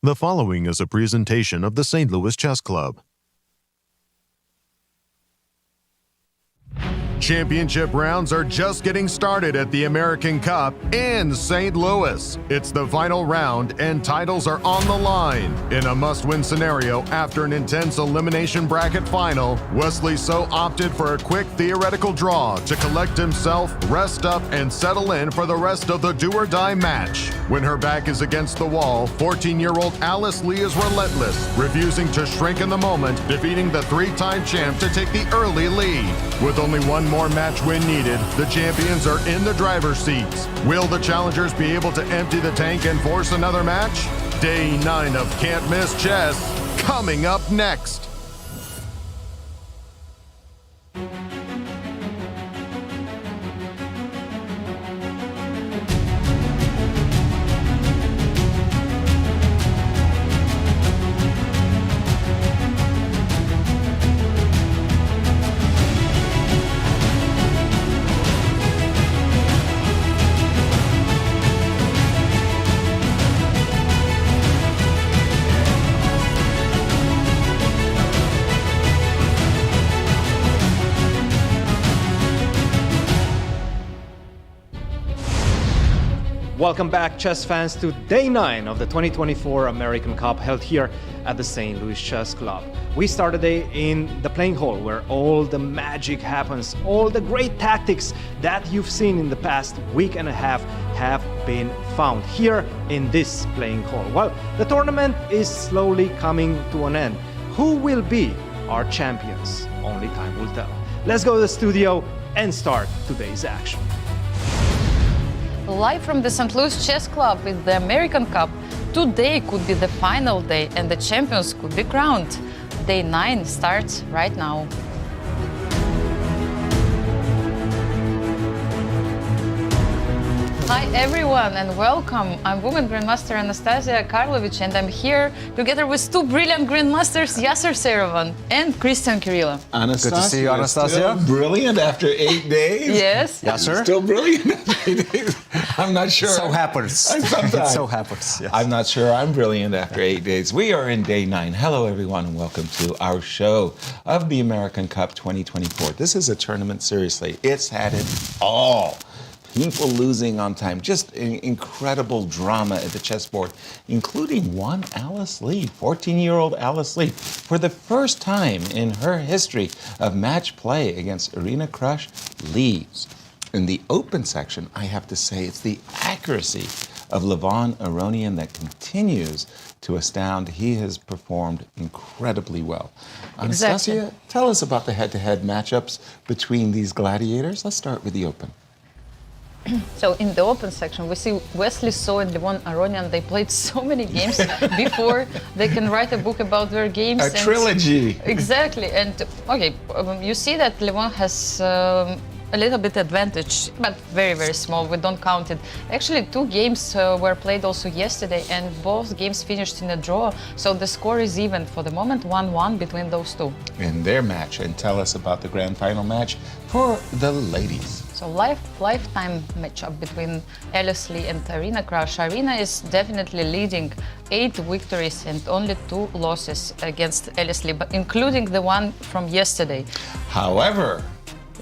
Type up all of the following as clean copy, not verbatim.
The following is a presentation of the St. Louis Chess Club. Championship rounds are just getting started at the American Cup in St. Louis. It's the final round and titles are on the line. In a must-win scenario after an intense elimination bracket final, Wesley So opted for a quick theoretical draw to collect himself, rest up, and settle in for the rest of the do-or-die match. When her back is against the wall, 14-year-old Alice Lee is relentless, refusing to shrink in the moment, defeating the three-time champ to take the early lead. With only one more match win needed, the champions are in the driver's seats. Will the challengers be able to empty the tank and force another match? Day 9 of Can't Miss Chess, coming up next. Welcome back, chess fans, to Day 9 of the 2024 American Cup held here at the St. Louis Chess Club. We start the day in the playing hall where all the magic happens. All the great tactics that you've seen in the past week and a half have been found here in this playing hall. Well, the tournament is slowly coming to an end. Who will be our champions? Only time will tell. Let's go to the studio and start today's action. Live from the St. Louis Chess Club with the American Cup, today could be the final day and the champions could be crowned. Day 9 starts right now. Hi everyone and welcome. I'm women Grandmaster Anastasiya Karlovich and I'm here together with two brilliant Grandmasters, Yasser Seirawan and Cristian Chirila. Anastasia, good to see you, Anastasia. Still brilliant after 8 days. Yes. Yasser. Still brilliant after 8 days. I'm not sure. So happens. Sometimes. It so happens. Yes. I'm not sure I'm brilliant after 8 days. We are in day 9. Hello, everyone, and welcome to our show of the American Cup 2024. This is a tournament, seriously. It's had it all. People losing on time, just incredible drama at the chessboard, including one Alice Lee, 14-year-old Alice Lee, for the first time in her history of match play against Irina Krush, leaves. In the open section, I have to say it's the accuracy of Levon Aronian that continues to astound. He has performed incredibly well. Exactly. Anastasia, tell us about the head-to-head matchups between these gladiators. Let's start with the open. So in the open section, we see Wesley So and Levon Aronian. They played so many games before they can write a book about their games. A trilogy. Exactly. And okay, you see that Levon has a little bit advantage, but very, very small. We don't count it. Actually, 2 games were played also yesterday, and both games finished in a draw. So the score is even for the moment, 1-1 between those two. In their match, and tell us about the grand final match for the ladies. So lifetime matchup between Alice Lee and Irina Krush. Irina is definitely leading 8 victories and only 2 losses against Alice Lee, but including the one from yesterday. However,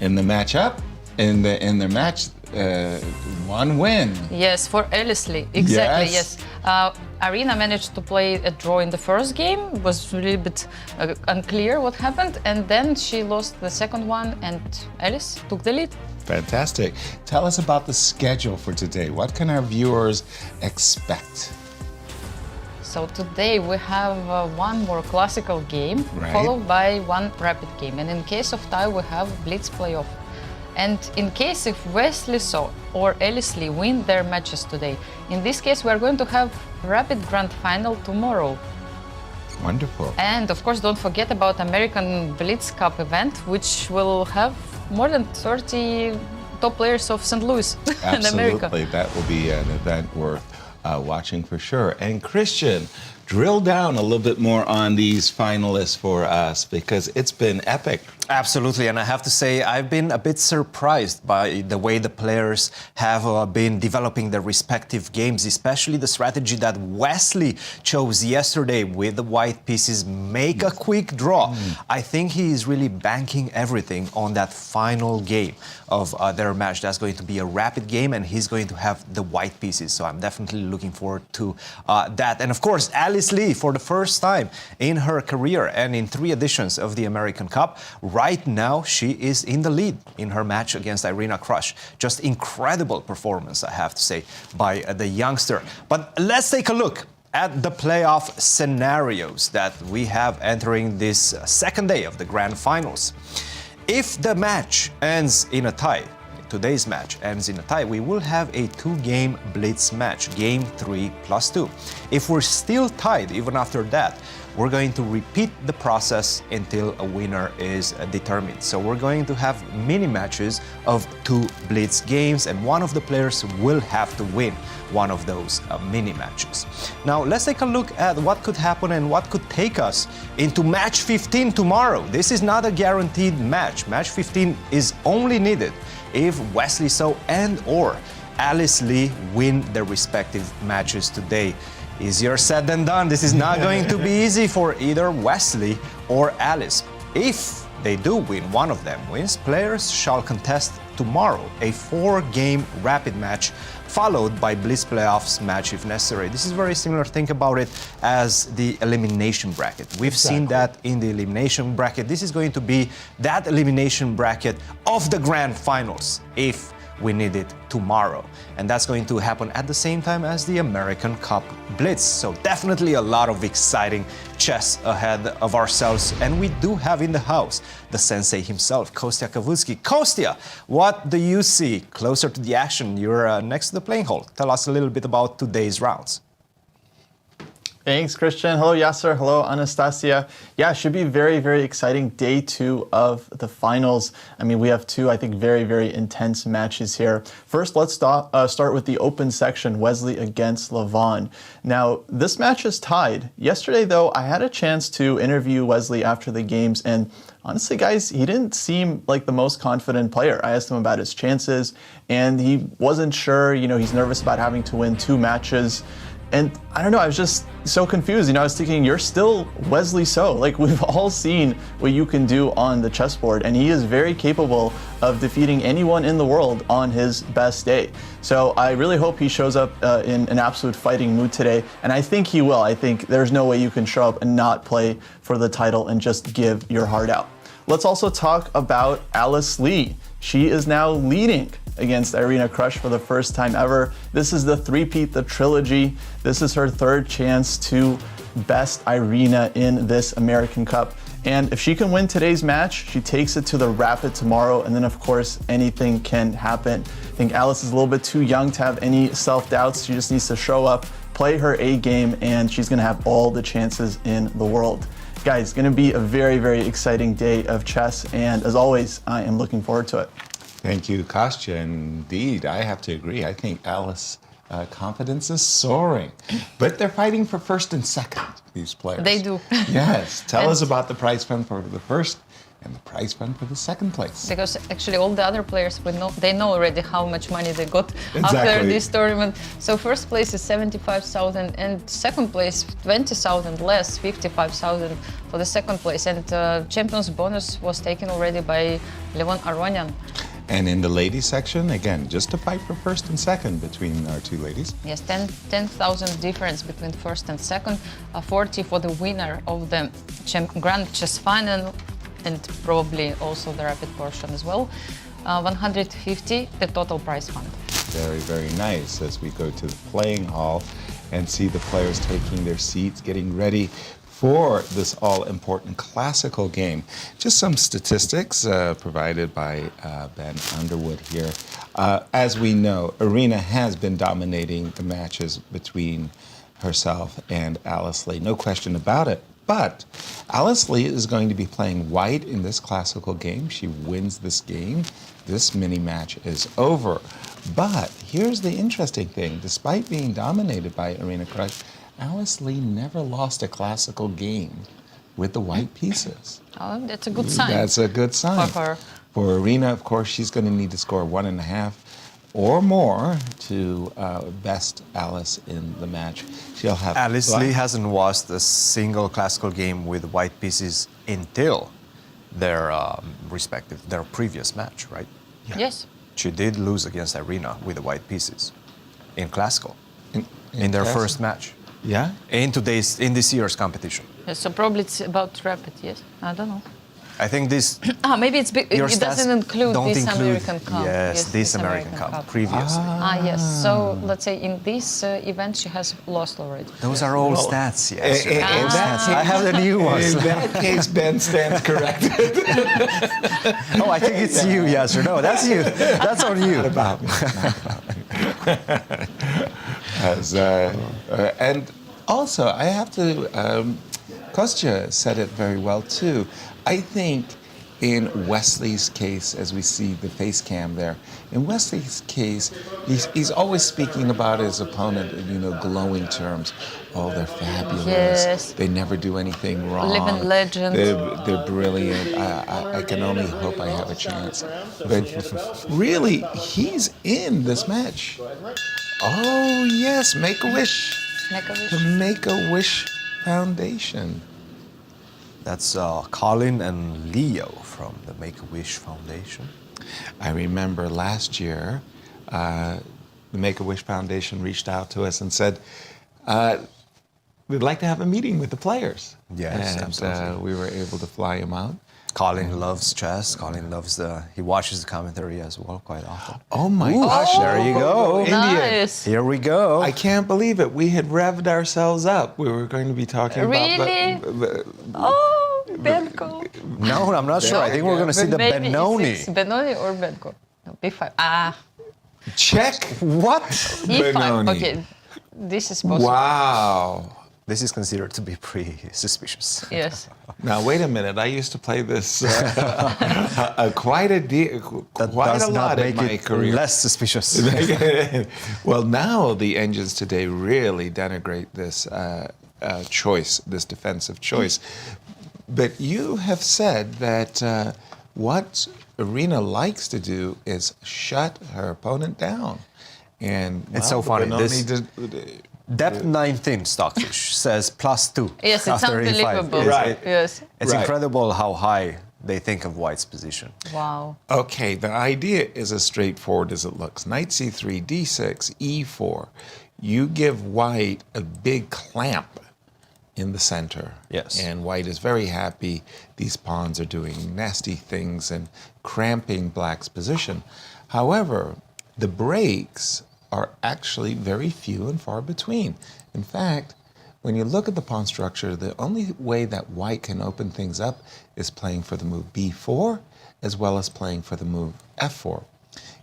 in the matchup, in their match, 1 win. Yes, for Alice Lee, exactly. Yes. Irina managed to play a draw in the first game. It was a little bit unclear what happened, and then she lost the second one, and Alice took the lead. Fantastic. Tell us about the schedule for today. What can our viewers expect? So today we have one more classical game, Right. followed by one rapid game. And in case of tie, we have blitz playoff. And in case if Wesley So or Alice Lee win their matches today, in this case we are going to have rapid grand final tomorrow. Wonderful. And of course, don't forget about American Blitz Cup event, which will have more than 30 top players of St. Louis and America. Absolutely. That will be an event worth watching for sure. And Cristian, drill down a little bit more on these finalists for us because it's been epic. Absolutely, and I have to say I've been a bit surprised by the way the players have been developing their respective games, especially the strategy that Wesley chose yesterday with the white pieces, make a quick draw. I think he is really banking everything on that final game of their match. That's going to be a rapid game, and he's going to have the white pieces, so I'm definitely looking forward to that. And of course, Alice Lee, for the first time in her career and in 3 editions of the American Cup, right now, she is in the lead in her match against Irina Krush. Just incredible performance, I have to say, by the youngster. But let's take a look at the playoff scenarios that we have entering this second day of the grand finals. If the match ends in a tie, today's match ends in a tie, we will have a 2-game blitz match, game 3+2. If we're still tied even after that, we're going to repeat the process until a winner is determined. So we're going to have mini matches of 2 blitz games, and one of the players will have to win one of those mini matches. Now let's take a look at what could happen and what could take us into match 15 tomorrow. This is not a guaranteed match. Match 15 is only needed if Wesley So and or Alice Lee win their respective matches today. Easier said than done. This is not going to be easy for either Wesley or Alice. If they do win, one of them wins, players shall contest tomorrow a 4-game rapid match followed by Blitz Playoffs match if necessary. This is very similar, think about it, as the elimination bracket. We've seen that in the elimination bracket. This is going to be that elimination bracket of the grand finals if we need it tomorrow. And that's going to happen at the same time as the American Cup Blitz. So definitely a lot of exciting chess ahead of ourselves. And we do have in the house the sensei himself, Kostya Kavutskiy. Kostya, what do you see closer to the action? You're next to the playing hall. Tell us a little bit about today's rounds. Thanks, Cristian. Hello, Yasser. Hello, Anastasiya. Yeah, it should be very, very exciting day 2 of the finals. I mean, we have 2, I think, very, very intense matches here. First, let's start with the open section, Wesley against Levon. Now, this match is tied. Yesterday, though, I had a chance to interview Wesley after the games, and honestly, guys, he didn't seem like the most confident player. I asked him about his chances, and he wasn't sure. You know, he's nervous about having to win 2 matches. And I don't know, I was just so confused. You know, I was thinking, you're still Wesley So. Like, we've all seen what you can do on the chessboard, and he is very capable of defeating anyone in the world on his best day. So I really hope he shows up in an absolute fighting mood today, and I think he will. I think there's no way you can show up and not play for the title and just give your heart out. Let's also talk about Alice Lee. She is now leading against Irina Krush for the first time ever. This is the three-peat, the trilogy. This is her 3rd chance to best Irina in this American Cup. And if she can win today's match, she takes it to the rapid tomorrow, and then of course anything can happen. I think Alice is a little bit too young to have any self-doubts. She just needs to show up, play her A game, and she's gonna have all the chances in the world. Guys, it's gonna be a very, very exciting day of chess, and as always, I am looking forward to it. Thank you, Kostya. Indeed, I have to agree. I think Alice's confidence is soaring. But they're fighting for 1st and 2nd, these players. They do. Yes. Tell us about the prize fund for the 1st and the prize fund for the 2nd place. Because actually all the other players, they know already how much money they got after this tournament. So 1st place is 75,000 and 2nd place 20,000 less, 55,000 for the 2nd place. And Champions bonus was taken already by Levon Aronian. And in the ladies section, again, just a fight for 1st and 2nd between our 2 ladies. Yes, 10,000 difference between 1st and 2nd, 40 for the winner of the Grand Chess Final, and probably also the rapid portion as well. 150 the total prize fund. Very, very nice as we go to the playing hall and see the players taking their seats, getting ready for this all-important classical game. Just some statistics provided by Ben Underwood here. As we know, Irina has been dominating the matches between herself and Alice Lee, no question about it. But Alice Lee is going to be playing white in this classical game. She wins this game. This mini-match is over. But here's the interesting thing. Despite being dominated by Irina Krush, Alice Lee never lost a classical game with the white pieces. Oh, that's a good sign. That's a good sign. For her. For Irina, of course, she's going to need to score 1.5 or more to best Alice in the match. She'll have Alice Lee hasn't lost a single classical game with white pieces until their their previous match, right? Yes. She did lose against Irina with the white pieces in classical in their classical? first match Yeah? in this year's competition. Yes, so probably it's about rapid, yes? I don't know. I think this Maybe it your doesn't stats include don't this include- American Cup. Yes, this American Cup previously. Yes. So let's say in this event she has lost already. Those are all stats, yes. in that I have the new ones. In that case, Ben stands corrected. Oh, I think it's you, Yasser. No, that's you. That's on you. About me. Not about me. And also, I have to, Kostya said it very well too. I think in Wesley's case, as we see the face cam there, in Wesley's case, he's always speaking about his opponent in, glowing terms. Oh, they're fabulous. Yes. They never do anything wrong. Living legend. They're brilliant. I can only hope I have a chance. But really, he's in this match. Oh, yes, Make-A-Wish. Make-A-Wish. The Make-A-Wish Foundation. That's Colin and Leo from the Make-A-Wish Foundation. I remember last year, the Make-A-Wish Foundation reached out to us and said, we'd like to have a meeting with the players. Yes, and, absolutely. we were able to fly him out. Colin loves chess. Colin loves he watches the commentary as well quite often. Oh my gosh, there you go. India. Nice. Here we go. I can't believe it. We had revved ourselves up. We were going to be talking Really? about... Oh, Benko. No, I'm not sure. I think we're going to see the Maybe Benoni. E6, Benoni or Benko? No, B5. Check. What? E5. Benoni. Okay, this is possible. Wow. This is considered to be pretty suspicious. Yes. Now wait a minute. I used to play this quite That a does not lot in make my it career. less suspicious. Well, now the engines today really denigrate this choice, this defensive choice. But you have said that what Irina likes to do is shut her opponent down. And It's so funny. Benoni Depth 19 Stockfish says +2. Yes, it's after E5. unbelievable. Right. Yes. It's Right. incredible how high they think of White's position. Wow. Okay, the idea is as straightforward as it looks. Knight c3, d6, e4. You give White a big clamp in the center. Yes. And White is very happy. These pawns are doing nasty things and cramping Black's position. However, the breaks are actually very few and far between. In fact, when you look at the pawn structure, the only way that White can open things up is playing for the move b4, as well as playing for the move f4.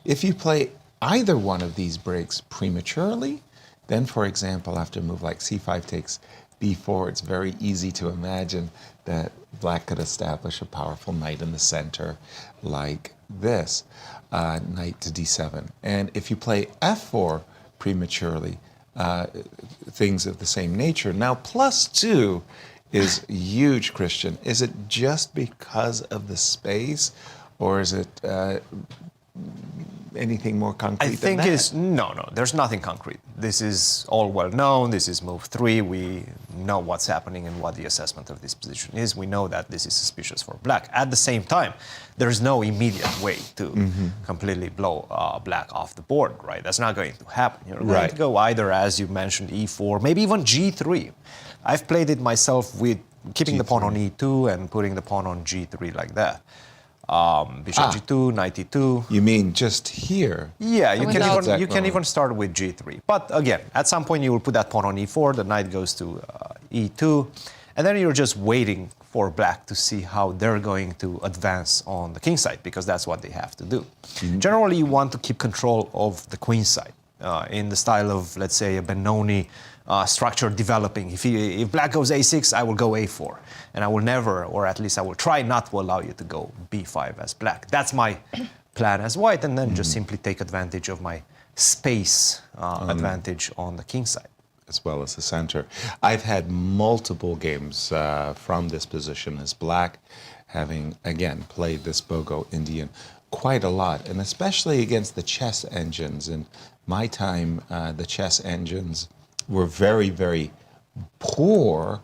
If you play either one of these breaks prematurely, then, for example, after a move like c5 takes b4, it's very easy to imagine that Black could establish a powerful knight in the center like this. Knight to d7. And if you play f4 prematurely, things of the same nature. Now, +2 is huge, Cristian. Is it just because of the space, or is it anything more concrete I think than that? it's no. There's nothing concrete. This is all well known. This is move 3. We know what's happening and what the assessment of this position is. We know that this is suspicious for Black. At the same time, there's no immediate way to completely blow Black off the board, right? That's not going to happen. You're going Right. to go either, as you mentioned, e4, maybe even g3. I've played it myself with keeping the pawn on e2 and putting the pawn on g3 like that. Bishop g2, knight e2. You mean just here? Yeah, you can Without- even you can even start with g3. But again, at some point you will put that pawn on e4. The knight goes to e2, and then you're just waiting for Black to see how they're going to advance on the king side, because that's what they have to do. Generally, you want to keep control of the queen side in the style of, let's say, a Benoni structure developing. If Black goes a6, I will go a4, and I will never, or at least I will try not to allow you to go b5 as Black. That's my plan as White, and then just simply take advantage of my space advantage on the king side. as well as the center. I've had multiple games from this position as black, having, again, played this Bogo Indian quite a lot, and especially against the chess engines. In my time, the chess engines were very, very poor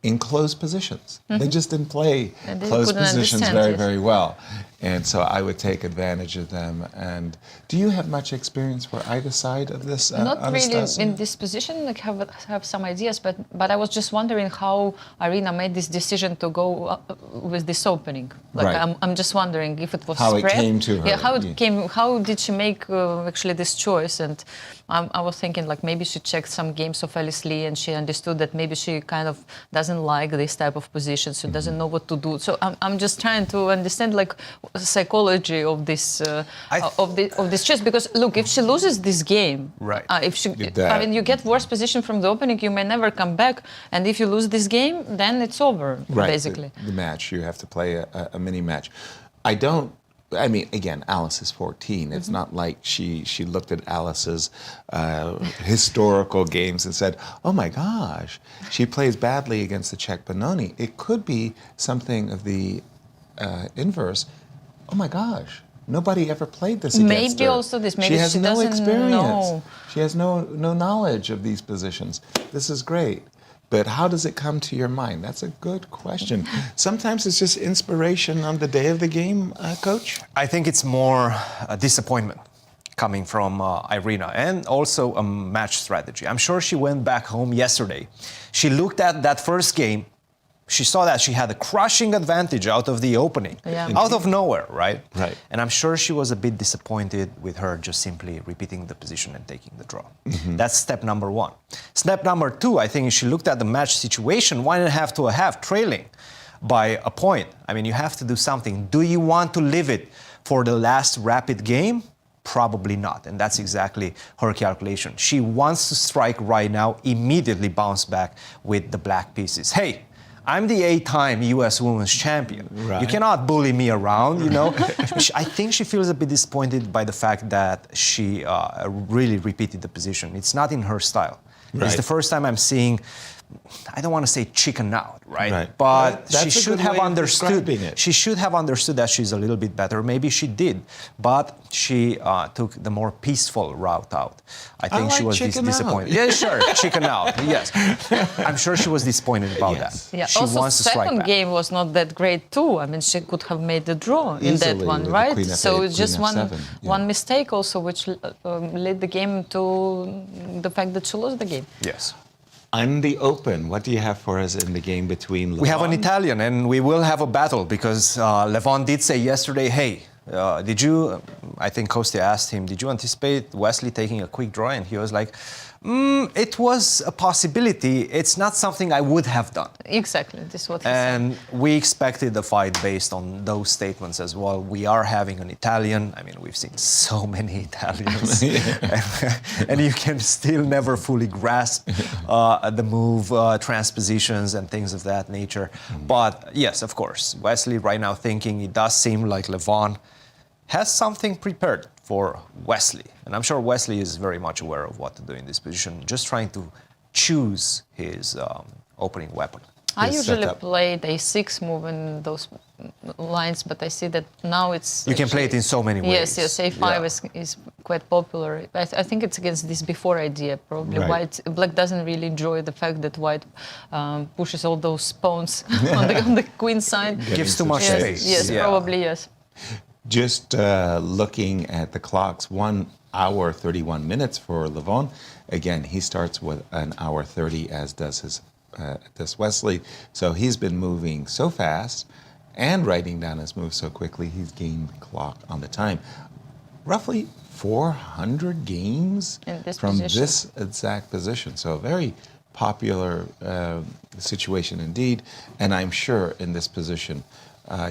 in closed positions. They just didn't play closed positions very, very well. And so I would take advantage of them. And do you have much experience for either side of this, Not really Anastasiya? in this position, like have some ideas, but I was just wondering how Irina made this decision to go with this opening. Like Right. I'm just wondering if it was How it spread. came to her. Yeah, how it Yeah. came. How did she make actually this choice? And I was thinking like maybe she checked some games of Alice Lee and she understood that maybe she kind of doesn't like this type of position, so doesn't know what to do. So I'm just trying to understand like psychology of this of this chess, because look, if she loses this game, Right. if she, That- I mean, you get worse position from the opening, you may never come back, and if you lose this game, then it's over, Right, basically. the match. You have to play a mini match. I mean, again, Alice is 14. It's not like she looked at Alice's historical games and said, oh my gosh, she plays badly against the Czech Benoni. It could be something of the inverse. Oh my gosh, nobody ever played this against Maybe her. also this, maybe she has she no doesn't experience. know. She has no knowledge of these positions. This is great. But how does it come to your mind? That's a good question. Sometimes it's just inspiration on the day of the game, Coach? I think it's more a disappointment coming from Irina, and also a match strategy. I'm sure she went back home yesterday. She looked at that first game. She saw that she had a crushing advantage out of the opening, Yeah. out of nowhere, right? Right. And I'm sure she was a bit disappointed with her just simply repeating the position and taking the draw. That's step number one. Step number two, I think she looked at the match situation, 1.5 to a half, trailing by a point. I mean, you have to do something. Do you want to leave it for the last rapid game? Probably not. And that's exactly her calculation. She wants to strike right now, immediately bounce back with the black pieces. Hey, I'm the 8-time U.S. Women's Champion. Right. You cannot bully me around, you know. I think she feels a bit disappointed by the fact that she really repeated the position. It's not in her style. Right. It's the first time I'm seeing, I don't want to say chicken out, right? Right. But That's she a should good have way of understood. describing it. She should have understood that she's a little bit better. Maybe she did, but she took the more peaceful route out. I think she like was chicken disappointed. out. Yeah, sure, chicken out. Yes, I'm sure she was disappointed about Yes. that. Yeah. She also, wants to strike second back. game was not that great too. I mean, she could have made the draw in that Easily one, with the right? queen So f8, it's just queen f7, yeah. one mistake also, which led the game to the fact that she lost the game. Yes. On the open, what do you have for us in the game between Levon? We have an Italian, and we will have a battle because Levon did say yesterday, hey, did you, I think Kostya asked him, did you anticipate Wesley taking a quick draw? And he was like, it was a possibility. It's not something I would have done. Exactly, this is what he said. And we expected the fight based on those statements as well. We are having an Italian. I mean, we've seen so many Italians. And you can still never fully grasp the move, transpositions, and things of that nature. But yes, of course, Wesley right now thinking it does seem like Levon has something prepared for Wesley. And I'm sure Wesley is very much aware of what to do in this position, just trying to choose his opening weapon. I His usually setup. played a 6 move in those lines, but I see that now it's... You can play it in so many ways. Yes, A5 Yeah. is quite popular. I think it's against this before idea, probably. Right. Black doesn't really enjoy the fact that white pushes all those pawns on the queen side. Gives too much Yes, space. yes, Yeah. probably, yes. Just looking at the clocks, 1 hour 31 minutes for Levon. Again, he starts with 1 hour 30, as does Wesley. So he's been moving so fast and writing down his moves so quickly, he's gained clock on the time. Roughly 400 games In this from position. this exact position. So a very popular situation indeed. And I'm sure in this position,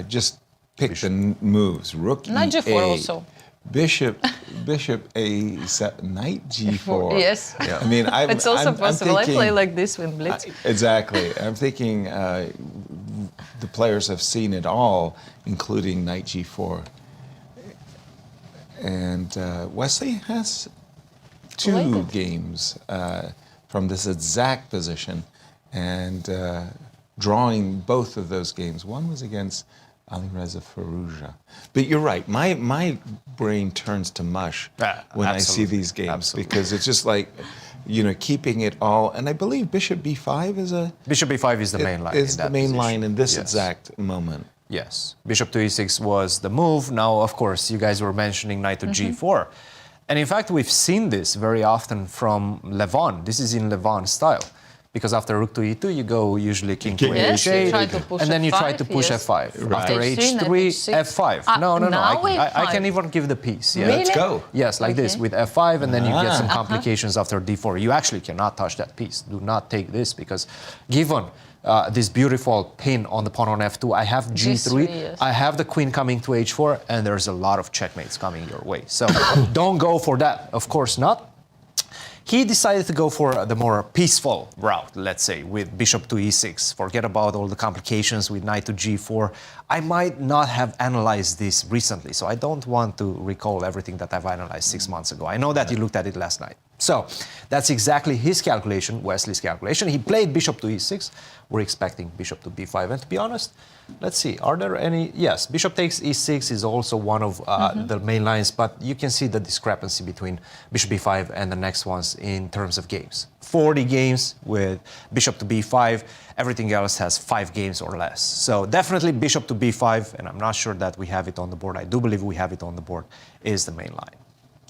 just pick the moves. Rook Knight E8, G4 also. Bishop A7, Knight G4. Yes. I mean, It's also possible. I play thinking- like this with Blitz. Exactly. I'm thinking the players have seen it all, including Knight G4. And Wesley has 2 Played it. games from this exact position and drawing both of those games. One was against Alireza Firouzja. But you're right, my brain turns to mush when I see these games because it's just like, keeping it all. And I believe Bishop B5 is Bishop B5 is the main line. Is the main line in this exact moment. Yes. Bishop to E6 was the move. Now, of course, you guys were mentioning knight to G4. And in fact, we've seen this very often from Levon. This is in Levon style. Because after rook to E2, you go usually king to H8, and then you try to push F5. After H3, F5. No, I can even give the piece. Yeah. Let's go. Yes, like this, with F5, and then you get some complications after D4. You actually cannot touch that piece. Do not take this, because given this beautiful pin on the pawn on F2, I have G3, I have the queen coming to H4, and there's a lot of checkmates coming your way. So don't go for that, of course not. He decided to go for the more peaceful route, let's say, with bishop to E6. Forget about all the complications with knight to G4. I might not have analyzed this recently, so I don't want to recall everything that I've analyzed 6 months ago. I know that you looked at it last night. So that's exactly his calculation, Wesley's calculation. He played bishop to E6. We're expecting bishop to B5. And to be honest, let's see, are there any... Yes, bishop takes E6 is also one of the main lines, but you can see the discrepancy between bishop B5 and the next ones in terms of games. 40 games with bishop to B5. Everything else has 5 games or less. So definitely bishop to B5, and I'm not sure that we have it on the board. I do believe we have it on the board, is the main line.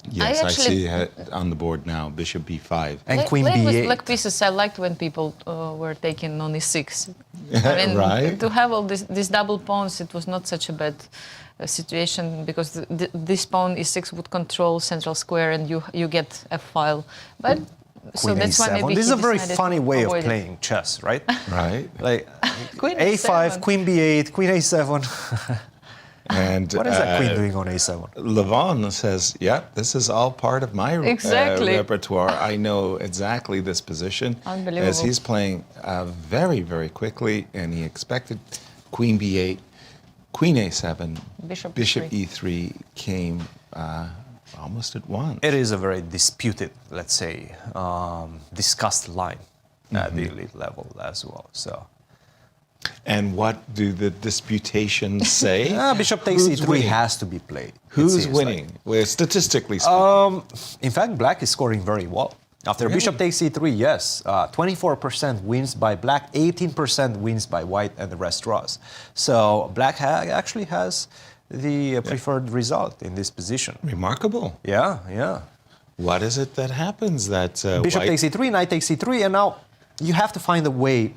Yes, I see it on the board now, bishop b5. And queen b8. With black pieces, I liked when people were taking on e6. I mean, right? To have all these double pawns, it was not such a bad situation, because this pawn e6 would control central square and you get a file. But so that's why maybe this is a very funny way of playing chess, right? Right. Like queen a5, queen b8, queen a7. And what is that queen doing on a7? Levon says, yeah, this is all part of my repertoire. I know exactly this position. Unbelievable. As he's playing very, very quickly, and he expected queen b8, queen a7, bishop e3 came almost at once. It is a very disputed, let's say, discussed line at the elite level as well. So. And what do the disputations say? Bishop takes e3 has to be played. Who's winning? Like. Well, statistically speaking. In fact, black is scoring very well. After bishop takes e3, yes, 24% wins by black, 18% wins by white, and the rest draws. So black actually has the preferred result in this position. Remarkable. Yeah, yeah. What is it that happens that bishop takes e3, knight takes e3, and now you have to find a way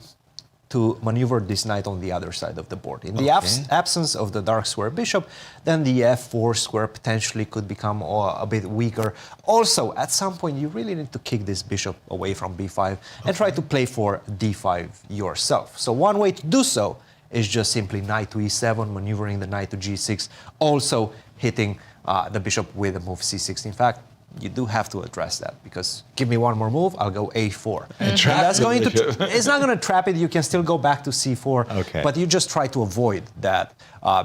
to maneuver this knight on the other side of the board. In the absence of the dark square bishop, then the f4 square potentially could become a bit weaker. Also, at some point, you really need to kick this bishop away from b5 and try to play for d5 yourself. So one way to do so is just simply knight to e7, maneuvering the knight to g6, also hitting the bishop with a move c6. In fact, you do have to address that, because give me one more move, I'll go a4. And that's going to it's not going to trap it. You can still go back to c4, but you just try to avoid that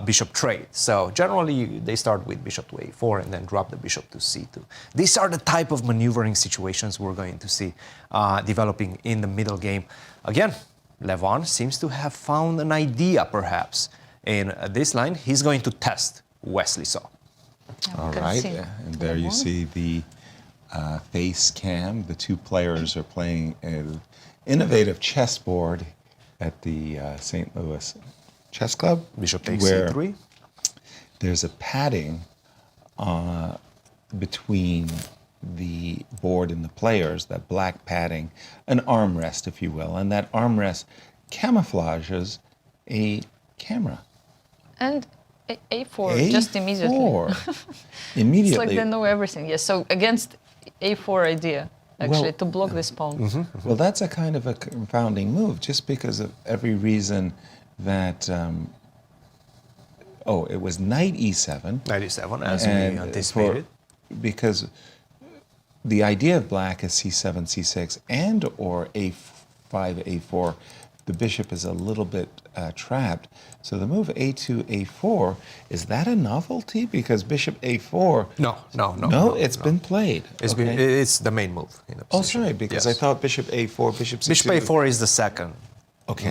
bishop trade. So generally, they start with bishop to a4 and then drop the bishop to c2. These are the type of maneuvering situations we're going to see developing in the middle game. Again, Levon seems to have found an idea, perhaps, in this line. He's going to test Wesley saw. All right, and there you see the face cam. The two players are playing an innovative chessboard at the St. Louis Chess Club. Bishop takes c3. There's a padding between the board and the players, that black padding, an armrest, if you will, and that armrest camouflages a camera. And A4 just immediately. Immediately. It's like they know everything. Yes. So against A4 idea, actually, to block this pawn. Well, that's a kind of a confounding move, just because of every reason that. It was knight e7. Knight e7, as we anticipated. Because the idea of black is c7, c6, and or a5, a4 the bishop is a little bit trapped. So the move a2, a4, is that a novelty? Because bishop a4... No, it's been played. It's the main move in the Oh, position. sorry, because Yes. I thought bishop a4, bishop c2... Bishop a4 is the second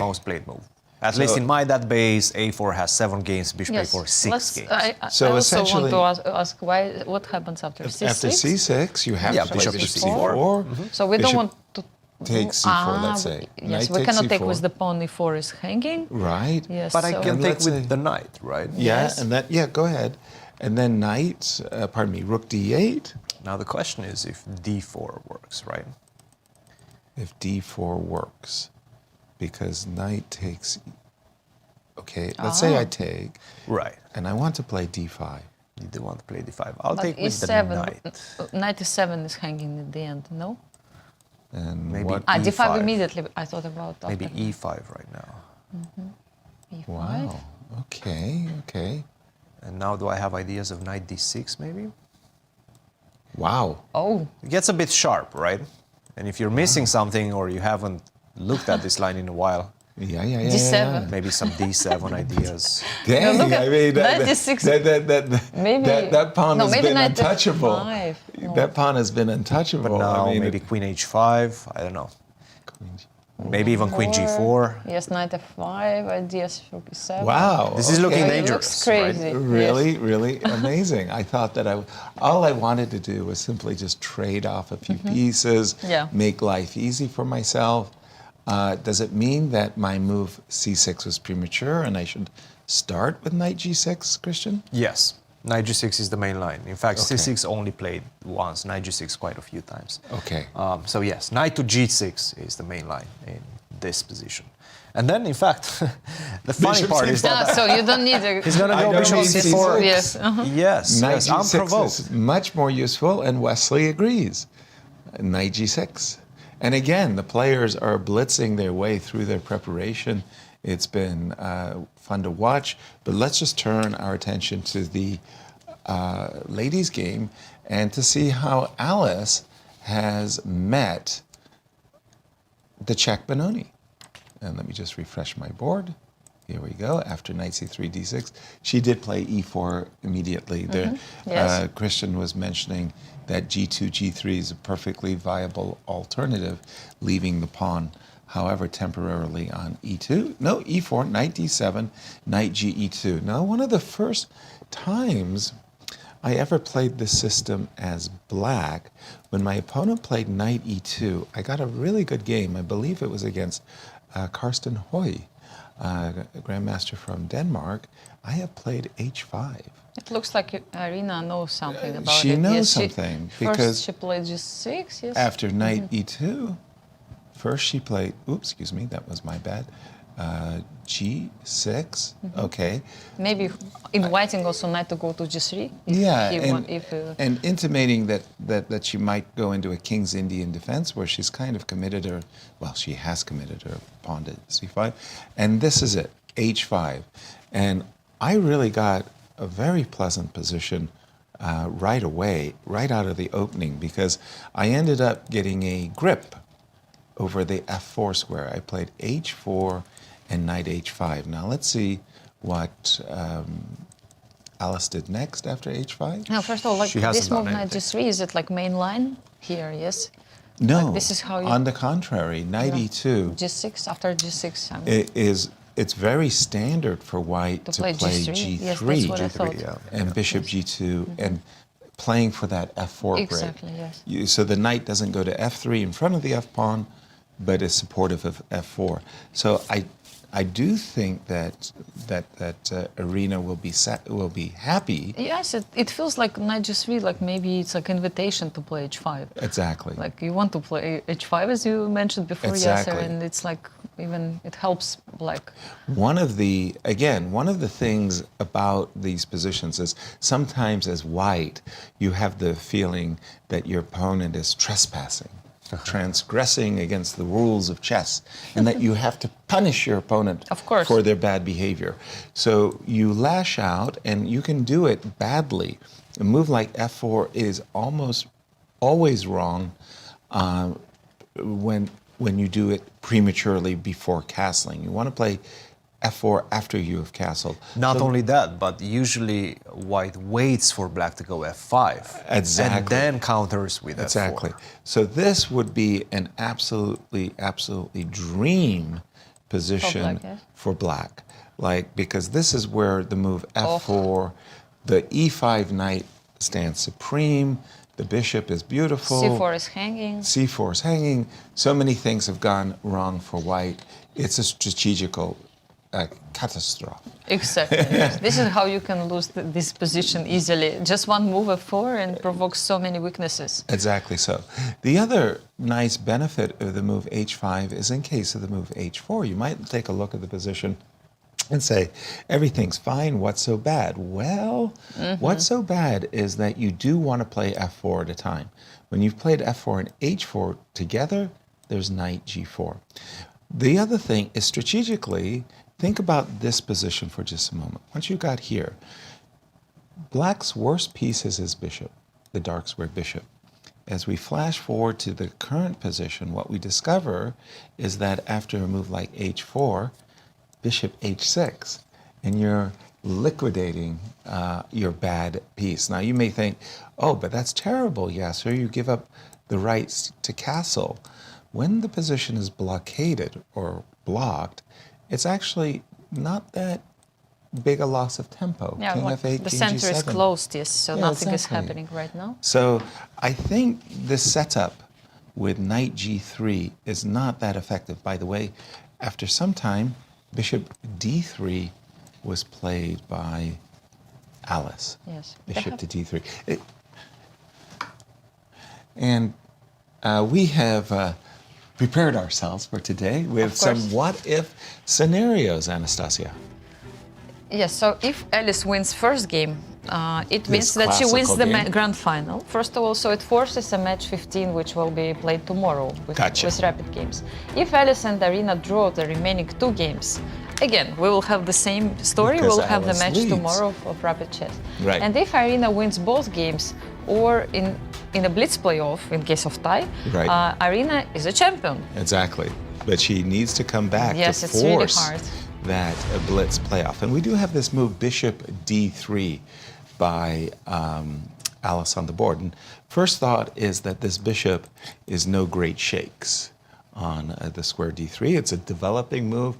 most played move. At least in my database, a4 has 7 games, bishop a4 6 games. I So also want essentially- to ask why. What happens after c6? After c6, you have to play bishop bishop to c4. c4. So we don't Bishop want to take c4, let's say. Yes, Knight we takes cannot take c4. with the pawn e4 is hanging. Right. Yes, But I so- can And take let's with say- the knight, right? Yeah, Yes. and that, go ahead. And then knight, rook d8. Now the question is if d4 works, right? If d4 works, because knight takes... Okay, let's say I take, Right. and I want to play d5. You do want to play d5. I'll But take with the e7, knight. knight e7 is hanging at the end. No. And Maybe what... E5. d5 immediately. I thought about Maybe after. e5 right now. e5. Wow. Okay. And now do I have ideas of knight d6 maybe? Wow. Oh, It gets a bit sharp, right? And if you're missing something or you haven't looked at this line in a while, Yeah. d7. maybe some d7 ideas. Dang, look at I mean, knight d6. that, Maybe- that pawn no, has maybe been knight untouchable. f5. No. That pawn has been untouchable. But now I mean, maybe queen h5, I don't know. Maybe even queen g4. Yes, knight f5. Ideas rook e7. Wow. This is looking okay. It dangerous. looks crazy. Really, really amazing. I thought that all I wanted to do was simply just trade off a few pieces, Yeah. make life easy for myself. Does it mean that my move c6 was premature and I should start with knight g6, Cristian? Yes, knight g6 is the main line. In fact, Okay. c6 only played once, knight g6 quite a few times. Okay. So yes, knight to g6 is the main line in this position. And then, in fact, the funny Bishop part is c4. that So you don't need a. he's going to I go don't bishop need c4. c6. Yes. Uh-huh. Yes, Knight yes, g6 unprovoked. is much more useful, and Wesley agrees. Knight g6. And again, the players are blitzing their way through their preparation. It's been fun to watch, but let's just turn our attention to the ladies' game and to see how Alice has met the Czech Benoni. And let me just refresh my board. Here we go. After knight c3, d6, she did play e4 immediately. There, Yes. Cristian was mentioning that g2, g3 is a perfectly viable alternative, leaving the pawn, however, temporarily on e2. No, e4, knight d7, knight ge2. Now, one of the first times I ever played this system as black, when my opponent played knight e2, I got a really good game. I believe it was against Karsten Høy, grandmaster from Denmark. I have played h5. It looks like Irina knows something about she it. knows Yes, something, first because she played g6. Yes. After knight e2, first she played, oops, excuse me, that was my bad, g6, okay. Maybe inviting also knight to go to g3. If Yeah, he and, want, if, and intimating that she might go into a King's Indian defense where she's kind of committed her, well, she has committed her pawn to c5. And this is it, h5. And I really got a very pleasant position right away, right out of the opening, because I ended up getting a grip over the f4 square. I played h4 and knight h5. Now let's see what Alice did next after h5. now, first of all, like She hasn't this move done knight anything. g3, is it like main line here? Yes. No, Like this is how you- on the contrary, knight e2 g6 after g6. I mean, it's very standard for white to play g3. g3, Yes, that's what I thought. and bishop g2, and playing for that f4 break. Exactly, yes. So the knight doesn't go to f3 in front of the f pawn, but is supportive of f4. So I do think that Irina will be happy. yes, it feels like knight g3, like maybe it's like invitation to play h5. Exactly. Like you want to play h5 as you mentioned before, Exactly. Yasser, and it's like even it helps like One of the things about these positions is sometimes as white, you have the feeling that your opponent is trespassing, transgressing against the rules of chess, and that you have to punish your opponent Of course. for their bad behavior. So you lash out, and you can do it badly. A move like f4 is almost always wrong when when you do it prematurely before castling. You want to play f4 after you have castled. Not only that, but usually white waits for black to go f5. Exactly. And then counters with Exactly. f4. So this would be an absolutely dream position for black. Like, because this is where the move f4, the e5 knight stands supreme, the bishop is beautiful. c4 is hanging. c4 is hanging. So many things have gone wrong for white. It's a strategical catastrophe. Exactly. Yes. This is how you can lose this position easily. Just one move f4 and provokes so many weaknesses. Exactly so. The other nice benefit of the move h5 is in case of the move h4, you might take a look at the position and say, everything's fine, what's so bad? Well, what's so bad is that you do want to play f4 at a time. When you've played f4 and h4 together, there's knight g4. The other thing is strategically, think about this position for just a moment. Once you got here, black's worst piece is his bishop, the dark square bishop. As we flash forward to the current position, what we discover is that after a move like h4, bishop h6, and you're liquidating your bad piece. Now you may think, oh, but that's terrible, Yasser. You give up the rights to castle. When the position is blockaded or blocked, it's actually not that big a loss of tempo. Yeah, King f8, the King center is g7. closed, yes, so Yeah, nothing is exactly. happening right now. So I think this setup with knight g3 is not that effective. By the way, after some time, bishop d3 was played by Alice. Yes. Bishop to d3. And we have prepared ourselves for today with some what-if scenarios, Anastasia. Yes, so if Alice wins first game, it means that she wins the grand final. First of all, so it forces a match 15, which will be played tomorrow with rapid games. If Alice and Irina draw the remaining 2 games, again, we will have the same story. Because we'll have the Alice match leads. tomorrow of rapid chess. Right. And if Irina wins both games, or in a blitz playoff, in case of tie, Irina is a champion. Exactly. But she needs to come back to Yes, it's force really hard. that blitz playoff. And we do have this move, bishop d3, by Alice on the board. And first thought is that this bishop is no great shakes on the square d3. It's a developing move.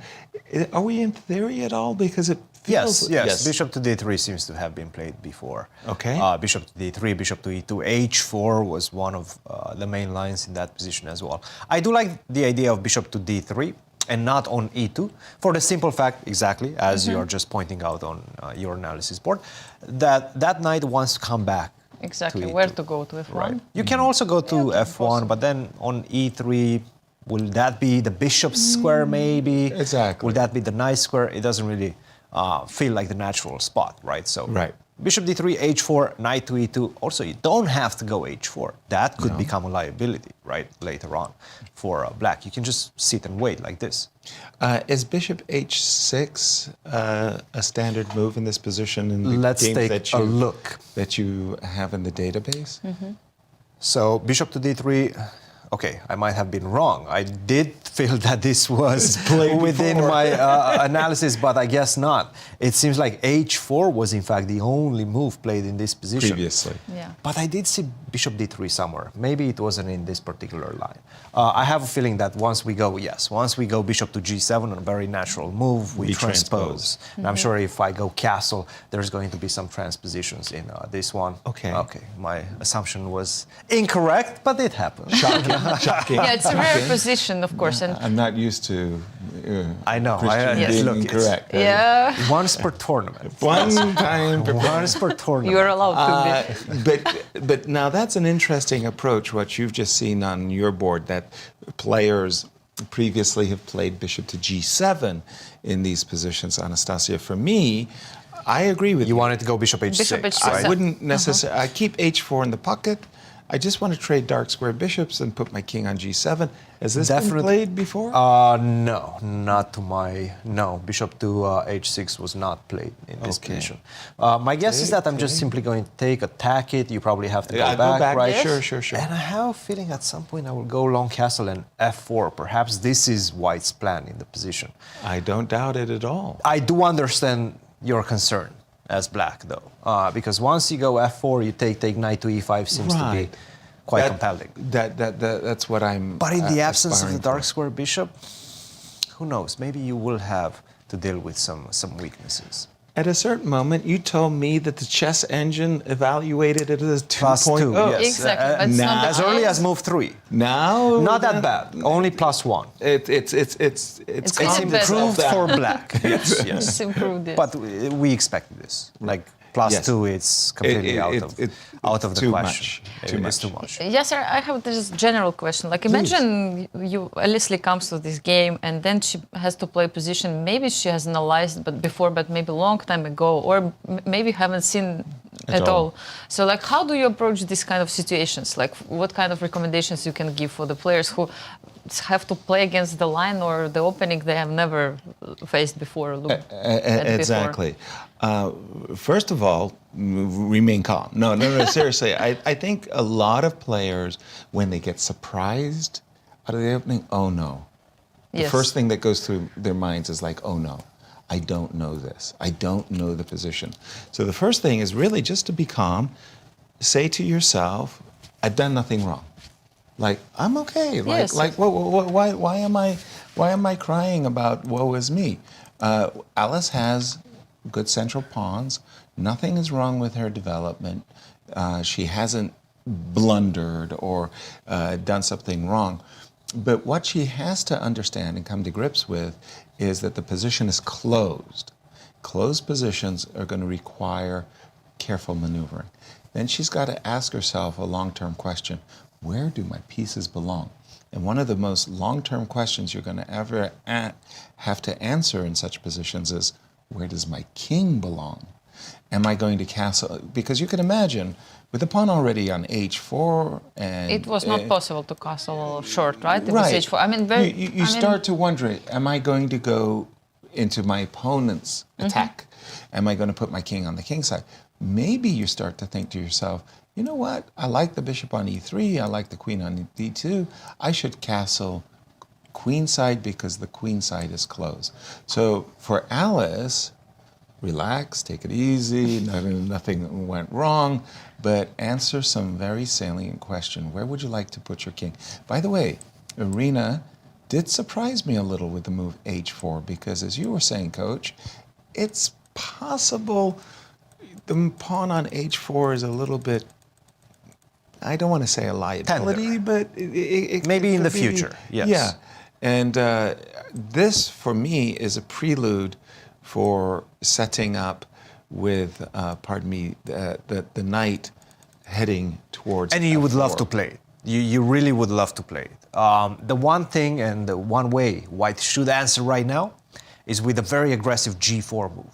Are we in theory at all? Because it feels... Yes. Bishop to d3 seems to have been played before. Okay. Bishop to d3, bishop to e2, h4 was one of the main lines in that position as well. I do like the idea of bishop to d3 and not on e2, for the simple fact, exactly, as you are just pointing out on your analysis board, that that knight wants to come back. Exactly, to E2. where to go to f1. Right. You can also go to f1, but then on e3, will that be the bishop's square maybe? Exactly. Will that be the knight square? It doesn't really feel like the natural spot, right? So bishop d3, h4, knight to e2. Also, you don't have to go h4. That could become a liability, right, later on for black. You can just sit and wait like this. Is bishop h6 a standard move in this position in the Let's games take that a look. that you have in the database? So bishop to d3. Okay, I might have been wrong. I did feel that this was within my analysis, but I guess not. It seems like h4 was in fact the only move played in this position. Previously. Yeah. But I did see bishop d3 somewhere. Maybe it wasn't in this particular line. I have a feeling that once we go bishop to g7 on a very natural move, we transpose. And I'm sure if I go castle, there's going to be some transpositions in this one. Okay. Okay, my assumption was incorrect, but it happened. Shocking. Yeah, it's a rare position, of course. And I'm not used to I know. Christian Yes. being Look, incorrect. yeah, Once per tournament. One time per Once per tournament. you're allowed to be. But now that's an interesting approach, what you've just seen on your board, that players previously have played bishop to g7 in these positions, Anastasia. For me, I agree with you. You wanted to go bishop h6. Bishop h6. right? I wouldn't necessarily. I keep h4 in the pocket. I just want to trade dark square bishops and put my king on g7. Has this been Definitely. played before? No, not to my... No, bishop to h6 was not played in this Okay. position. My guess is that I'm just simply going to take, attack it. You probably have to go Yeah, back, right? Sure, sure, sure. And I have a feeling at some point I will go long castle and f4. Perhaps this is White's plan in the position. I don't doubt it at all. I do understand your concern as black, though, because once you go f4, you take knight to e5 seems to be Right. quite compelling. That's what I'm. But in the absence of the aspiring dark for. square bishop, who knows? Maybe you will have to deal with some weaknesses. At a certain moment, you told me that the chess engine evaluated it as 2.0. +2, yes. Exactly, but it's not the As early case. as move 3. Now, Not that bad. Only +1. It's It's It's getting better. improved for black. Yes, It's yes. improved. But we expected this. Like +2, it's completely out of the too question. much. Too It's much. too much. Yes, sir. I have this general question. Like, imagine Wesley comes to this game and then she has to play position. Maybe she has analyzed, but before, but maybe a long time ago, or maybe haven't seen at all. So, like, how do you approach these kind of situations? Like, what kind of recommendations you can give for the players who have to play against the line or the opening they have never faced before? Or looked at before? Exactly. First of all, remain calm. No, seriously. I think a lot of players, when they get surprised out of the opening, oh no. The Yes. first thing that goes through their minds is like, oh no, I don't know this. I don't know the position. So the first thing is really just to be calm. Say to yourself, I've done nothing wrong. Like, I'm okay. Yes. Why am I crying about woe is me? Alice has good central pawns. Nothing is wrong with her development. She hasn't blundered or done something wrong. But what she has to understand and come to grips with is that the position is closed. Closed positions are going to require careful maneuvering. Then she's got to ask herself a long-term question. Where do my pieces belong? And one of the most long-term questions you're going to ever have to answer in such positions is, where does my king belong? Am I going to castle? Because you can imagine, with the pawn already on h4 and... It was not possible to castle short, right? It Right. was h4. I mean, you start to wonder, am I going to go into my opponent's attack? Am I going to put my king on the king side? Maybe you start to think to yourself, you know what? I like the bishop on e3. I like the queen on d2. I should castle queen side because the queen side is closed. So for Alice, relax, take it easy. Nothing went wrong, but answer some very salient question. Where would you like to put your king? By the way, Irina did surprise me a little with the move h4 because, as you were saying, Coach, it's possible the pawn on h4 is a little bit, I don't want to say a liability, but it Maybe in could the be- future, yes. Yeah. And this, for me, is a prelude for setting up with, the knight heading towards And you would love f4. to play it. You really would love to play it. The one thing and the one way White should answer right now is with a very aggressive g4 move.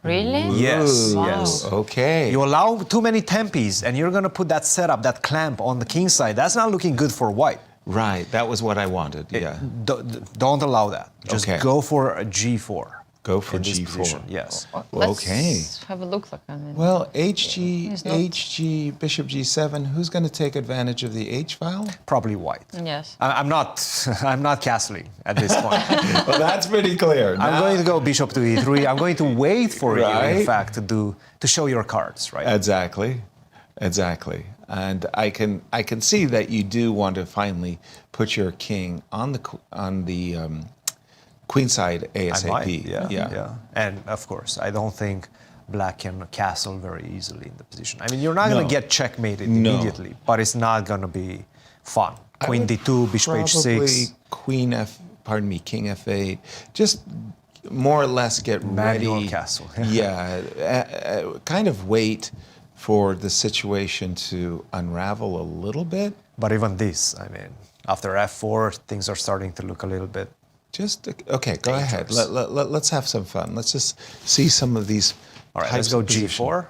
really? Yes, Wow. yes. Okay. You allow too many tempes, and you're going to put that setup, that clamp on the king side. That's not looking good for White. Right. That was what I wanted. Yeah. Don't allow that. Just Okay. go for a g4. Go for in this g4. position, yes. Let's Okay. have a look. Like, I mean, Well, HG, He's not- HG, bishop g7. Who's going to take advantage of the h file? Probably White. yes. I'm not. I'm not castling at this point. Well, that's pretty clear. I'm going to go bishop to e3. I'm going to wait for you, in Right. fact, to show your cards, right? Exactly. And I can see that you do want to finally put your king on the queen side ASAP. I might, yeah. And of course, I don't think Black can castle very easily in the position. I mean, you're not going No. to get checkmated No. immediately, but it's not going to be fun. Queen d2, bishop h6. Probably king f8. Just more or less get Manual ready. castle. Kind of wait for the situation to unravel a little bit. But even this, I mean, after f4, things are starting to look a little bit. Okay, go ahead. Let's have some fun. Let's just see some of these. All right, types let's go of position. g4.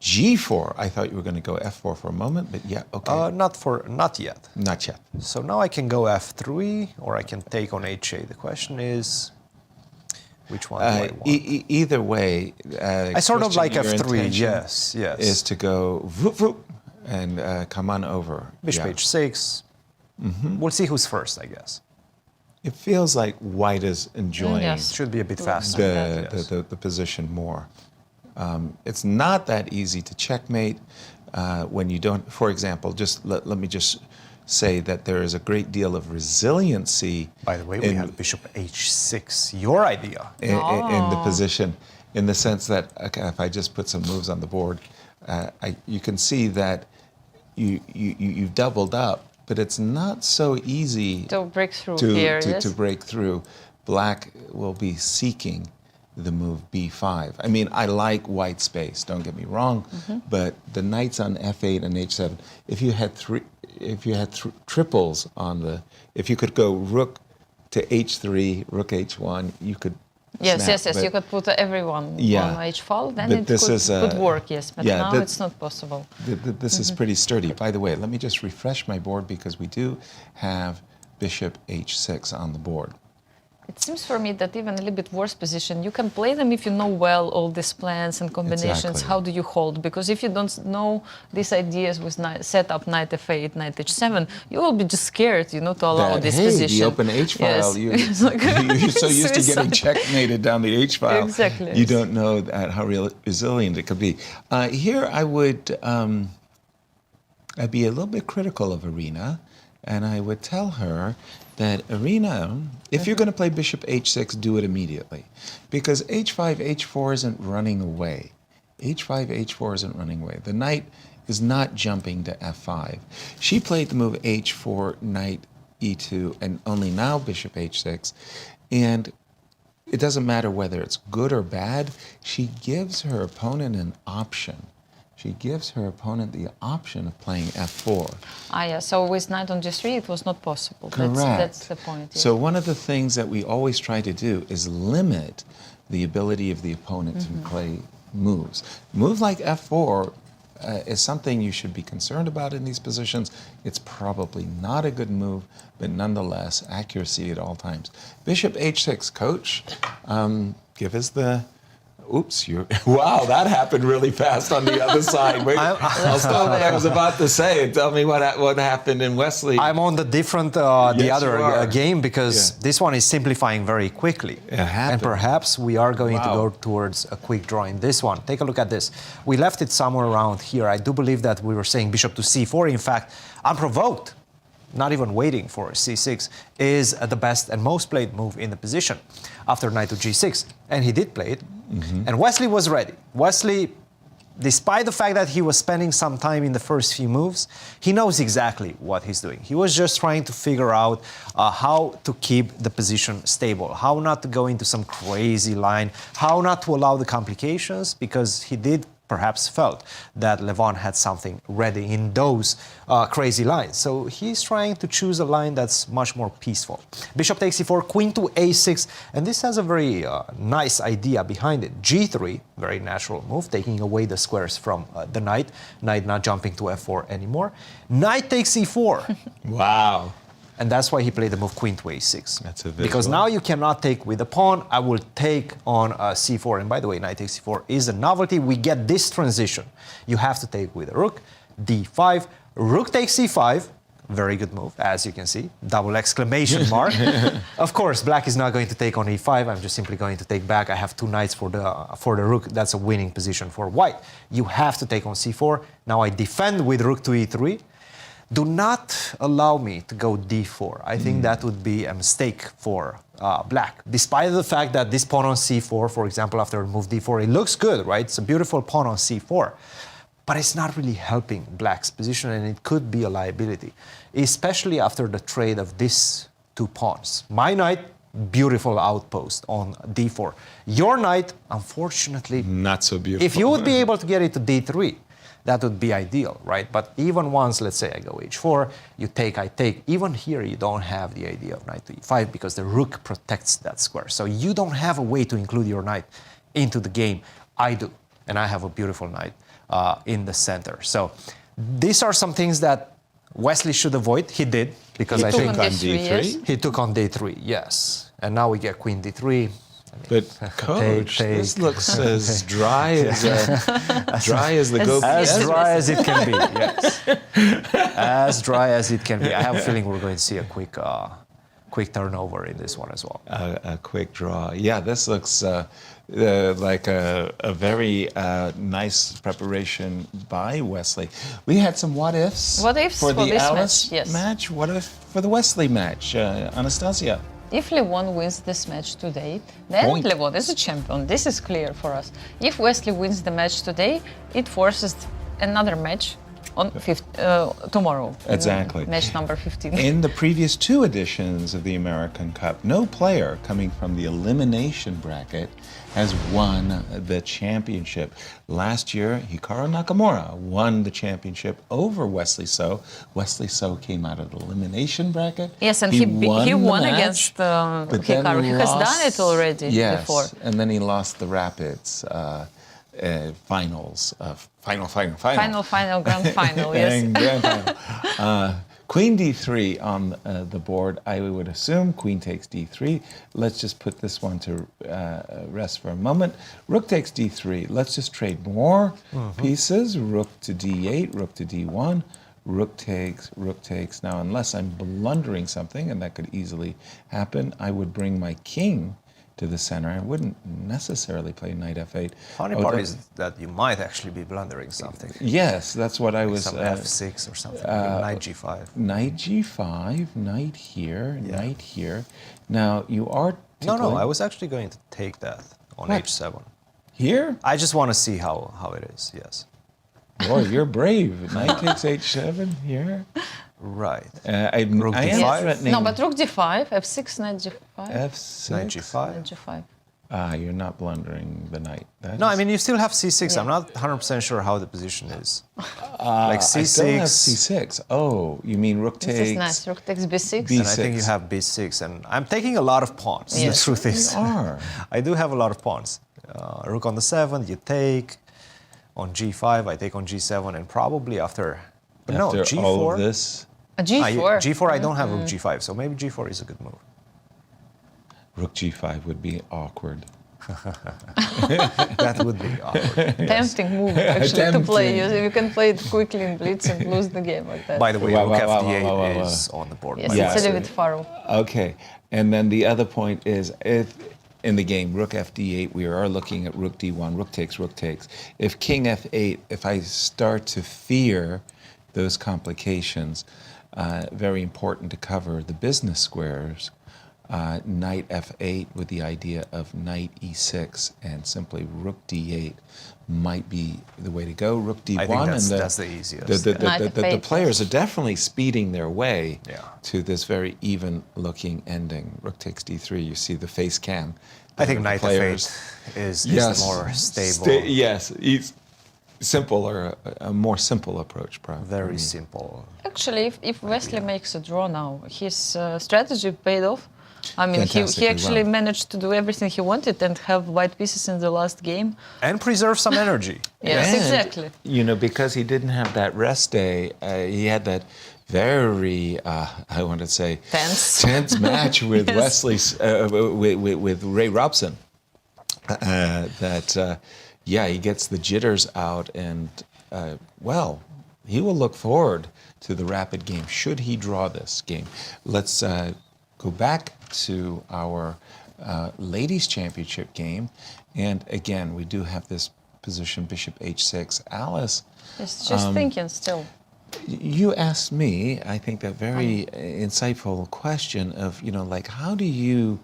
G4. I thought you were going to go F4 for a moment, but yeah, okay. Not yet. Not yet. So now I can go F3 or I can take on H8. The question is, which one do I want? Either way, I sort of Cristian, like your F3, intention yes. is to go whoop, whoop, and come on over. Bishop H6. We'll see who's first, I guess. It feels like white is enjoying Yes. Should be a bit faster. the position more. It's not that easy to checkmate when you don't, for example, just let me just say that there is a great deal of resiliency. By the way, we have Bishop H6, your idea. In the position, in the sense that if I just put some moves on the board, you can see that you've doubled up, but it's not so easy To break through to, here, to, yes? to break through. Black will be seeking the move B5. I mean, I like white space, don't get me wrong, but the knights on F8 and H7, if you had triples on if you could go rook to H3, rook H1, you could Yes, snap, you could put everyone on H4, then but it this could work, yes, but yeah, now it's not possible. This is pretty sturdy. By the way, let me just refresh my board because we do have Bishop H6 on the board. It seems for me that even a little bit worse position, you can play them if you know well all these plans and combinations. Exactly. How do you hold? Because if you don't know these ideas with set up knight F8, knight H7, you will be just scared, to allow this position. The open H file, Yes. you're so used to getting checkmated down the H file. Exactly. You don't know how resilient it could be. Here I would I'd be a little bit critical of Irina, and I would tell her that Irina, if you're going to play Bishop H6, do it immediately. Because H5, H4 isn't running away. H5, H4 isn't running away. The knight is not jumping to F5. She played the move H4, knight E2, and only now Bishop H6. And it doesn't matter whether it's good or bad, she gives her opponent an option. She gives her opponent the option of playing F4. So with knight on G3, it was not possible. Correct. That's the point. Yes. So one of the things that we always try to do is limit the ability of the opponent to play moves. A move like F4 is something you should be concerned about in these positions. It's probably not a good move, but nonetheless, accuracy at all times. Bishop H6, coach, give us the... Oops, wow, that happened really fast on the other side. Wait, I'll stop what I was about to say and tell me what happened in Wesley. I'm on the different, other game because this one is simplifying very quickly. It happened. And perhaps we are going to go towards a quick draw in this one. Take a look at this. We left it somewhere around here. I do believe that we were saying bishop to c4. In fact, unprovoked, not even waiting for c6, is the best and most played move in the position after knight to g6. And he did play it. And Wesley was ready. Wesley, despite the fact that he was spending some time in the first few moves, he knows exactly what he's doing. He was just trying to figure out how to keep the position stable, how not to go into some crazy line, how not to allow the complications, because he did perhaps felt that Levon had something ready in those crazy lines. So he's trying to choose a line that's much more peaceful. Bishop takes c4, queen to a6, and this has a very nice idea behind it. g3, very natural move, taking away the squares from the knight. Knight not jumping to f4 anymore. Knight takes c4. Wow. And that's why he played the move queen to a6. That's a visual. Because now you cannot take with the pawn. I will take on c4. And by the way, knight takes c4 is a novelty. We get this transition. You have to take with a rook, d5, rook takes c5. Very good move, as you can see. Double exclamation mark. Of course, black is not going to take on e5. I'm just simply going to take back. I have two knights for the rook. That's a winning position for white. You have to take on c4. Now I defend with rook to e3. Do not allow me to go d4. I think that would be a mistake for black. Despite the fact that this pawn on c4, for example, after move d4, it looks good, right? It's a beautiful pawn on c4. But it's not really helping black's position, and it could be a liability, especially after the trade of these two pawns. My knight, beautiful outpost on d4. Your knight, unfortunately, not so beautiful. If you would be able to get it to d3, that would be ideal, right? But even once, let's say I go h4, you take, I take. Even here, you don't have the idea of knight to e5 because the rook protects that square. So you don't have a way to include your knight into the game. I do, and I have a beautiful knight in the center. So these are some things that Wesley should avoid. He did, because I took think on D3, yes. he took on day 3, yes. And now we get queen d3. But coach, this looks as dry as the go. As dry as it can be, yes. As dry as it can be. I have a feeling we're going to see a quick turnover in this one as well. A quick draw. Yeah, this looks like a very nice preparation by Wesley. We had some what ifs. What ifs for for the this Alice match, yes. match. What if for the Wesley match, Anastasiya? If Levon wins this match today, then Point. Levon is a champion. This is clear for us. If Wesley wins the match today, it forces another match on tomorrow. Exactly. Match number 15. In the previous 2 editions of the American Cup, no player coming from the elimination bracket has won the championship. Last year, Hikaru Nakamura won the championship over Wesley So. Wesley So came out of the elimination bracket. Yes, and he won the match, against but then Hikaru. He has lost- done it already before. Yes, and then he lost the Rapids finals. Final. Final, grand final, yes. And grand final. Queen d3 on the board, I would assume. Queen takes d3. Let's just put this one to rest for a moment. Rook takes d3. Let's just trade more pieces. Rook to d8, rook to d1. Rook takes. Now, unless I'm blundering something, and that could easily happen, I would bring my king to the center. I wouldn't necessarily play knight f8. Funny part is that you might actually be blundering something. Yes, that's what I was... Some f6 or something, knight g5. Knight g5, knight here, knight here. Now, you are... No, I was actually going to take that on What? h7. Here? I just want to see how it is, yes. Boy, you're brave. Knight takes h7 here. Right. I Rook am d5? threatening... No, but rook d5, f6, knight g5. f6. Knight g5. Knight g5. You're not blundering the knight. That No, is- I mean, you still have c6. Yeah. I'm not 100% sure how the position is. Like I still have c6. c6. Oh, you mean rook This takes... is nice. Rook takes b6. B- And I think you b6. have b6. And I'm taking a lot of pawns. Yes. The truth is. You are. I do have a lot of pawns. Rook on the 7, you take. On g5, I take on g7. And probably after... But no, After g4. all of this, A g4. G4, I don't have rook g5. So maybe g4 is a good move. rook g5 would be awkward. That would be awkward. Tempting move, actually, to play. Tempting. You can play it quickly in blitz and lose the game like that. By the way, Wow, rook wow, f8 wow, wow, wow. is on the board. Yes, by the it's a way. little bit far. Okay, and then the other point is if in the game rook fd8, we are looking at rook d1, rook takes. If king f8, if I start to fear those complications, very important to cover the business squares. Knight f8 with the idea of knight e6 and simply rook d8 might be the way to go. Rook d1 I think and that's the easiest. Knight the f8, players are definitely speeding their way Yeah. to this very even-looking ending. Rook takes d3. You see the face cam. I think The knight players- f8 is the more stable. yes, it's simple or a more simple approach, probably. Very simple. Actually, if Wesley makes a draw now, his strategy paid off. I mean, he Fantastically actually well. managed to do everything he wanted and have white pieces in the last game. And preserve some energy. Yes, And, exactly. You know, because he didn't have that rest day, he had that very, I want to say, Tense. match with Yes. Wesley's, with Ray Robson. He gets the jitters out, and he will look forward to the rapid game should he draw this game. Let's go back to our ladies' championship game, and again, we do have this position, bishop h6. Alice, It's just thinking still. you asked me, I think, that very insightful question of, how do you,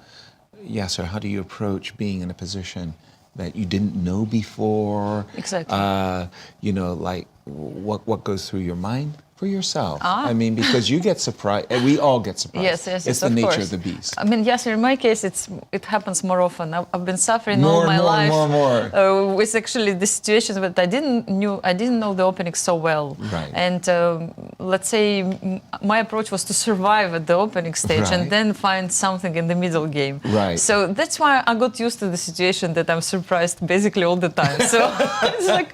Yasser, how do you approach being in a position that you didn't know before? Exactly. What goes through your mind? For yourself. I mean, because you get surprised, and we all get surprised. Yes, it's the of nature course. of the beast. I mean, yes, in my case, it happens more often. I've been suffering all my life with actually the situations, but I didn't know the opening so well. Right. And let's say my approach was to survive at the opening stage and then find something in the middle game. Right. So that's why I got used to the situation that I'm surprised basically all the time. So it's like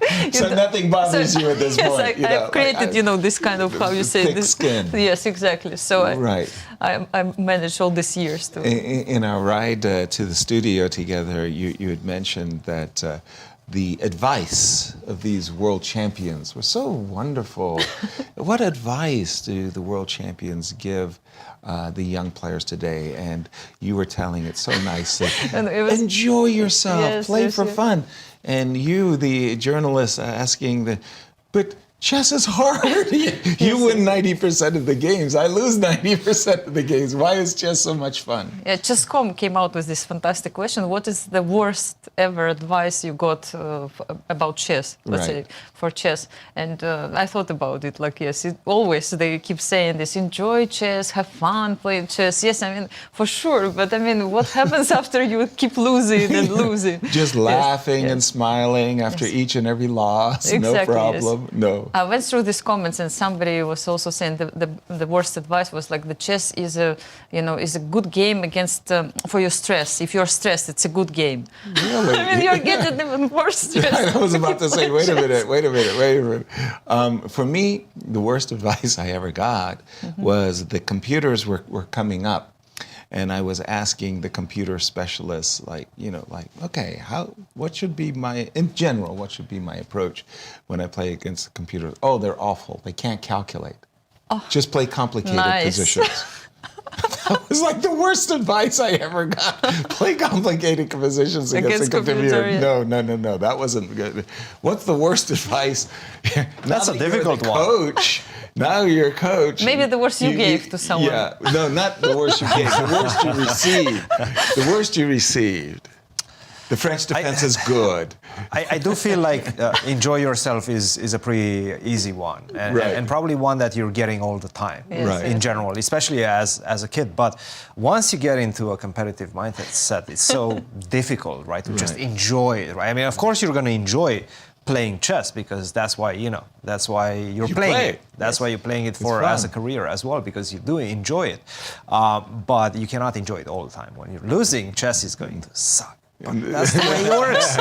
nothing bothers you at this point. Yes, I've created, this kind of, how you say thick this. Skin. Yes, exactly. So I managed all these years to. In our ride to the studio together, you had mentioned that the advice of these world champions was so wonderful. What advice do the world champions give the young players today? And you were telling it so nicely. Enjoy yourself, play for fun. And you, the journalist, asking but chess is hard. You win 90% of the games. I lose 90% of the games. Why is chess so much fun? Yeah, Chess.com came out with this fantastic question. What is the worst ever advice you got about chess, let's say, for chess? And I thought about it, like, yes, always they keep saying this, enjoy chess, have fun playing chess. Yes, I mean, for sure. But I mean, what happens after you keep losing and losing? Just laughing and smiling after each and every loss. Exactly, no problem. No. I went through these comments, and somebody was also saying the worst advice was like the chess is a good game against for your stress. If you're stressed, it's a good game. Really? I mean, you're getting even more stressed. I was about to say, wait a minute. For me, the worst advice I ever got was the computers were coming up. And I was asking the computer specialists, okay, what should be in general, what should be my approach when I play against the computers? Oh, they're awful. They can't calculate. Just play complicated positions. That was like the worst advice I ever got. Play complicated positions against the computer. Yeah. No. That wasn't good. What's the worst advice? That's a difficult one. Coach. Now you're a coach. Maybe the worst you gave to someone. Yeah, no, not the worst you gave. The worst you received. The worst you received. The French defense is good. I do feel like enjoy yourself is a pretty easy one, and probably one that you're getting all the time in general, especially as a kid. But once you get into a competitive mindset, it's so difficult, right, to just enjoy it, right? I mean, of course, you're going to enjoy playing chess because that's why you're playing it. That's why you're playing it for as a career as well, because you do enjoy it. But you cannot enjoy it all the time. When you're losing, chess is going to suck. But that's the way it works.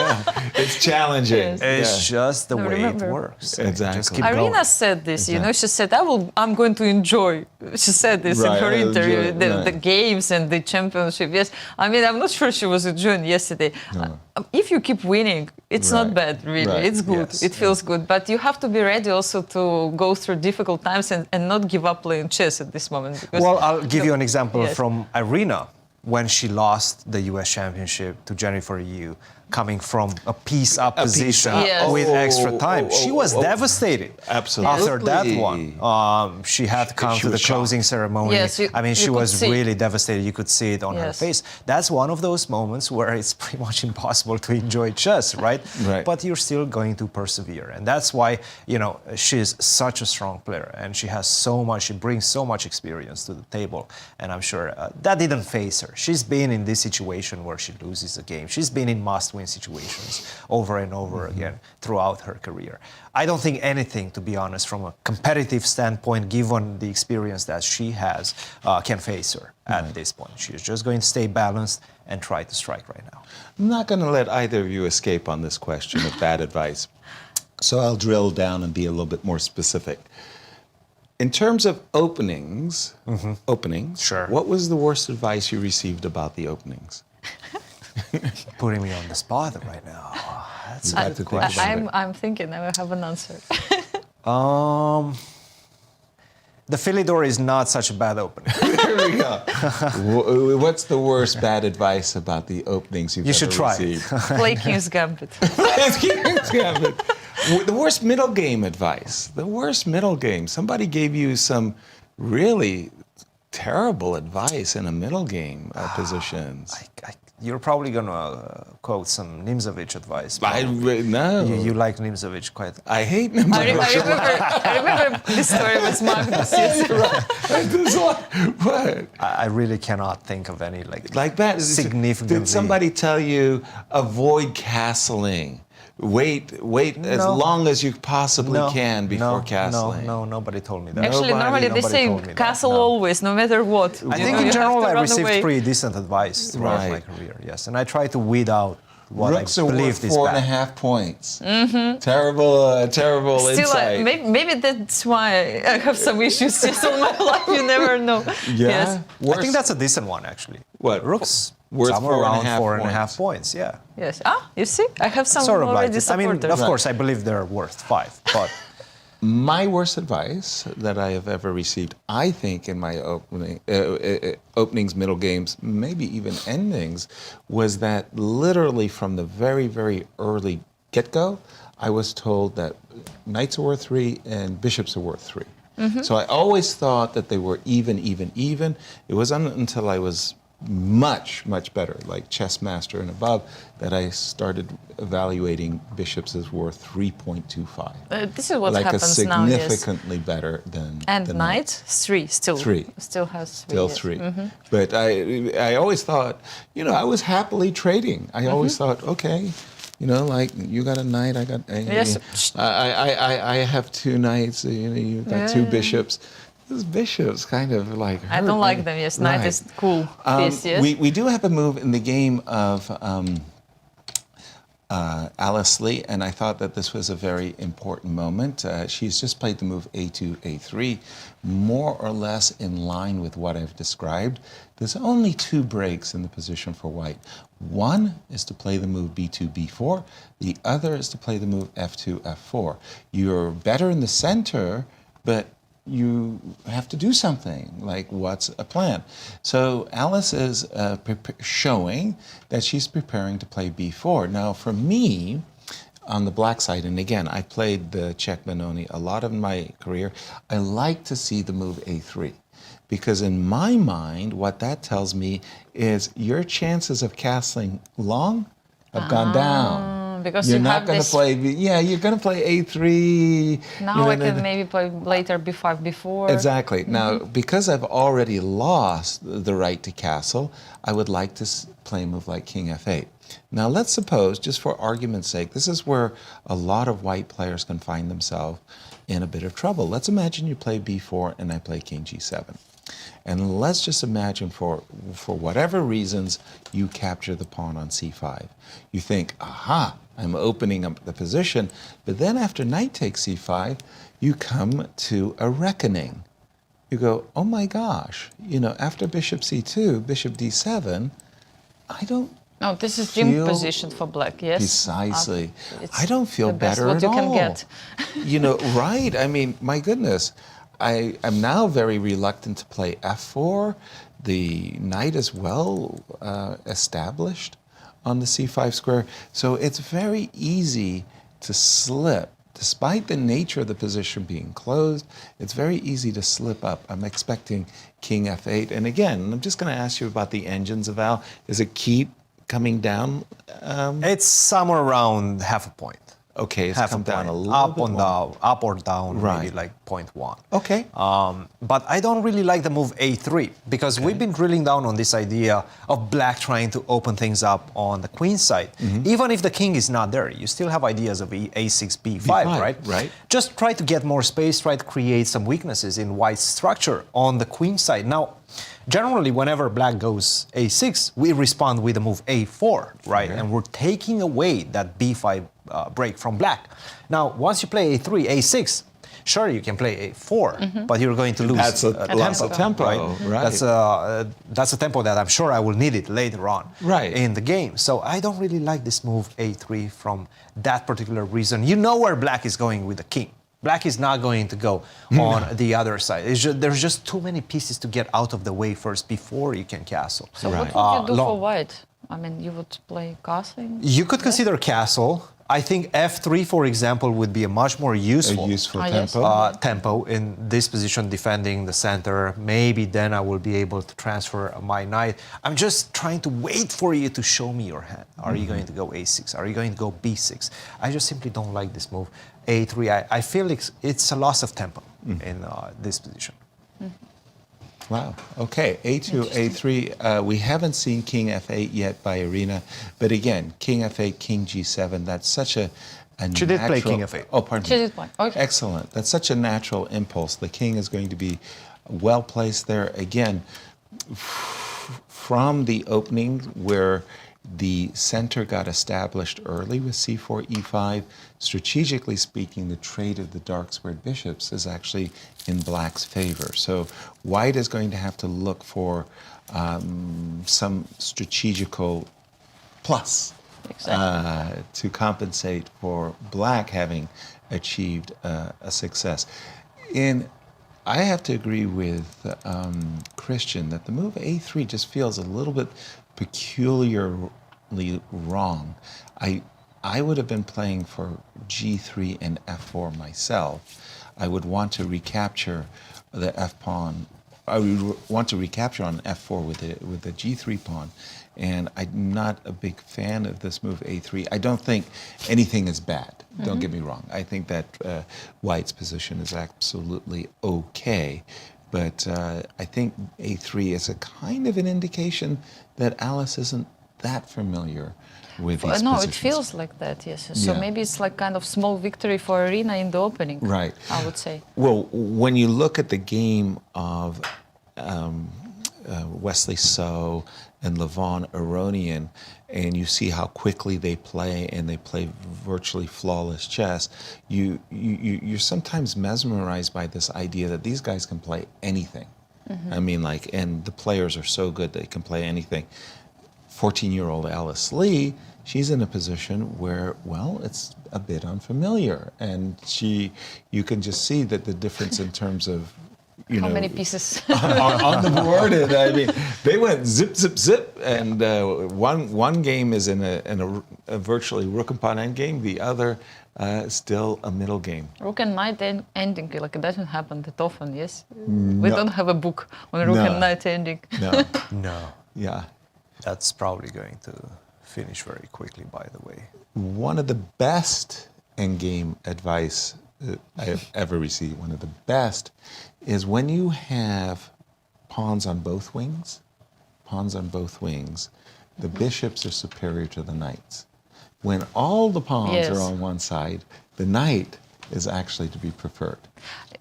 It's challenging. It's just the way it works. Exactly. Just keep Irina going. said this, she said, I'm going to enjoy. She said this in her interview, the games and the championship. Yes, I mean, I'm not sure she was enjoying yesterday. No. If you keep winning, it's not bad, really. It's good. Yes. It feels good. But you have to be ready also to go through difficult times and not give up playing chess at this moment. Because, well, I'll give you an example from Irina. When she lost the U.S. Championship to Jennifer Yu, coming from a piece-up position with extra time. She was devastated. Absolutely. After that one. She had to come to the closing ceremony. Yes, I mean, she was really devastated. You could see it on her face. That's one of those moments where it's pretty much impossible to enjoy chess, right? But you're still going to persevere. And that's why, she's such a strong player. And she brings so much experience to the table. And I'm sure that didn't faze her. She's been in this situation where she loses a game. She's been in must-win situations over and over again throughout her career. I don't think anything, to be honest, from a competitive standpoint, given the experience that she has, can face her at this point. She's just going to stay balanced and try to strike right now. I'm not going to let either of you escape on this question of bad advice. So I'll drill down and be a little bit more specific. In terms of openings, what was the worst advice you received about the openings? Putting me on the spot right now. That's a good question. I'm thinking I have an answer. The Philidor is not such a bad opening. There we go. What's the worst bad advice about the openings you've ever received? Play King's Gambit. King's Gambit. The worst middle game advice. The worst middle game. Somebody gave you some really terrible advice in a middle game positions. You're probably gonna quote some Nimzovich advice. No. You like Nimzovich quite. I hate him. I remember this story with Magnus. Yes. What? I really cannot think of any Like that? significantly. Did somebody tell you avoid castling? Wait as No. long as you possibly can before castling. No, nobody told me that. Actually, normally they say told me that, castle no. always, no matter what. I You think know, in you general have to I run received away. pretty decent advice throughout my Right. career, yes. And I try to weed out what Rooks I are believe worth is 4.5 bad. points. Terrible Still, insight. maybe that's why I have some issues just all my life. You never know. Yeah? Yes. I think that's a decent one, actually. What? Rooks Worth somewhere around 4.5 4.5 points, yeah. Yes. You see, I have some Sort of like already it. I mean, supporters. of course, I believe they're worth 5, but My worst advice that I have ever received, I think, in my openings, middle games, maybe even endings, was that literally from the very, very early get-go, I was told that knights are worth 3 and bishops are worth 3. So I always thought that they were even. It wasn't until I was much, much better, like chess master and above, that I started evaluating bishops as worth 3.25. This is what like happens a now. Yes. significantly better than And than knight 3 still. 3. Still has 3. Still yes. 3. But I always thought, I was happily trading. I always thought, okay, like you got a knight, I got Yes. I have 2 knights, you've got 2 bishops. Those bishops kind of like hurt. I don't like them. Yes, knight is cool piece. Yes. We do have a move in the game of Alice Lee, and I thought that this was a very important moment. She's just played the move A2, A3, more or less in line with what I've described. There's only 2 breaks in the position for white. One is to play the move B2, B4. The other is to play the move F2, F4. You're better in the center, but you have to do something, like what's a plan? So Alice is showing that she's preparing to play B4. Now for me, on the black side, and again, I played the Czech Benoni a lot in my career, I like to see the move A3. Because in my mind, what that tells me is your chances of castling long have gone down. Because you're you not have going to this. play. You're going to play A3. Now I can maybe play later B5, B4. Exactly. Now, because I've already lost the right to castle, I would like to play a move like King F8. Now, let's suppose, just for argument's sake, this is where a lot of white players can find themselves in a bit of trouble. Let's imagine you play B4 and I play King G7. And let's just imagine for whatever reasons, you capture the pawn on C5. You think, aha, I'm opening up the position. But then after knight takes C5, you come to a reckoning. You go, oh my gosh, after bishop C2, bishop D7, I don't No, this is dream position for black, yes? Precisely. It's I don't feel the best better what at you all. can get. Right. I mean, my goodness. I'm now very reluctant to play F4. The knight is well established on the C5 square. So it's very easy to slip. Despite the nature of the position being closed, it's very easy to slip up. I'm expecting King F8. And again, I'm just going to ask you about the engines of Al. Does it keep coming down? it's somewhere around half a point. Okay, it's Half come a down point. a little Up bit and more. down, up or down, Right. maybe like 0.1. Okay. But I don't really like the move A3 because we've been drilling down on this idea of black trying to open things up on the queen side. Even if the king is not there, you still have ideas of A6, B5, right? Right. Just try to get more space, try to create some weaknesses in white's structure on the queen side. Now, generally, whenever black goes A6, we respond with the move A4, right? Okay. And we're taking away that B5 break from black. Now, once you play A3, A6, sure, you can play A4, but you're going to lose That's a loss of tempo, right. That's a tempo that I'm sure I will need it later on in the game. So I don't really like this move A3 from that particular reason. You know where black is going with the king. Black is not going to go on the other side. There's just too many pieces to get out of the way first before you can castle. So what would you do for white? I mean, you would play castling? You could consider castle. I think f3, for example, would be a much more useful, yes. tempo in this position, defending the center. Maybe then I will be able to transfer my knight. I'm just trying to wait for you to show me your hand. Are you going to go a6? Are you going to go b6? I just simply don't like this move. a3, I feel it's a loss of tempo in this position. Wow. Okay. A2, A3. We haven't seen King F8 yet by Irina, but again, King F8, King G7. That's such a She did play King F8. Oh, pardon She me. did play. Okay. Excellent. That's such a natural impulse. The king is going to be well placed there. Again, from the opening where the center got established early with c4, e5. Strategically speaking, the trade of the dark squared bishops is actually in black's favor. So white is going to have to look for some strategical plus to compensate for black having achieved a success. I have to agree with Cristian that the move a3 just feels a little bit peculiarly wrong. I would have been playing for g3 and f4 myself. I would want to recapture the f pawn. I would want to recapture on f4 with the g3 pawn, and I'm not a big fan of this move a3. I don't think anything is bad. Don't get me wrong. I think that white's position is absolutely okay, but I think a3 is a kind of an indication that Alice isn't that familiar with these No, positions. it feels like that, yes. So Yeah. maybe it's like kind of small victory for Irina in the opening, Right. I would say. Well, when you look at the game of Wesley So and Levon Aronian, and you see how quickly they play, and they play virtually flawless chess, you're sometimes mesmerized by this idea that these guys can play anything. I mean, and the players are so good they can play anything. 14-year-old Alice Lee, she's in a position where, well, it's a bit unfamiliar, and you can just see that the difference in terms of, How many pieces? on the board. And I mean, they went zip, zip, zip, and one game is in a virtually rook and pawn endgame. The other still a middle game. Rook and knight ending, like it doesn't happen that often, yes? We don't have a book on rook and knight ending. No. No. Yeah. That's probably going to finish very quickly, by the way. One of the best endgame advice I have ever received, one of the best, is when you have pawns on both wings, the bishops are superior to the knights. When all the pawns are on one side, the knight is actually to be preferred.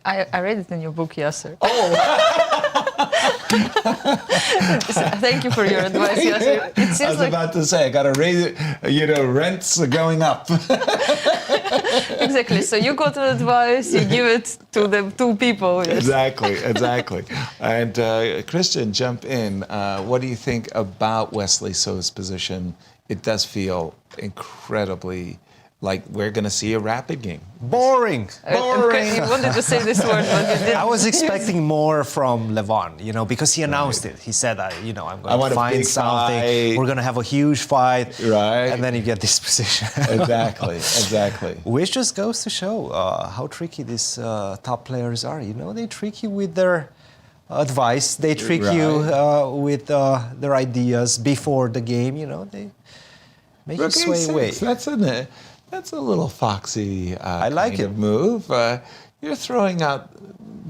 I read it in your book, Yasser. Oh! Thank you for your advice, Yasser. It seems I was about to say, I got to raise it, rents are going up. Exactly. So you got an advice, you give it to the two people. Yes. Exactly. And Cristian, jump in. What do you think about Wesley So's position? It does feel incredibly like we're going to see a rapid game. Boring. You wanted to say this word, but you didn't. I was expecting more from Levon, because he announced it. He said, I'm going to find something. Fight. We're going to have a huge fight. Right. And then you get this position. Exactly. Which just goes to show how tricky these top players are. They trick you with their advice. They trick you with their ideas before the game. They make you sway away. That's a little foxy I like kind of move. You're throwing out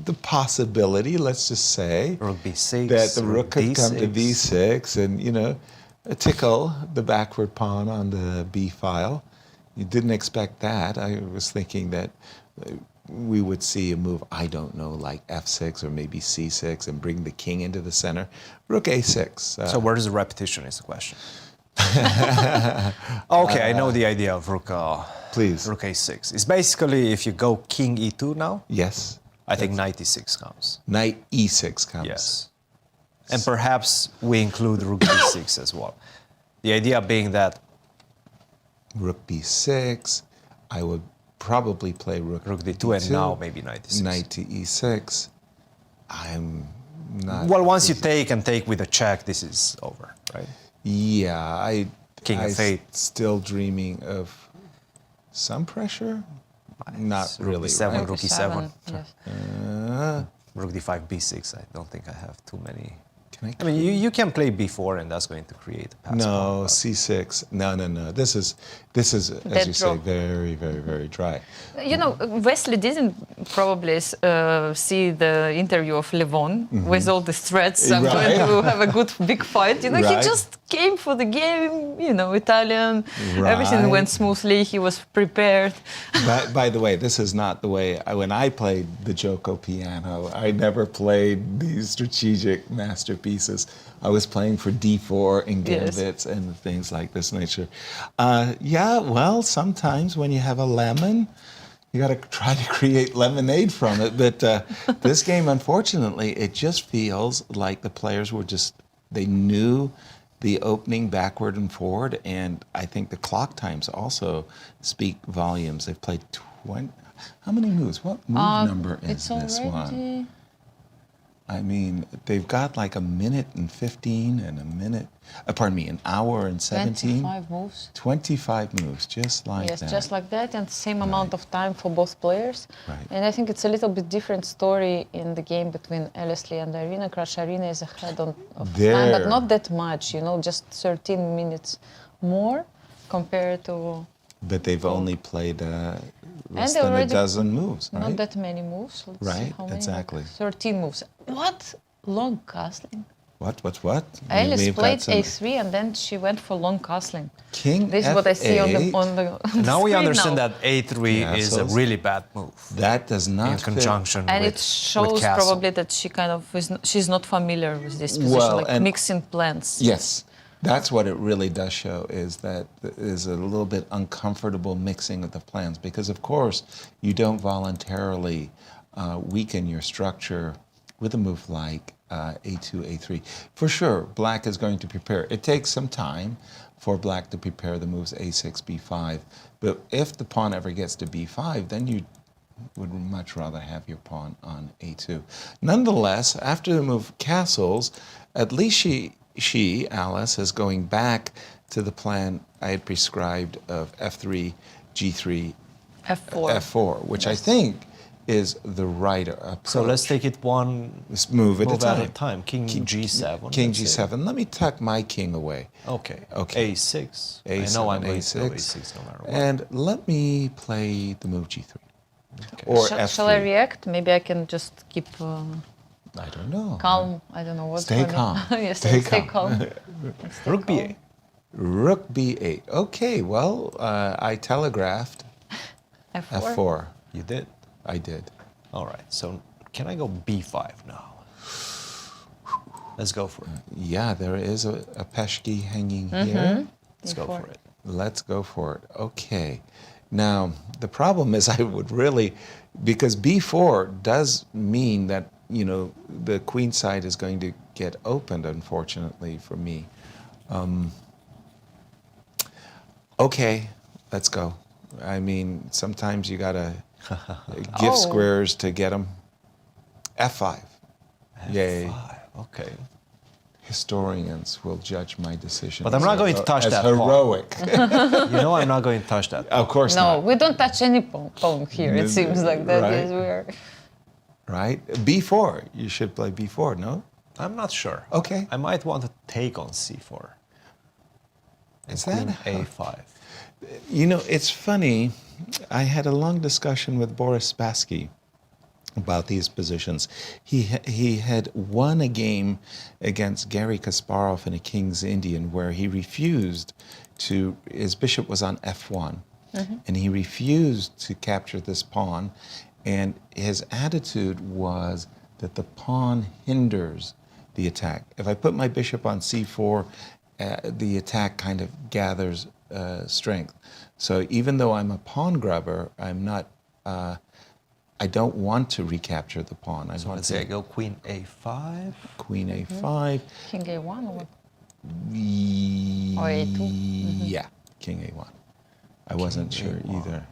the possibility, let's just say, Rook b6, that the rook could come to d6. b6 and, tickle the backward pawn on the b file. You didn't expect that. I was thinking that we would see a move, I don't know, like f6 or maybe c6 and bring the king into the center. Rook a6. So where is the repetition is the question. Okay, I know the idea of rook. Please. Rook a6. It's basically if you go king e2 now. Yes. I think knight e6 comes. Knight e6 comes. Yes. And perhaps we include rook b6 as well. The idea being that rook b6. I would probably play rook d2 and now maybe knight e6. Knight to e6. I'm not. Well, once you take with a check, this is over, right? Yeah, King I of 8. Still dreaming of some pressure? Not really. seven, right? rook e7. Yes. Rook d5, b6. I don't think I have too many. Can I mean, you can play b4, and that's going to create a pass. No, c6. No. This is as Dead you say, draw. very, very, very dry. You know, Wesley didn't probably see the interview of Levon with all the threats. I'm Right. going to have a good big fight. You know, he Right. just came for the game. You know, Italian. Everything Right. went smoothly. He was prepared. By the way, this is not the way. When I played the Joko piano, I never played these strategic masterpieces. I was playing for d4 and Yes. gambits and things like this nature. Yeah, well, sometimes when you have a lemon, you got to try to create lemonade from it. But this game, unfortunately, it just feels like the players were they knew the opening backward and forward, and I think the clock times also speak volumes. They've played 20. How many moves? What move number is It's this one? already. I mean, they've got like a minute and 15 and a minute, pardon me, an hour and 17. 25 moves. 25 moves, just like Yes, that. just like that, and same amount of time for both players. Right. And I think it's a little bit different story in the game between Wesley and Irina Krush. Irina is ahead of time, but There. not that much. You know, just 13 minutes more compared to But they've only played less they than a already- dozen moves, right? not that many moves. Let's see Right, how many, exactly. 13 moves. What? Long castling. What? Alice We've got played some- A3 and then she went for long castling. King This is what I see on the F8. on the. On Now the we screen understand now. that a3 Yeah, is so a it's- really bad move That does not in fit. conjunction And with it shows castle. probably that she kind of she's not familiar with this position, Well, like and- mixing plans. Yes, that's what it really does show, is that is a little bit uncomfortable mixing of the plans, because of course you don't voluntarily weaken your structure with a move like a2, a3. For sure, black is going to prepare. It takes some time for black to prepare the moves a6, b5, but if the pawn ever gets to b5, then you would much rather have your pawn on a2. Nonetheless, after the move castles, at least she, Alice, is going back to the plan I had prescribed of f3, g3, F4. f4, which I think is the right approach. So let's take it one Let's move at move a at time. a time. King g7. King let's say. g7. Let me tuck my king away. Okay. Okay. a6. I A7, know I'm going to go A6. a6 no matter what. And let me play the move g3. Or f3. Shall I react? Maybe I can just keep I don't know. calm. I don't know what's Stay going on. calm. Yes, Stay stay calm. calm. Stay Rook calm. b8. Rook b8. Okay, well, I telegraphed F4. f4. You did. I did. All right. So can I go b5 now? Let's go for it. Yeah, there is a peshki hanging here. Let's go B4. for it. Let's go for it. Okay. Now, the problem is I would really, because b4 does mean that, you know, the queen side is going to get opened, unfortunately, for me. Okay, let's go. I mean, sometimes you gotta give Oh. squares to get them. F5. Yay. Okay. Historians will judge my decision. But I'm not going to touch as that pawn. heroic. You know I'm not going to touch that. Of course No, not. we don't touch any pawn here. It seems like that. Right. Yes, we are. Right? B4. You should play B4, no? I'm not sure. Okay. I might want to take on c4. Is Queen that a5. You know, it's funny. I had a long discussion with Boris Spassky about these positions. He had won a game against Garry Kasparov in a King's Indian where he refused to, his bishop was on f1, and he refused to capture this pawn, and his attitude was that the pawn hinders the attack. If I put my bishop on c4, the attack kind of gathers strength. So even though I'm a pawn grubber, I'm not, I don't want to recapture the pawn. I So want let's to say I go queen a5. queen a5. King A1 or what? Or A2? Yeah, king a1. I wasn't sure A1. either.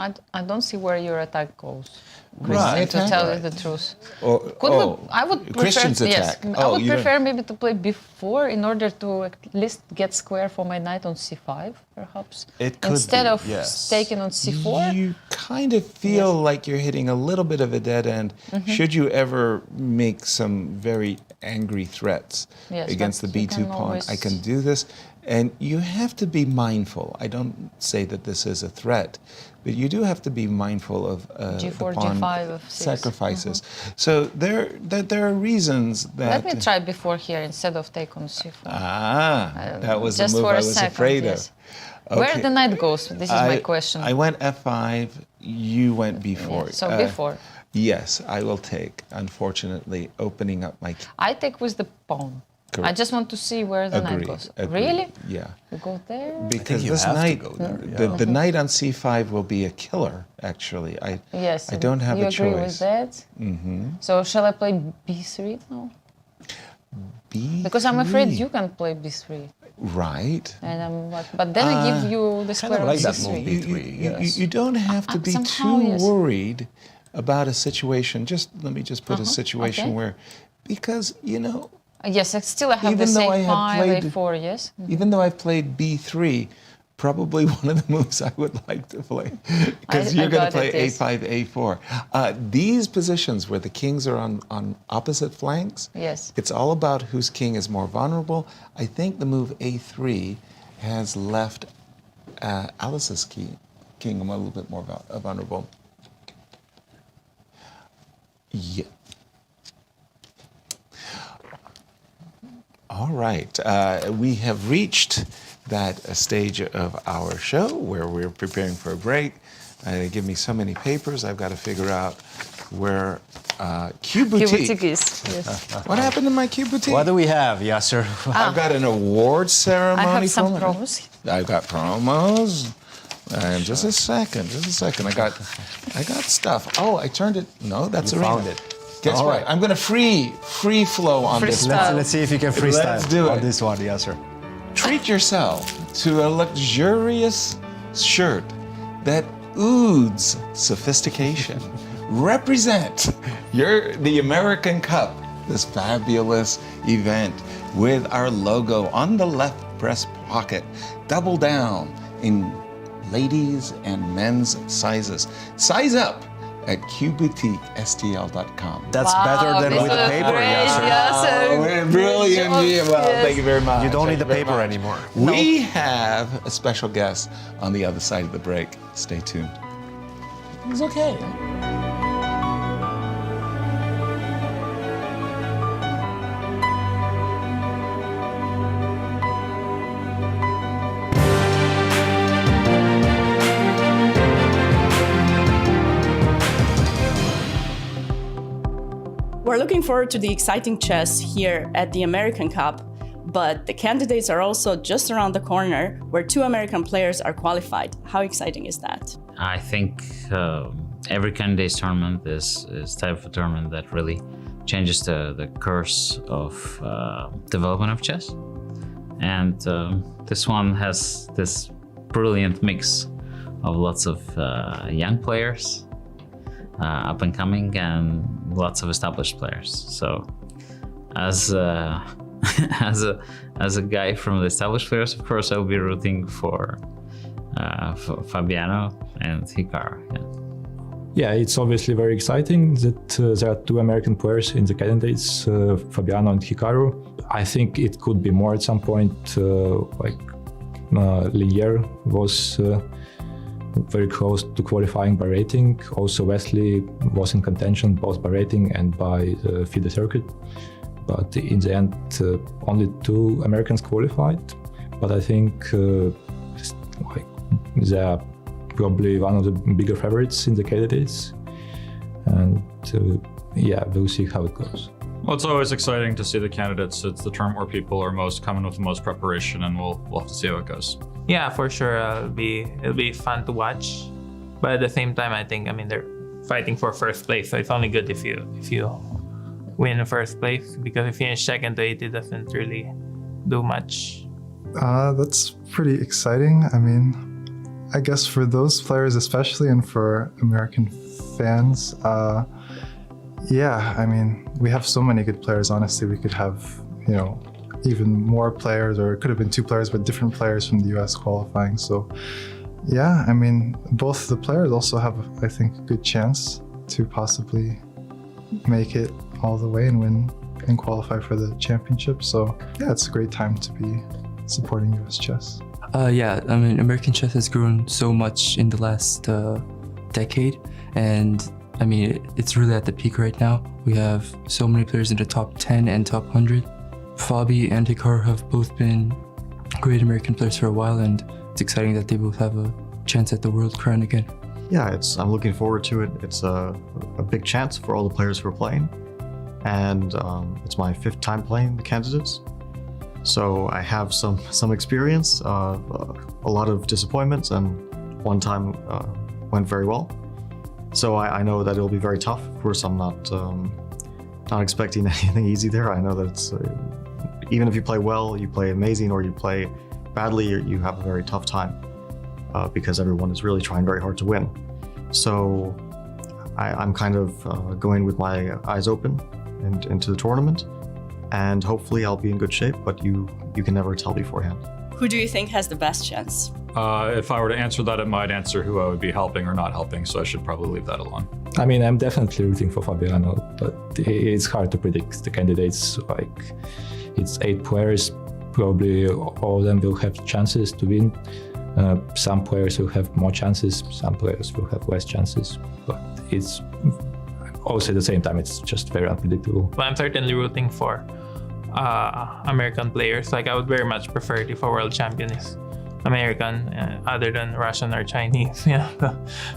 I don't see where your attack goes. Right, Cristian, to tell you the truth. I would prefer, Christian's attack. Yes, I would prefer maybe to play before in order to at least get square for my knight on c5, perhaps. It could Instead be, of yes. taking on c4. You kind of feel like you're hitting a little bit of a dead end. Should you ever make some very angry threats against the but you b2 can pawn, always- I can do this. And you have to be mindful. I don't say that this is a threat, but you do have to be mindful of G4, the pawn G5, F6. sacrifices. So there are reasons that. Let me try before here instead of take on c4. That was the Just move for I a was second, afraid yes. of. Where Okay. the knight goes? This is my question. I went f5. You went b4. So before. Yes, I will take. Unfortunately, opening up my. I take with the pawn. Correct. I just want to see where the knight goes. Agree. Really? Yeah. You go there? Because you this have to knight, go there, the knight on c5 will be a killer. Actually, Yes. I don't have you a agree choice. with that? So shall I play b3 now? B3. Because I'm afraid you can play b3. Right. And I'm like, but then I give you the square like of that c3. move. You don't have to be somehow, too yes. worried about a situation. Let me just put a situation okay. where, because Yes, still I have Even the though same I had 5, played- a4, yes? even though I've played b3, probably one of the moves I would like to play, because I you're going to got play it, yes. a5, a4. These positions where the kings are on opposite flanks, Yes. it's all about whose king is more vulnerable. I think the move a3 has left Alice's king a little bit more vulnerable. Yeah. All right, we have reached that stage of our show where we're preparing for a break. They give me so many papers, I've got to figure out where Q Boutique. is, yes. What happened to my Q Boutique? What do we have, Yasser? I've got an award ceremony. I have some from it. promos. I've got promos. And just a second. I got stuff. Oh, I turned it. No, that's You Irina. found it. Guess All what? right. I'm going to free flow on this. Freestyle. Let's see if you can freestyle Let's do on it. this one, Yasser. Treat yourself to a luxurious shirt that oozes sophistication. Represent the American Cup, this fabulous event with our logo on the left breast pocket. Double down in ladies and men's sizes. Size up at qboutiquestl.com. That's better than this with the is paper, great, Yasser. Yasser. Brilliant. Good Yeah, job. well, Yes. thank you very much. You don't need Thank the you very paper much. anymore. We have a special guest on the other side of the break. Stay tuned. It's okay. We're looking forward to the exciting chess here at the American Cup, but the candidates are also just around the corner where 2 American players are qualified. How exciting is that? I think every candidates tournament is type of a tournament that really changes the course of development of chess. And this one has this brilliant mix of lots of young players, up and coming, and lots of established players. So as as a guy from the established players, of course, I'll be rooting for Fabiano and Hikaru. Yeah, it's obviously very exciting that there are 2 American players in the candidates, Fabiano and Hikaru. I think it could be more at some point, Lier was very close to qualifying by rating. Also, Wesley was in contention both by rating and by the FIDE circuit. But in the end, only 2 Americans qualified. But I think they are probably one of the bigger favorites in the candidates. And we'll see how it goes. Well, it's always exciting to see the candidates. It's the term where people are most coming with the most preparation, and we'll have to see how it goes. Yeah, for sure. It'll be fun to watch, but at the same time, I think they're fighting for first place. So it's only good if you win in first place, because if you finish second to 8, it doesn't really do much. That's pretty exciting. I mean, I guess for those players especially, and for American fans, yeah, I mean, we have so many good players. Honestly, we could have, you know, even more players, or it could have been 2 players, but different players from the US qualifying. So yeah, I mean, both the players also have, I think, a good chance to possibly make it all the way and win and qualify for the championship. So yeah, it's a great time to be supporting US chess. Yeah, I mean, American chess has grown so much in the last decade, and I mean, it's really at the peak right now. We have so many players in the top 10 and top 100. Fabi and Hikaru have both been great American players for a while, and it's exciting that they both have a chance at the world crown again. Yeah, I'm looking forward to it. It's a big chance for all the players who are playing, and it's my 5th time playing the candidates. So I have some experience, a lot of disappointments, and one time went very well. So I know that it'll be very tough. Of course, I'm not expecting anything easy there. I know that it's even if you play well, you play amazing, or you play badly, you have a very tough time because everyone is really trying very hard to win. So I'm kind of going with my eyes open and into the tournament, and hopefully I'll be in good shape, but you can never tell beforehand. Who do you think has the best chance? If I were to answer that, it might answer who I would be helping or not helping, so I should probably leave that alone. I mean, I'm definitely rooting for Fabiano, but it's hard to predict the candidates. Like, it's 8 players, probably all of them will have chances to win. Some players will have more chances, some players will have less chances, but it's also at the same time, it's just very unpredictable. I'm certainly rooting for American players. Like, I would very much prefer if a world champion is American, other than Russian or Chinese. Yeah.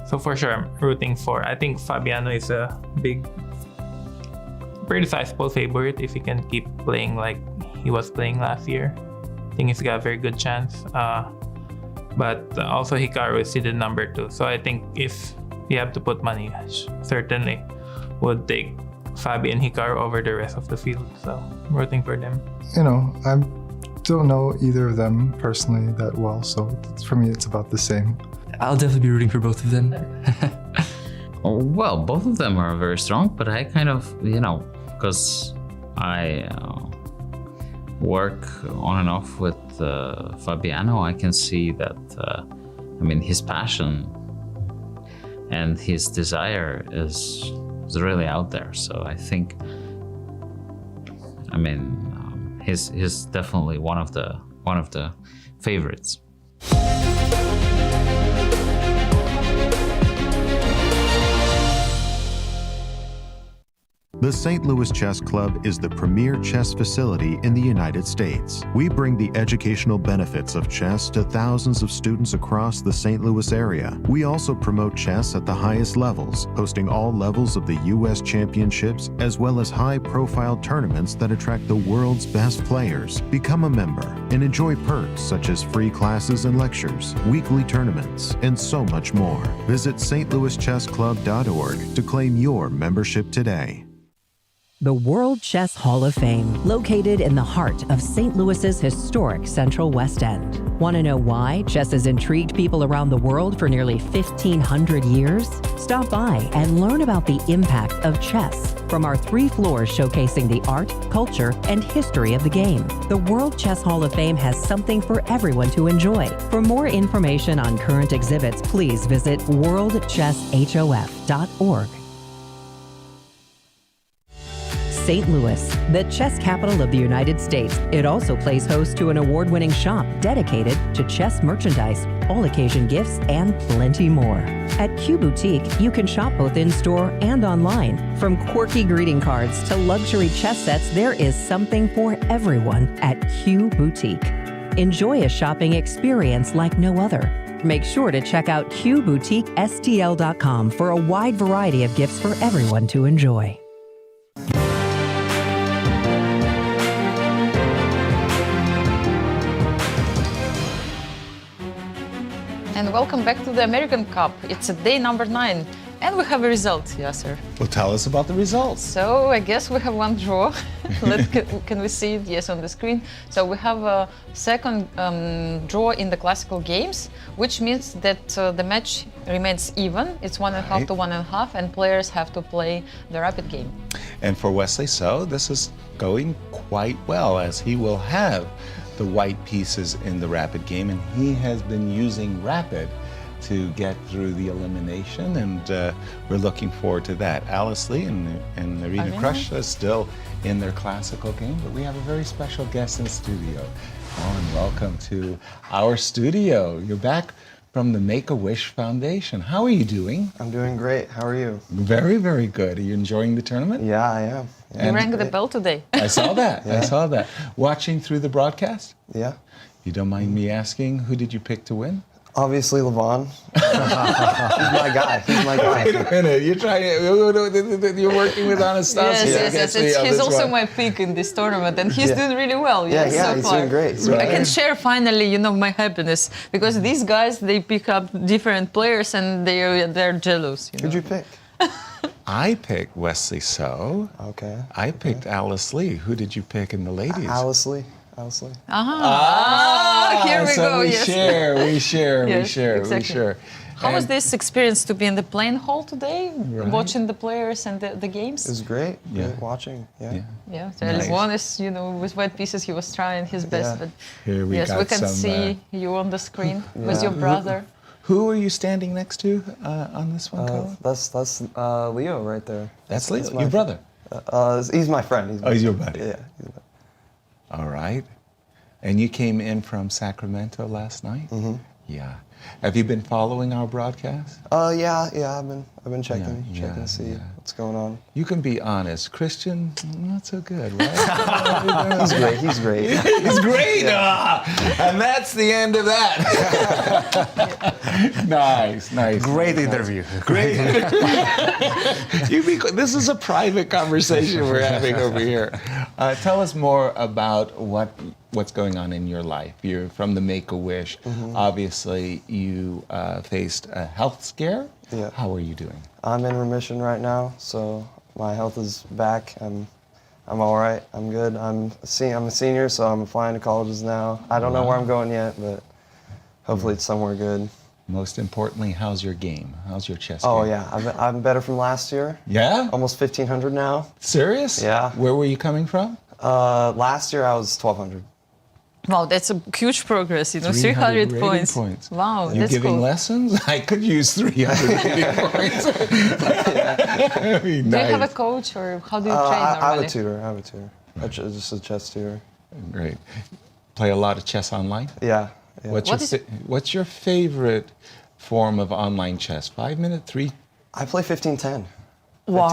So for sure, I'm rooting for. I think Fabiano is a pretty sizable favorite if he can keep playing like he was playing last year. I think he's got a very good chance. But also Hikaru is seeded number 2. So I think if you have to put money, certainly would take Fabi and Hikaru over the rest of the field. So I'm rooting for them. You know, I don't know either of them personally that well, so for me it's about the same. I'll definitely be rooting for both of them. Well, both of them are very strong, but I kind of, because I work on and off with Fabiano, I can see that, his passion and his desire is really out there. So I think, he's definitely one of the favorites. The St. Louis Chess Club is the premier chess facility in the United States. We bring the educational benefits of chess to thousands of students across the St. Louis area. We also promote chess at the highest levels, hosting all levels of the U.S. championships, as well as high-profile tournaments that attract the world's best players. Become a member and enjoy perks such as free classes and lectures, weekly tournaments, and so much more. Visit stlouischessclub.org to claim your membership today. The World Chess Hall of Fame, located in the heart of St. Louis's historic Central West End. Want to know why chess has intrigued people around the world for nearly 1,500 years? Stop by and learn about the impact of chess from our 3 floors showcasing the art, culture, and history of the game. The World Chess Hall of Fame has something for everyone to enjoy. For more information on current exhibits, please visit worldchesshof.org. St. Louis, the chess capital of the United States. It also plays host to an award-winning shop dedicated to chess merchandise, all-occasion gifts, and plenty more. At Q Boutique, you can shop both in-store and online. From quirky greeting cards to luxury chess sets, there is something for everyone at Q Boutique. Enjoy a shopping experience like no other. Make sure to check out QBoutiqueSTL.com for a wide variety of gifts for everyone to enjoy. And welcome back to the American Cup. It's day number 9. And we have a result, Yasser. Well, tell us about the results. So I guess we have one draw. Can we see it? Yes, on the screen. So we have a second draw in the classical games, which means that the match remains even. It's 1.5 to 1.5, and players have to play the rapid game. And for Wesley, so this is going quite well, as he will have the white pieces in the rapid game, and he has been using rapid to get through the elimination, and we're looking forward to that. Alice Lee and Irina Krush are still in their classical game, but we have a very special guest in studio. And welcome to our studio. You're back from the Make-A-Wish Foundation. How are you doing? I'm doing great. How are you? Very, very good. Are you enjoying the tournament? Yeah, I am. Yeah. You rang the bell today. I saw that. Yeah. I saw that. Watching through the broadcast? Yeah. You don't mind me asking, who did you pick to win? Obviously, Levon. He's my guy. He's my guy. Wait a minute. You're working with Anastasiya. Yes. He's also my pick in this tournament, and he's doing really well. Yeah, he's doing great. I can share finally, my happiness, because these guys, they pick up different players, and they're jealous. Who'd you pick? I picked Wesley So. Okay. I picked Alice Lee. Who did you pick in the ladies? Alice Lee. Here we go. We Yes. share. Exactly. How was this experience to be in the playing hall today, watching the players and the games? It was great. Great watching. Yeah. So Nice. Levon is, with white pieces, he was trying his best. But Here we yes, got we can some, see you on the screen with your brother. Who are you standing next to on this one, Colin? That's Leo right there. That's Leo, your brother? He's my friend. He's your buddy. Yeah. All right. And you came in from Sacramento last night? Mm-hmm. Yeah. Have you been following our broadcast? Yeah. I've been checking to see what's going on. You can be honest. Cristian, not so good, right? He's great. He's great. He's great. And that's the end of that. Nice. Great interview. Great. This is a private conversation we're having over here. Tell us more about what's going on in your life. You're from the Make-A-Wish. Mm-hmm. Obviously, you faced a health scare. Yeah. How are you doing? I'm in remission right now, so my health is back. I'm all right. I'm good. I'm a senior, so I'm applying to colleges now. I don't know where I'm going yet, but hopefully it's somewhere good. Most importantly, how's your game? How's your chess game? Oh yeah, I'm better from last year. Yeah? Almost 1,500 now. Serious? Yeah. Where were you coming from? Last year I was 1,200. Wow, that's a huge progress, 300 points. Wow, You're that's giving cool. lessons? I could use 380 points. Do you have a coach, or how do you train normally? I have a tutor. Just a chess tutor. Great. Play a lot of chess online? Yeah. What's your favorite form of online chess? 5 minute, 3? I play 15-10. Wow.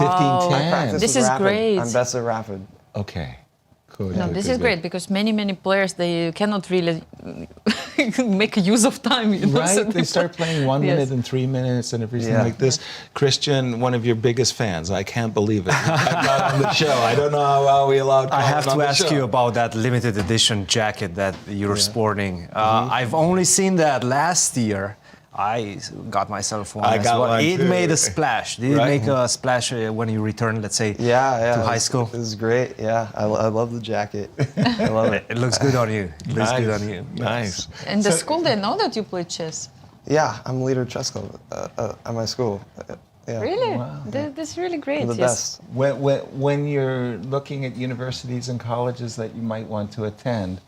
15-10. This is rapid. great. I'm best at rapid. Okay. Good. No, this is great, because many players, they cannot really make use of time. Right, so they start playing 1 minute and 3 minutes and everything like this. Cristian, one of your biggest fans. I can't believe it. I'm not on the show. I don't know how well we allowed. I have to ask you about that limited edition jacket that you're sporting. I've only seen that last year. I got myself one. It made a splash. Did it make a splash when you returned, let's say, to high school? It was great. Yeah, I love the jacket. I love it. It looks good on you. Nice. In the school, they know that you play chess. Yeah, I'm leader of chess club at my school. Yeah. Really? Wow. That's really great. I'm the best. When you're looking at universities and colleges that you might want to attend,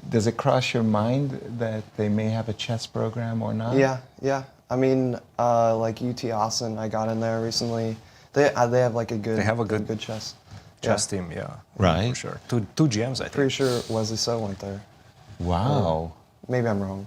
does it cross your mind that they may have a chess program or not? Yeah. I mean, like UT Austin, I got in there recently. They have like a good chess team. Yeah. Right. For sure. Two GMs, I think. Pretty sure Wesley So went there. Wow. Maybe I'm wrong.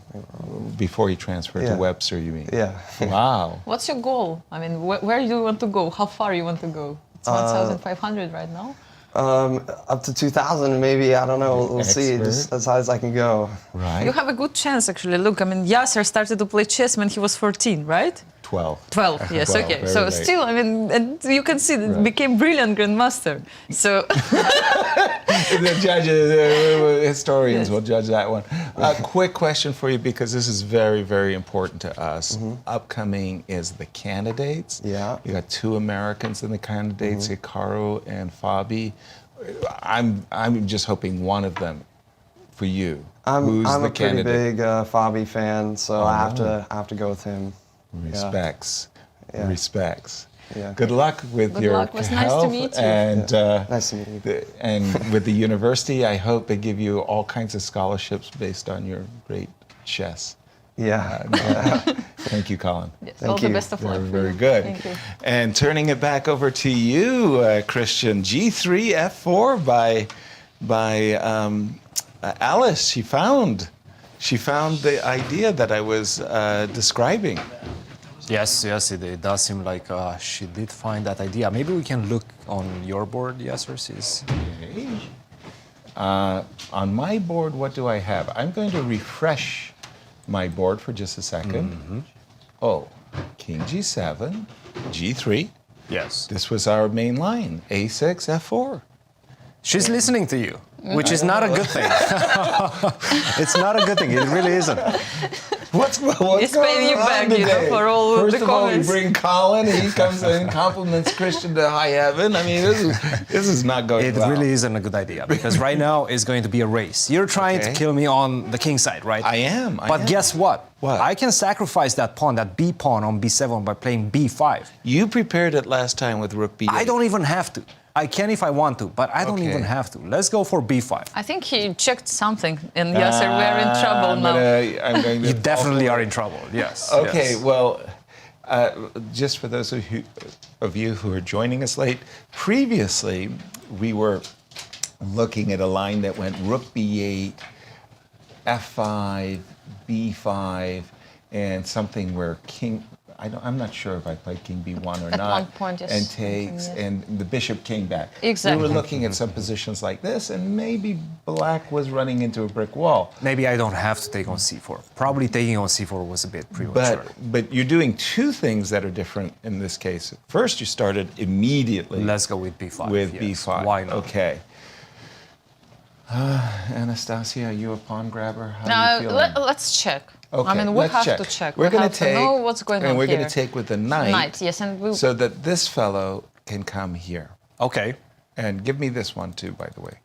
Before he transferred to Webster, you mean? Yeah. Wow. What's your goal? I mean, where do you want to go? How far you want to go? It's 1,500 right now. Up to 2,000 maybe. I don't know. We'll see. Just as high as I can go. Right. You have a good chance, actually. Look, I mean, Yasser started to play chess when he was 14, right? 12. 12, yes, 12, okay. very So late. still, I mean, and you can see that became brilliant grandmaster. So The judges, historians will judge that one. A quick question for you, because this is very, very important to us. Upcoming is the candidates. Yeah. You got 2 Americans in the candidates, Hikaru and Fabi. I'm just hoping one of them for you. Who's I'm the a pretty candidate? big Fabi fan, so I have to go with him. Respects. Yeah. Respects. Yeah. Good luck with Good your luck. It was health. nice to meet you. And, Nice to meet you. And with the university, I hope they give you all kinds of scholarships based on your great chess. Yeah. Thank you, Colin. Yes, all the best of luck. Very, for very you. good. Thank you. And turning it back over to you, Cristian, G3, F4 by Alice. She found the idea that I was describing. Yes, it does seem like she did find that idea. Maybe we can look on your board, Yasser. On my board, what do I have? I'm going to refresh my board for just a second. Oh, King G7, G3. Yes. This was our main line, A6, F4. She's listening to you, which is not a good thing. It's not a good thing. It really isn't. What's He's going paying you on back, today? for all First the of all, we comments. bring Colin, and he comes in and compliments Cristian to high heaven. I mean, this is not going It well. really isn't a good idea, because right now is going to be a race. You're trying to kill me on the king side, right? I am. But guess what? What? I can sacrifice that pawn, that b pawn on b7 by playing b5. You prepared it last time with rook b8. I don't even have to. I can if I want to, but I don't even have to. Let's go for b5. I think he checked something, and Yasser, we're in trouble now. I'm going to You definitely are in trouble, yes. Okay, yes. well, just for those of you who are joining us late, previously we were looking at a line that went rook b8, f5, b5, and something where king. I'm not sure if I played king b1 or At not. one point, yes. And takes, Yes. and the bishop came back. Exactly. We were looking at some positions like this, and maybe black was running into a brick wall. Maybe I don't have to take on c4. Probably taking on c4 was a bit premature. But you're doing 2 things that are different in this case. First, you started immediately. Let's go with b5. With yes. b5. Why not? Okay. Anastasia, are you a pawn grabber? How Now, are you feeling? let's check. Okay, I mean, we let's have to check. We're We going have to to take, know what's going on and we're here. going to take with the knight. Knight, yes, and we. So that this fellow can come here. Okay. And give me this one too, by the way.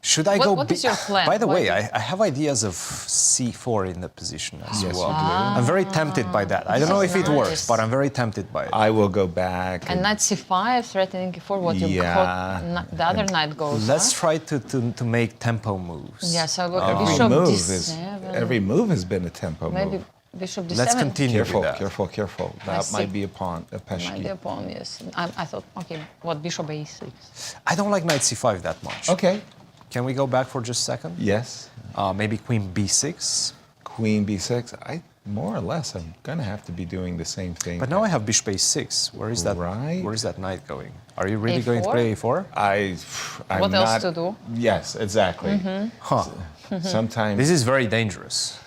Should I go? What is your plan? By the Why way, do- I have ideas of c4 in the position as Yes, well. you do. I'm very tempted by that. I don't know if it Nice. works, but I'm very tempted by it. I will go back. And knight c5, threatening e4, what you Yeah. got, the other knight goes. Let's try to make tempo moves. Yeah, so every bishop move d7. every move has been a tempo Maybe move. bishop d7. Let's continue Careful, with that. careful, careful. That see. might be a pawn, a Might peshki. be a pawn, yes. I thought, okay, what, bishop a6? I don't like knight c5 that much. Okay. Can we go back for just a second? Yes. Maybe queen b6. Queen b6. More or less, I'm gonna have to be doing the same thing. But now I have bishop a6. Where is that? Right. Where is that knight going? Are you really going to A4? play a4? I'm What else not- to do? Yes, exactly. Huh. Sometimes This is very dangerous.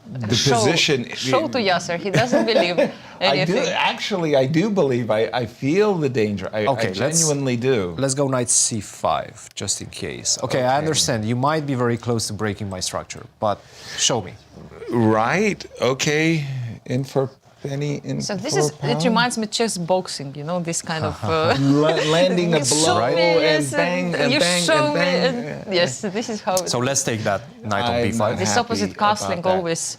the position. Show to Yasser, he doesn't believe anything. I do believe. I feel the danger. I genuinely do. Let's go knight c5, just in case. Okay, I understand. You might be very close to breaking my structure, but show me. Right. Okay. In for penny. In So this for is, pound. it reminds me chess boxing, you know, this kind of... Landing a you blow show me, and yes, bang and you bang show and me, bang. yes, this is how it So let's take that knight on I'm b5. not This happy opposite about castling that. always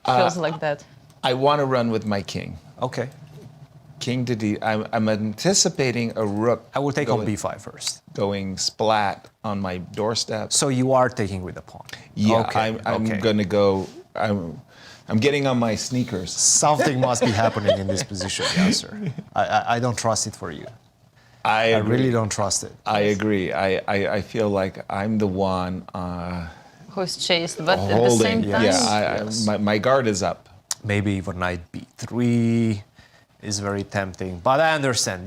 feels like that. I want to run with my king. Okay. King to d. I'm anticipating a rook. I will take on going- b5 first. Going splat on my doorstep. So you are taking with the pawn. Yeah, Okay, I'm okay. gonna go. I'm getting on my sneakers. Something must be happening in this position, Yasser. I don't trust it for you. I I really don't trust it. I agree. I feel like I'm the one Who's chased, but at the holding. same time... Yeah, my guard is up. Maybe even knight b3 is very tempting. But I understand.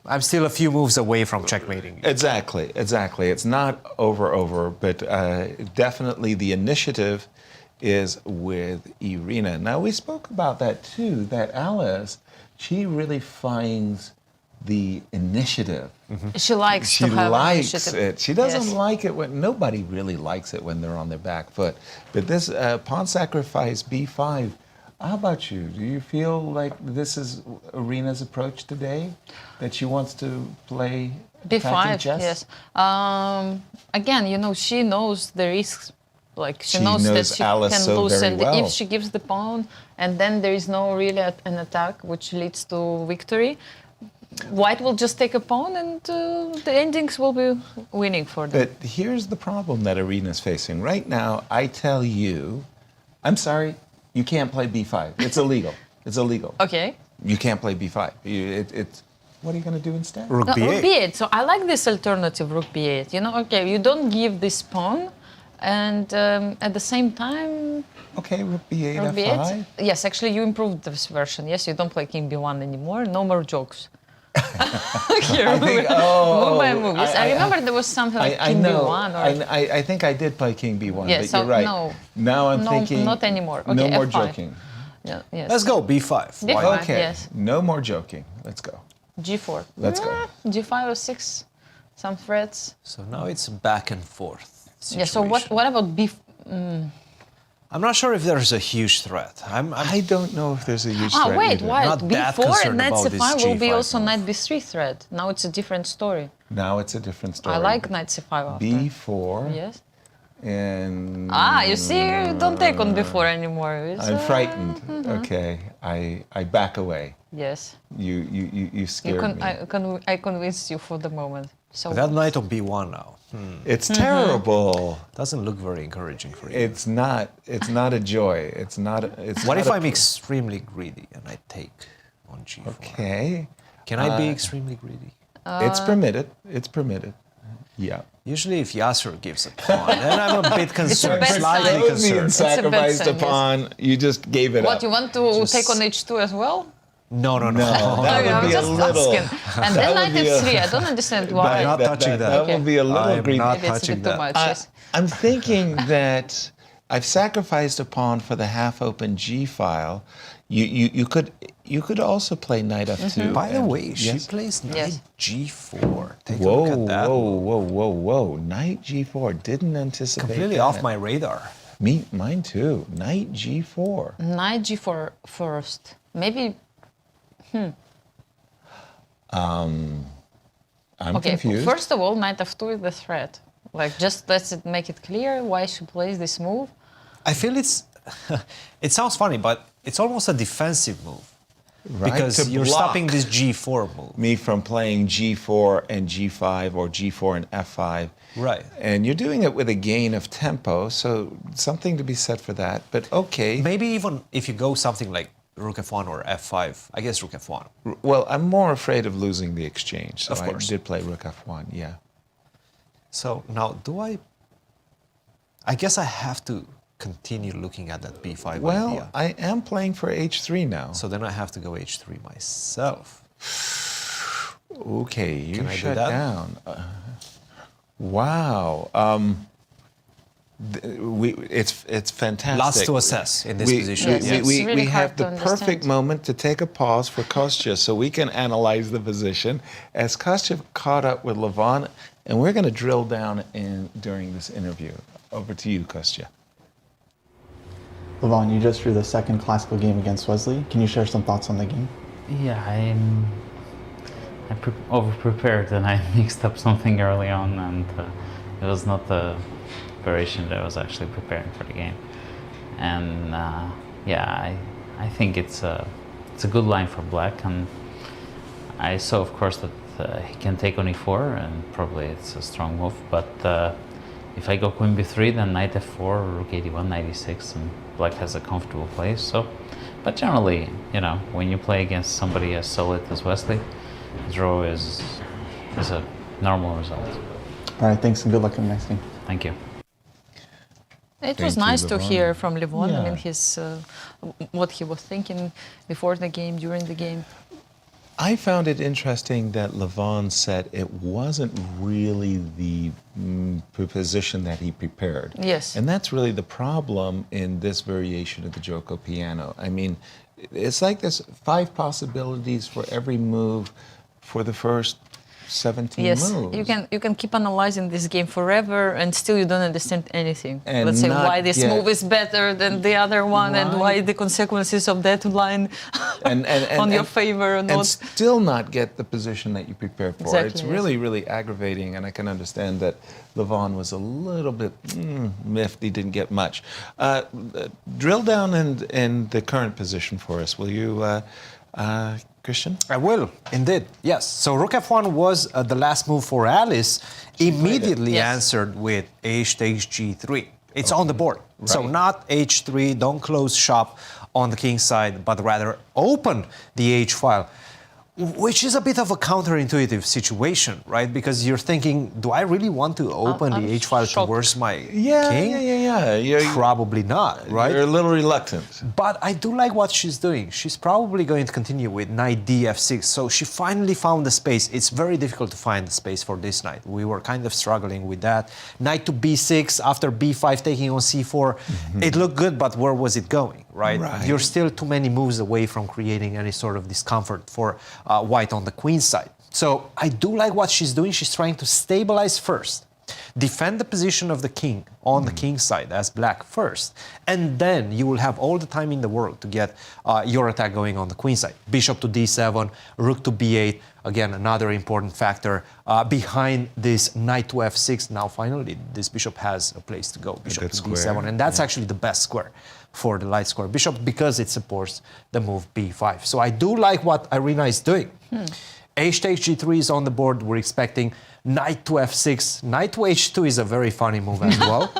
I'm still a few moves away from checkmating. Exactly. It's not over, but definitely the initiative is with Irina. Now we spoke about that too. That Alice, she really finds the initiative. She likes She to have likes initiative. it. She doesn't Yes. like it when nobody really likes it when they're on their back foot. But this pawn sacrifice B5. How about you? Do you feel like this is Irina's approach today? That she wants to play attacking B5, chess? yes. Again, you know, she knows the risks. Like she She knows that knows she Alice can so lose, very and well. if she gives the pawn, and then there is no really an attack which leads to victory, White will just take a pawn, and the endings will be winning for them. But here's the problem that Irina's facing. Right now, I tell you, I'm sorry, you can't play B5. It's illegal. It's illegal. Okay. You can't play B5. What are you going to do instead? Rook B8. So I like this alternative, Rook B8. You know, okay, you don't give this pawn, and at the same time. Okay, Rook B8, Rook F5. B8. Yes, actually, you improved this version. Yes, you don't play King B1 anymore. No more jokes. Here, move by move. Yes, I remember there was something like King B1. Or... I think I did play King B1, Yes, but so you're right. no. Now I'm thinking. Not anymore. Okay, no more F5. joking. Yeah, yes. Let's go B5. B5, Okay. yes. No more joking. Let's go. G4. Let's go. G5 or 6. Some threats. So now it's back and forth. Yeah. So what about B? I'm not sure if there's a huge threat. I don't know if there's a huge threat. Wait, either. why? Not that B4 and concerned Knight about this C5 will be G5 also move. Knight B3 threat. Now it's a different story. Now it's a different story. I like Knight C5 after. B4. Yes. And. You see, you don't take on B4 anymore. It's, I'm frightened. Okay, I back away. Yes. You scared me. I convinced you for the moment. So That knight on B1 now. It's terrible. Doesn't look very encouraging for you. It's not. It's not a joy. It's not. It's. What not if a I'm extremely greedy and I take on G4? Okay. Can I be extremely greedy? It's permitted. It's permitted. Yeah. Usually, if Yasser gives a pawn, then I'm a bit concerned, bad sign. slightly Being concerned. sacrificed sign, upon, you just gave it what up. you want to take on H2 as well? No. No, I'm that would be a just little. asking. And then Knight F3. I don't understand why. I'm not touching that. That would be a little I'm greedy. not Maybe it's a touching bit too that. much. Yes. I'm thinking that I've sacrificed a pawn for the half-open G file. You could also play Knight F2. By the and- way, she yes? plays Knight Yes. G4. Take Whoa, a look at that. whoa! Knight G4. Didn't anticipate. Completely that. off my radar. Mine too. Knight G4. Knight G4 first. Maybe. I'm Okay. confused. First of all, Knight F2 is the threat. Like, just make it clear why she plays this move. I feel it sounds funny, but it's almost a defensive move. Right, Because to you're block stopping this G4 move. me from playing G4 and G5 or G4 and F5. Right. And you're doing it with a gain of tempo, so something to be said for that. But okay. Maybe even if you go something like Rook F1 or F5, I guess Rook F1. Well, I'm more afraid of losing the exchange. So Of course. I did play Rook F1, yeah. So now, I guess I have to continue looking at that B5 Well, idea. I am playing for H3 now. So then I have to go H3 myself. Okay, you Can I do shut that? down. Wow. It's fantastic. Lots to assess in this position. Yes, it's We really have hard the to perfect understand. moment to take a pause for Kostya so we can analyze the position as Kostya caught up with Levon, and we're going to drill down during this interview. Over to you, Kostya. Levon, you just drew the second classical game against Wesley. Can you share some thoughts on the game? Yeah, I over-prepared and I mixed up something early on, and it was not the variation that I was actually preparing for the game. And yeah, I think it's a good line for black, and I saw, of course, that he can take on e4, and probably it's a strong move. But if I go queen b3, then knight f4, rook 81, knight e6, and black has a comfortable place. So, but generally, you know, when you play against somebody as solid as Wesley, draw is a normal result. All right, thanks and good luck in the next game. Thank you. It was Thank you, nice to Levon. hear from Levon. Yeah. I mean, his what he was thinking before the game, during the game. I found it interesting that Levon said it wasn't really the position that he prepared. Yes. And that's really the problem in this variation of the Joko piano. I mean, it's like there's 5 possibilities for every move, for the first 17 Yes, moves. you can keep analyzing this game forever and still you don't understand anything. And Let's say not why this get- move is better than the other one and Right. why the consequences of that line and on your favor or and not. still not get the position that you prepared for. Exactly, It's yes. really, really aggravating, and I can understand that Levon was a little bit miffed. He didn't get much. Drill down in the current position for us, will you, Cristian? I will, indeed. Yes. So Rook F1 was the last move for Alice. Immediately Yes. answered with H takes G3. It's on the board. So Right. not H3, don't close shop on the king side, but rather open the H file. Which is a bit of a counterintuitive situation, right? Because you're thinking, do I really want to open the I'm H file shocked. towards my Yeah, king? yeah. Probably not, right? You're a little reluctant. But I do like what she's doing. She's probably going to continue with knight df6. So she finally found the space. It's very difficult to find the space for this knight. We were kind of struggling with that. Knight to b6 after b5 taking on c4. It looked good, but where was it going, right? You're still too many moves away from creating any sort of discomfort for white on the queen side. So I do like what she's doing. She's trying to stabilize first, defend the position of the king on the king side as black first, and then you will have all the time in the world to get your attack going on the queen side. Bishop to d7, rook to b8, again another important factor behind this knight to f6. Now finally this bishop has a place to go, bishop to d7, and that's actually the best square for the light square bishop because it supports the move b5. So I do like what Irina is doing. H takes g3 is on the board. We're expecting knight to f6. Knight to h2 is a very funny move as well.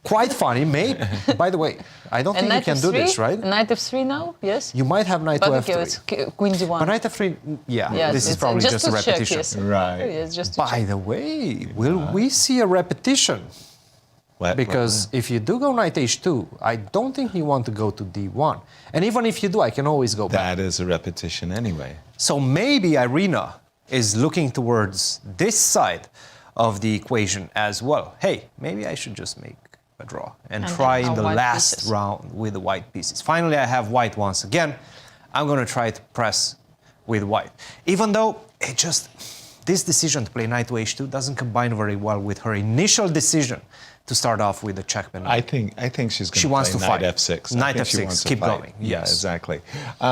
Quite funny, maybe. By the way, I don't think you can do this, right? Knight f3 now, yes? You might have knight to But f3. okay, it's queen d1. But knight f3, yeah, Yes, this is it's- probably just a to check, repetition. yes. Right. Yes, just to By the way, will we see a repetition? Because if you do go knight h2, I don't think you want to go to d1. And even if you do, I can always go back. That is a repetition anyway. So maybe Irina is looking towards this side of the equation as well. Hey, maybe I should just make a draw and try in the last round with the white pieces. Finally, I have white once again. I'm going to try to press with white. Even though this decision to play knight to h2 doesn't combine very well with her initial decision to start off with the checkmate. I think she's going She to wants play to knight fight. f6. Knight I think she f6, wants to keep fight. going. Yeah, Yes. exactly.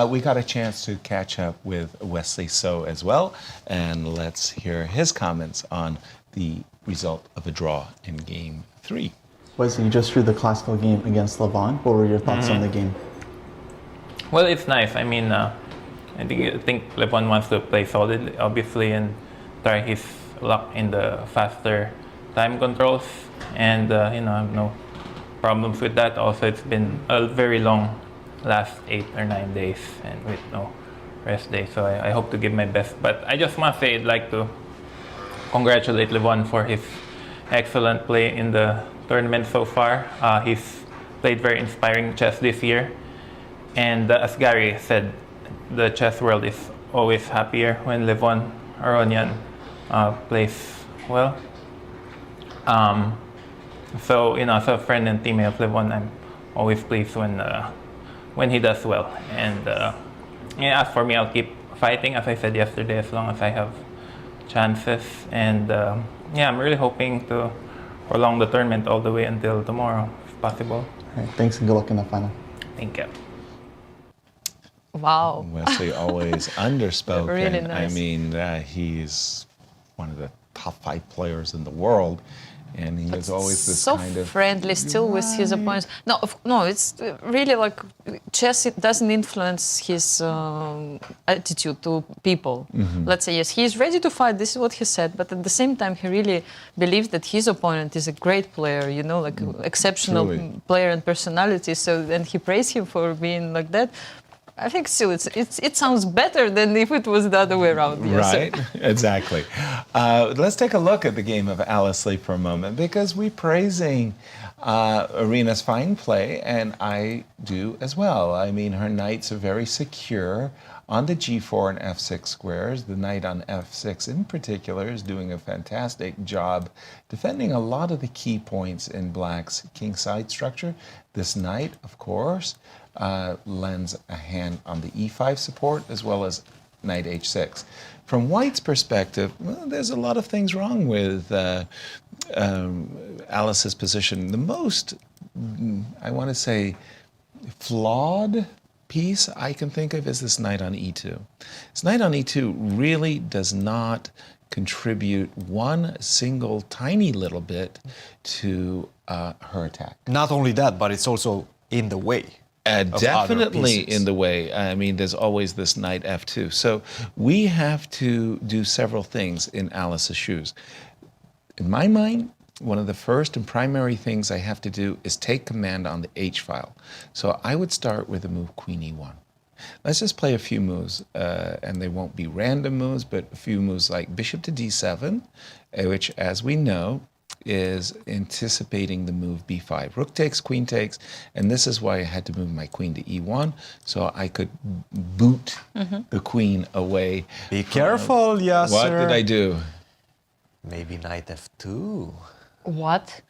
We got a chance to catch up with Wesley So as well, and let's hear his comments on the result of a draw in game 3. Wesley, you just drew the classical game against Levon. What were your thoughts on the game? Well, it's nice. I mean, I think Levon wants to play solidly, obviously, and try his luck in the faster time controls. And, I have no problems with that. Also, it's been a very long last 8 or 9 days and with no rest day. So I hope to give my best. But I just must say I'd like to congratulate Levon for his excellent play in the tournament so far. He's played very inspiring chess this year. And as Gary said, the chess world is always happier when Levon Aronian plays well. So, as a friend and teammate of Levon, I'm always pleased when he does well. And as for me, I'll keep fighting, as I said yesterday, as long as I have chances. And I'm really hoping to prolong the tournament all the way until tomorrow, if possible. All right, thanks and good luck in the final. Thank you. Wow. Wesley always underspoken. Really nice. I mean, he's one of the top 5 players in the world, and he was always this so kind of friendly still with his opponents. No, it's really like chess. It doesn't influence his attitude to people. Let's say yes, he is ready to fight. This is what he said. But at the same time, he really believes that his opponent is a great player. Like exceptional truly. player and personality. So and he praised him for being like that. I think still it sounds better than if it was the other way around. Yes. Right, exactly. Let's take a look at the game of Alice Lee for a moment, because we're praising Irina's fine play, and I do as well. I mean, her knights are very secure on the g4 and f6 squares. The knight on f6 in particular is doing a fantastic job defending a lot of the key points in Black's kingside structure. This knight, of course, lends a hand on the e5 support as well as knight h6. from White's perspective, well, there's a lot of things wrong with Alice's position. The most, I want to say, flawed piece I can think of is this knight on e2. This knight on e2 really does not contribute one single tiny little bit to her attack. Not only that, but it's also in the way. Definitely in the way. I mean, there's always this knight f2. So we have to do several things in Alice's shoes. In my mind, one of the first and primary things I have to do is take command on the h file. So I would start with the move queen e1. Let's just play a few moves, and they won't be random moves, but a few moves like bishop to d7, which, as we know, is anticipating the move b5. Rook takes, queen takes, and this is why I had to move my queen to e1, so I could boot the queen away. Be careful, Yasser. What did I do? Maybe knight f2. What?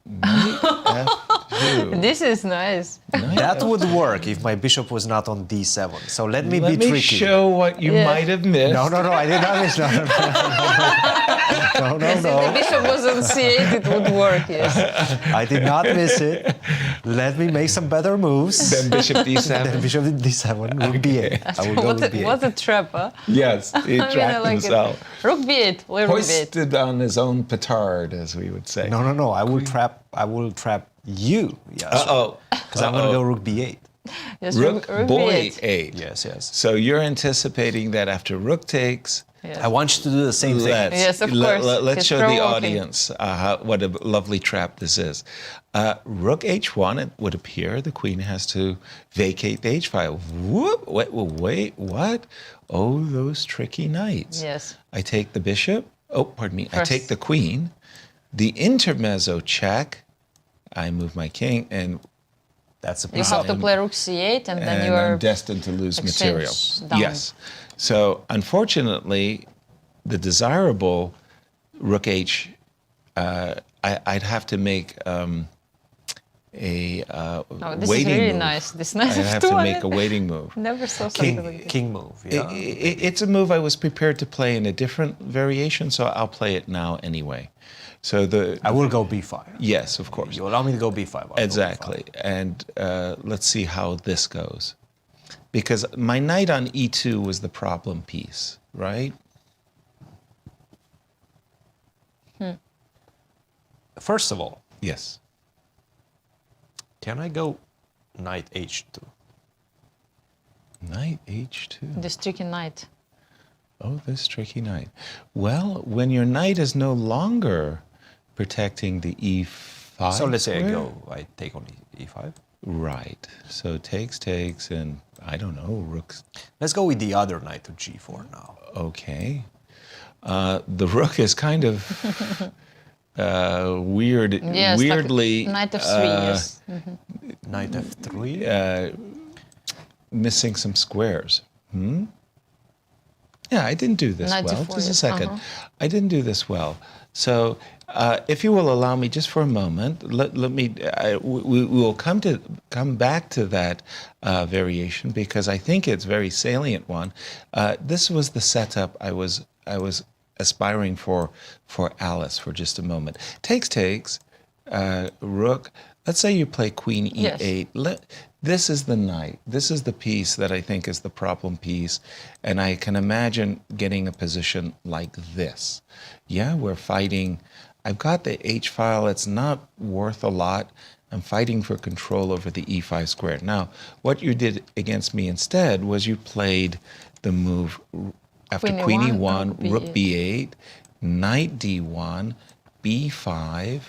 Knight f2. This is nice. That would work if my bishop was not on d7. So let me be tricky. Let me show what you might have missed. No, I did not miss. No. If the bishop was on c8, it would work, yes. I did not miss it. Let me make some better moves. Then bishop d7. Then bishop d7, rook b8. I will go with b8. What a trap, huh? Yes, he trapped himself. Rook b8, rook b8. Hoisted on his own petard, as we would say. No. I will trap you. Yes. Because I'm going to go rook b8. Yes, rook boy b8. 8. Yes. So you're anticipating that after rook takes. Yes. I want you to do the same thing. Yes, of course. Let's It's show the provoking. audience what a lovely trap this is. Rook h1, it would appear the queen has to vacate the h file. Whoop! Wait, what? Oh, those tricky knights. Yes. I take the bishop. Oh, pardon me. First. I take the queen. The intermezzo check. I move my king, and that's a You have to play rook c8, and then you are I'm destined to lose material. down. Yes. So unfortunately, the desirable rook h, I'd have to make this waiting is really move. nice. This nice. I have to make a waiting move. Never saw something like this. King move. Yeah. It's a move I was prepared to play in a different variation, so I'll play it now anyway. So I will go b5. Yes, of course. You allow me to go b5. Exactly. And let's see how this goes. Because my knight on e2 was the problem piece, right? First of all, yes. Can I go knight h2? Knight h2. This tricky knight. Oh, this tricky knight. Well, when your knight is no longer protecting the e5 So let's say square, I take on e5. Right. So takes, and I don't know, rooks. Let's go with the other knight to g4 now. Okay. The rook is kind of weird. Yes, weirdly. like knight f3, yes. Knight f3. Missing some squares. Yeah, I didn't do this Knight well. to 4, Just a yes. second. I didn't do this well. So, if you will allow me just for a moment, let me. We will come back to that variation because I think it's a very salient one. This was the setup I was aspiring for Alice for just a moment. Takes. Rook. Let's say you play queen e8. Yes. This is the knight. This is the piece that I think is the problem piece. And I can imagine getting a position like this. Yeah, we're fighting. I've got the h file. It's not worth a lot. I'm fighting for control over the e5 square. Now, what you did against me instead was you played the move after queen e1, rook b8, knight d1, b5.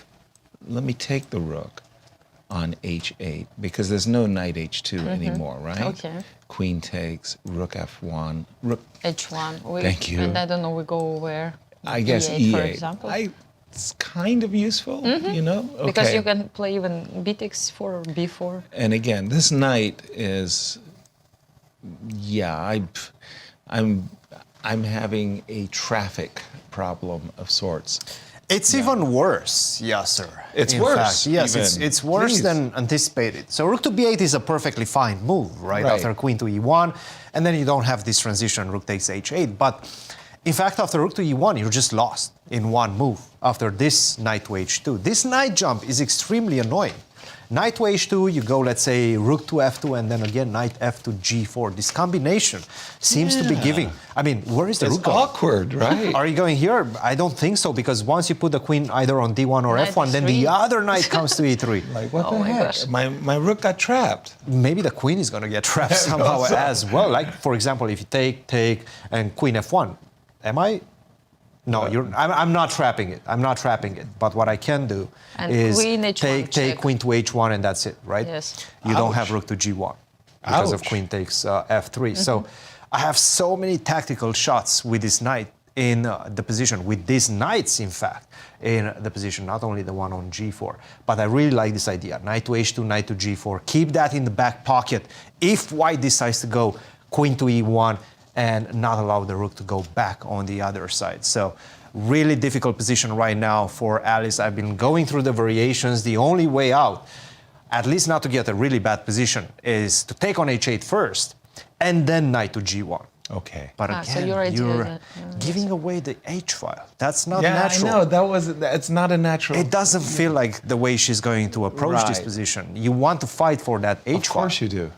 Let me take the rook on h8 because there's no knight h2 anymore, right? Okay. Queen takes, rook f1, rook h1. Thank you. And I don't know, we go where? I guess e8, for e8. example. It's kind of useful, you know? Okay. Because you can play even b takes 4 or b4. And again, this knight is, yeah, I'm having a traffic problem of sorts. It's even worse, Yasser. It's in worse, fact. Yes, even. it's worse Please. than anticipated. So rook to b8 is a perfectly fine move, right? Right. After queen to e1, and then you don't have this transition, rook takes h8. But in fact, after rook to e1, you're just lost in one move. After this knight to h2, this knight jump is extremely annoying. Knight to h2, you go, let's say, rook to f2, and then again, knight f to g4. This combination seems to be giving. I mean, where is the rook going? Awkward, right? Are you going here? I don't think so, because once you put the queen either on d1 or Knight f1, then the e3. other knight comes to e3. Like, what Oh the my heck? gosh. My rook got trapped. Maybe the queen is going to get trapped somehow as well. Like, for example, if you take, and queen f1. Am I? No, I'm not trapping it. I'm not trapping it. But what I can do And is queen h1 take check. queen to h1, and that's it, right? Yes. You don't Ouch. have rook to g1 because of Ouch. queen takes f3. So I have so many tactical shots with this knight in the position, with these knights, in fact, in the position, not only the one on g4. But I really like this idea. Knight to h2, knight to g4. Keep that in the back pocket if white decides to go queen to e1 and not allow the rook to go back on the other side. So really difficult position right now for Alice. I've been going through the variations. The only way out, at least not to get a really bad position, is to take on h8 first and then knight to g1. Okay. But Ah, so again, your idea you're that- giving away the h file. That's not Yeah, natural. I know. It's not a natural. It doesn't feel like the way she's going to approach this Right. position. You want to fight for that h Of file. course you do.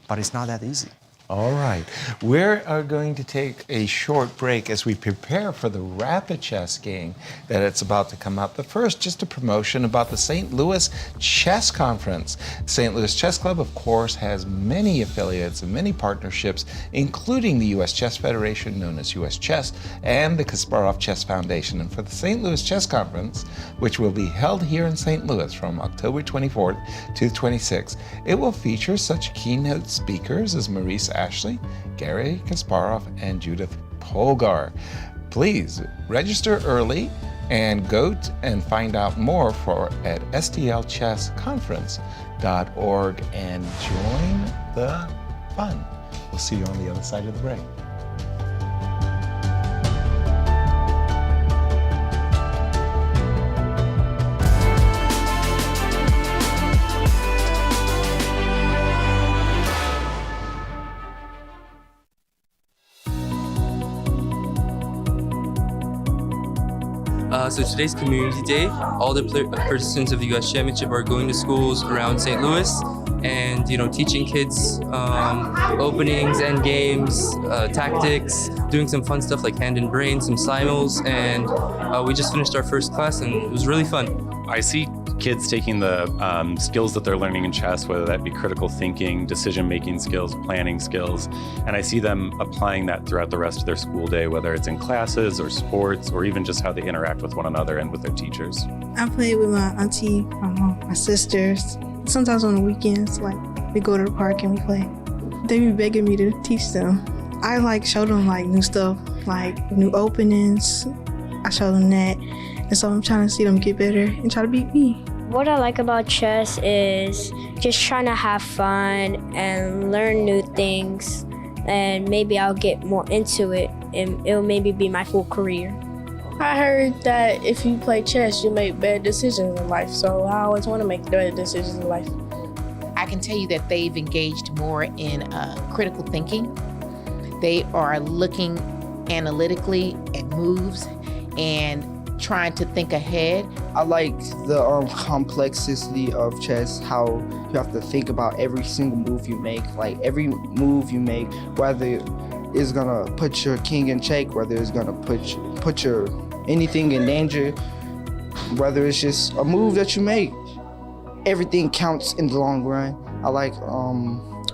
But it's not that easy. All right. We are going to take a short break as we prepare for the rapid chess game that it's about to come up. But first, just a promotion about the St. Louis Chess Conference. St. Louis Chess Club, of course, has many affiliates and many partnerships, including the U.S. Chess Federation, known as U.S. Chess, and the Kasparov Chess Foundation. And for the St. Louis Chess Conference, which will be held here in St. Louis from October 24th to 26th, it will feature such keynote speakers as Maurice Ashley, Gary Kasparov, and Judith Polgar. Please register early and go and find out more at stlchessconference.org and join the fun. We'll see you on the other side of the break. So today's Community Day. All the participants of the U.S. Championship are going to schools around St. Louis and, teaching kids openings, end games, tactics, doing some fun stuff like hand and brain, some simuls, and we just finished our first class and it was really fun. I see kids taking the skills that they're learning in chess, whether that be critical thinking, decision-making skills, planning skills, and I see them applying that throughout the rest of their school day, whether it's in classes or sports or even just how they interact with one another and with their teachers. I play with my auntie, my mom, my sisters. Sometimes on the weekends, like we go to the park and we play. They be begging me to teach them. I show them new stuff, like new openings. I show them that. And so I'm trying to see them get better and try to beat me. What I like about chess is just trying to have fun and learn new things, and maybe I'll get more into it and it'll maybe be my full career. I heard that if you play chess, you make better decisions in life, so I always want to make better decisions in life. I can tell you that they've engaged more in critical thinking. They are looking analytically at moves and trying to think ahead. I like the complexity of chess, how you have to think about every single move you make. Like every move you make, whether it's gonna put your king in check, whether it's gonna put your anything in danger, whether it's just a move that you make, everything counts in the long run. I like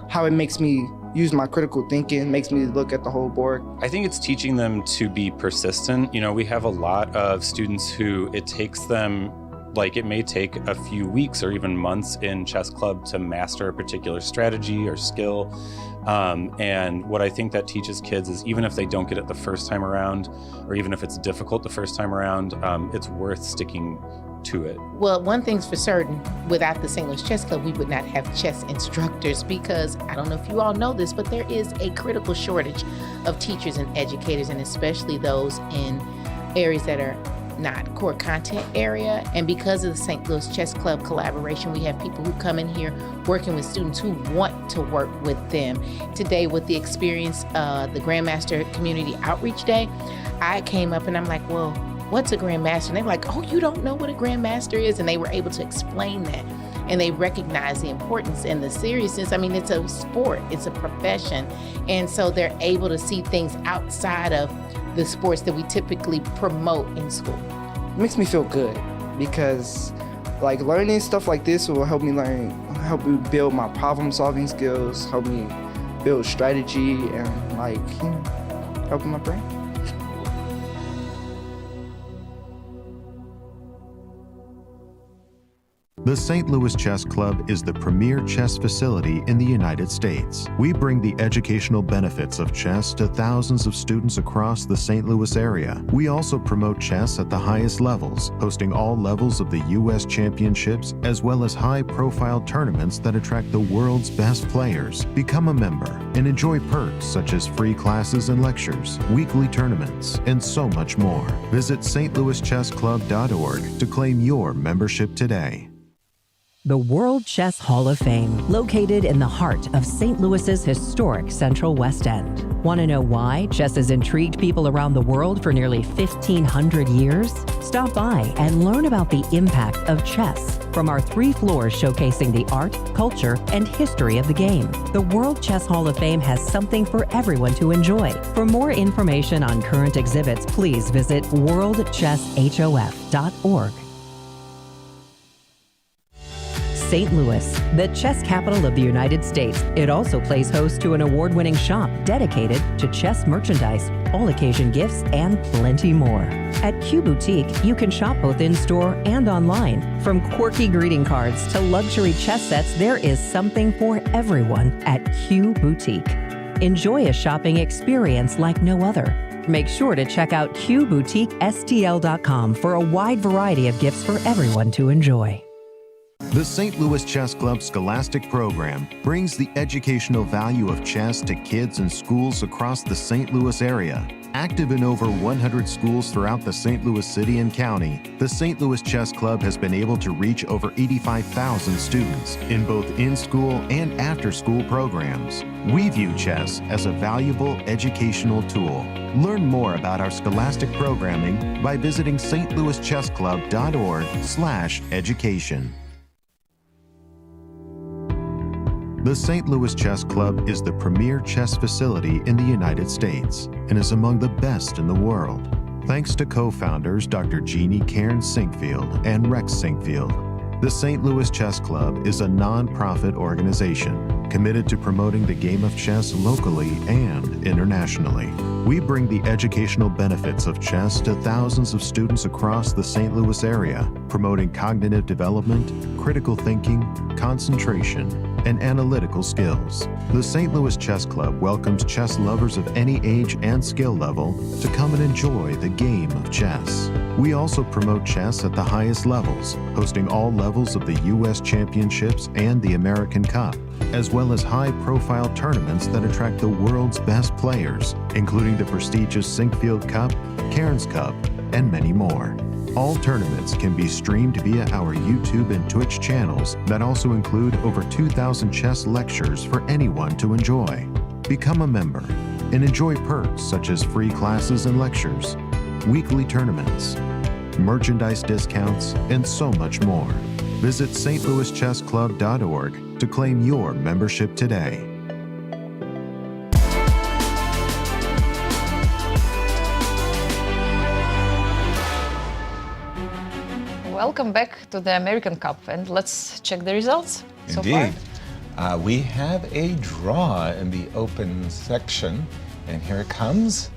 how it makes me use my critical thinking, makes me look at the whole board. I think it's teaching them to be persistent. We have a lot of students who it takes them, it may take a few weeks or even months in chess club to master a particular strategy or skill. And what I think that teaches kids is even if they don't get it the first time around, or even if it's difficult the first time around, it's worth sticking to it. Well, one thing's for certain, without the St. Louis Chess Club, we would not have chess instructors because, I don't know if you all know this, but there is a critical shortage of teachers and educators, and especially those in areas that are not core content area. And because of the St. Louis Chess Club collaboration, we have people who come in here working with students who want to work with them. Today with the experience, the Grandmaster Community Outreach Day, I came up and I'm like, well, what's a Grandmaster? And they're like, oh, you don't know what a Grandmaster is? And they were able to explain that. And they recognize the importance and the seriousness. I mean, it's a sport, it's a profession. And so they're able to see things outside of the sports that we typically promote in school. It makes me feel good because like learning stuff like this will help me build my problem solving skills, help me build strategy and like, you know, helping my brain. The St. Louis Chess Club is the premier chess facility in the United States. We bring the educational benefits of chess to thousands of students across the St. Louis area. We also promote chess at the highest levels, hosting all levels of the U.S. Championships, as well as high-profile tournaments that attract the world's best players. Become a member and enjoy perks such as free classes and lectures, weekly tournaments, and so much more. Visit stlouischessclub.org to claim your membership today. The World Chess Hall of Fame, located in the heart of St. Louis's historic Central West End. Want to know why chess has intrigued people around the world for nearly 1,500 years? Stop by and learn about the impact of chess from our 3 floors showcasing the art, culture, and history of the game. The World Chess Hall of Fame has something for everyone to enjoy. For more information on current exhibits, please visit worldchesshof.org. St. Louis, the chess capital of the United States. It also plays host to an award-winning shop dedicated to chess merchandise, all-occasion gifts, and plenty more. At Q Boutique, you can shop both in-store and online. From quirky greeting cards to luxury chess sets, there is something for everyone at Q Boutique. Enjoy a shopping experience like no other. Make sure to check out QBoutiqueSTL.com for a wide variety of gifts for everyone to enjoy. The St. Louis Chess Club Scholastic Program brings the educational value of chess to kids in schools across the St. Louis area. Active in over 100 schools throughout the St. Louis City and County, the St. Louis Chess Club has been able to reach over 85,000 students in both in-school and after-school programs. We view chess as a valuable educational tool. Learn more about our scholastic programming by visiting stlouischessclub.org/education. The St. Louis Chess Club is the premier chess facility in the United States and is among the best in the world. Thanks to co-founders Dr. Jeannie Cairns Sinkfield and Rex Sinkfield, the St. Louis Chess Club is a non-profit organization committed to promoting the game of chess locally and internationally. We bring the educational benefits of chess to thousands of students across the St. Louis area, promoting cognitive development, critical thinking, concentration, and analytical skills. The St. Louis Chess Club welcomes chess lovers of any age and skill level to come and enjoy the game of chess. We also promote chess at the highest levels, hosting all levels of the U.S. Championships and the American Cup, as well as high-profile tournaments that attract the world's best players, including the prestigious Sinkfield Cup, Cairns Cup, and many more. All tournaments can be streamed via our YouTube and Twitch channels that also include over 2,000 chess lectures for anyone to enjoy. Become a member and enjoy perks such as free classes and lectures, weekly tournaments, merchandise discounts, and so much more. Visit stlouischessclub.org to claim your membership today. Welcome back to the American Cup, and let's check the results so far. Indeed. We have a draw in the open section, and here it comes.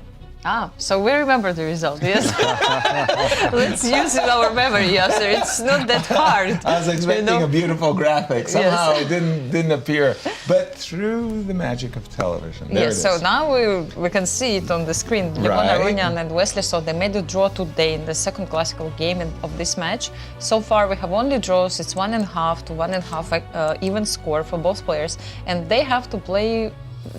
So we remember the result, yes? Let's use our memory, Yasser. It's not that hard. I was expecting a beautiful graphic. Somehow Yes. it didn't appear. But through the magic of television, there Yes, it so is. now we can see it on the screen. Levon, Right. Aronian, and Wesley, so they made a draw today in the second classical game of this match. So far we have only draws. It's 1.5 to 1.5 even score for both players, and they have to play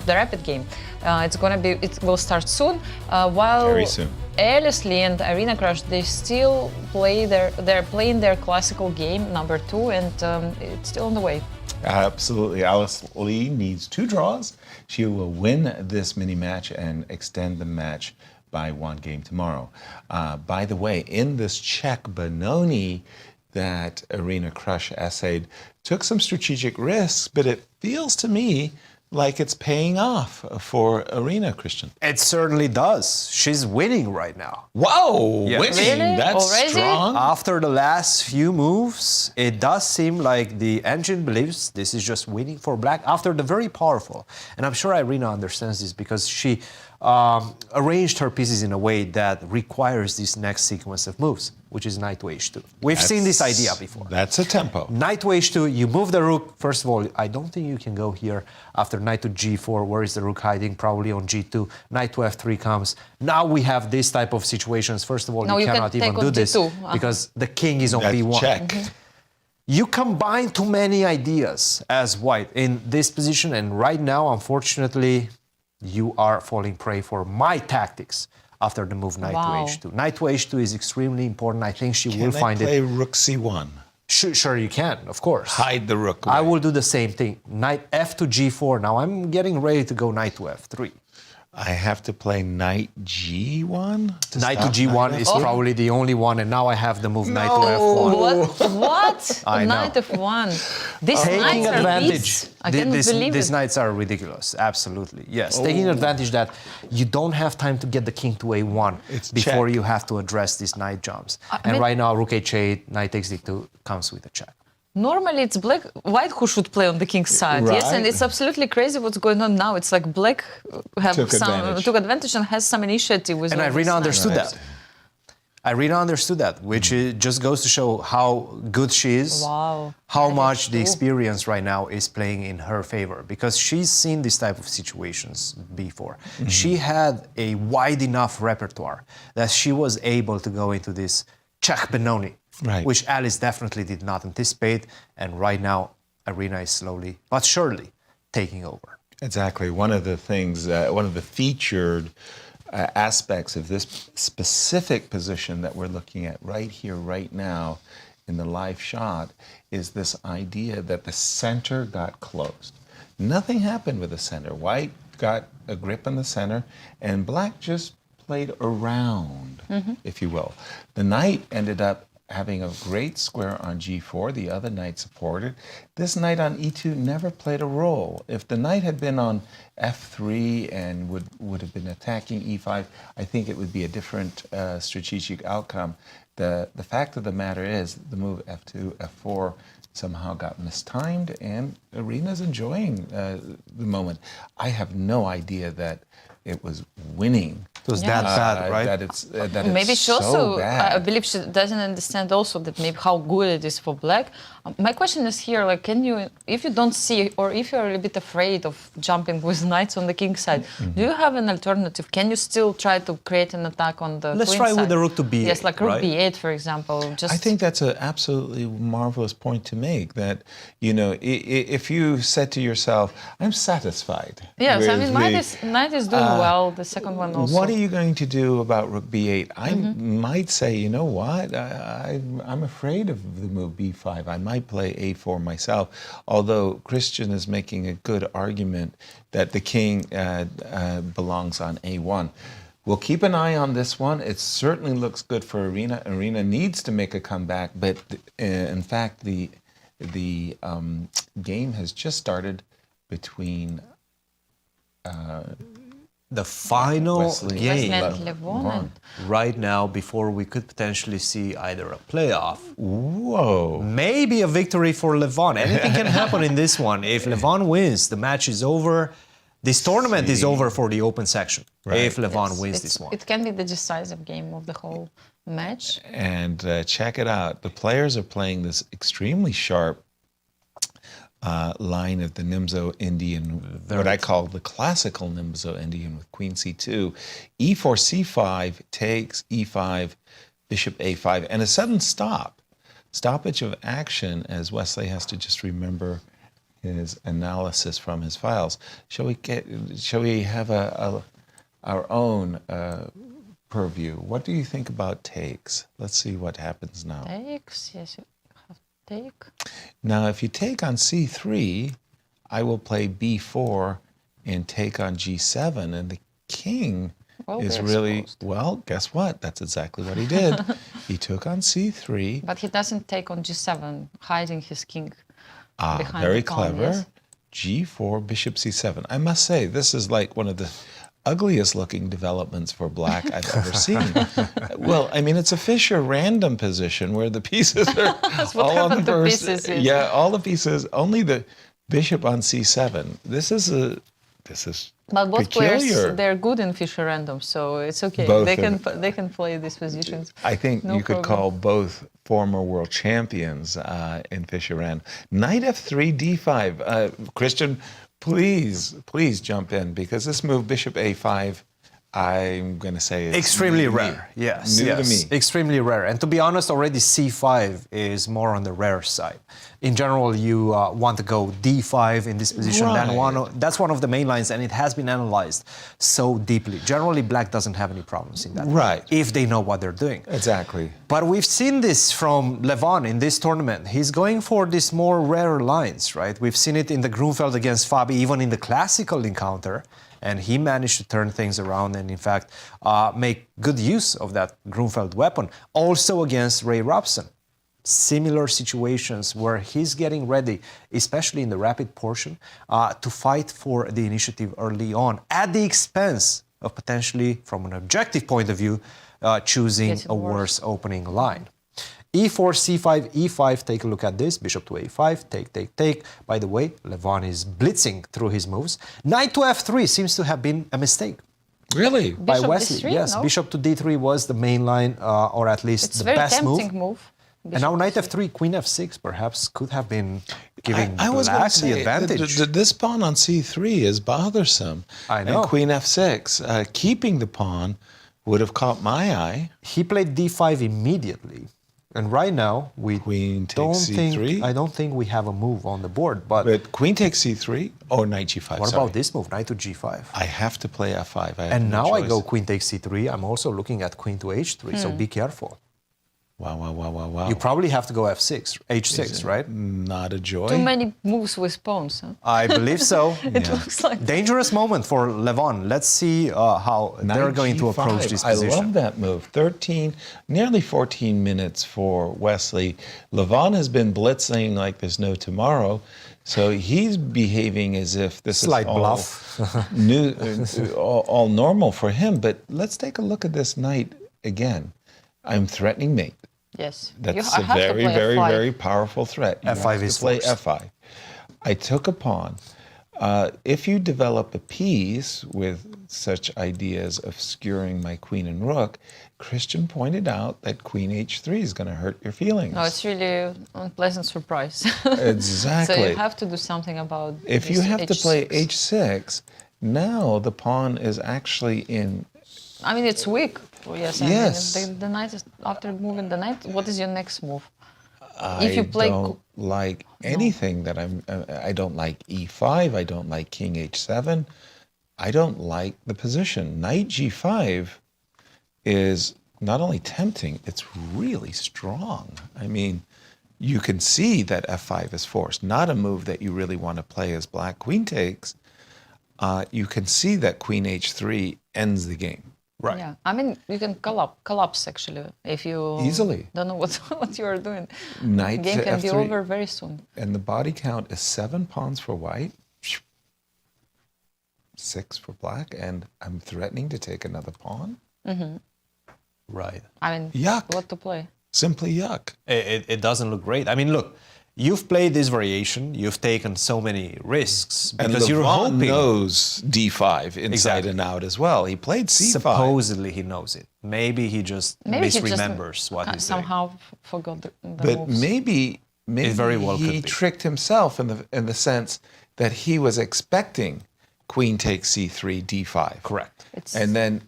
the rapid game. It will start soon. Very soon. Wesley and Irina Krush, they still they're playing their classical game, number 2, and it's still on the way. Absolutely. Alice Lee needs 2 draws. She will win this mini match and extend the match by 1 game tomorrow. By the way, in this Czech Benoni that Irina Krush essayed, took some strategic risks, but it feels to me like it's paying off for Irina, Cristian. It certainly does. She's winning right now. Whoa, Yes. winning, Really? that's Already? strong. After the last few moves, it does seem like the engine believes this is just winning for black after the very powerful. And I'm sure Irina understands this because she arranged her pieces in a way that requires this next sequence of moves, which is knight to h2. We've seen this idea before. That's a tempo. Knight to h2, you move the rook. First of all, I don't think you can go here after knight to g4. Where is the rook hiding? Probably on g2. Knight to f3 comes. Now we have this type of situations. First of all, No, you you cannot can even take do on this g2. because the king is on That's b1. check. You combine too many ideas as white in this position, and right now, unfortunately, you are falling prey for my tactics after the move knight Wow. to h2. Knight to h2 is extremely important. I think she Can will I find play it. rook c1? Sure, you can, of course. Hide the rook. I away. will do the same thing. Knight f to g4. Now I'm getting ready to go knight to f3. I have to play knight g1? Knight to g1 is probably the only one, and now I have the move knight to f1. What? I know. Knight f1. These Taking knights are advantage. beasts. I cannot believe These it. knights are ridiculous. Absolutely. Yes. Taking advantage that you don't have time to get the king to a1 before check. you have to address these knight jumps. I And mean- right now, rook h8, knight takes d2 comes with a check. Normally it's white who should play on the king's side. Yes, and Right. it's absolutely crazy what's going on now. It's like black took advantage and has some initiative with And all these Irina knights. understood that. Irina understood that, which just goes to show how good she is, Wow. how much the experience right now is playing in her favor, because she's seen this type of situations before. She had a wide enough repertoire that she was able to go into this Czech Benoni, which Alice definitely did not anticipate, and right now Irina is slowly but surely taking over. Exactly. One of the things, one of the featured aspects of this specific position that we're looking at right here, right now, in the live shot, is this idea that the center got closed. Nothing happened with the center. White got a grip on the center, and black just played around, if you will. The knight ended up having a great square on g4, the other knight supported. This knight on e2 never played a role. If the knight had been on f3 and would have been attacking e5, I think it would be a different strategic outcome. The fact of the matter is the move f2, f4 somehow got mistimed, and Irina's enjoying the moment. I have no idea that it was winning. It was that bad, right? That Maybe it's she also, so bad. I believe she doesn't understand also that maybe how good it is for black. My question is here, like, can you, if you don't see, or if you're a little bit afraid of jumping with knights on the king's side, do you have an alternative? Can you still try to create an attack on the Let's queen's try side? with the rook to b8. Yes, like rook right? b8, for example. Just I think that's an absolutely marvelous point to make, that, you know, if you said to yourself, I'm satisfied. yes, I with mean, the- knight is doing well. The second one also. What are you going to do about rook b8? I might say, you know what, I'm afraid of the move b5. I might play a4 myself, although Cristian is making a good argument that the king belongs on a1. We'll keep an eye on this one. It certainly looks good for Irina. Irina needs to make a comeback, but in fact, the game has just started between the final Wesley game and Levon. right now, before we could potentially see either a playoff, whoa, maybe a victory for Levon. Anything can happen in this one. If Levon wins, the match is over. This tournament is over for the open section. Right. If Levon Yes, wins this one. It can be the decisive game of the whole match. And check it out. The players are playing this extremely sharp line of the Nimzo Indian, what I call the classical Nimzo Indian with queen c2. e4, c5 takes e5, bishop a5, and a sudden stoppage of action, as Wesley has to just remember his analysis from his files. Shall we have our own purview, what do you think about takes? Let's see what happens now. Takes, yes, you have take. Now, if you take on c3, I will play b4 and take on g7, and the king is really, exposed. well, guess what? That's exactly what he did. He took on c3. But he doesn't take on g7, hiding his king behind Very the pawn, clever. yes? g4, bishop c7. I must say, this is like one of the ugliest looking developments for black I've ever seen. Well, I mean, it's a Fischer random position where the pieces are all on the first. Yeah, all the pieces, only the bishop on c7. This is But both peculiar. players, they're good in Fischer random, so it's okay. Both They can play these positions. I think No you could problem. call both former world champions in Fischer random. Knight f3, d5. Cristian, please jump in, because this move, bishop a5, I'm going to say it's extremely new to me. rare. Yes, New yes, to me. extremely rare. And to be honest, already c5 is more on the rare side. In general, you want to go d5 in this position. Right. That's one of the main lines, and it has been analyzed so deeply. Generally, black doesn't have any problems in that. Right. If they know what they're doing. Exactly. But we've seen this from Levon in this tournament. He's going for these more rare lines, right? We've seen it in the Grunfeld against Fabi, even in the classical encounter. And he managed to turn things around and, in fact, make good use of that Grunfeld weapon. Also against Ray Robson. Similar situations where he's getting ready, especially in the rapid portion, to fight for the initiative early on at the expense of potentially, from an objective point of view, choosing a worse opening line. E4, C5, E5, take a look at this. Bishop to A5, take. By the way, Levon is blitzing through his moves. Knight to F3 seems to have been a mistake. Really? By Bishop Wesley, D3, yes. no? Bishop to D3 was the main line, or at least It's the very best tempting move. And now Knight F3, Queen F6 perhaps could have been giving I was gonna black say, the advantage. This pawn on c3 is bothersome. I know. And Queen f6, keeping the pawn would have caught my eye. He played D5 immediately. And right now, we don't c3? I don't think we have a move on the board. But queen takes c3 or knight g5. What sorry. about this move, knight to g5? I have to play f5. I have And no now I choice. go queen takes c3. I'm also looking at queen to h3, so be careful. Wow. You probably have to go f6, h6, right? Not a joy. Too many moves with pawns. Huh? I believe so. It looks like Dangerous moment for Levon. Let's see how they're Knight going to G5. approach this I position. love that move. 13, nearly 14 minutes for Wesley. Levon has been blitzing like there's no tomorrow, so he's behaving as if this Slight is all bluff. new, all normal for him. But let's take a look at this knight again. I'm threatening mate. yes. That's I a have to very, play very, F5. very powerful threat. You F5 have to is play forced. F5. I took a pawn. If you develop a piece with such ideas of skewering my queen and rook, Cristian pointed out that queen h3 is going to hurt your feelings. No, it's really an unpleasant surprise. Exactly. So you have to do something about If you this have to play H6. h6, now the pawn is actually in. I mean, it's weak. Yes. Yes. I mean, the knight is, after moving the knight, what is your next move? I don't like anything that I don't like e5. I don't like king h7. I don't like the position. Knight g5 is not only tempting, it's really strong. I mean, you can see that f5 is forced. Not a move that you really want to play as black. Queen takes. You can see that queen h3 ends the game. Right. Yeah, I mean, you can collapse actually if you Easily. don't know what you are doing. Knight Game to can be f3. over very soon. And the body count is 7 pawns for white, 6 for black, and I'm threatening to take another pawn. Mm-hmm. Right. I mean, Yuck. what to play? Simply yuck. It doesn't look great. I mean, look, you've played this variation. You've taken so many risks And because you're Levon hoping. knows d5 inside and out as well. He played c5. Supposedly he knows it. Maybe he just Maybe he misremembers just what he's doing. somehow forgot the But moves. maybe It very well he could be. tricked himself in the sense that he was expecting queen takes c3, d5. Correct. And then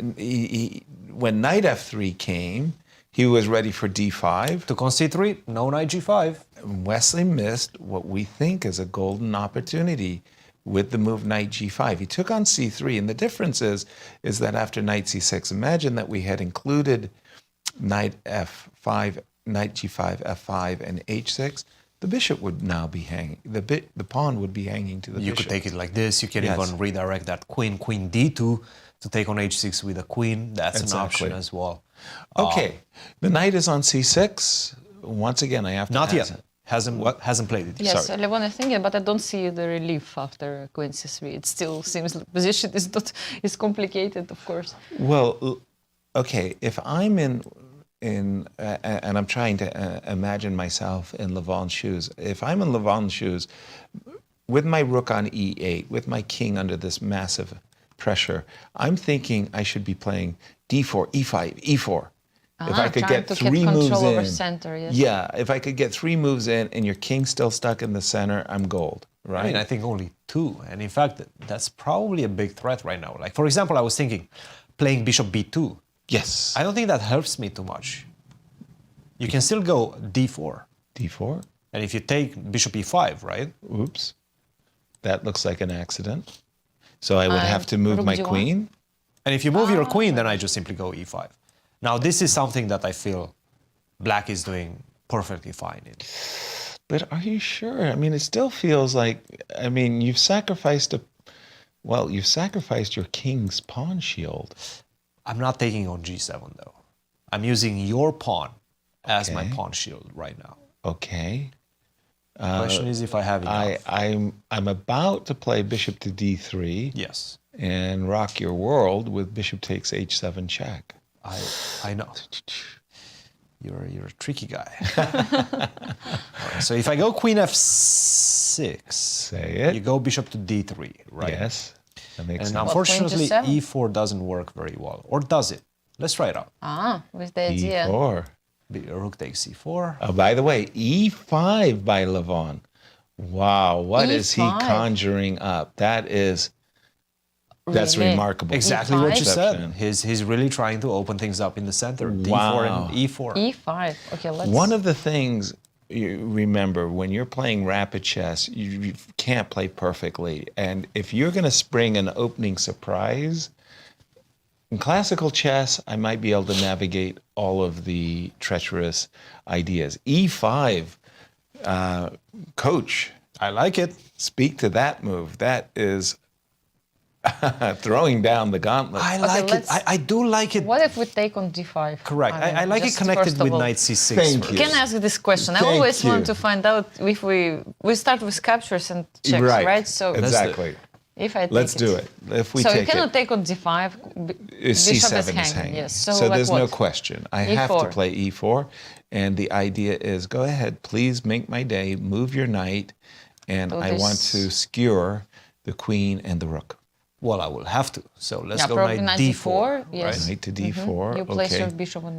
when knight f3 came, he was ready for d5. Took on c3, no knight g5. Wesley missed what we think is a golden opportunity with the move knight g5. He took on c3, and the difference is that after knight c6, imagine that we had included knight f5, knight g5, f5, and h6. The bishop would now be hanging. The pawn would be hanging to the bishop. You could take it like this. You can Yes. even redirect that queen d2 to take on h6 with a queen. That's an option as well. Okay, the knight is on c6. Once again, I have to Not ask- yet. Hasn't played it. Yes, Sorry. Levon, I think, but I don't see the relief after queen c3. It still seems the position is not is complicated, of course. Well, okay, if I'm in and I'm trying to imagine myself in Levon's shoes. If I'm in Levon's shoes, with my rook on e8, with my king under this massive pressure, I'm thinking I should be playing d4, e5, e4. If I could get three moves control over in, center, yes. yeah, if I could get 3 moves in and your king's still stuck in the center, I'm gold, right? I mean, I think only 2. And in fact, that's probably a big threat right now. Like, for example, I was thinking playing bishop b2. Yes. I don't think that helps me too much. You can still go d4. d4? And if you take bishop e5, right? Oops. That looks like an accident. So I would have to move my queen. And if you move your queen, then I just simply go e5. Now, this is something that I feel black is doing perfectly fine in. But are you sure? I mean, it still feels like, I mean, you've sacrificed your king's pawn shield. I'm not taking on g7, though. I'm using your pawn as my pawn shield right now. Okay. The question is if I have enough. I'm about to play bishop to d3. Yes. And rock your world with bishop takes h7 check. I know. You're a tricky guy. Right, so if I go queen f6, say it. You go bishop to d3, right? Yes. That makes and sense. unfortunately, e4 doesn't work very well. Or does it? Let's try it out. With the idea. e4. Rook takes e4. Oh, by the way, e5 by Levon. Wow, what is he E5. conjuring up? That's Really? remarkable. Exactly what you said. He's really trying to open things up in the center. D4 Wow. and e4. E5. Okay, let's. One of the things you remember when you're playing rapid chess, you can't play perfectly. And if you're going to spring an opening surprise, in classical chess, I might be able to navigate all of the treacherous ideas. E5, coach. I like it. Speak to that move. That is throwing down the gauntlet. I like it. I do like it. What if we take on d5? Correct. I like it just connected first of with all. knight c6. Thank first. you. Can I ask you this question? I Thank always you. want to find out if we start with captures and checks, right? So exactly. if I take Let's do it. If we so take you cannot it, take on d5. Bishop C7 is hanging. Yes. So like there's no what? question. I have to E4. play e4, and the idea is go ahead, please make my day, move your knight, and So I want this- to skewer the queen and the rook. Well, I will have to. So let's Yeah, go probably knight knight d4. d4, yes. Right? Knight to d4. You place okay. your bishop on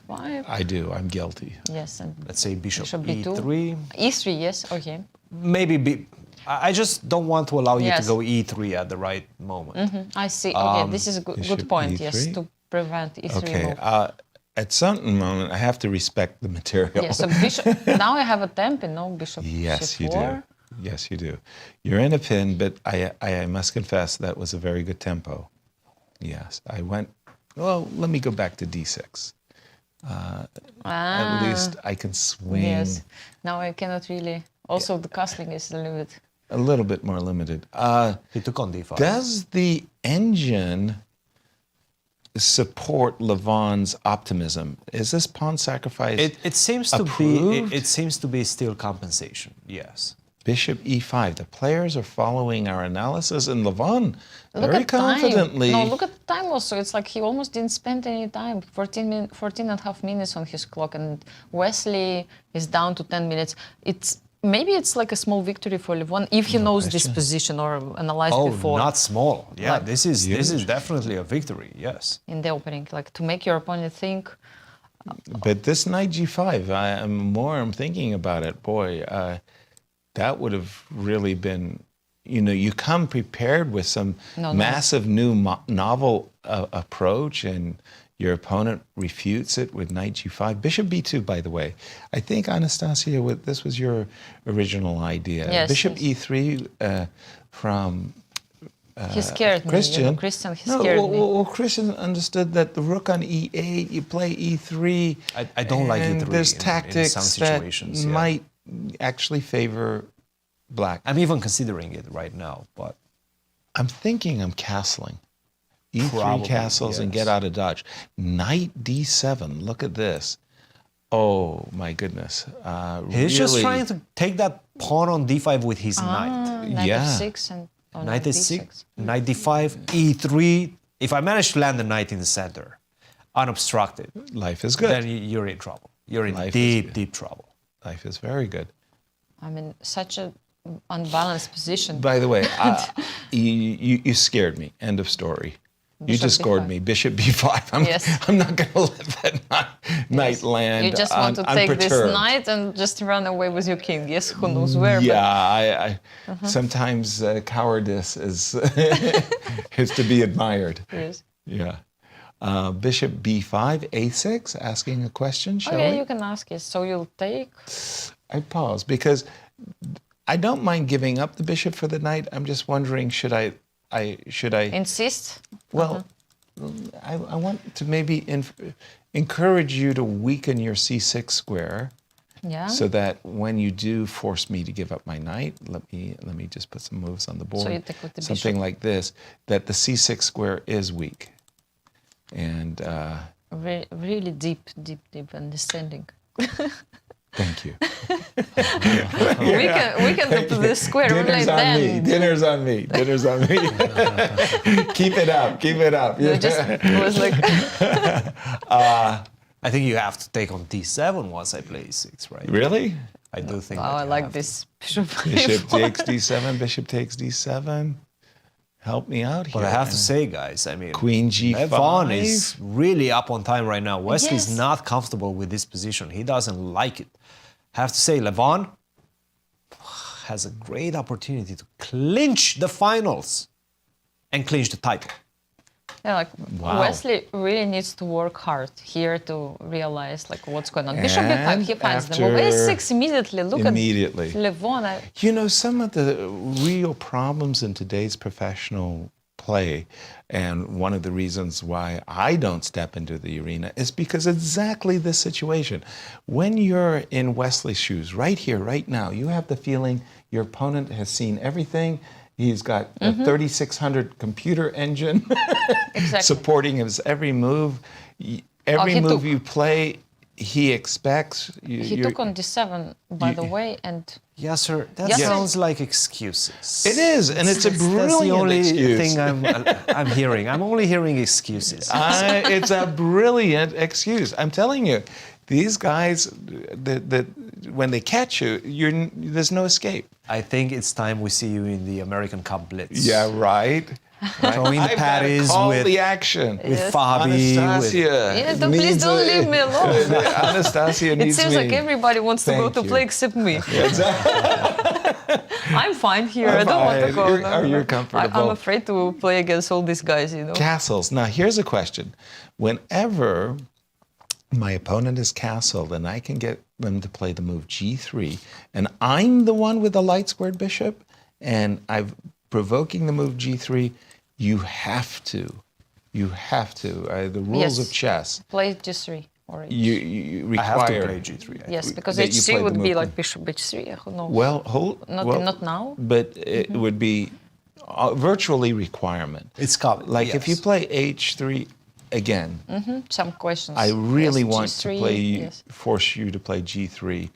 e5. I do. I'm guilty. Yes, and Let's say bishop b2. e3. E3, yes. Okay. Maybe I just don't want to allow you Yes. to go e3 at the right moment. I see. Okay, this is a good Bishop point. Yes, E3? to prevent e3 Okay. move. At certain moment, I have to respect the material. Yes. So bishop. Now I have a tempo. No bishop. Yes, you c4. do. Yes, you do. You're in a pin, but I must confess that was a very good tempo. Yes, I went. Well, let me go back to d6. At least I can swing. Yes. Now I cannot really. Also, the castling is a little bit. A little bit more limited. He took on d5. Does the engine support Levon's optimism? Is this pawn sacrifice? It seems to approved? be. It seems to be still compensation. Yes. Bishop e5. The players are following our analysis, and Levon Look very at time. confidently. No, look at the time also. It's like he almost didn't spend any time. 14 and a half minutes on his clock, and Wesley is down to 10 minutes. Maybe it's like a small victory for Levon if he knows this position or analyzed before. Not small. Yeah, Like- this is definitely a victory. Yes. In the opening, like to make your opponent think. But this knight g5, I'm thinking about it. Boy, that would have really been, you come prepared with some No. massive new novel approach, and Your opponent refutes it with knight g5. Bishop b2, by the way. I think, Anastasiya, this was your original idea. Yes, Bishop yes. e3 from he scared Cristian. me. Cristian, he No, scared me. well, Cristian understood that the rook on e8, you play e3. I don't like and e3 there's in tactics some situations, that yeah. might actually favor black. I'm even considering it right now, but I'm thinking I'm castling. E3 Probably, castles and yes. get out of dodge. Knight d7. Look at this. Oh my goodness. he's just really- trying to take that pawn on d5 with his knight. Knight Yeah. f6 and Knight d6, knight d5, e3. If I manage to land the knight in the center, unobstructed, life is good. Then you're in trouble. You're in Life is deep trouble. Life is very good. I'm in such a unbalanced position. By the way, you scared me. End of story. You Bishop just scored b5. me. Bishop b5. Yes. I'm not going to let that knight land. You just want to take this unperturbed. knight and just run away with your king. Yes, who knows where. Yeah, Uh-huh. sometimes cowardice is is to be admired. But, yes. Yeah. Bishop b5, a6, asking a question, shall Okay, we? you can ask it. So you'll take. I pause because I don't mind giving up the bishop for the knight. I'm just wondering, should I Insist? Well, I want to maybe encourage you to weaken your c6 square. Yeah. So that when you do force me to give up my knight, let me just put some moves on the board. So you take with the something bishop. like this, that the c6 square is weak, and Really deep understanding. thank you. we can do the square Dinner's like on that. me. Dinner's on me. Dinner's on me. Keep it up. Keep it up. You just was like. I think you have to take on d7 once I play e6, right? Really? I do think. Wow, that I you like have this bishop. Bishop takes d7. Bishop takes d7. Help me out here. But I have to say, guys, I mean, Queen g5. Levon is really up on time right now. Wesley's Yes. not comfortable with this position. He doesn't like it. Have to say, Levon has a great opportunity to clinch the finals and clinch the title. Yeah, like Wow. Wesley really needs to work hard here to realize like what's going on. Bishop b5, And he finds them. after- A6 immediately. Look Immediately. at Levon. You know, some of the real problems in today's professional play, and one of the reasons why I don't step into the arena is because exactly this situation. When you're in Wesley's shoes, right here, right now, you have the feeling your opponent has seen everything. He's got a 3600 computer engine supporting his every move. Every he move took- you play, he expects. He took on d7, by the way, and Yasser, that Yasser- sounds like excuses. It is, and it's a That's brilliant the only excuse. thing I'm hearing. I'm only hearing excuses. It's a brilliant excuse. I'm telling you, these guys, when they catch you, there's no escape. I think it's time we see you in the American Cup Blitz. Yeah, right. Throwing the I've gotta patties call with the action. with Yes. Fabi. Anastasia. yeah, please don't leave me alone. Anastasia It needs seems me. like everybody wants to go Thank to you. play except me. I'm fine here. I don't want to Fine. go. You're- No, are you no. comfortable? I'm afraid to play against all these guys, you know. Castles. Now, here's a question. Whenever my opponent is castled and I can get them to play the move g3, and I'm the one with the light squared bishop, and I'm provoking the move g3, you have to. The rules Yes. of chess, Play g3 or you I have to require. play g3. yes, because that you play h3 the would be move. like bishop h3. Who knows? Well, not now. But it would be virtually requirement. It's common. Like if you play h3 again, Some questions. I really Yes, want G3, to yes. force you to play g3,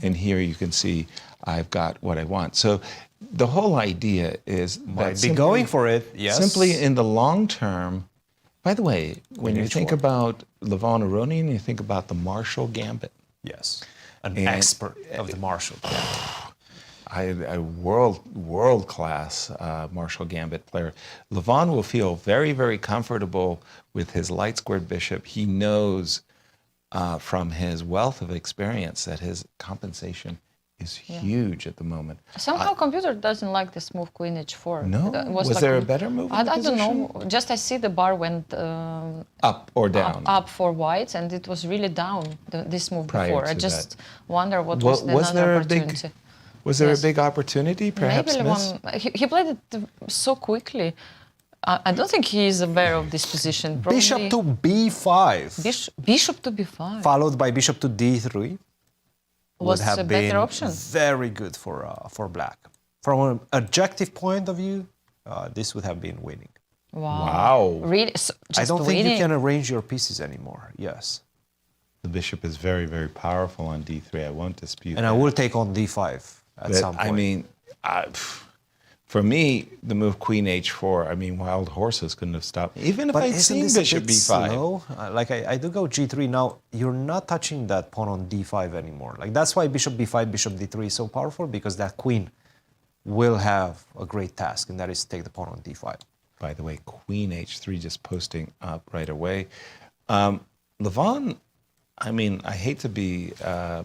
and here you can see I've got what I want. So the whole idea is Might be going for it, yes. Simply in the long term. By the way, when you think about Levon Aronian, you think about the Marshall Gambit. Yes. An And- expert of the Marshall. A world class Marshall Gambit player. Levon will feel very, very comfortable with his light squared bishop. He knows from his wealth of experience that his compensation is huge at the moment. Somehow computer doesn't like this move Queen H4. No? It Was like there a better move in the I don't know. position? Just I see the bar went Up or down? up for whites, and it was really down, this move Prior before. I to just wonder what was the was another there opportunity. Was there a big opportunity, perhaps Maybe missed? he played it so quickly. I don't think he is aware of this position. Probably Bishop to b5. Bishop to b5. Followed by bishop to d3. Was would have a better been option. very good for black. From an objective point of view, this would have been winning. Wow. Really? So I just don't think you winning? can arrange your pieces anymore. Yes. The bishop is very, very powerful on d3. I won't dispute And that. I will take on d5 at some point. I mean, for me, the move Queen H4, I mean, wild horses couldn't have stopped. Even if But I'd isn't seen this a bishop bit b5. slow? Like I do go g3 now. You're not touching that pawn on d5 anymore. Like that's why bishop b5, bishop d3 is so powerful, because that queen will have a great task, and that is to take the pawn on d5. By the way, Queen H3 just posting up right away. Levon, I mean, I hate to be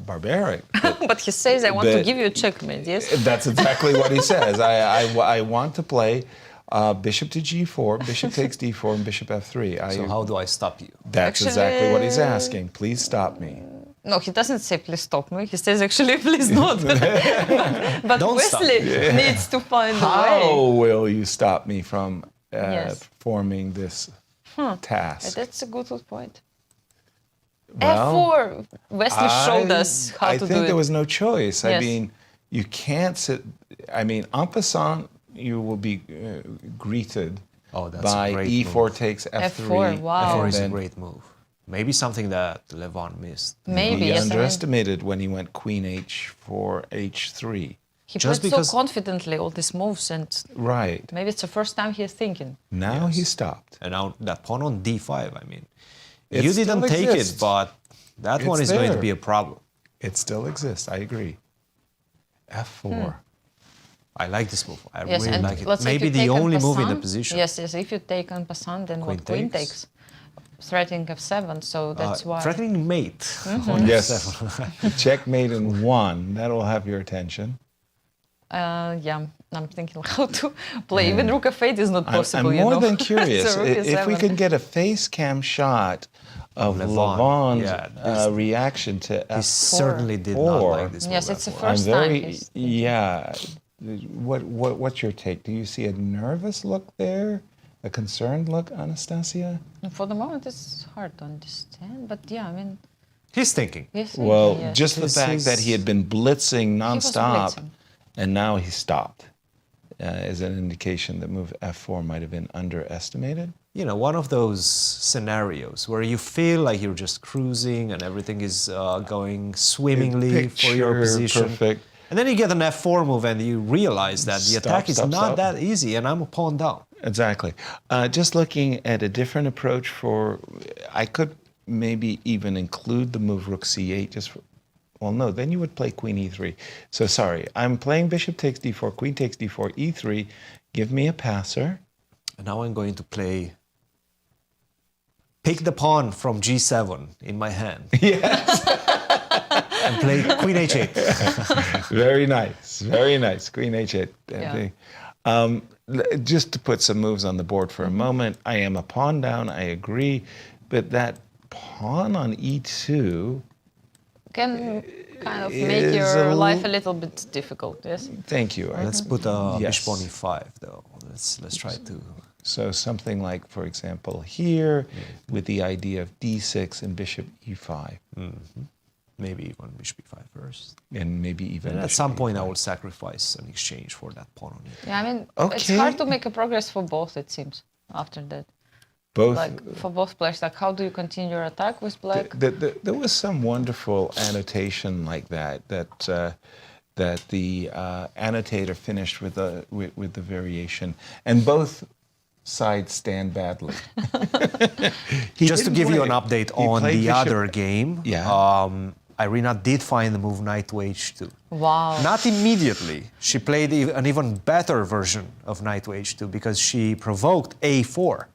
barbaric, But he says, I want to but- give you a checkmate, yes? That's exactly what he says. I want to play bishop to g4, bishop takes d4, and bishop f3. So how do I stop you? That's exactly what he's asking. Please stop me. No, he doesn't say, please stop me. He says, actually, please not. But Don't stop Wesley me. needs to find a How way. will you stop me from Yes. performing this task? That's a good point. Well, F4, Wesley showed us how I to do think it. there was no choice. I Yes. mean, you can't sit. I mean, en passant, you will be greeted That's by a great e4 move. takes f3. F4, wow. F4 is a and great move. Maybe something that Levon missed. Maybe, He yes, I mean- underestimated when he went Queen H4, H3. He Just played because- so confidently all these moves, and Right. maybe it's the first time he's thinking. Now he stopped. And now that pawn on d5, I mean, It you still didn't take exists. it, but that one It's is going to there. be a problem. It still exists. I agree. F4. I like this move. I Yes, really and like it. let's say if Maybe you the take en only move in the passant- position. Yes, yes. If you take en passant, then Queen what queen takes. takes? Threatening f7, so that's why. Threatening mate. Mhm. on Yes. f7. Checkmate in one. That'll have your attention. Yeah, I'm thinking how to play. Even rook f8 is not I'm possible, you more know. than curious. So rook If we e7. can get a face cam shot of Levon. Levon's Yeah, reaction to He F4. certainly did not like this move. Yes, it's the F4. first I'm very, time. he's- yeah. What's your take? Do you see a nervous look there? A concerned look, Anastasia? For the moment, it's hard to understand, but yeah, I mean, He's thinking. yes. Well, yes. just the fact that he had been blitzing nonstop blitzing. and now he stopped is an indication that move F4 might have been underestimated. You know, one of those scenarios where you feel like you're just cruising and everything is going swimmingly for your Picture position. perfect. And then you get an F4 move and you realize that the Stop, attack is stop, not stop. that easy and I'm a pawn down. Exactly. Just looking at a different approach for, I could maybe even include the move rook c8 just for, well, no, then you would play queen e3. So sorry, I'm playing bishop takes d4, queen takes d4, e3. Give me a passer. And now I'm going to play, pick the pawn from g7 in my hand. Yes. And play queen h8. Very nice, very nice. Queen h8. Just to put some moves on the board for a moment, I am a pawn down, I agree, but that pawn on e2, Can kind of is make your a life a little bit difficult, yes? thank you. Let's put a Yes. bishop on e5 though. Let's try to. So something like, for example, here with the idea of d6 and bishop e5. Mm-hmm. Maybe even bishop e5 first. And maybe even And at bishop some point I e5. will sacrifice an exchange for that pawn on e5. Yeah, I mean, it's Okay. hard to make a progress for both, it seems, after that. Both. Like, for both players, like, how do you continue your attack with black? There was some wonderful annotation like that that the annotator finished with the variation, and both sides stand badly. Just to give you an update on the other game, Yeah. Irina did find the move knight to h2. Wow. Not immediately. She played an even better version of knight to h2 because she provoked a4.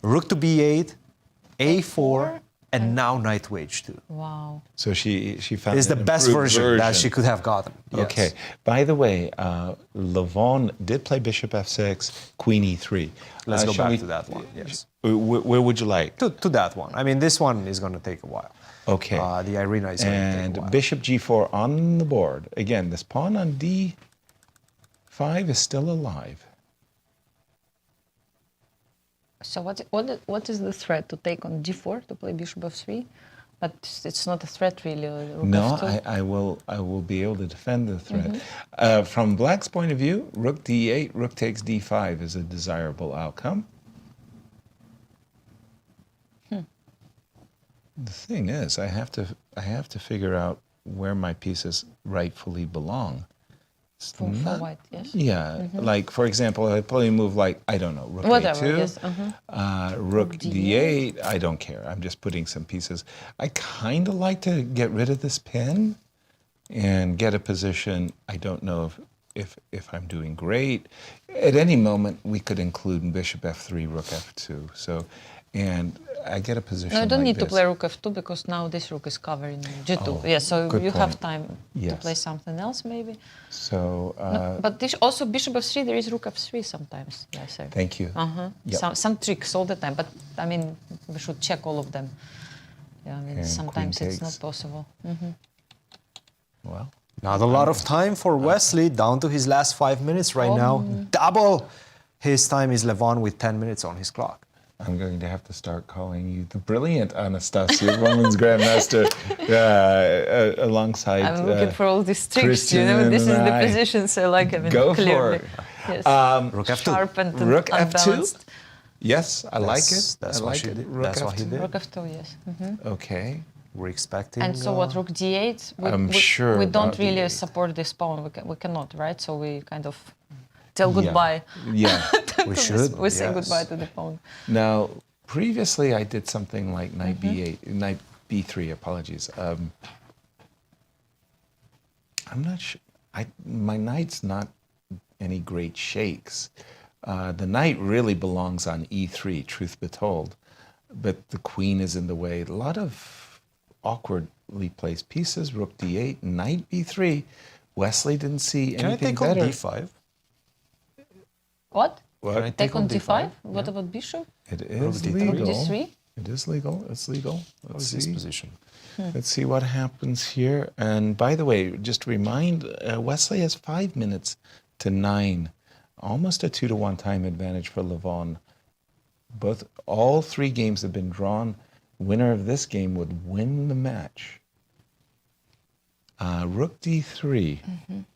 Rook to b8, a4, and now knight to h2. Wow. So she found It's the an best improved version that she could have gotten. Yes. Okay. By the way, Levon did play bishop f6, queen e3. Let's go shall back we- to that one. Yes. Where would you like? To that one. I mean, this one is going to take a while. Okay. The Irina is going to take a And while. bishop g4 on the board. Again, this pawn on d5 is still alive. So what is the threat to take on d4 to play bishop f3? But it's not a threat really. Rook No, f2. I will be able to defend the threat. From Black's point of view, rook d8, rook takes d5 is a desirable outcome. The thing is, I have to figure out where my pieces rightfully belong. It's For not- white, yes. Yeah, like for example, I probably move like I don't know, rook Whatever, a2, yes, rook d8. I don't care. I'm just putting some pieces. I kind of like to get rid of this pin and get a position. I don't know if I'm doing great. At any moment, we could include bishop f3, rook f2. So, and I get a position. No, you don't like need to this. play rook f2 because now this rook is covering g2. Oh, Yeah, so good you have point. time to Yes. play something else maybe. So, No, but this, also bishop f3, there is rook f3 sometimes. Yes, sir. Thank you. Yep. Some tricks all the time, but I mean, we should check all of them. Yeah, I mean, And sometimes queen it's not takes. possible. Well, Not a lot of time for Wesley, down to his last 5 minutes right now. Double his time is Levon with 10 minutes on his clock. I'm going to have to start calling you the brilliant Anastasiya, women's grandmaster, alongside I'm looking for all these tricks, Cristian you know, this is and the I. positions I like, I mean, Go for clearly. it. Yes. Rook f2. Sharp and Rook f2? unbalanced. Yes, I like it. That's I what like she it. did. Rook That's what he f2. did. Rook f2, yes. Okay. We're expecting. And so what, rook d8? I'm sure We don't about really d8. support this pawn. We cannot, right? So we kind of tell goodbye. Yeah, we to should. this- we say yes. goodbye to the pawn. Now, previously I did something like knight b8, knight b3, apologies. I'm not sure. My knight's not any great shakes. The knight really belongs on e3, truth be told. But the queen is in the way. A lot of awkwardly placed pieces. Rook d8, knight b3. Wesley didn't see Can I anything take on better. d5? What? What? Take on d5? What about bishop? It is d3. legal. Rook d3? It is legal. It's legal. What's his position? Let's see what happens here. And by the way, just to remind, Wesley has 5 minutes to 9. Almost a 2-to-1 time advantage for Levon. All 3 games have been drawn. Winner of this game would win the match. Rook d3.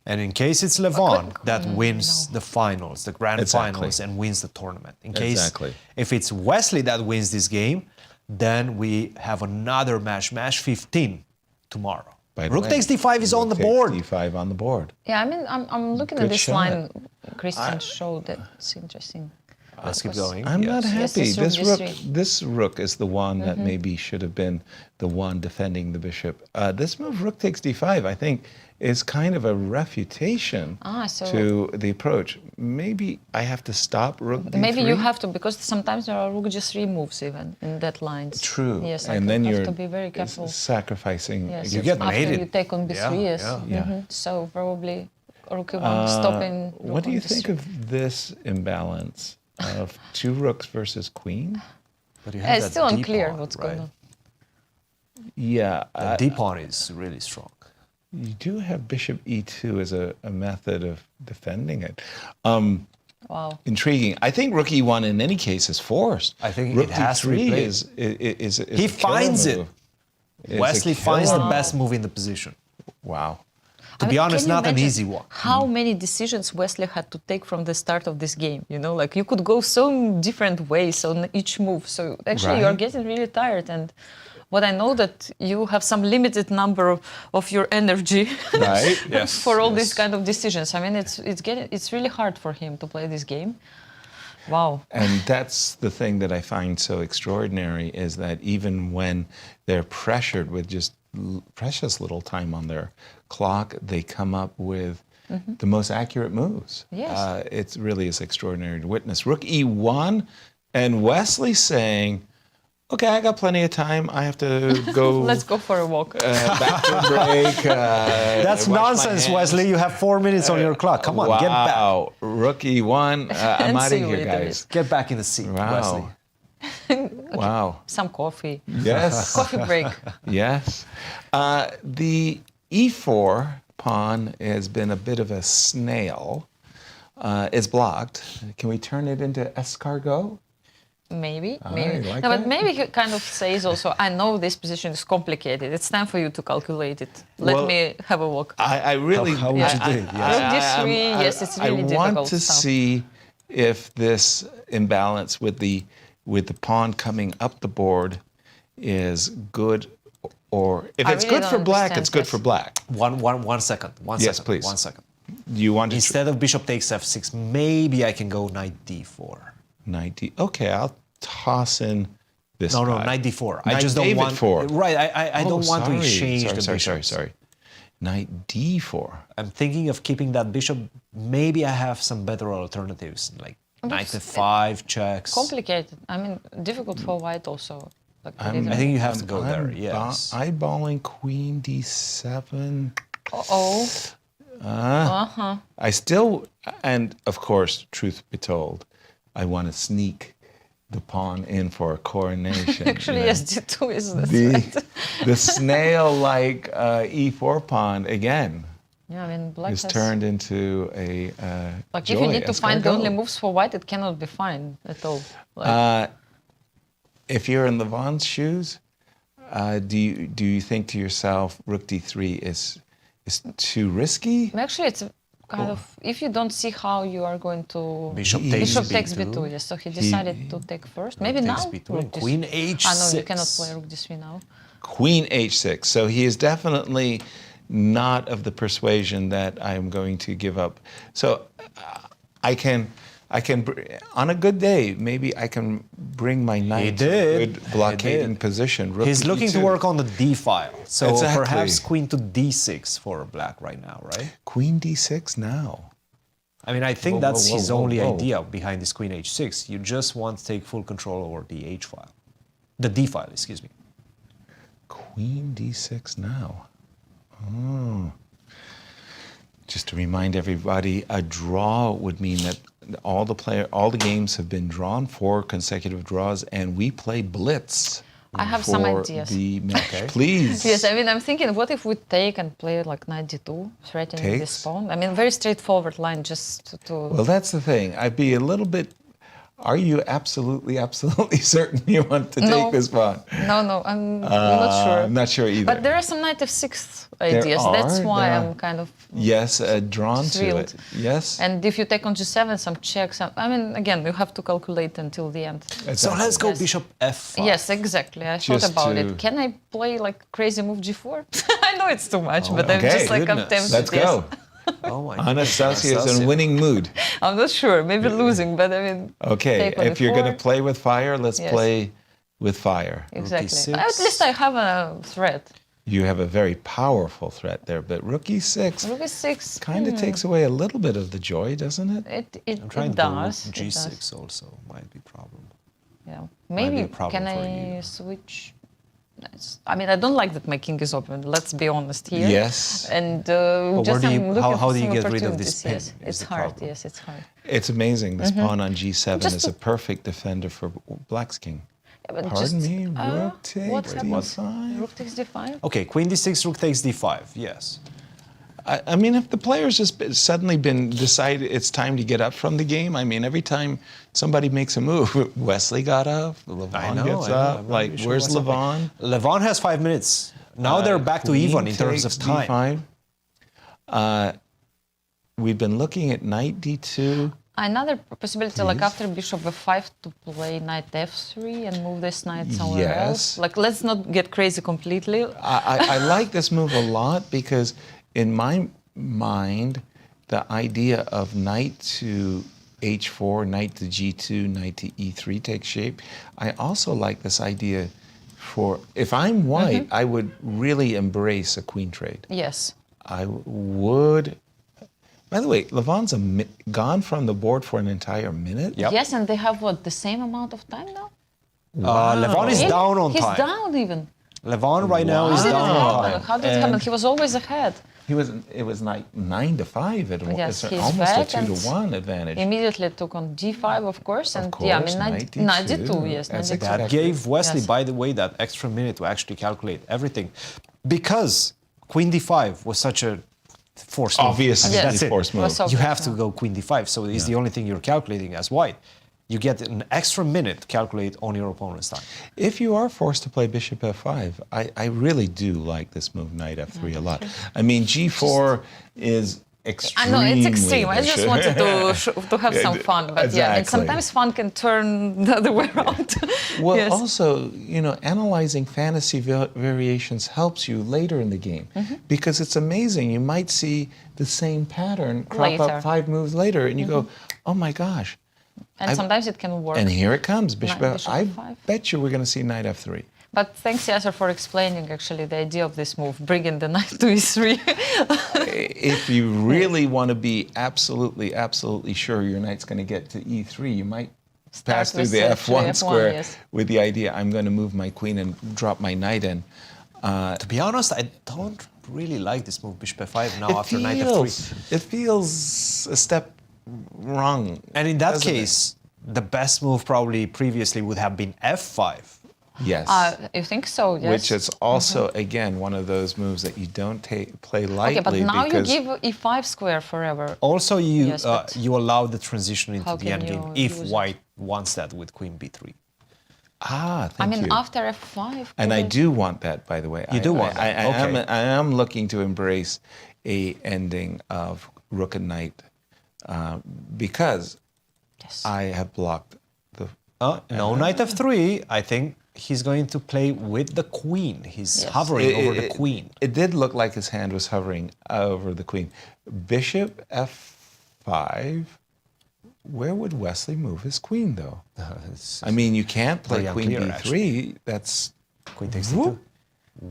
And in case it's Levon that wins the finals, the grand Exactly. finals, and wins the tournament. In case Exactly. if it's Wesley that wins this game, then we have another match 15 tomorrow. By the Rook way, takes d5 is on the Rook takes board. d5 on the board. Yeah, I mean, I'm looking Good at this shot. line Cristian showed. That's interesting. Let's keep going. I'm not Yes, happy. this rook, This rook is the one that maybe should have been the one defending the bishop. This move, rook takes d5, I think, is kind of a refutation So to the approach. Maybe I have to stop rook d3. maybe you have to, because sometimes there are rook g3 moves even in that lines. True. Yes, and I then have you're to be very careful. sacrificing. Yes, against get my- after mated. you take on b3, Yeah, yes. yeah. So probably rook e1 stopping. What do you think of this imbalance of 2 rooks versus queen? But you have It's that still d unclear pawn, what's right? going on. Yeah. The d pawn is really strong. You do have bishop e2 as a method of defending it. Wow. Intriguing. I think rook e1 in any case is forced. I think rook it has to be d3 played. is He a killer finds it. move. It's a Wesley finds the killer best move in the position. Wow. To I be mean, honest, can you not an imagine easy one. How many decisions Wesley had to take from the start of this game? You know, like you could go so different ways on each move. So actually, you're Right. getting really tired. And what I know that you have some limited number of your energy Right. Yes. for all these kind of decisions. I mean, it's really hard for him to play this game. Wow. And that's the thing that I find so extraordinary is that even when they're pressured with just precious little time on their clock, they come up with the most accurate moves. Yes. It really is extraordinary to witness. Rook e1, and Wesley saying, Okay, I got plenty of time. I have to go. Let's go for a walk. Bathroom break. That's nonsense, Wesley. You have 4 minutes on your clock. Come on, wow. get back. Wow, rookie one. I'm out of here, guys. Get back in the seat, Wesley. Wow. Some coffee. Yes. Coffee break. Yes. The e4 pawn has been a bit of a snail. It's blocked. Can we turn it into escargot? Maybe. Like no, but that. maybe he kind of says also, I know this position is complicated. It's time for you to calculate it. Let me have a walk. I really... How would you do it? Rook d3, yes, it's really difficult. I want to see if this imbalance with the pawn coming up the board is good, or if it's really good for don't black, understand it's good this. for black. One second. Yes, please. 1 second. You want to... Instead of bishop takes f6, maybe I can go knight d4. Knight d... Okay, I'll toss in this No, guy. knight d4. I Knight just don't David want... 4. Right, I don't want to exchange the sorry, bishops. sorry. Knight d4. I'm thinking of keeping that bishop. Maybe I have some better alternatives, like knight f5, checks. Complicated. I mean, difficult for white also. Like, I think you have to go there, yes. Eyeballing queen d7. Uh-oh. I still, and of course, truth be told, I want to sneak the pawn in for a coronation. Actually, yes, d2 is the threat. The snail-like e4 pawn again. Yeah, I mean, black is has... turned into a like joy, if you need to find the escargot. only moves for white, it cannot be fine at all. Like, if you're in Levon's shoes, do you think to yourself, rook d3 is too risky? actually, it's kind of, if you don't see how you are going to... Bishop takes b2, yes. So he decided to take first. Maybe now? B2 queen h6. I know, you cannot play rook d3 now. Queen h6. So he is definitely not of the persuasion that I am going to give up. So I can, on a good day, maybe I can bring my knight to a good blockading position. Rook He's to looking to d2. work on the d file. So Exactly. perhaps queen to d6 for black right now, right? Queen d6 now. I mean, I think Whoa, that's whoa, his whoa, only whoa. idea behind this queen h6. You just want to take full control over the h file. The d file, excuse me. Queen d6 now. Oh. Just to remind everybody, a draw would mean that all the games have been drawn, 4 consecutive draws, and we play blitz. I have some ideas. Please. Yes, I mean, I'm thinking, what if we take and play like knight d2, threatening this pawn? I mean, very straightforward line, just to... Well, that's the thing. I'd be a little bit... Are you absolutely certain you want to take this pawn? No, I'm not sure. I'm not sure either. But there are some knight f6 ideas. That's why I'm kind of... Yes, drawn thrilled. to it. Yes. And if you take on g7, some checks. I mean, again, you have to calculate until the end. Exactly. So let's go bishop f5. Yes, exactly. I thought about it. Can I play like crazy move g4? I know it's too much, but I'm just like, I'm tempted. Let's go. Oh my Anastasiya is in winning mood. I'm not sure, maybe losing, but I mean... Okay, if you're going to play with fire, let's Yes. play with fire. Exactly. At least I have a threat. You have a very powerful threat there, but rook e6 Rook e6 kind of takes away a little bit of the joy, doesn't it? I'm trying it to does. go It g6 does. also. Might be problem. Yeah. Might be Maybe, a problem can for I switch? I mean, I don't like that my king is open. Let's be honest here. Yes. And But just where do I'm you- looking how for do you some get rid of opportunities, this pin Yes, is it's the hard. problem. Yes, it's hard. It's amazing. This pawn on g7 Just is to- a perfect defender for black's king. Yeah, but Pardon just, me, rook takes what happened? d5. Rook takes d5? Okay, queen d6, rook takes d5. Yes. I mean, if the player's just suddenly been decided it's time to get up from the game, I mean, every time somebody makes a move, Wesley got up, Levon gets up. I'm not Like, really sure where's what's happening. Levon? Levon has 5 minutes. Now they're back to Queen even in terms of takes time. d5. We've been looking at knight d2. Another possibility, like after bishop f5, to play knight f3 and move this knight somewhere Yes. else. Like, let's not get crazy completely. I like this move a lot because in my mind, the idea of knight to h4, knight to g2, knight to e3 takes shape. I also like this idea for, if I'm white, I would really embrace a queen trade. Yes. I would. By the way, Levon's gone from the board for an entire minute. Yes, and they have, what, the same amount of time now? Levon is down on time. He's down even. Levon right now is down on time. How did it happen? He was always ahead. It was like 9-5. Yes, It's he's almost back a 2-1 advantage. Immediately took on D5, of course, and course, yeah, I mean 92, yes, 92. That gave Wesley, Yes. by the way, that extra minute to actually calculate everything, because Queen D5 was such a forced move. Obviously, I mean, that's it. forced move. Was so You good, have to go Queen D5, so it's the only thing you're calculating as white. You get an extra minute to calculate on your opponent's time. If you are forced to play Bishop F5, I really do like this move, Knight F3, a lot. I mean, G4 is extremely. I know it's extreme. I just wanted to have some fun, but yeah, I mean, Exactly. sometimes fun can turn the other way around. Well, Yes. also, analyzing fantasy variations helps you later in the game because it's amazing. You might see the same pattern crop Later. up 5 moves later, and you go, "Oh my gosh!" And sometimes it can work. And here it comes, Bishop. Bishop I F5. bet you we're going to see Knight F3. But thanks, Yasser, for explaining actually the idea of this move, bringing the knight to E3. If you really want to be absolutely sure your knight's going to get to E3, you might pass through with the F1 F1, square yes. with the idea, I'm going to move my queen and drop my knight in. To be honest, I don't really like this move, Bishop F5 now after Knight F3. It feels a step wrong. And in that doesn't it? case, the best move probably previously would have been F5. Yes. You think so? Yes. Which is also, again, one of those moves that you don't play lightly. Okay, but now you because give E5 square forever. Also, you Yes, but you allow the transition into how the can endgame you if use it? White wants that with Queen B3. thank I mean, you. after F5. And I couldn't- do want that, by the way. You do want that, okay. I am looking to embrace a ending of Rook and Knight because I have blocked the. No, Knight F3. I think he's going to play with the Queen. He's hovering over the Queen. It did look like his hand was hovering over the Queen. Bishop F5. Where would Wesley move his queen, though? I mean, you can't play very Queen unclear, B3. actually. That's Queen takes D2.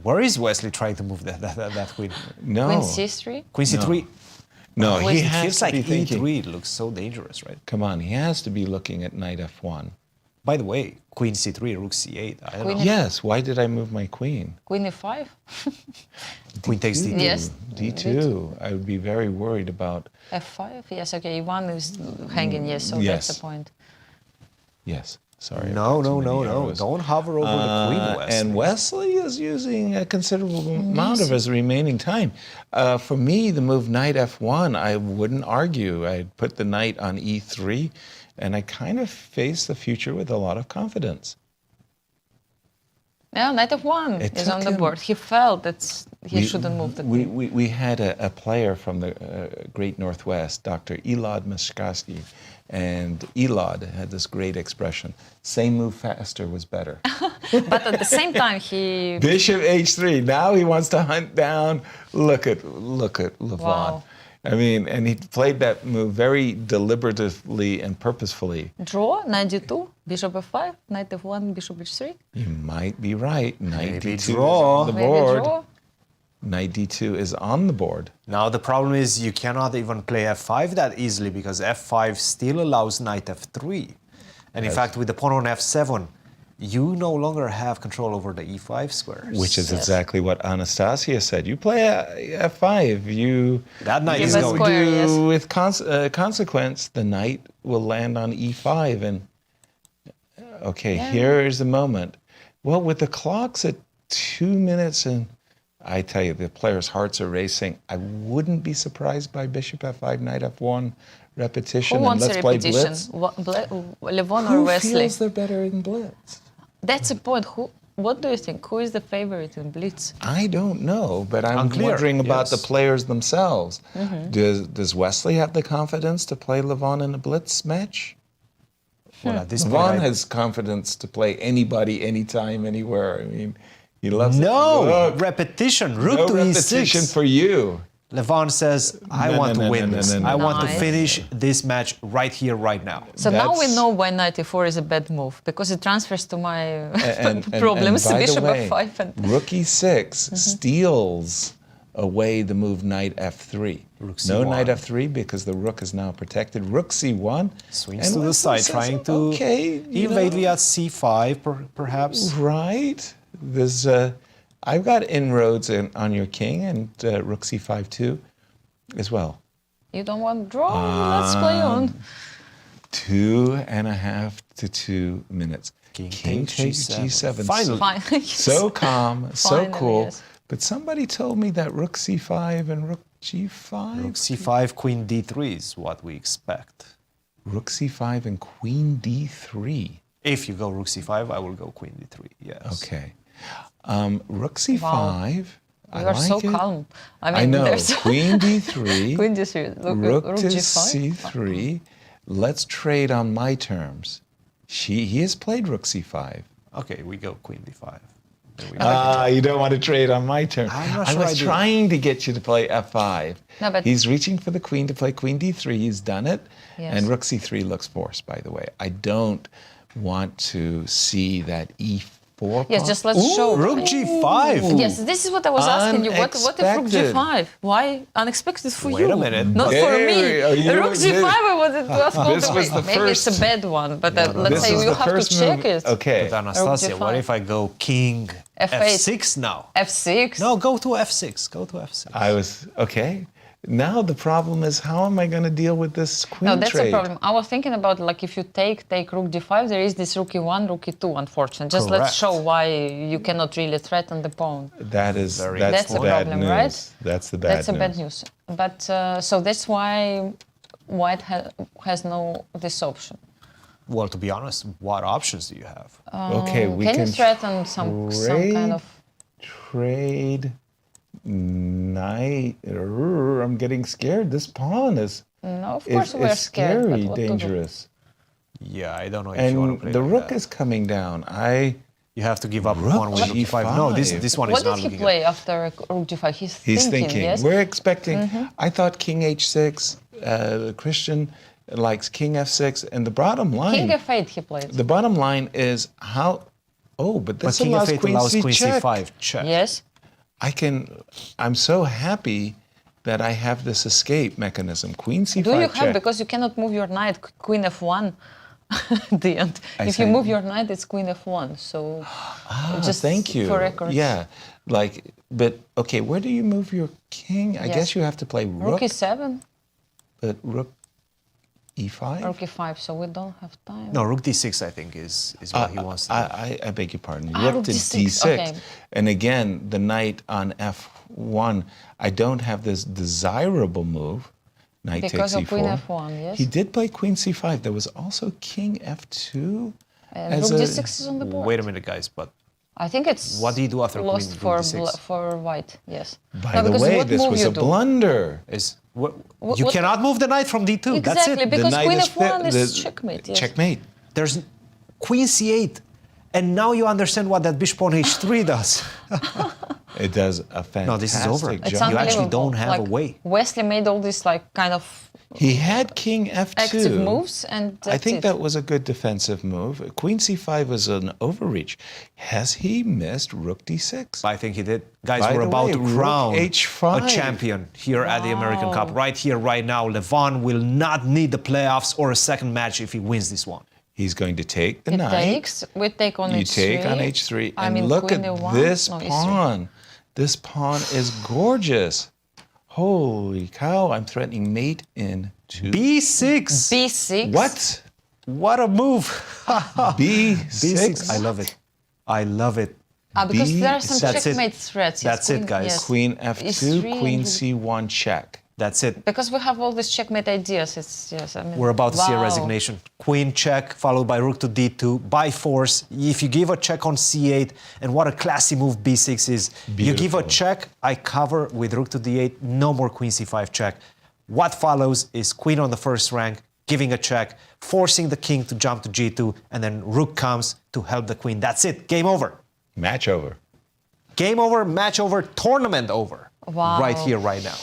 Where is Wesley trying to move that queen? No. Queen C3? Queen C3. No, It he has feels to like be thinking. E3 looks so dangerous, right? Come on, he has to be looking at Knight F1. By the way, Queen C3, Rook C8. I don't Queen know. Yes. Why did I move my queen? Queen E5? Queen takes D2. Yes. D2. I would be very worried about. F5? Yes, okay, E1 is hanging, yes, so Yes. that's the point. Yes. Sorry. No. Too many arrows. Don't hover over the Queen, Wesley. And Wesley is using a considerable amount of his remaining time. For me, the move Knight F1, I wouldn't argue. I'd put the knight on E3, and I kind of face the future with a lot of confidence. Yeah, Knight F1 It is took on the him- board. He felt that he shouldn't move the queen. We had a player from the Great Northwest, Dr. Elad Mishkarsky, and Elad had this great expression, same move faster was better. But at the same time, he... Bishop H3, now he wants to hunt down, look at Levon. Wow. I mean, and he played that move very deliberatively and purposefully. Draw, Knight D2, Bishop F5, Knight F1, Bishop H3. You might be right. Knight Maybe D2 draw. is on the Maybe board. draw. Knight D2 is on the board. Now the problem is you cannot even play F5 that easily because F5 still allows Knight F3. And in Yes. fact, with the pawn on F7, you no longer have control over the E5 squares. Which is exactly what Anastasiya said. You play F5, that knight Give is a going. square, yes. with consequence, the knight will land on E5. And okay, here is the moment. Well, with the clocks at 2 minutes, and I tell you, the players' hearts are racing. I wouldn't be surprised by Bishop F5, Knight F1 repetition. Who and wants let's a play repetition? Blitz. Levon or Who Wesley? feels they're better in Blitz? That's the point. What do you think? Who is the favorite in Blitz? I don't know, but I'm Unclear, wondering about the yes. players themselves. Mm-hmm. Does Wesley have the confidence to play Levon in a Blitz match? Well, at this Levon point, has confidence to play anybody, anytime, anywhere. I mean, he loves no Look, repetition. Rook no to repetition E6. for you. Levon says, I No, want no, to no, win no, this. no, no, I no. want to Nice. finish this match right here, right now. So now we That's- know why Knight E4 is a bad move, because it transfers to my And problems. by Bishop the way, F5 and Rook E6 steals away the move knight f3. Rook No c1. knight f3 because the rook is now protected. Rook c1. Swings and to the Wesley side, says, trying to okay, you invade know, via c5, perhaps. Right. There's I've got inroads on your king and rook c5 too, as well. You don't want draw? Let's play on. 2.5 to 2 minutes. King takes takes g7. Finally. Finally, yes. So calm, so Finally, cool. yes. But somebody told me that rook c5 and rook g5. Rook c5, queen d3 is what we expect. Rook c5 and queen d3. If you go rook c5, I will go queen d3, yes. Okay. Rook c5. Wow. I You are like so it. calm. I know. there's- Queen d3. Queen d3. Rook to g5. c3. Let's trade on my terms. He has played rook c5. Okay, we go queen d5. You don't want to trade on my terms. I'm not I sure was I do. trying to get you to play f5. No, but- He's reaching for the queen to play queen d3. He's done it. Yes. And rook c3 looks forced, by the way. I don't want to see that e4. Yes, just let's show. Rook g5. Yes, this is what I was asking you. What if rook Unexpected. g5? Why unexpected for Wait you? a minute. Not for me. Are you- Rook g5, I wanted to ask all This the was way. the Maybe it's first- a bad one, but let's This say was you the have to first check move. it. Okay. But Anastasia, what g5. if I go king F8. f6 now? f6. No, go to f6. Go to f6. I was, okay. Now the problem is, how am I going to deal with this queen No, that's trade? the problem. I was thinking about like if you take rook d5, there is this rook e1, rook e2, unfortunately. Just let's Correct. show why you cannot really threaten the pawn. That is, Very that's That's the the bad problem, news. right? That's the bad That's a bad news. But so that's why white has no this option. Well, to be honest, what options do you have? Okay, we can can you threaten some kind of? Trade knight. I'm getting scared. This pawn is No, of course is we're scared. But scary, what to do? dangerous. Yeah, I don't know if you want to And play the like rook that. is coming down. You have to give up Rook one with rook e5. No, this one What is not did he looking play after rook g5? He's thinking. Yes. We're expecting. I thought king h6. Christian likes king f6, and the bottom line. King f8 he played. The bottom line is how. Oh, but this But king allows f8 queen allows c queen check. c5 check. Yes. I'm so happy that I have this escape mechanism. Queen c5 Do you check. have, because you cannot move your knight, queen f1 at the end. I If you see. move your knight, it's queen f1. So just Thank you. for records. Yeah, like, but okay, where do you move your king? I Yes. guess you have to play Rook rook, e7, but rook e5? rook e5, so we don't have time. No, rook d6, I think, is what he wants to do. I beg your pardon. Rook Rook to d6, d6. okay. And again, the knight on f1. I don't have this desirable move. Knight Because takes of queen e4. f1, yes. He did play queen c5. There was also king f2. And as rook a- d6 is on the board. Wait a minute, guys, but I think it's What do you do after lost queen for rook d6? for white, yes. By No, the because way, what this move was you a do? blunder. you cannot move the knight from d2. That's Exactly, it. because knight queen is f1 fi- is the- checkmate, yes. Checkmate. There's queen c8. And now you understand what that bishop on h3 does. It does a fantastic No, this is over. job. It's You actually unbelievable. don't have like, a way. Wesley made all these like kind of He had king f2. active moves, and I that's think it. that was a good defensive move. Queen c5 was an overreach. Has he missed rook d6? I think he did. Guys, By we're the about way, to rook crown h5. a champion here at the American Wow. Cup. Right here, right now. Levon will not need the playoffs or a second match if he wins this one. He's going to take the He knight. takes, we take on You h3. take on h3. I And mean, look queen at a1. this No, e3. pawn. This pawn is gorgeous. Holy cow, I'm threatening mate in two. B6. B6. What? What a move. B6? B6. I love it. I love it. Because there are some That's it. checkmate threats. Yes, That's it, guys. yes. Queen f2, E3 queen and- c1 check. That's it. Because we have all these checkmate ideas. It's yes. I mean, We're about to see a wow. resignation. Queen check, followed by rook to d2, by force. If you give a check on c8, and what a classy move b6 is. You give a Beautiful. check, I cover with rook to d8, no more queen c5 check. What follows is queen on the first rank, giving a check, forcing the king to jump to g2, and then rook comes to help the queen. That's it. Game over. Match over. Game over, match over, tournament over. Wow. Right here, right now.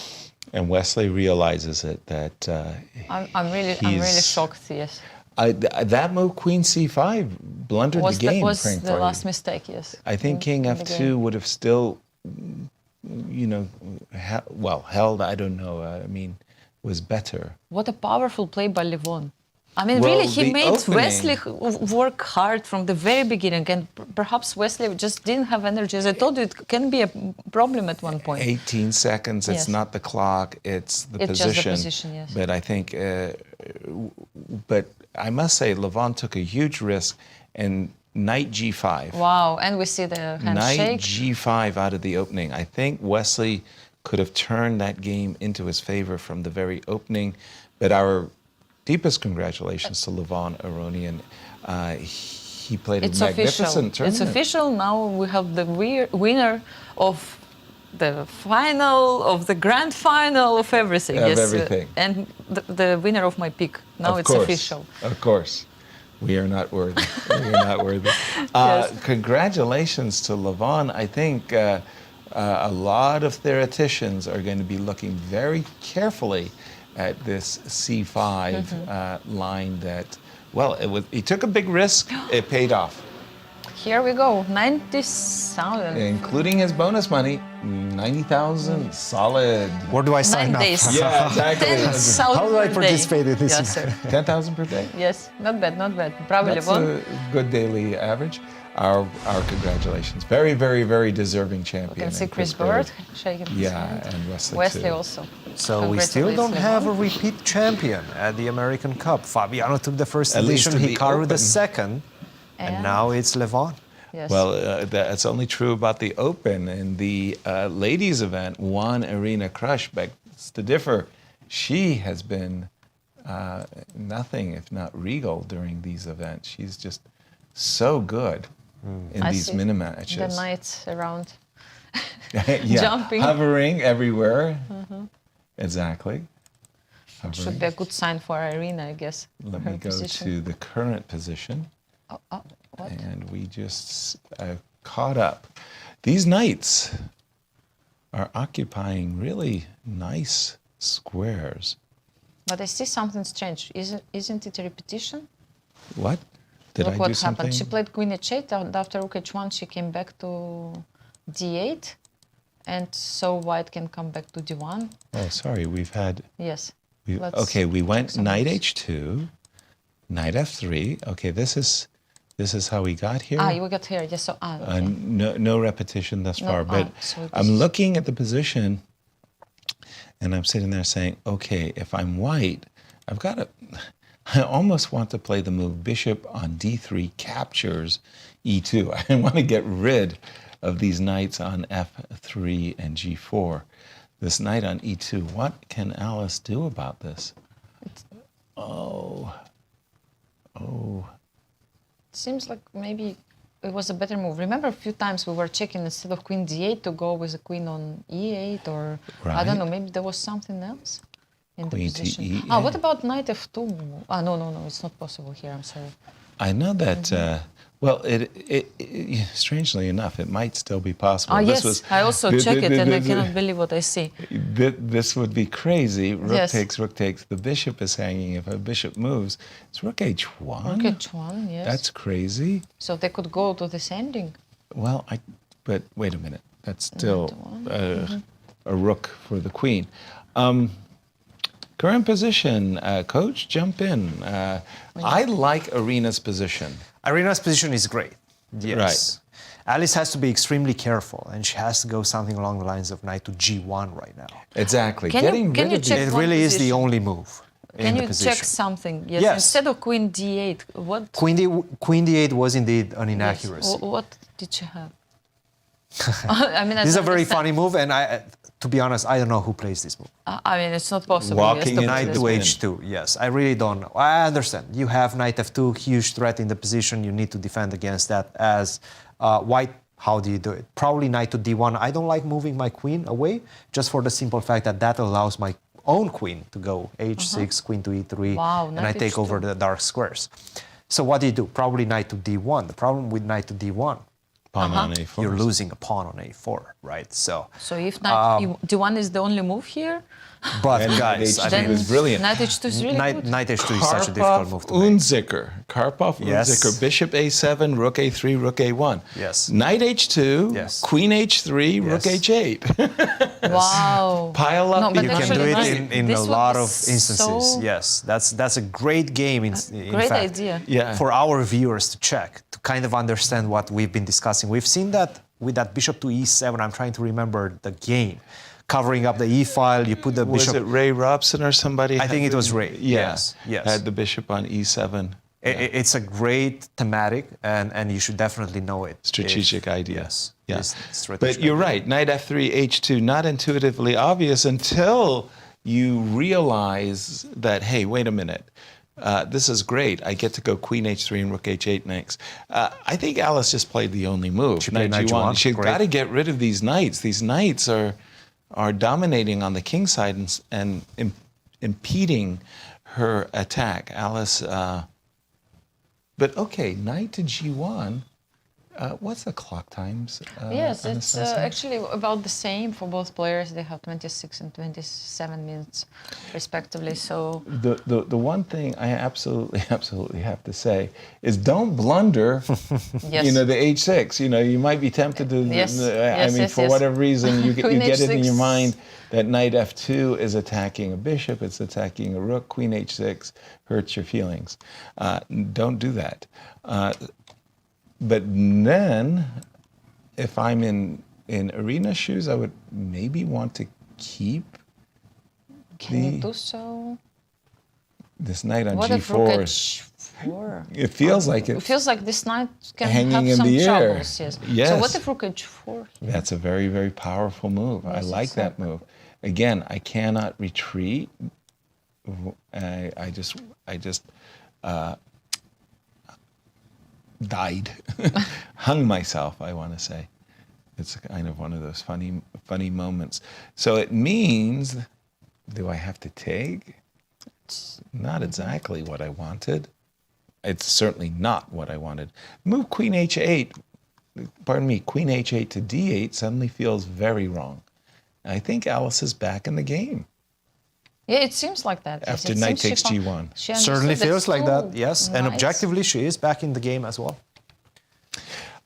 And Wesley realizes it that I'm really shocked. Yes. that move, queen c5, blundered Was the game. was Frank the Farley. last mistake? Yes. I think king in the f2 game. would have still held, I don't know. I mean, was better. What a powerful play by Levon. I mean, Well, really, he the made opening- Wesley work hard from the very beginning, and perhaps Wesley just didn't have energy. As I told you, it can be a problem at one point. 18 seconds, it's Yes. not the clock, it's the It's just the position. position, yes. But I think, but I must say, Levon took a huge risk, and knight g5. Wow, and we see the Knight handshake. g5 out of the opening. I think Wesley could have turned that game into his favor from the very opening, but our deepest congratulations to Levon Aronian. He played It's a official. magnificent tournament. It's official. Now we have the winner of the final, of the grand final, of everything. Of yes, everything. And the winner of my pick. Now Of it's course, official. Of course. We are not worthy. We are not worthy. Yes. Congratulations to Levon. I think a lot of theoreticians are going to be looking very carefully at this C5 line that, well, he took a big risk. It paid off. Here we go, 90,000. Including his bonus money, 90,000 solid. Where do I sign 9 up? days. Yeah, exactly. 10,000 How do I per participate day. in this? Yes, sir. 10,000 per day? Yes, not bad, not bad. Bravo, That's Levon. a good daily average. Our congratulations. Very, very, very deserving champion. You can see and Chris Bird. Bird shaking his hand. Yeah, and Wesley, Wesley too. also. So we still don't have a repeat champion at the American Cup. Fabiano took the first At least edition, in the Hikaru the Open. second, and now it's Levon. Yes. Well, that's only true about the Open. In the ladies' event, one Irina Krush begs to differ. She has been nothing if not regal during these events. She's just so good in I these see mini the matches. knights around. Yeah, Jumping. hovering everywhere. Mhm. Exactly. Should Hovering. be a good sign for Irina, I guess. Let her me go position. to the current position. What? And we just caught up. These knights are occupying really nice squares. But I see something strange. Isn't it a repetition? What? Did Look I what do something? happened. She played queen h8, and after rook h1 she came back to d8, and so white can come back to d1. Oh, sorry. We've had. Yes. Okay, we went some knight moves. h2, knight f3. Okay, this is how we got here. You got here. Yes. So okay. No repetition thus No, far, but so this I'm is- looking at the position, and I'm sitting there saying, okay, if I'm white, I've got to. I almost want to play the move bishop on d3 captures e2. I want to get rid of these knights on f3 and g4. This knight on e2. What can Alice do about this? Oh. Seems like maybe it was a better move. Remember a few times we were checking instead of queen d8 to go with a queen on e8, or I don't know, maybe there was something else in Queen the to position. E8. What about knight f2? No, it's not possible here. I'm sorry. I know that. Well, it strangely enough, it might still be possible. Yes, I also check it, and I cannot believe what I see. This would be crazy. Rook Yes. takes, rook takes. The bishop is hanging. If a bishop moves, it's rook h1. Rook h1, yes. That's crazy. So they could go to this ending. Well, but wait a minute. That's still a rook for the queen. Current position, coach, jump in. I like Irina's position. Irina's position is great. Yes. Right. Alice has to be extremely careful, and she has to go something along the lines of knight to g1 right now. Exactly. Can you check It one really is the position? only move Can in the you position. check something? Yes. Yes. Instead of queen d8, what? Queen d8 was indeed an inaccuracy. Yes. What did you have? I mean, I This is a don't very understand. funny move, and to be honest, I don't know who plays this move. I mean, it's not possible. Walking yes, to Knight play to this h2, yes. I really don't know. I understand. You have knight f2, huge threat in the position. You need to defend against that. As white, how do you do it? Probably knight to d1. I don't like moving my queen away, just for the simple fact that that allows my own queen to go h6, queen to e3, Wow, and I knight take h2. over the dark squares. So what do you do? Probably knight to d1. The problem with knight to d1, Pawn on a4. you're losing a pawn on a4, right? So, So if knight d1 is the only move here, but And guys, knight I h2 mean, is brilliant. knight h2 is really good. Knight h2 is such a difficult move to make. Unzicker Karpov, Yes. Unzicker, bishop a7, rook a3, rook a1. Yes. Knight h2, Yes. queen h3, rook Yes. h8. Wow. Pile up. No, but You can actually do it this- in this a would lot be of instances. so- Yes, that's a great game. In Great fact, idea. Yeah. for our viewers to check, to kind of understand what we've been discussing. We've seen that with that bishop to e7. I'm trying to remember the game. Covering up the e file, you put the Was bishop. it Ray Robson or somebody? I think it was Ray. Yeah. Yes, yes. Had the bishop on e7. It's a great thematic, and you should definitely know it. Strategic idea. Yes. Yeah. It's strategic But you're idea. right. Knight f3, h2, not intuitively obvious until you realize that, hey, wait a minute. This is great. I get to go queen h3 and rook h8 next. I think Alice just played the only move. She played knight g1. She's Great. got to get rid of these knights. These knights are dominating on the king side and impeding her attack. Alice, but okay, knight to g1. What's the clock times? Yes, it's Anastasia? actually about the same for both players. They have 26 and 27 minutes, respectively. So The one thing I absolutely have to say is don't blunder. Yes. You know, the h6. You know, you might be tempted to. Yes. I mean, Yes, for yes. whatever reason, you Queen get it in your h6. mind that knight f2 is attacking a bishop. It's attacking a rook. Queen h6 hurts your feelings. Don't do that. But then, if I'm in Irina's shoes, I would maybe want to keep can you do so? this knight on What g4. if rook at g4? It feels like It it's feels like this knight can hanging have in some the air. troubles. Yes. Yes. So what if rook at g4? That's a very, very powerful move. I Yes, like that move. Again, I cannot retreat. I just died, hung myself. I want to say, it's kind of one of those funny moments. So it means, do I have to take? It's not exactly what I wanted. It's certainly not what I wanted. Move queen h8. Pardon me, queen h8 to d8 suddenly feels very wrong. I think Alice is back in the game. Yeah, it seems like that. yes. After It knight seems takes she g1. she Certainly understood feels like that, too. yes. And Nice. objectively, she is back in the game as well.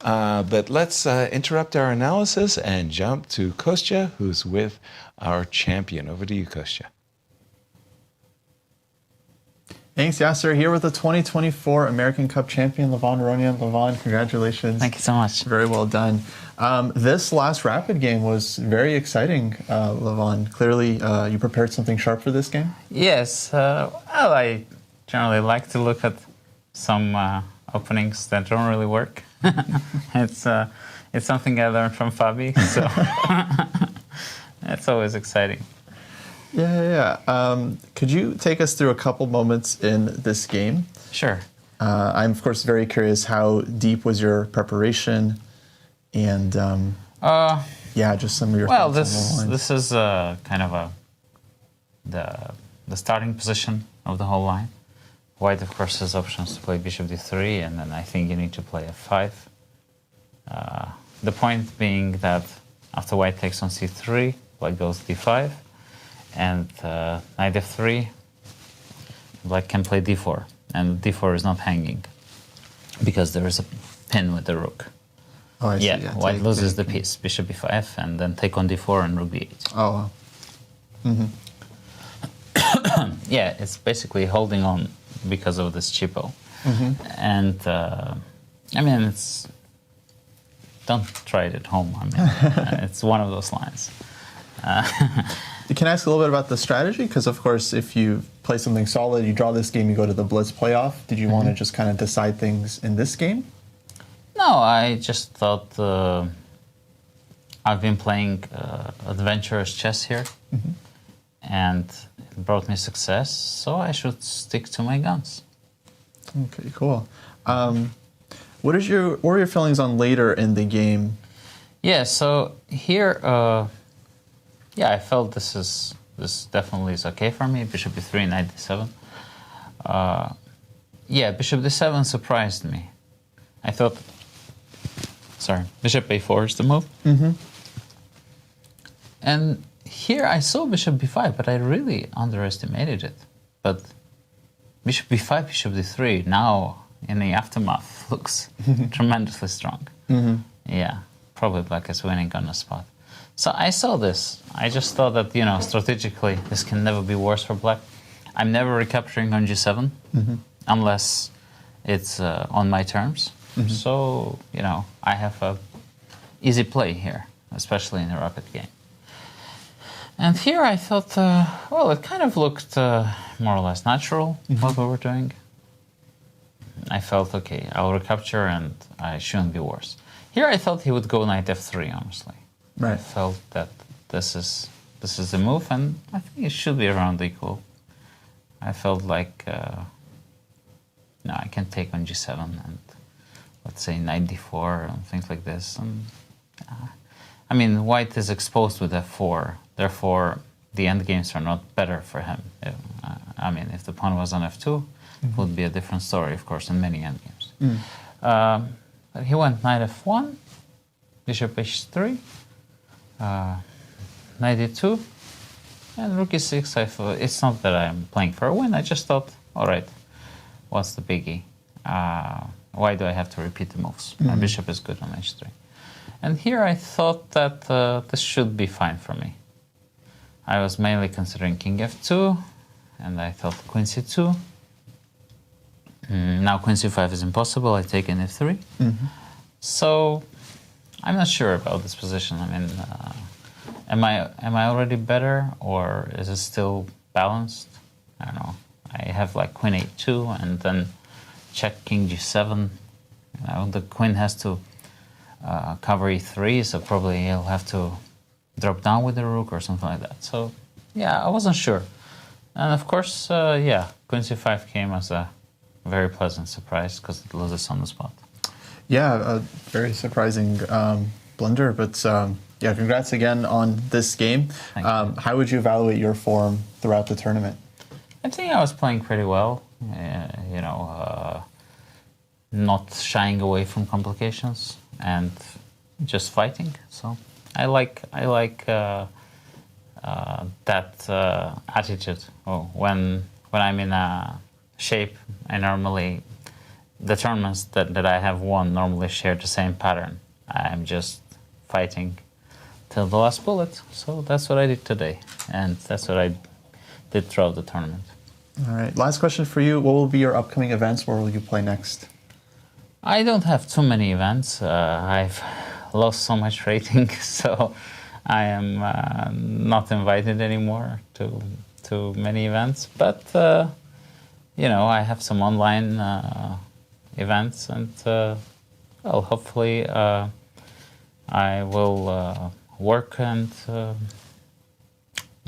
But let's interrupt our analysis and jump to Kostya, who's with our champion. Over to you, Kostya. Thanks, Yasser. Here with the 2024 American Cup champion, Levon Aronian. Levon, congratulations. Thank you so much. Very well done. This last rapid game was very exciting, Levon. Clearly, you prepared something sharp for this game? Yes. Well, I generally like to look at some openings that don't really work. It's something I learned from Fabi, so it's always exciting. Yeah. Could you take us through a couple moments in this game? Sure. I'm, of course, very curious how deep was your preparation and, just some of your Well, thoughts along the lines. this is kind of the starting position of the whole line. White, of course, has options to play bishop d3, and then I think you need to play f5. The point being that after white takes on c3, black goes d5, and knight f3, black can play d4, and d4 is not hanging because there is a pin with the rook. Oh, I see. Yeah, white loses the piece, bishop b5, and then take on d4 and rook d8. Oh, wow. Mm-hmm. Yeah, it's basically holding on because of this cheapo. Mm-hmm. And I mean, don't try it at home. I mean, it's one of those lines. Can I ask a little bit about the strategy? Because, of course, if you play something solid, you draw this game, you go to the Blitz playoff. Did you want to just kind of decide things in this game? No, I just thought I've been playing adventurous chess here, and it brought me success, so I should stick to my guns. Okay, cool. What were your feelings on later in the game? Yeah, so here, I felt this definitely is okay for me. Bishop b3, knight d7. Bishop d7 surprised me. I thought, bishop a4 is the move. Mm-hmm. And here I saw bishop b5, but I really underestimated it. But bishop b5, bishop d3, now in the aftermath looks tremendously strong. Yeah, probably Black is winning on the spot. So I saw this. I just thought that, you know, strategically, this can never be worse for Black. I'm never recapturing on G7 unless it's on my terms. So, you know, I have a easy play here, especially in a rapid game. And here I thought, well, it kind of looked more or less natural, what we were doing. I felt, okay, I'll recapture and I shouldn't be worse. Here I thought he would go knight f3, honestly. I felt that this is the move, and I think it should be around equal. I felt like, no, I can take on G7 and let's say knight d4 and things like this. And I mean, white is exposed with f4, therefore the endgames are not better for him. I mean, if the pawn was on f2, it would be a different story, of course, in many endgames. But he went knight f1, bishop h3, knight d2, and rook e6. I thought, it's not that I'm playing for a win, I just thought, all right, what's the biggie? Why do I have to repeat the moves? My bishop is good on h3. And here I thought that this should be fine for me. I was mainly considering king f2, and I thought queen c2. Now queen c5 is impossible, I take in f3. So I'm not sure about this position. I mean, am I already better, or is it still balanced? I don't know. I have like queen a2 and then check king g7. You know, the queen has to cover e3, so probably he'll have to drop down with the rook or something like that. So yeah, I wasn't sure. And of course, yeah, queen c5 came as a very pleasant surprise because it loses on the spot. Yeah, a very surprising blunder, but yeah, congrats again on this game. How would you evaluate your form throughout the tournament? I think I was playing pretty well, you know, not shying away from complications and just fighting. So I like that attitude. Oh, when I'm in a shape, I normally, the tournaments that I have won normally share the same pattern. I'm just fighting till the last bullet. So that's what I did today, and that's what I did throughout the tournament. All right, last question for you. What will be your upcoming events? Where will you play next? I don't have too many events. I've lost so much rating, so I am not invited anymore to many events. But you know, I have some online events, and well, hopefully I will work and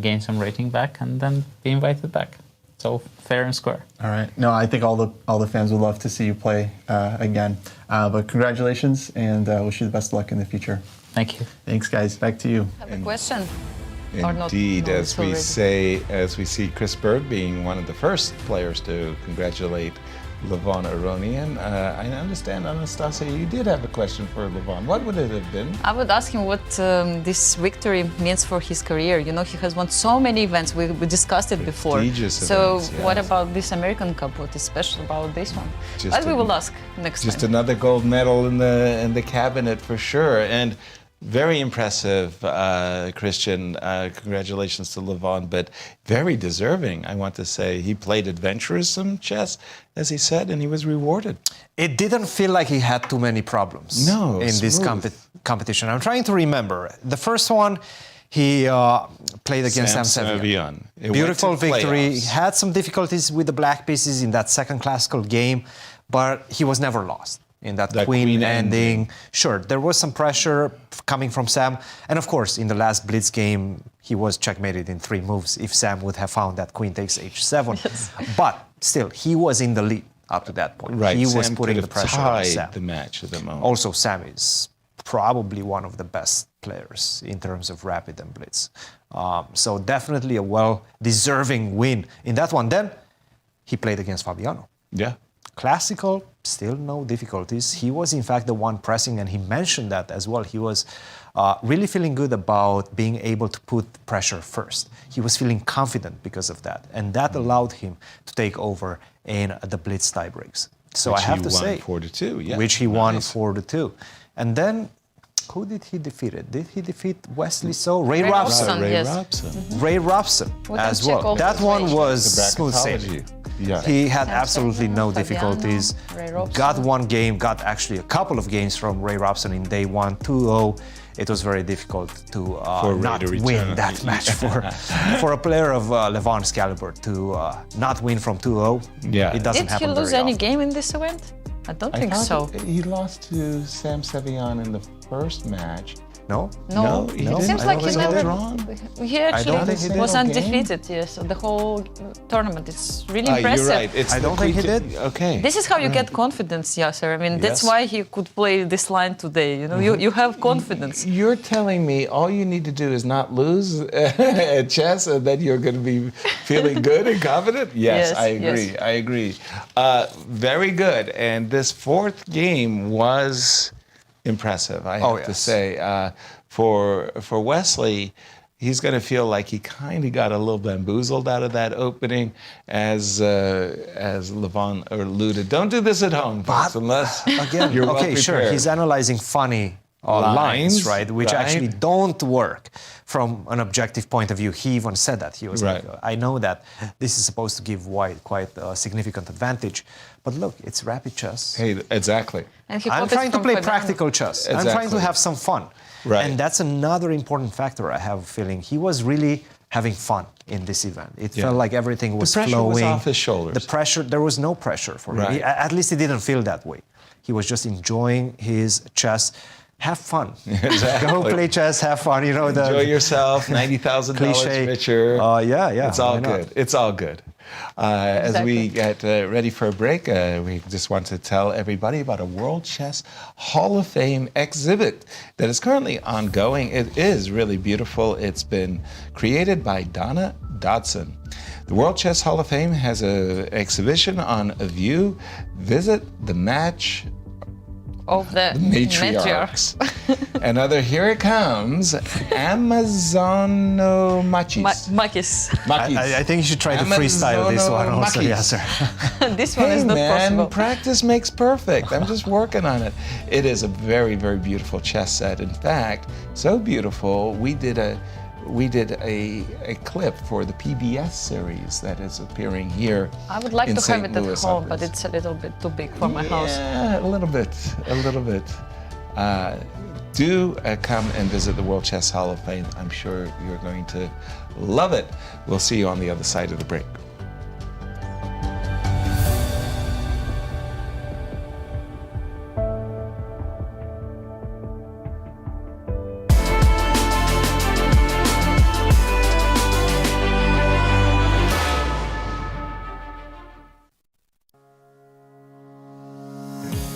gain some rating back, and then be invited back. So fair and square. All right. No, I think all the fans would love to see you play again. But congratulations, and wish you the best of luck in the future. Thank you. Thanks, guys. Back to you. Have a question? Indeed, as we see Chris Berg being one of the first players to congratulate Levon Aronian. I understand, Anastasia, you did have a question for Levon. What would it have been? I would ask him what this victory means for his career. You know, he has won so many events. We discussed it before. So events, yes. What about this American Cup? What is special about this one? But we will ask next time. Just another gold medal in the cabinet for sure. And very impressive, Cristian. Congratulations to Levon, but very deserving, I want to say. He played adventurism chess, as he said, and he was rewarded. It didn't feel like he had too many problems in this competition. I'm trying to remember. The first one, he played against Sam Seirawan. Beautiful victory. He had some difficulties with the black pieces in that second classical game, but he was never lost. In that queen ending. Sure, there was some pressure coming from Sam. And of course, in the last Blitz game, he was checkmated in 3 moves if Sam would have found that queen takes h7. Yes. But still, he was in the lead up to that point. Right, he Sam was putting the pressure on Sam. The match at the moment. Also, Sam is probably one of the best players in terms of rapid and Blitz. So definitely a well-deserving win in that one. Then he played against Fabiano. Yeah. Classical, still no difficulties. He was, in fact, the one pressing, and he mentioned that as well. He was really feeling good about being able to put pressure first. He was feeling confident because of that, and that allowed him to take over in the Blitz tiebreaks. So Which I have he to won say, 4-2, yeah. which he won Nice. 4-2. And then, who did he defeat? Did he defeat Wesley? So Ray Ray Robson. Robson, Ray yes. Robson. Ray Robson We can as check well. all That his one ways. was The smooth sailing. bracketology. Yeah. He had Sam absolutely no Fabiano, difficulties. Ray Robson. Got one game, got actually a couple of games from Ray Robson in day one, 2-0. It was very difficult to For Ray not to win return. that match for a player of Levon's caliber to not win from 2-0. Yeah. It doesn't Did he happen lose very any often. game in this event? I don't think thought so. that he lost to Sam Seirawan in the first match. No? No, he it didn't. seems I like don't he think never. so. Wrong. He don't actually think he did. was Game? undefeated. Yes, the whole tournament. It's really impressive. You're right. It's I don't think he did. Okay. This is how you get confidence, Yasser. I mean, that's Yes. why he could play this line today. You know, you have confidence. You're telling me all you need to do is not lose at chess, and then you're going to be feeling good and confident? Yes, Yes, I agree. yes. I agree. Very good. And this fourth game was impressive, I have to yes. say. For Wesley, he's going to feel like he kind of got a little bamboozled out of that opening, as Levon alluded. Don't do this at home, folks, unless Again, you're well okay, sure. prepared. He's analyzing funny lines, Lines, right? Which right. actually don't work from an objective point of view. He even said that. He was Right. like, I know that this is supposed to give White quite a significant advantage. But look, it's rapid chess. Hey, exactly. And he I'm copies trying to from play Fabiano. practical chess. I'm trying to Exactly. have some fun. Right. And that's another important factor I have a feeling. He was really having fun in this event. It Yeah. felt like everything was The pressure was flowing. off his shoulders. The pressure, there was no pressure for him. Right. At least he didn't feel that way. He was just enjoying his chess. Have fun. Exactly. Go play chess, have fun. You know, Enjoy yourself, $90,000 cliche. richer. Yeah. It's all why not? good. It's all good. As we get ready for a break, we just want to tell everybody about a World Chess Hall of Fame exhibit that is currently ongoing. It is really beautiful. It's been created by Donna Dodson. The World Chess Hall of Fame has an exhibition on a view. Visit the match Of the matriarchs. Another, here it comes, Amazonomachis. Makis. I think you should try to freestyle this one also, Amazonomachis. Yasser. This one Hey is not man, possible. practice makes perfect. I'm just working on it. It is a very, very beautiful chess set. In fact, so beautiful, we did a clip for the PBS series that is appearing here. I would like in to have St. it at Louis home, Opera. but it's a little bit too big for my house. Yeah, a little bit. Do come and visit the World Chess Hall of Fame. I'm sure you're going to love it. We'll see you on the other side of the break.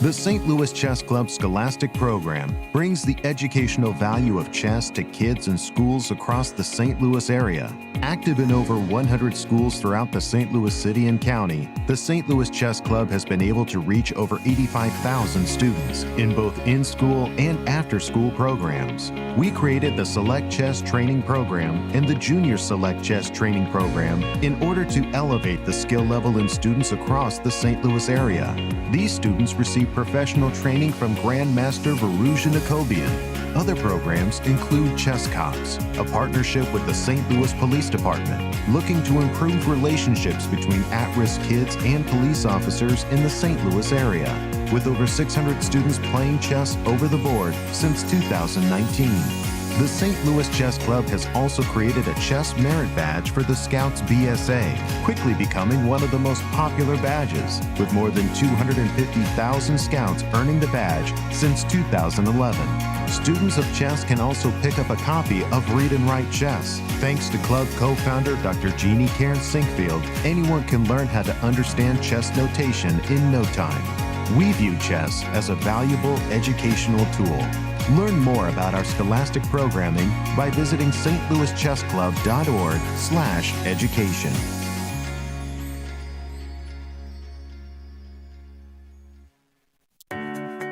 The St. Louis Chess Club Scholastic Program brings the educational value of chess to kids and schools across the St. Louis area. Active in over 100 schools throughout the St. Louis City and County, the St. Louis Chess Club has been able to reach over 85,000 students in both in-school and after-school programs. We created the Select Chess Training Program and the Junior Select Chess Training Program in order to elevate the skill level in students across the St. Louis area. These students receive professional training from Grandmaster Varuzha Nakobian. Other programs include Chess Cops, a partnership with the St. Louis Police Department, looking to improve relationships between at-risk kids and police officers in the St. Louis area, with over 600 students playing chess over the board since 2019. The St. Louis Chess Club has also created a Chess Merit Badge for the Scouts BSA, quickly becoming one of the most popular badges, with more than 250,000 Scouts earning the badge since 2011. Students of chess can also pick up a copy of Read and Write Chess. Thanks to club co-founder Dr. Jeannie Karen Sinkfield, anyone can learn how to understand chess notation in no time. We view chess as a valuable educational tool. Learn more about our scholastic programming by visiting stlouischessclub.org/education.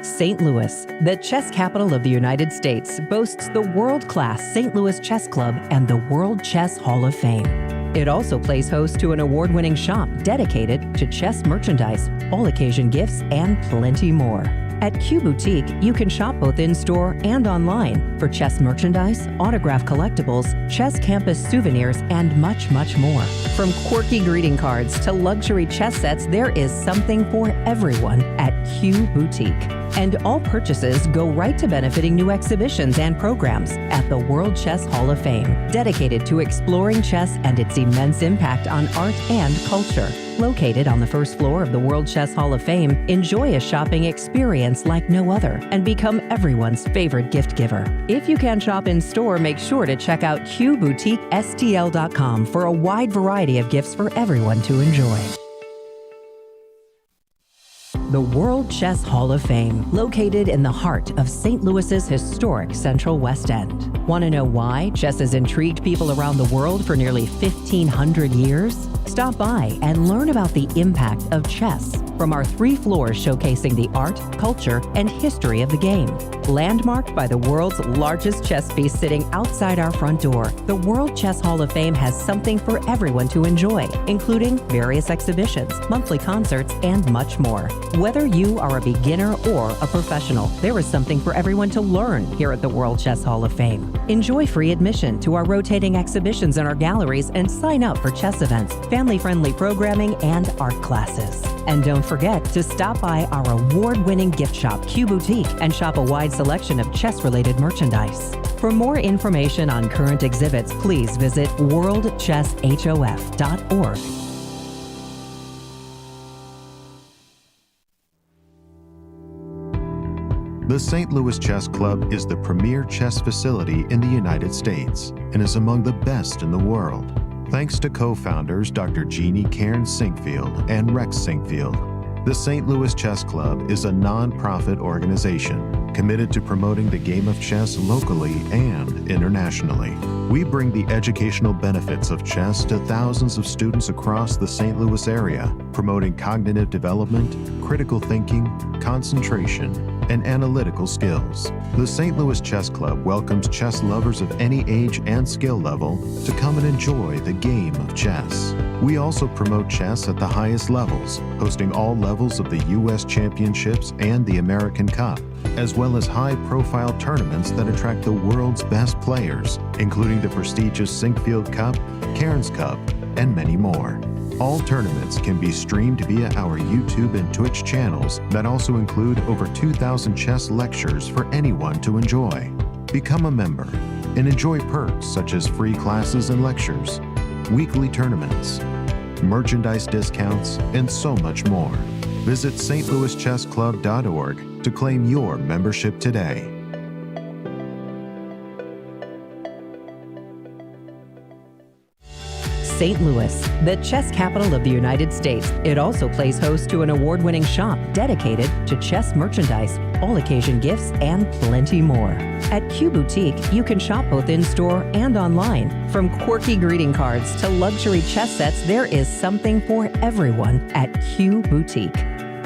St. Louis, the chess capital of the United States, boasts the world-class St. Louis Chess Club and the World Chess Hall of Fame. It also plays host to an award-winning shop dedicated to chess merchandise, all-occasion gifts, and plenty more. At Q Boutique, you can shop both in-store and online for chess merchandise, autograph collectibles, chess campus souvenirs, and much, much more. From quirky greeting cards to luxury chess sets, there is something for everyone at Q Boutique. And all purchases go right to benefiting new exhibitions and programs at the World Chess Hall of Fame, dedicated to exploring chess and its immense impact on art and culture. Located on the first floor of the World Chess Hall of Fame, enjoy a shopping experience like no other and become everyone's favorite gift giver. If you can shop in store, make sure to check out QBoutiqueSTL.com for a wide variety of gifts for everyone to enjoy. The World Chess Hall of Fame, located in the heart of St. Louis's historic Central West End. Want to know why chess has intrigued people around the world for nearly 1,500 years? Stop by and learn about the impact of chess from our 3 floors showcasing the art, culture, and history of the game. Landmarked by the world's largest chess piece sitting outside our front door, the World Chess Hall of Fame has something for everyone to enjoy, including various exhibitions, monthly concerts, and much more. Whether you are a beginner or a professional, there is something for everyone to learn here at the World Chess Hall of Fame. Enjoy free admission to our rotating exhibitions in our galleries and sign up for chess events, family-friendly programming, and art classes. And don't forget to stop by our award-winning gift shop, Q Boutique, and shop a wide selection of chess-related merchandise. For more information on current exhibits, please visit worldchesshof.org. The St. Louis Chess Club is the premier chess facility in the United States and is among the best in the world. Thanks to co-founders Dr. Jeannie Cairn Sinkfield and Rex Sinkfield, the St. Louis Chess Club is a non-profit organization committed to promoting the game of chess locally and internationally. We bring the educational benefits of chess to thousands of students across the St. Louis area, promoting cognitive development, critical thinking, concentration, and analytical skills. The St. Louis Chess Club welcomes chess lovers of any age and skill level to come and enjoy the game of chess. We also promote chess at the highest levels, hosting all levels of the U.S. Championships and the American Cup, as well as high-profile tournaments that attract the world's best players, including the prestigious Sinkfield Cup, Cairns Cup, and many more. All tournaments can be streamed via our YouTube and Twitch channels that also include over 2,000 chess lectures for anyone to enjoy. Become a member and enjoy perks such as free classes and lectures, weekly tournaments, merchandise discounts, and so much more. Visit stlouischessclub.org to claim your membership today. St. Louis, the chess capital of the United States. It also plays host to an award-winning shop dedicated to chess merchandise, all-occasion gifts, and plenty more. At Q Boutique, you can shop both in-store and online. From quirky greeting cards to luxury chess sets, there is something for everyone at Q Boutique.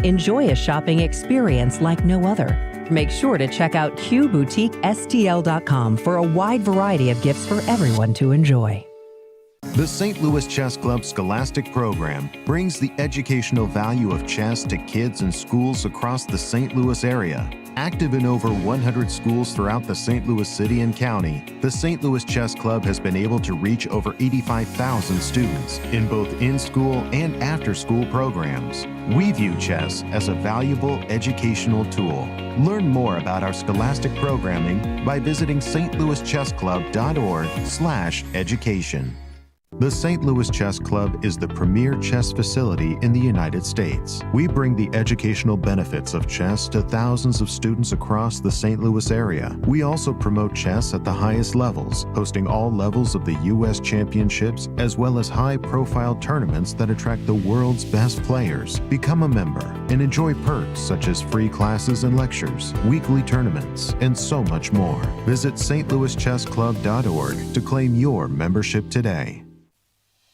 Enjoy a shopping experience like no other. Make sure to check out QBoutiqueSTL.com for a wide variety of gifts for everyone to enjoy. The St. Louis Chess Club Scholastic Program brings the educational value of chess to kids in schools across the St. Louis area. Active in over 100 schools throughout the St. Louis City and County, the St. Louis Chess Club has been able to reach over 85,000 students in both in-school and after-school programs. We view chess as a valuable educational tool. Learn more about our scholastic programming by visiting stlouischessclub.org/education. The St. Louis Chess Club is the premier chess facility in the United States. We bring the educational benefits of chess to thousands of students across the St. Louis area. We also promote chess at the highest levels, hosting all levels of the U.S. Championships, as well as high-profile tournaments that attract the world's best players. Become a member and enjoy perks such as free classes and lectures, weekly tournaments, and so much more. Visit stlouischessclub.org to claim your membership today.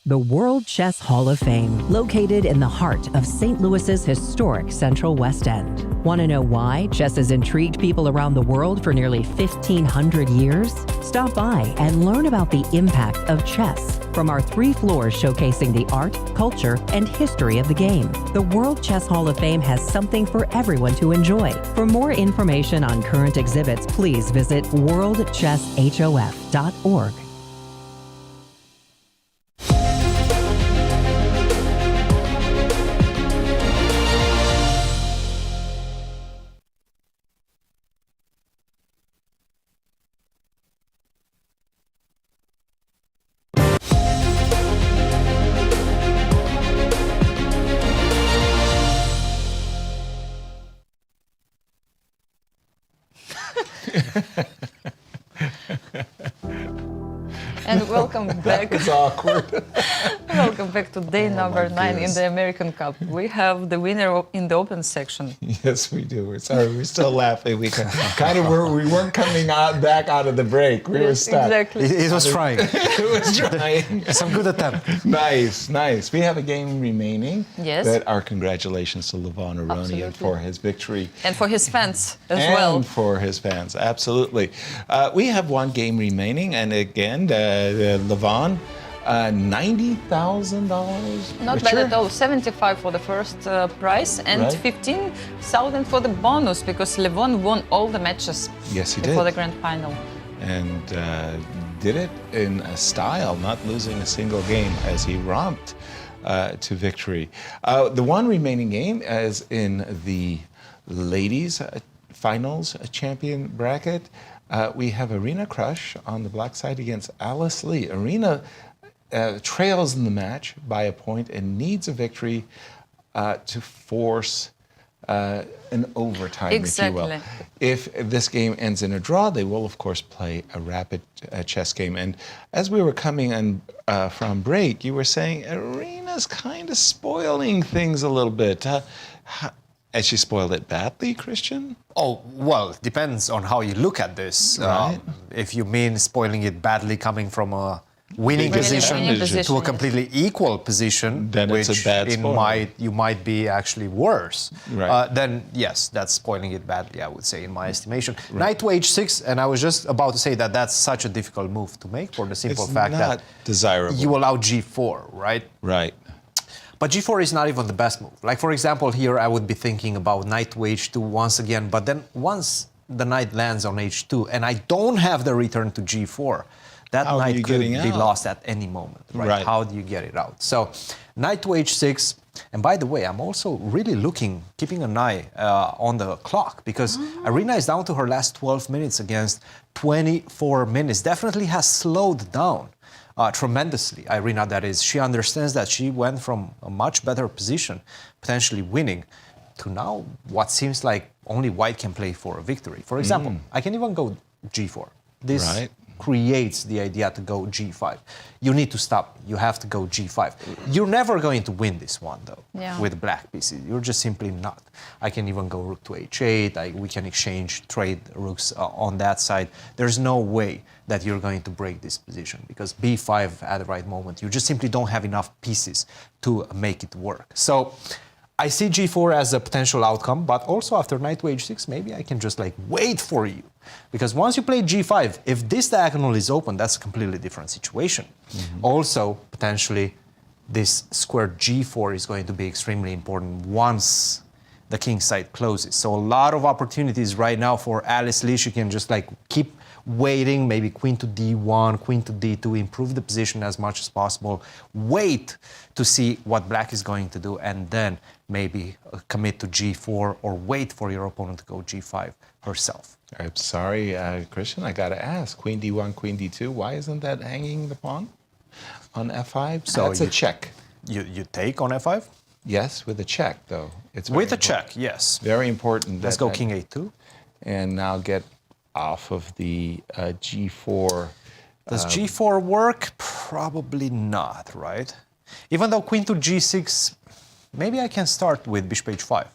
the World Chess Hall of Fame, located in the heart of St. Louis's historic Central West End. Want to know why chess has intrigued people around the world for nearly 1,500 years? Stop by and learn about the impact of chess from our 3 floors showcasing the art, culture, and history of the game. The World Chess Hall of Fame has something for everyone to enjoy. For more information on current exhibits, please visit worldchesshof.org. And welcome back. That was awkward. Welcome back to day number 9 in the American Cup. We have the winner in the open section. Yes, we do. We're sorry, we're still laughing. We weren't coming back out of the break. We were stuck. Exactly. It was trying. It was trying. Some good attempt. Nice. We have a game remaining. Yes. That our congratulations to Levon Aronian Absolutely. for his victory. And for his fans as and well. And for his fans, absolutely. We have one game remaining, and again, Levon, $90,000. Not bad at all. 75 for the first prize and Right. 15,000 for the bonus because Levon won all the matches. Yes, he before did. the grand final. And did it in a style, not losing a single game as he romped to victory. The one remaining game is in the ladies' finals champion bracket. We have Irina Krush on the black side against Alice Lee. Irina trails in the match by a point and needs a victory to force an overtime, if you will. If this game ends in a draw, they will, of course, play a rapid chess game. And as we were coming in from break, you were saying Irina's kind of spoiling things a little bit. Has she spoiled it badly, Cristian? Oh, well, it depends on how you look at this. Right. If you mean spoiling it badly coming from a winning Winning position position, to a completely equal position, Then which it's a bad spoil. you might be actually worse. Right. Then yes, that's spoiling it badly, I would say, in my estimation. Knight to h6, and I was just about to say that that's such a difficult move to make for the simple It's fact not that desirable. you allow g4, right? Right. But g4 is not even the best move. Like, for example, here I would be thinking about knight to h2 once again, but then once the knight lands on h2 and I don't have the return to g4, that How are you knight could getting be out? lost at any moment, right? Right. How do you get it out? So knight to h6, and by the way, I'm also really keeping an eye on the clock because Irina is down to her last 12 minutes against 24 minutes. Definitely has slowed down. Tremendously, Irina, that is. She understands that she went from a much better position, potentially winning, to now what seems like only white can play for a victory. For example, I can even go g4. This Right. creates the idea to go g5. You need to stop. You have to go g5. You're never going to win this one, though, with black pieces. You're just simply not. I can even go rook to h8. We can exchange trade rooks on that side. There's no way that you're going to break this position because b5 at the right moment, you just simply don't have enough pieces to make it work. So I see g4 as a potential outcome, but also after knight to h6, maybe I can just wait for you. Because once you play g5, if this diagonal is open, that's a completely different situation. Also, potentially, this square g4 is going to be extremely important once the king side closes. So a lot of opportunities right now for Alice Lee. She can just keep waiting, maybe queen to d1, queen to d2, improve the position as much as possible, wait to see what black is going to do, and then maybe commit to g4 or wait for your opponent to go g5 herself. I'm sorry, Cristian, I got to ask. Queen d1, queen d2, why isn't that hanging the pawn on f5? So that's a check. You take on f5? Yes, with a check, though. It's With a check, yes. Very important. Let's go king a2. And now get off of the g4. Does g4 work? Probably not, right? Even though queen to g6, maybe I can start with bishop h5.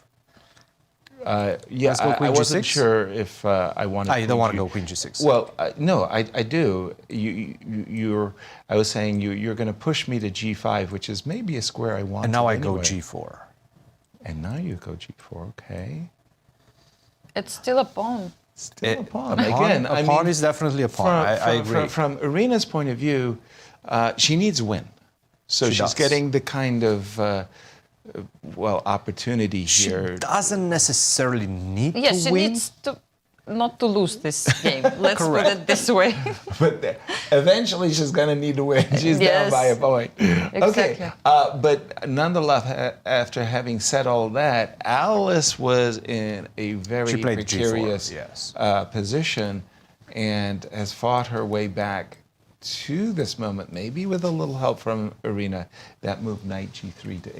Yeah, Let's go I queen wasn't G6? sure if I wanted. You don't want to go queen G6. Well, no, I do. I was saying you're going to push me to G5, which is maybe a square I want. And now I go anyway. G4. And now you go G4. Okay. It's still a pawn. Still a pawn. Again, a pawn is definitely a pawn. I agree. From Irina's point of view, she needs a win. So She she's does. getting the kind of, opportunity here. She doesn't necessarily need Yes, to she win. needs to not to lose this game. Let's put Correct. it this way. But eventually she's going to need to win. She's down Yes. by a point. Okay, Exactly. but nonetheless, after having said all that, Alice was in a very She played precarious G4, yes. position and has fought her way back to this moment, maybe with a little help from Irina. That move knight G3 to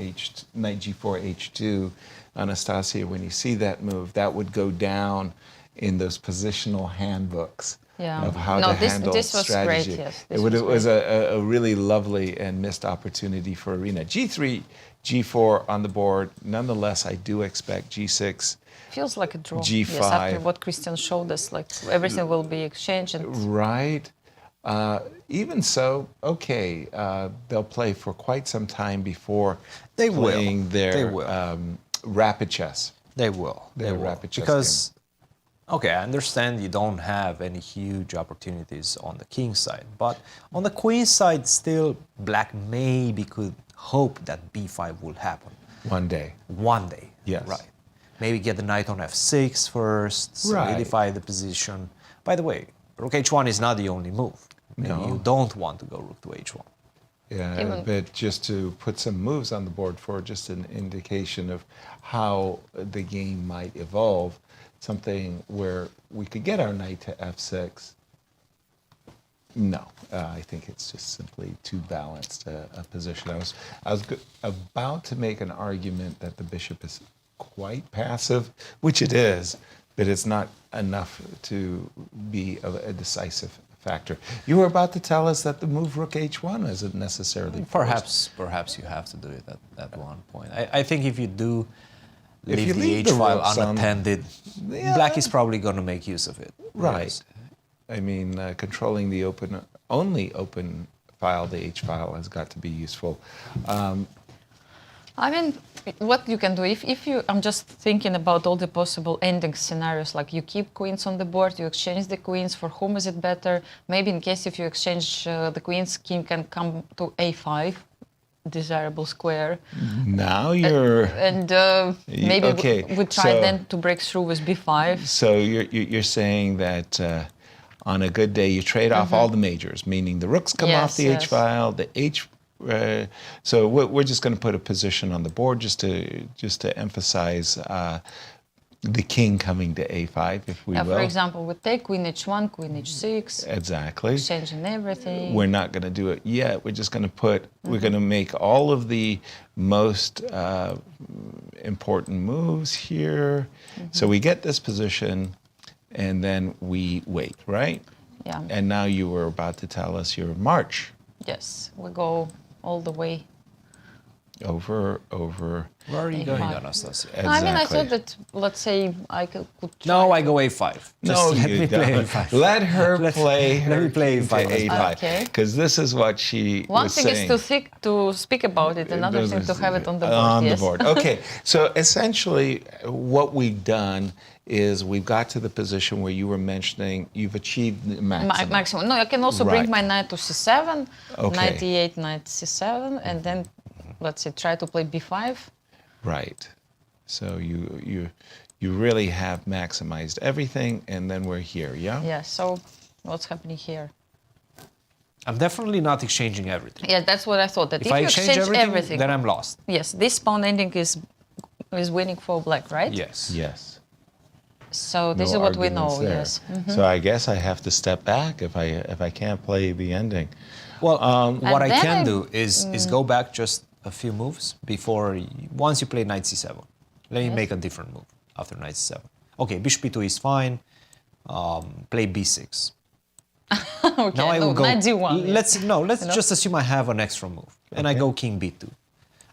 knight G4 H2. Anastasiya, when you see that move, that would go down in those positional handbooks Yeah. of how No, to handle this was great, strategy. yes, It this was was a really lovely and missed opportunity for Irina. G3, G4 on the board. Nonetheless, I do expect G6. Feels like a draw. G5. Yes, after what Cristian showed us, like everything will be exchanged. And Right. Even so, okay, they'll play for quite some time before They will. playing their They will. rapid chess. They will. Their They will. rapid chess Because, okay, I understand you don't have any huge opportunities on the king side, but on the queen side, still, black maybe could hope that b5 will happen. One day. One day. Yes. Right. Maybe get the knight on f6 first, solidify the position. By the way, rook h1 is not the only move. Maybe No. you don't want to go rook to h1. Yeah, but just to put some moves on the board for just an indication of how the game might evolve, something where we could get our knight to f6. No, I think it's just simply too balanced a position. I was about to make an argument that the bishop is quite passive, which it is, but it's not enough to be a decisive factor. You were about to tell us that the move rook h1 isn't necessarily forced. Perhaps you have to do it at one point. I think if you do If leave you the leave the h-file rooks on- unattended, Yeah. black is probably going to make use of it. Right. Yes. I mean, controlling the only open file, the h file, has got to be useful. I mean, what you can do, if you, I'm just thinking about all the possible ending scenarios, like you keep queens on the board, you exchange the queens, for whom is it better? Maybe in case if you exchange the queens, king can come to a5, desirable square. Now you're... Maybe okay, we try so- then to break through with b5. So you're saying that on a good day you trade off all the majors, meaning the rooks come off the Yes, h file, the h. So we're just going to put a position on the board just to emphasize the king coming to a5, if we will. For example, we take queen h1, queen h6, Exactly. exchanging everything. We're not going to do it yet. We're just going to we're going to make all of the most important moves here. So we get this position, and then we wait, right? Yeah. And now you were about to tell us your march Yes, we go all the way. over. Where are you A5. going, Anastasia? I mean, I thought that, let's say, I could try. No, I go a5. No, Just let you me play don't. a5. Let her play her let me play king to a5. a5. Okay. Because this is what she One was thing saying. is to speak about it, another thing to have it on the board. On yes. the board. Okay. So essentially, what we've done is we've got to the position where you were mentioning you've achieved the maximum. Maximum. No, I can also bring Right. my knight to c7, Okay. knight e8, knight c7, and then, let's say, try to play b5. Right. So you really have maximized everything, and then we're here, yeah? Yeah, so what's happening here? I'm definitely not exchanging everything. Yeah, that's what I thought, that If if I you exchange exchange everything, then I'm lost. Yes, this pawn ending is winning for black, right? Yes. Yes. So this No is what we arguments know, there. yes. Mhm. So I guess I have to step back if I can't play the ending. Well, what And I then can I- do is go back just a few moves before, once you play knight c7. Let me make a different move after knight c7. Okay, bishop e2 is fine. Play b6. Okay, Now I will no, go. knight d1. Let's You know? just assume I have an extra move, and I go king b2.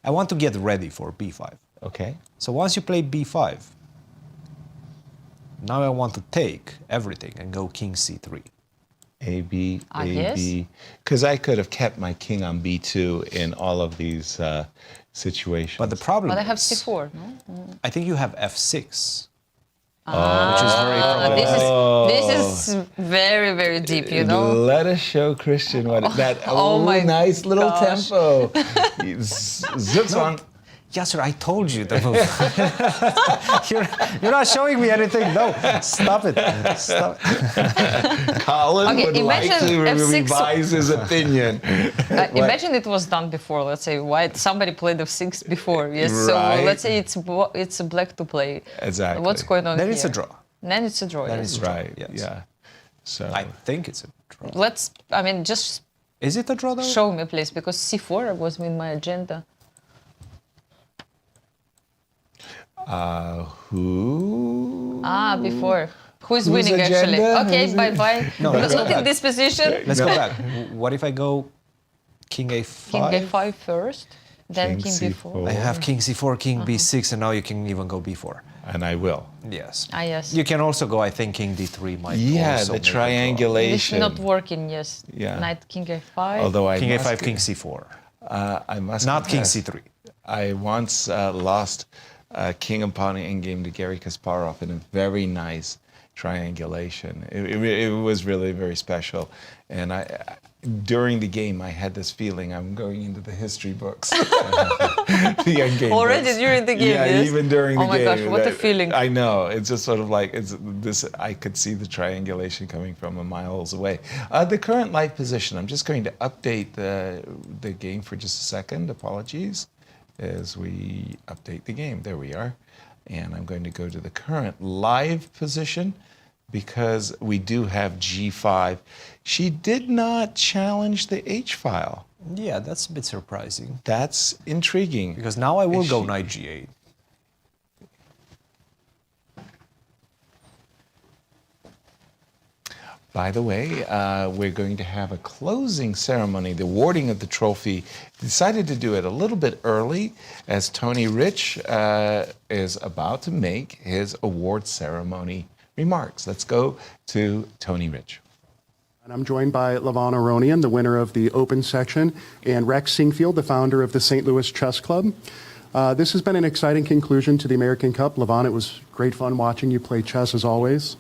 I want to get ready for b5. Okay. So once you play b5, Now I want to take everything and go king c3. A, B, A, yes. B. Because I could have kept my king on B2 in all of these situations. But the problem But I have is, c4, no? I think you have f6. Which is very problematic. This is very, very deep, you know? Let us show Cristian what that my nice little gosh. tempo. Zips on. Yasser, I told you the move. you're not showing me anything. No, stop it. Stop it. Colin Okay, would imagine like to F6 revise his opinion. Imagine it was done before. Let's say white. Somebody played f6 before. Yes. So Right. let's say it's a black to play. Exactly. What's going on Then here? it's a draw. Then it's a draw. Then yes. it's a draw. Right. Yes. Yeah. So I think it's a draw. Let's. I mean, just Is it a draw though? show me, please, because c4 was in my agenda. Who? Before. Who is Whose winning actually? agenda? Okay, Who's bye it? bye. No, Not let's go in back. this position. Let's go back. What if I go king a5? King a5 first, then King king b4. I have king c4, king b6, and now you can even go b4. And I will. Yes. Yes. You can also go, I think, king d3 might Yeah, also the make a draw. triangulation. It's not working. Yes. Yeah. Knight king a5. Although I King must, a5, king c4. I must Not king confess, c3. I once lost king and pawn endgame to Garry Kasparov in a very nice triangulation. It was really very special, and during the game I had this feeling I'm going into the history books. The endgame Already books. during the game, Yeah, yes? even during the game. Oh my gosh, what a feeling. I know. It's just sort of like I could see the triangulation coming from a miles away. The current live position. I'm just going to update the game for just a second. Apologies, as we update the game. There we are, and I'm going to go to the current live position because we do have G5. She did not challenge the H file. Yeah, that's a bit surprising. That's intriguing. Because now I will go knight g8. By the way, we're going to have a closing ceremony, the awarding of the trophy. Decided to do it a little bit early as Tony Rich is about to make his award ceremony remarks. Let's go to Tony Rich. And I'm joined by Levon Aronian, the winner of the open section, and Rex Singfield, the founder of the St. Louis Chess Club. This has been an exciting conclusion to the American Cup. Levon, it was great fun watching you play chess as always.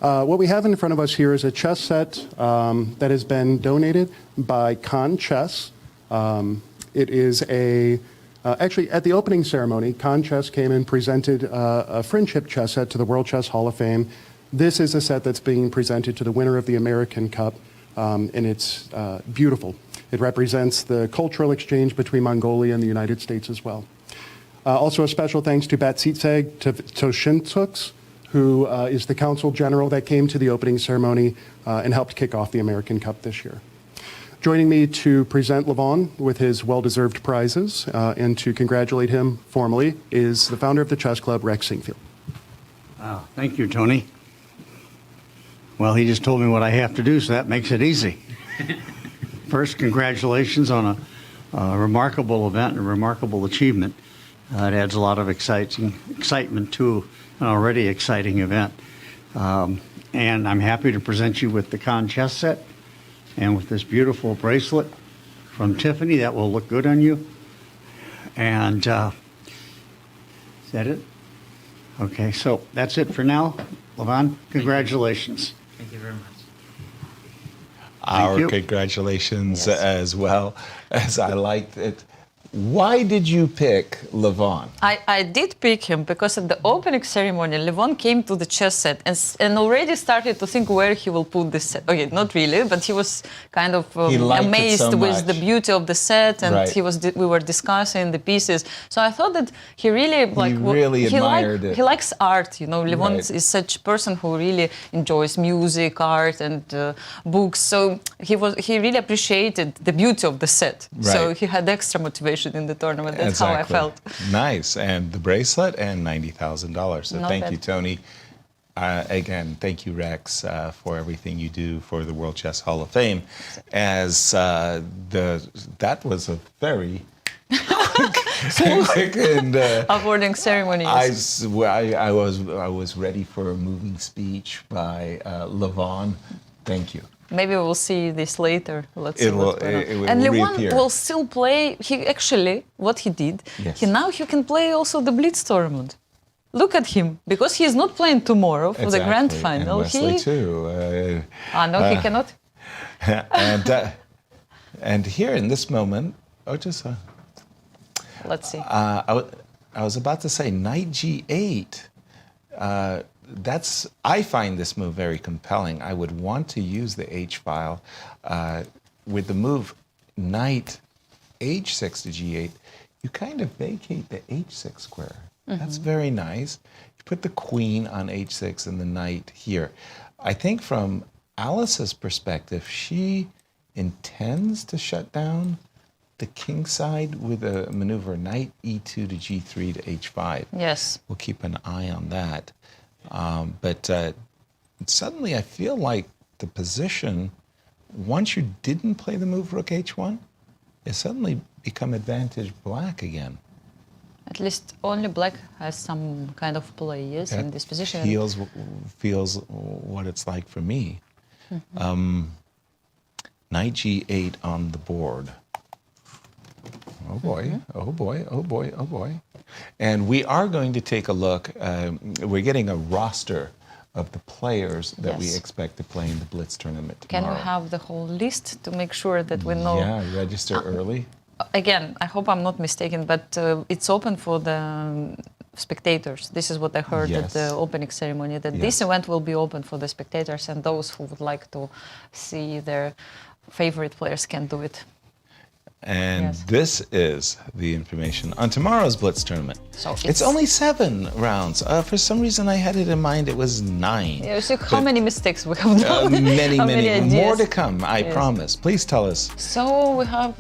What we have in front of us here is a chess set that has been donated by Con Chess. It is actually, at the opening ceremony, Con Chess came and presented a friendship chess set to the World Chess Hall of Fame. This is a set that's being presented to the winner of the American Cup, and it's beautiful. It represents the cultural exchange between Mongolia and the United States as well. Also, a special thanks to Batsitseg Toshintuks, who is the consul general that came to the opening ceremony and helped kick off the American Cup this year. Joining me to present Levon with his well-deserved prizes and to congratulate him formally is the founder of the chess club, Rex Singfield. Wow, thank you, Tony. Well, he just told me what I have to do, so that makes it easy. First, congratulations on a remarkable event and a remarkable achievement. It adds a lot of excitement to an already exciting event. And I'm happy to present you with the Con chess set and with this beautiful bracelet from Tiffany that will look good on you. And is that it? Okay, so that's it for now. Levon, congratulations. Thank you very much. Our congratulations as well, as I liked it. Why did you pick Levon? I did pick him because at the opening ceremony, Levon came to the chess set and already started to think where he will put this set. Okay, not really, but he was kind of amazed with the beauty of the set, and we were discussing the pieces. So I thought that he really admired it. He likes art, you know. Levon is such a person who really enjoys music, art, and books. So he really appreciated the beauty of the set. So he had extra motivation in the tournament. That's how I felt. Nice. And the bracelet and $90,000. So thank you, Tony. Again, thank you, Rex, for everything you do for the World Chess Hall of Fame. As that was a very hectic and awarding ceremony. I was ready for a moving speech by Levon. Thank you. Maybe we'll see this later. Let's see It will and Levon reappear. will still play. He actually, what he did, Yes. he can play also the Blitz tournament. Look at him, because he is not playing tomorrow for the grand final. And Wesley too. No, he cannot. And here in this moment, Let's see. I was about to say knight g8. I find this move very compelling. I would want to use the h file with the move knight h6 to g8. You kind of vacate the h6 square. That's very nice. You put the queen on h6 and the knight here. I think from Alice's perspective, she intends to shut down the king side with a maneuver knight e2 to g3 to h5. Yes. We'll keep an eye on that. But suddenly I feel like the position, once you didn't play the move rook h1, it suddenly become advantage black again. At least only black has some kind of play, yes, That in this position. feels what it's like for me. Knight g8 on the board. Oh boy, oh boy, oh boy, oh boy. And we are going to take a look. We're getting a roster of the players that we expect to play in the Blitz tournament Can tomorrow. you have the whole list to make sure that we know? Yeah, register early. Again, I hope I'm not mistaken, but it's open for the spectators. This is what I heard at the opening ceremony, that this event will be open for the spectators, and those who would like to see their favorite players can do it. And this is the information on tomorrow's Blitz tournament. So it's only 7 rounds. For some reason, I had it in mind it was 9. Yeah, so how many mistakes we have done? Many, How many. ideas? More to come, I promise. Please tell us. So we have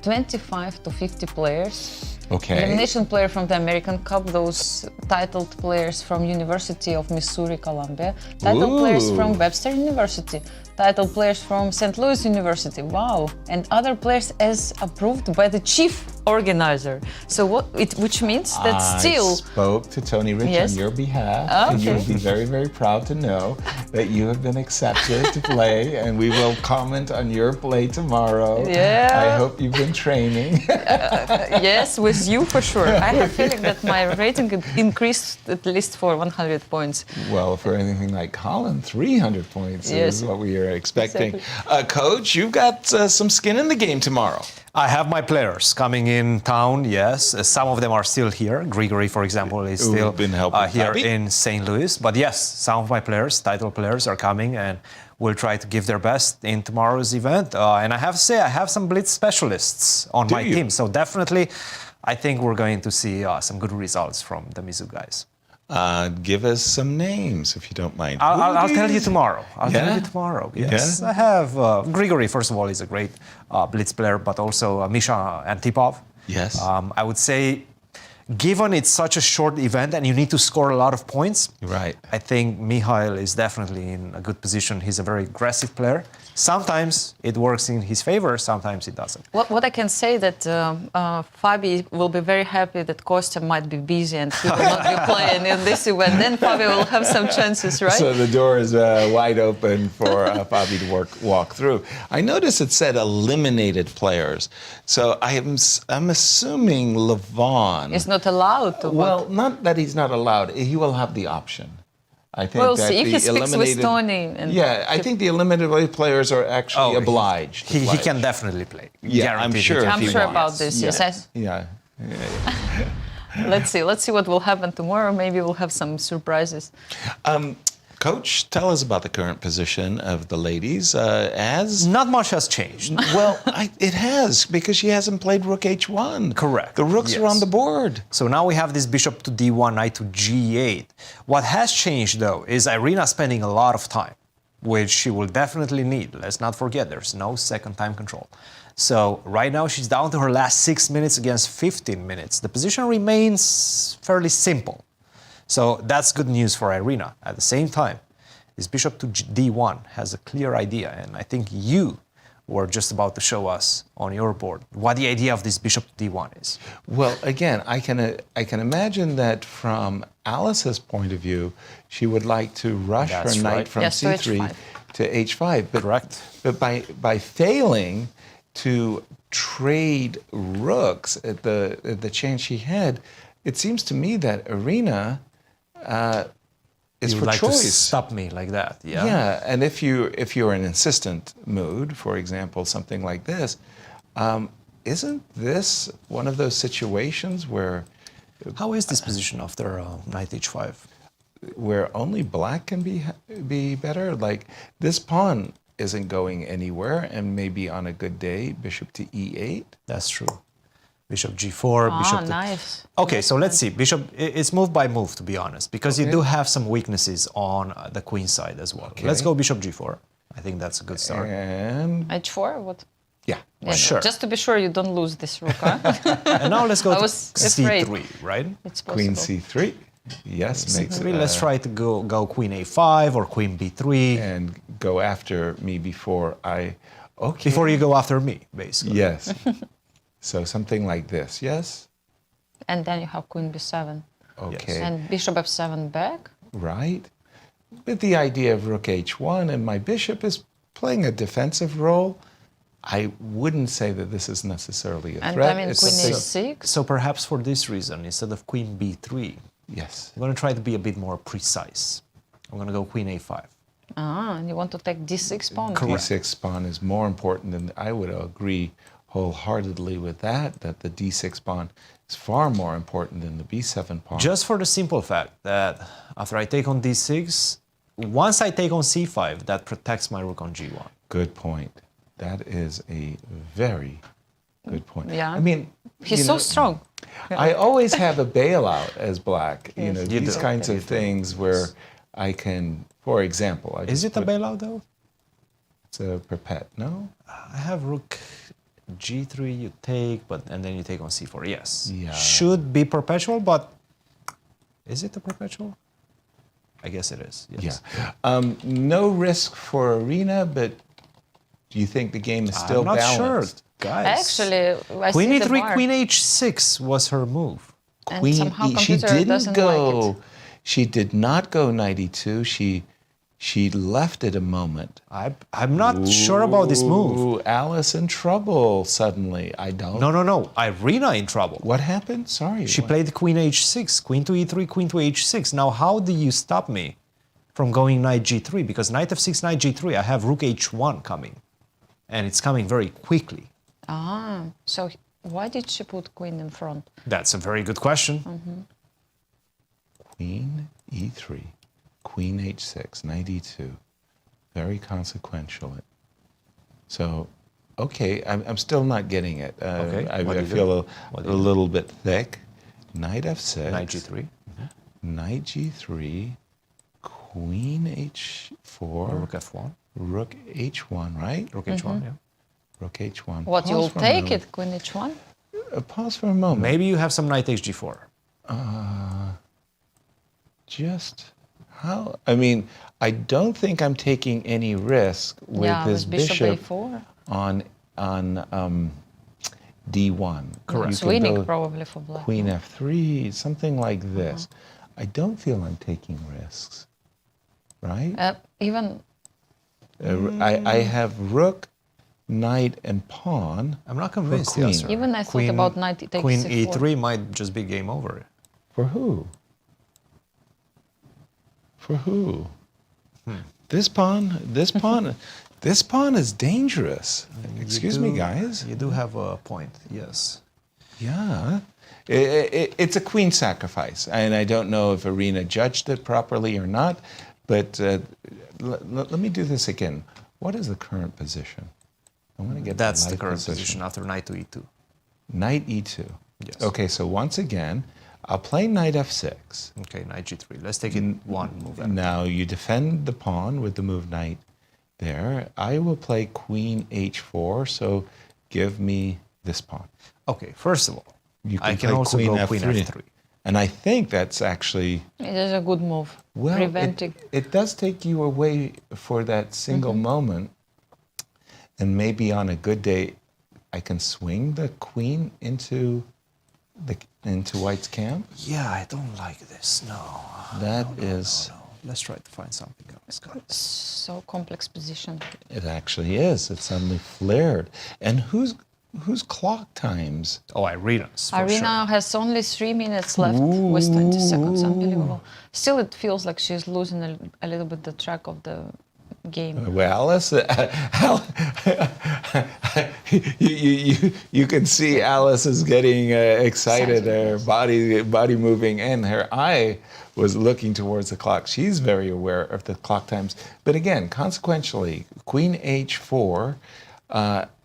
25 to 50 players. Okay. Elimination player from the American Cup, those titled players from University of Missouri, Columbia, titled players from Webster University, titled players from St. Louis University, wow, and other players as approved by the chief organizer. So which means that still... I spoke to Tony Rich on your behalf, and you'll be very, very proud to know that you have been accepted to play, and we will comment on your play tomorrow. Yeah. I hope you've been training. Yes, with you for sure. I have a feeling that my rating increased at least for 100 points. Well, for anything like Colin, 300 points is what we are expecting. Exactly. Coach, you've got some skin in the game tomorrow. I have my players coming in town, yes. Some of them are still here. Grigory, for example, is still here in St. Louis. But yes, some of my players, title players, are coming and will try to give their best in tomorrow's event. And I have to say, I have some Blitz specialists on my team. So definitely, I think we're going to see some good results from the Mizzou guys. Give us some names, if you don't mind. I'll tell you tomorrow. I'll tell you tomorrow. Yes, I have Grigory. First of all, is a great Blitz player, but also Misha Antipov. Yes. I would say, given it's such a short event and you need to score a lot of points, right? I think Mihail is definitely in a good position. He's a very aggressive player. Sometimes it works in his favor, sometimes it doesn't. What I can say that Fabi will be very happy that Kostya might be busy and he will not be playing in this event. Then Fabi will have some chances, right? So the door is wide open for Fabi to walk through. I noticed it said eliminated players. So I'm assuming Levon is not allowed to. Well, not that he's not allowed. He will have the option. I think we'll that see if the he speaks eliminated, with Tony. And I think the eliminated players are actually obliged. He can definitely play. Yeah, I'm sure. I'm sure about this. Yes. Yeah. Let's see what will happen tomorrow. Maybe we'll have some surprises. Coach, tell us about the current position of the ladies. Not much has changed. Well, it has, because she hasn't played rook h1. Correct. The rooks are on the board. So now we have this bishop to d1, knight to g8. What has changed, though, is Irina spending a lot of time, which she will definitely need. Let's not forget, there's no second time control. So right now she's down to her last 6 minutes against 15 minutes. The position remains fairly simple. So that's good news for Irina. At the same time, this bishop to d1 has a clear idea, and I think you were just about to show us on your board, what the idea of this bishop d1 is. Well, again, I can imagine that from Alice's point of view, she would like to rush That's her knight right. from Yes, to c3 to h5. But, Correct. But by failing to trade rooks at the chance she had, it seems to me that Irina is You for would like choice. to stop me like that, yeah? Yeah, and if you're in an insistent mood, for example, something like this, isn't this one of those situations where? How is this position after knight h5? Where only black can be better. Like this pawn isn't going anywhere, and maybe on a good day, bishop to e8. That's true. Bishop g4, bishop to... Nice. Okay, so let's see. Bishop, it's move by move, to be honest, because you do have some weaknesses on the queen side as well. Okay. Let's go bishop g4. I think that's a good start. And H4, what? yeah, Sure. Just to be sure you don't lose this rook, huh? And now let's go I to was afraid. c3, right? It's queen possible. c3. Yes, makes c3. Let's try to go queen a5 or queen b3. And go after me before I. Okay. Before you go after me, basically. Yes. So something like this, yes? And then you have queen b7. Okay. And bishop f7 back. Right. With the idea of rook h1, and my bishop is playing a defensive role, I wouldn't say that this is necessarily a And threat. I mean It's queen a- a6. So perhaps for this reason, instead of queen b3, yes, I'm going to try to be a bit more precise. I'm going to go queen a5. And you want to take d6 pawn. D6 pawn is more important than I would agree wholeheartedly with that the d6 pawn is far more important than the b7 pawn. Just for the simple fact that after I take on d6, once I take on c5, that protects my rook on g1. Good point. That is a very good point. Yeah. I mean, He's so strong. I always have a bailout as black. You Yes. know, You these do. kinds of things where I can, for example, I Is just it a put- bailout though? It's a perpet, no? I have rook g3, you take, and then you take on c4. Yes. Yeah. Should be perpetual, but is it a perpetual? I guess it is. Yes. Yeah. No risk for Irina, but do you think the game is still I'm not balanced? sure, guys. Actually, I Queen see the e3, bar. queen h6 was her move. And Queen somehow E. She computer didn't doesn't go. like it. She did not go knight e2. She left it a moment. I'm not sure about this move. Ooh, Alice in trouble suddenly. I don't. No. Irina in trouble. What happened? Sorry. She what? played queen h6, queen to e3, queen to h6. Now, how do you stop me from going knight g3? Because knight f6, knight g3, I have rook h1 coming. And it's coming very quickly. So why did she put queen in front? That's a very good question. Queen e3, queen h6, knight e2. Very consequential. So, okay, I'm still not getting it. Okay, I what do you do? feel What a do you do? little bit thick. Knight f6. Knight g3. Knight g3, queen h4. Rook f1. Rook h1, right? Rook h1, yeah. Rook h1. What, Pause you'll for a take moment. it, queen h1? Pause for a moment. Maybe you have some knight h4. Just how? I mean, I don't think I'm taking any risk with Yeah, this with bishop bishop a4. on d1. Correct. It's You could winning go probably for black. Queen f3, something like this. I don't feel I'm taking risks, right? Even I have rook, knight, and pawn. I'm not for convinced, queen. Yasser. Even I thought about knight takes Queen c4. e3 might just be game over. For who? For who? This pawn, this pawn, this pawn is dangerous. Excuse me, guys. You do have a point, yes. Yeah. It's a queen sacrifice, and I don't know if Irina judged it properly or not, but let me do this again. What is the current position? I want to get That's the the live current position after knight to e2. Knight e2. Yes. Okay, so once again, I'll play knight f6. Okay, knight g3. Let's take it one move. Now you defend the pawn with the move knight there. I will play queen h4, so give me this pawn. Okay, first of all, You I can play also go queen f3. And I think that's actually, It is a good move. well, Preventing. it does take you away for that single moment. And maybe on a good day, I can swing the queen into White's camp? Yeah, I don't like this. No. That is. Let's try to find something else, guys. So complex position. It actually is. It suddenly flared. And whose clock times? Oh, Irina's. Irina has only 3 minutes left with 20 seconds. Unbelievable. Still, it feels like she's losing a little bit the track of the game. Well, Alice, you can see Alice is getting excited. Her body moving, and her eye was looking towards the clock. She's very aware of the clock times. But again, consequentially, Queen H4.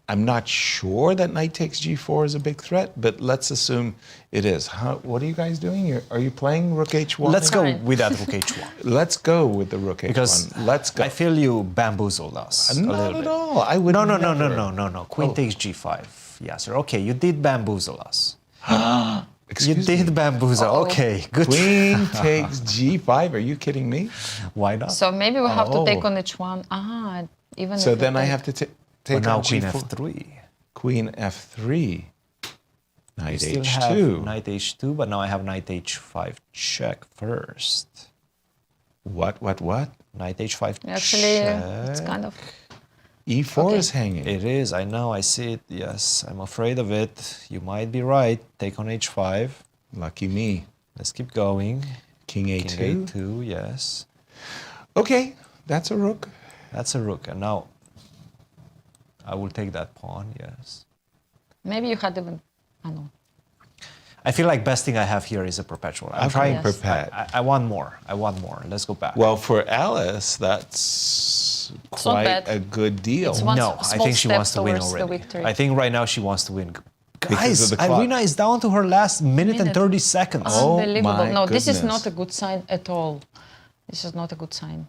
I'm not sure that Knight takes G4 is a big threat, but let's assume it is. What are you guys doing? Are you playing Rook H1? Let's go with that Rook H1. Let's go with the Rook H1. Because let's go. I feel you bamboozled us. Not at all. I would No. Queen takes G5. Yasser. Okay, you did bamboozle us. You did bamboozle. Okay, good. Queen takes G5. Are you kidding me? Why not? So maybe we have to take on H1. Even so if then I have to take now on Queen G4. F3. Queen F3. Knight You still H2. have Knight H2, but now I have Knight H5 check first. What? Knight H5 Actually, check. it's kind of... E4 is hanging. It is, I know, I see it, yes. I'm afraid of it. You might be right. Take on H5. Lucky me. Let's keep going. King A2. King A2, yes. Okay, that's a rook. That's a rook. And now I will take that pawn, yes. Maybe you had even... I know. I feel like best thing I have here is a perpetual. I'm trying perpet. I want more. Let's go back. Well, for Alice, that's quite a good deal. No, I think she wants to win already. I think right now she wants to win. Guys, Irina is down to her last minute and 30 seconds. Unbelievable. No, this is not a good sign at all. This is not a good sign.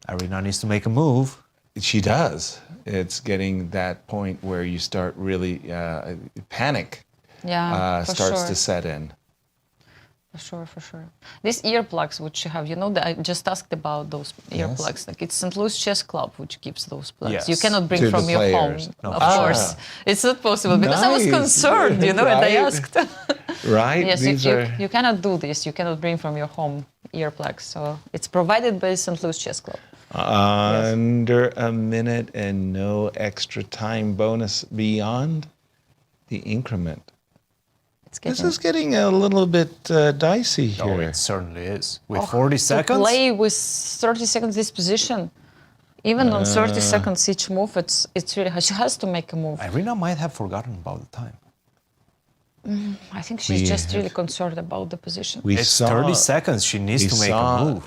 Irina needs to make a move. She does. It's getting that point where you start really panic. Yeah, for starts sure. to set in. For sure. These earplugs which you have, I just asked about those earplugs. Like it's St. Louis Chess Club which keeps those plugs. Yes. You cannot bring To from the your players. home, No, of for course. It's not possible because I was Nice. concerned, and I asked. Right? Yes, These you cannot do this. You cannot bring from your home earplugs. So it's provided by St. Louis Chess Club. Under a minute and no extra time bonus beyond the increment. This is getting a little bit dicey here. Oh, it certainly is. With 40 seconds? To play with 30 seconds this position, even on 30 seconds each move, it's really hard. She has to make a move. Irina might have forgotten about the time. I think she's just really concerned about the position. It's 30 seconds. She needs to make a move.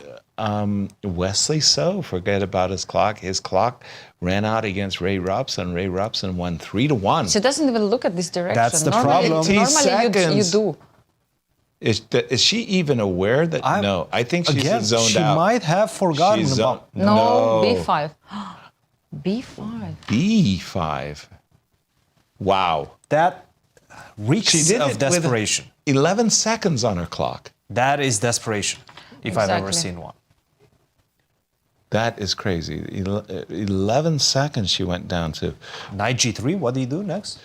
Wesley forget about his clock. His clock ran out against Ray Robson. Ray Robson won 3-1. She doesn't even look at this direction. That's the problem. Normally you do. Is she even aware that? No, I think she's zoned she out. might have forgotten about. No, B5. B5. B5. Wow. That reeks of desperation. With 11 seconds on her clock. That is desperation, if I've ever seen one. That is crazy. 11 seconds she went down to. Knight G3, what do you do next?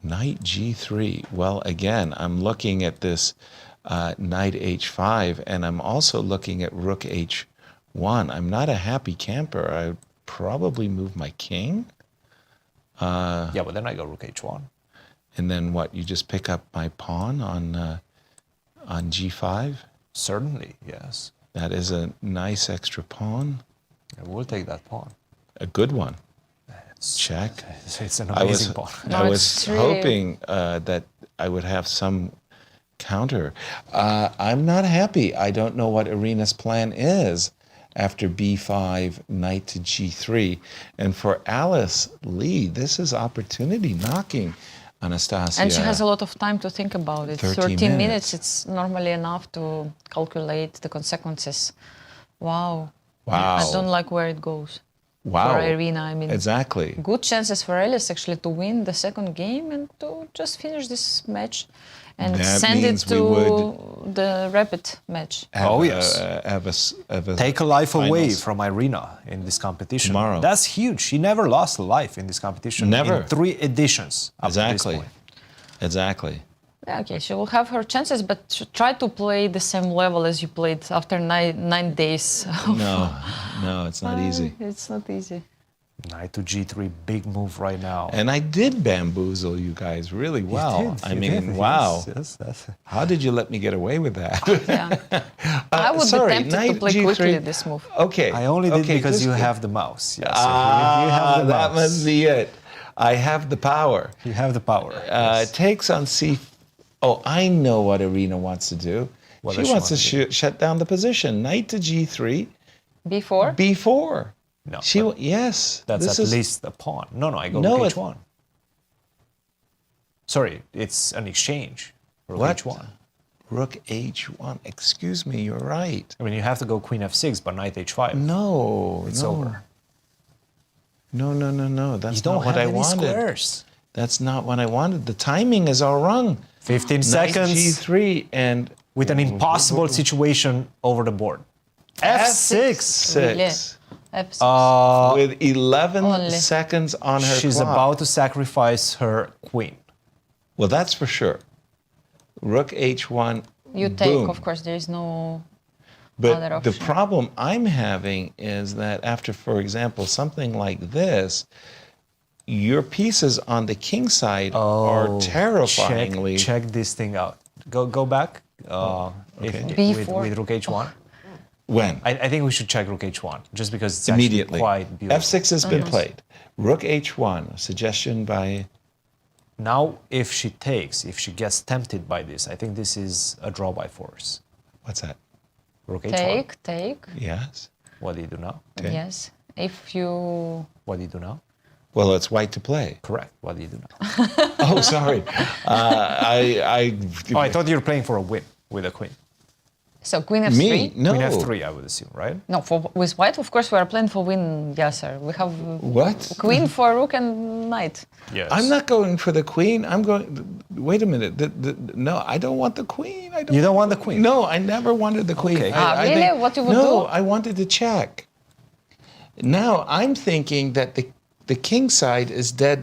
Knight G3. Well, again, I'm looking at this Knight H5, and I'm also looking at Rook H1. I'm not a happy camper. I'd probably move my king. Yeah, but then I go Rook H1. And then what? You just pick up my pawn on G5? Certainly, yes. That is a nice extra pawn. Yeah, we'll take that pawn. A good one. Check. It's an amazing pawn. I was hoping that I would have some counter. I'm not happy. I don't know what Irina's plan is after B5, knight to G3. And for Alice Lee, this is opportunity knocking. Anastasiya. And she has a lot of time to think about it. 13 minutes, it's normally enough to calculate the consequences. Wow. I don't like where it goes. Wow. For Irina, I mean. Exactly. Good chances for Alice actually to win the second game and to just finish this match and That send it means to the rapid match. Oh, yes. Take a life away finals. from Irina in this competition. Tomorrow. That's huge. She never lost a life in this competition. Never. In 3 editions. Up to this Exactly. point. Exactly. Yeah, okay, she will have her chances, but try to play the same level as you played after 9 days. No, it's not easy. It's not easy. Knight to G3, big move right now. And I did bamboozle you guys really well. You did, wow. Yes, yes. How did you let me get away with that? I would sorry, be tempted Knight to play G3. quickly this move. Okay. I only did because just you go- have the mouse. Yes, you have the that mouse. must be it. I have the power. You have the power. Yes. Takes on C. Oh, I know what Irina wants to do. What She does she wants to want to shut down the position. Knight to G3. Before? B4. No. Yes. That's this at is- least a pawn. No, I go No, rook it- H1. Sorry, it's an exchange. Rook What? H1. Rook H1. Excuse me, you're right. I mean, you have to go Queen F6, but Knight H5. No, It's no. over. No. That's You don't not what have I any wanted. squares. That's not what I wanted. The timing is all wrong. 15 Knight seconds. G3 and With an impossible situation over the board. F6. Really? F6. With 11 Only. seconds on her She's clock. about to sacrifice her queen. Well, that's for sure. Rook H1. You take, boom. of course, there is no But other the option. problem I'm having is that after, for example, something like this, your pieces on the king side are terrifyingly. Check this thing out. Go back. okay. B4. With Rook H1. When? I think we should check Rook H1 just because it's Immediately. actually quite beautiful. F6 has been played. Rook H1, a suggestion by. Now, if she takes, if she gets tempted by this, I think this is a draw by force. What's that? Rook H1. Take. Yes. What do you do now? Yes. If you... What do you do now? Well, it's white to play. Correct. What do you do now? Oh, sorry. I thought you were playing for a win with a queen. So Queen F3? Me? No. Queen F3, I would assume, right? No, with white, of course, we are playing for win, Yasser. We have What? queen for rook and knight. Yes. I'm not going for the queen. I'm going. Wait a minute. No, I don't want the queen. You don't want the queen? No, I never wanted the queen. Okay. Really? What you would do? No, I wanted to check. Now I'm thinking that the king side is dead.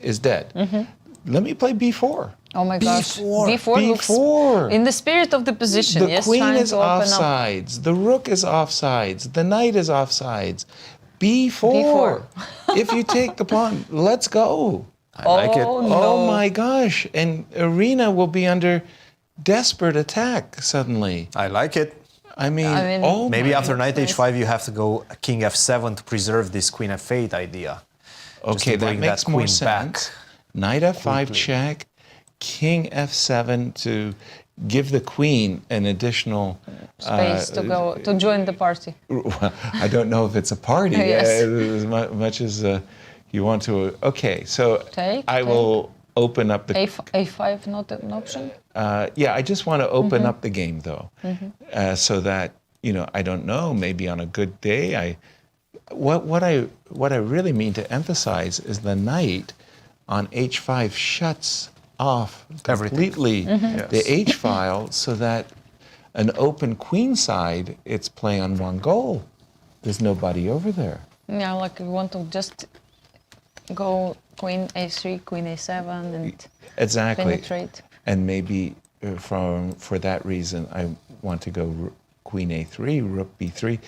Mm-hmm. Let me play b4. Oh my gosh. B4. looks B4. in the spirit of the position. The yes, queen trying is to open up. offsides. The rook is offsides. The knight is offsides. B4. If you take the pawn, let's go. I like it. No. Oh my gosh. And Irina will be under desperate attack suddenly. I like it. I mean, Maybe my after knight goodness. h5 you have to go king f7 to preserve this queen f8 idea. Just Okay, to that bring makes queen more back. sense. Knight f5 check, king f7 to give the queen an additional Space to join the party. I don't know if it's a party Yes. as much as you want to. Okay, so Take, I will open up the. A5 not an option? Yeah, I just want to open Mhm. up the game though, Mhm. so that I don't know. Maybe on a good day, what I really mean to emphasize is the knight on h5 shuts off completely Mhm. the Yes. h file, so that an open queen side, it's play on one goal. There's nobody over there. Yeah, like you want to just go queen a3, queen a7 and Exactly. penetrate. And maybe for that reason, I want to go queen a3, rook b3.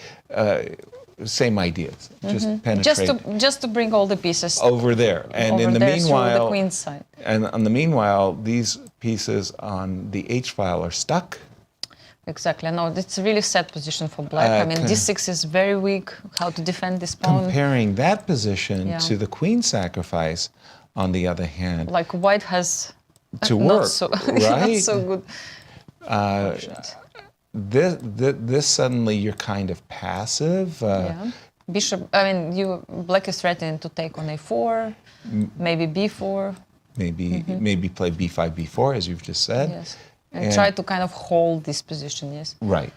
Same ideas. Just Mhm. penetrate Just to bring all the pieces over there. And over in the there through meanwhile, the queen side. And on the meanwhile, these pieces on the h file are stuck. Exactly. No, it's a really sad position for black. I mean, d6 is very weak. How to defend this pawn? Comparing that position Yeah. to the queen sacrifice, on the other hand, Like white has to not work, so, right? not so good. This suddenly you're kind of passive. Yeah. Bishop. I mean, black is threatening to take on a4, maybe b4. Maybe play b5, b4, as you've just said. Yes. And try to kind of hold this position. Yes. Right.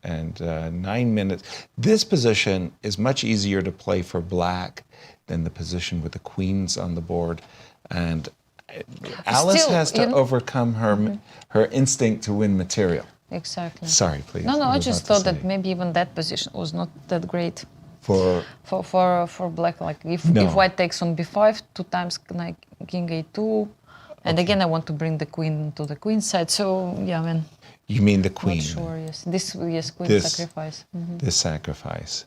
And 9 minutes. This position is much easier to play for black than the position with the queens on the board. And Alice Still, has to overcome her instinct to win material. Exactly. Sorry, please. No, you I were just about thought to that say. maybe even that position was not that great For for black. Like if No. white takes on b5, 2 times like king a2, and again I want to bring the queen to the queen side. So yeah, man. You mean the queen? Not sure. Yes, yes, queen This- sacrifice. This sacrifice.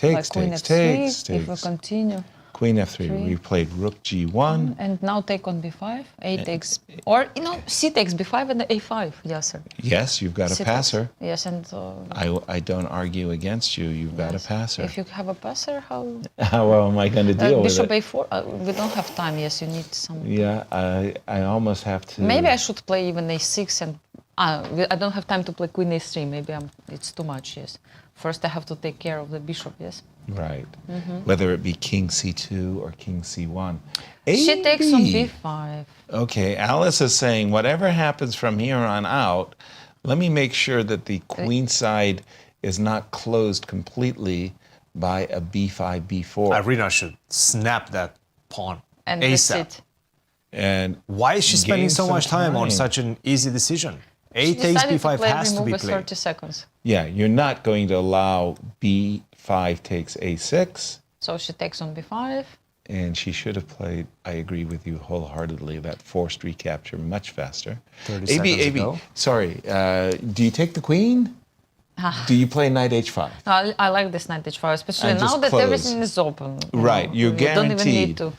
Like Takes, queen takes, f3. takes, If we takes. continue. Queen f3. We played rook g1. And now take on b5, a takes, or c takes b5 and a5. Yes, sir. Yes, you've got a C takes. passer. Yes, and I don't argue against you. You've got a passer. if you have a passer, how? How am I going to deal with Bishop it? a4. We don't have time. Yes, you need some. Yeah, I almost have to. Maybe I should play even a6 and I don't have time to play queen a3. Maybe it's too much. Yes. First, I have to take care of the bishop. Yes. Right. Mhm. Whether it be king c2 or king c1. She takes on AB. b5. Okay, Alice is saying whatever happens from here on out, let me make sure that the queen side is not closed completely by a b5, b4. Irina should snap that pawn And that's ASAP. it. And why is she spending gain so some much time on time. such an easy decision? A She takes decided b5 to play has to remove be with played. 30 seconds. Yeah, you're not going to allow b5 takes a6. So she takes on b5. And she should have played, I agree with you wholeheartedly, that forced recapture much faster. 30 seconds ago. Sorry, do you take the queen? Do you play knight h5? I like this knight h5, especially And now just that close. everything is open. Right, you're You don't even need guaranteed. to.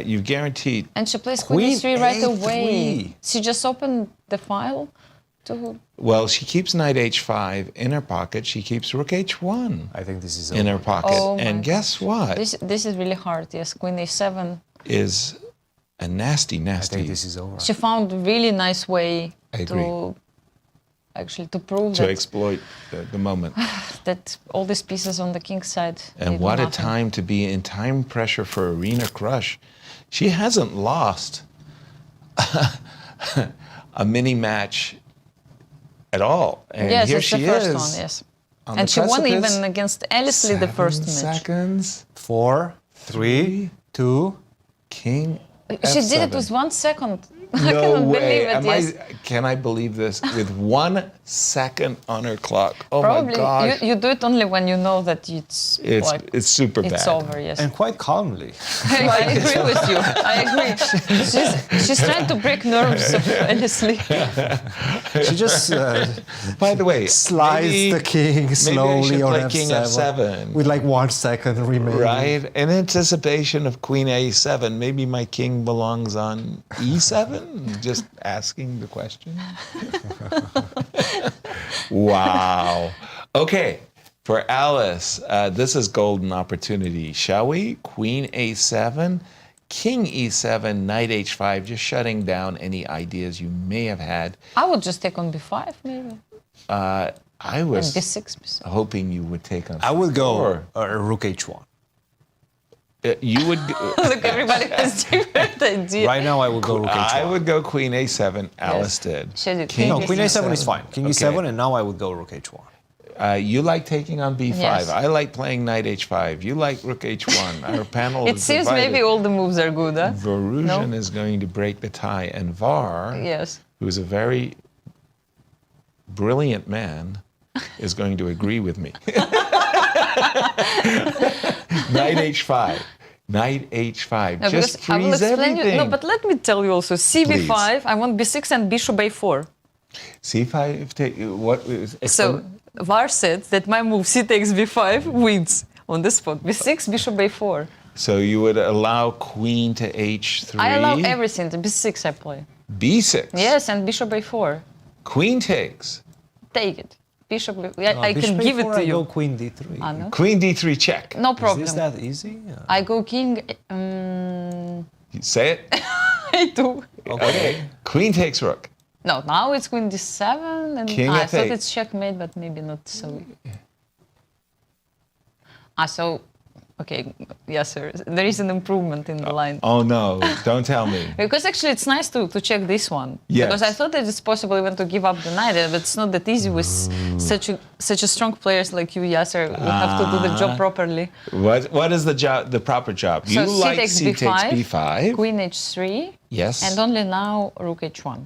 You've guaranteed. And she plays queen Queen e3 right A3. away. She just opened the file to. Well, she keeps knight h5 in her pocket. She keeps rook h1. I think this is in her pocket. Oh my And guess what? This is really hard. Yes, queen a7. Is a nasty, nasty. I think this is over. She found a really nice way I agree. to actually to prove To that, exploit the moment. that all these pieces on the king side. they And do what a nothing. time to be in time pressure for Irina Krush. She hasn't lost a mini match at all. And Yes, here it's she the first is. one. Yes, on and the she won precipice. even against Ellisley the first match. Seconds. 4, 3, 2. King. She did it F7. with 1 second. I No cannot way. believe it. Am Yes. can I believe this? With 1 second on her clock. Oh Probably my gosh. you do it only when you know that it's like It's super it's bad. over. Yes. And quite calmly. I agree with you. I agree. She's trying to break nerves of Ellisley. She just By the way, slides maybe- the king maybe I slowly should on play f7, king f7. with like 1 second remaining. Right? In anticipation of queen a7, maybe my king belongs on e7? Just asking the question. Wow. Okay, for Alice, this is golden opportunity. Shall we? Queen a7, king e7, knight h5, just shutting down any ideas you may have had. I would just take on b5 maybe. I was And b6. hoping you would take on I would go c4. rook h1. You would. Look, everybody has different ideas. Right now, I would go rook h1. I would go queen a7. Alice did. She did. King No, queen a7 e7. is fine. King Okay. e7, and now I would go rook h1. You like taking on b5. Yes. I like playing knight h5. You like rook h1. Our panel It is seems divided. maybe all the moves are good, huh? Varusian No? is going to break the tie, and Var, Yes. who is a very brilliant man, is going to agree with me. Knight h5. Knight h5. No, Just because I will freeze explain everything. you. No, but let me tell you also. CB5. I want b6 and bishop a4. c5. What is? So Var said that my move c takes b5 wins on the spot. b6, bishop a4. So you would allow queen to h3. I allow everything. The b6 I play. b6. Yes, and bishop a4. Queen takes. Take it. Bishop. I can give it to I you. go queen d3. I know. Queen d3 check. No problem. Is this that easy? I go king. Say it. a2. Okay. Queen takes rook. No, now it's queen d7, and King I thought f8. it's checkmate, but maybe not so. So Okay, yes, sir. There is an improvement in the line. Oh no, don't tell me. Because actually it's nice to check this one. Yes. Because I thought that it's possible even to give up the knight, but it's not that easy with such a strong players like you, Yasser. We have to do the job properly. What is the proper job? So You like c takes b5, queen h3, yes, and only now rook h1.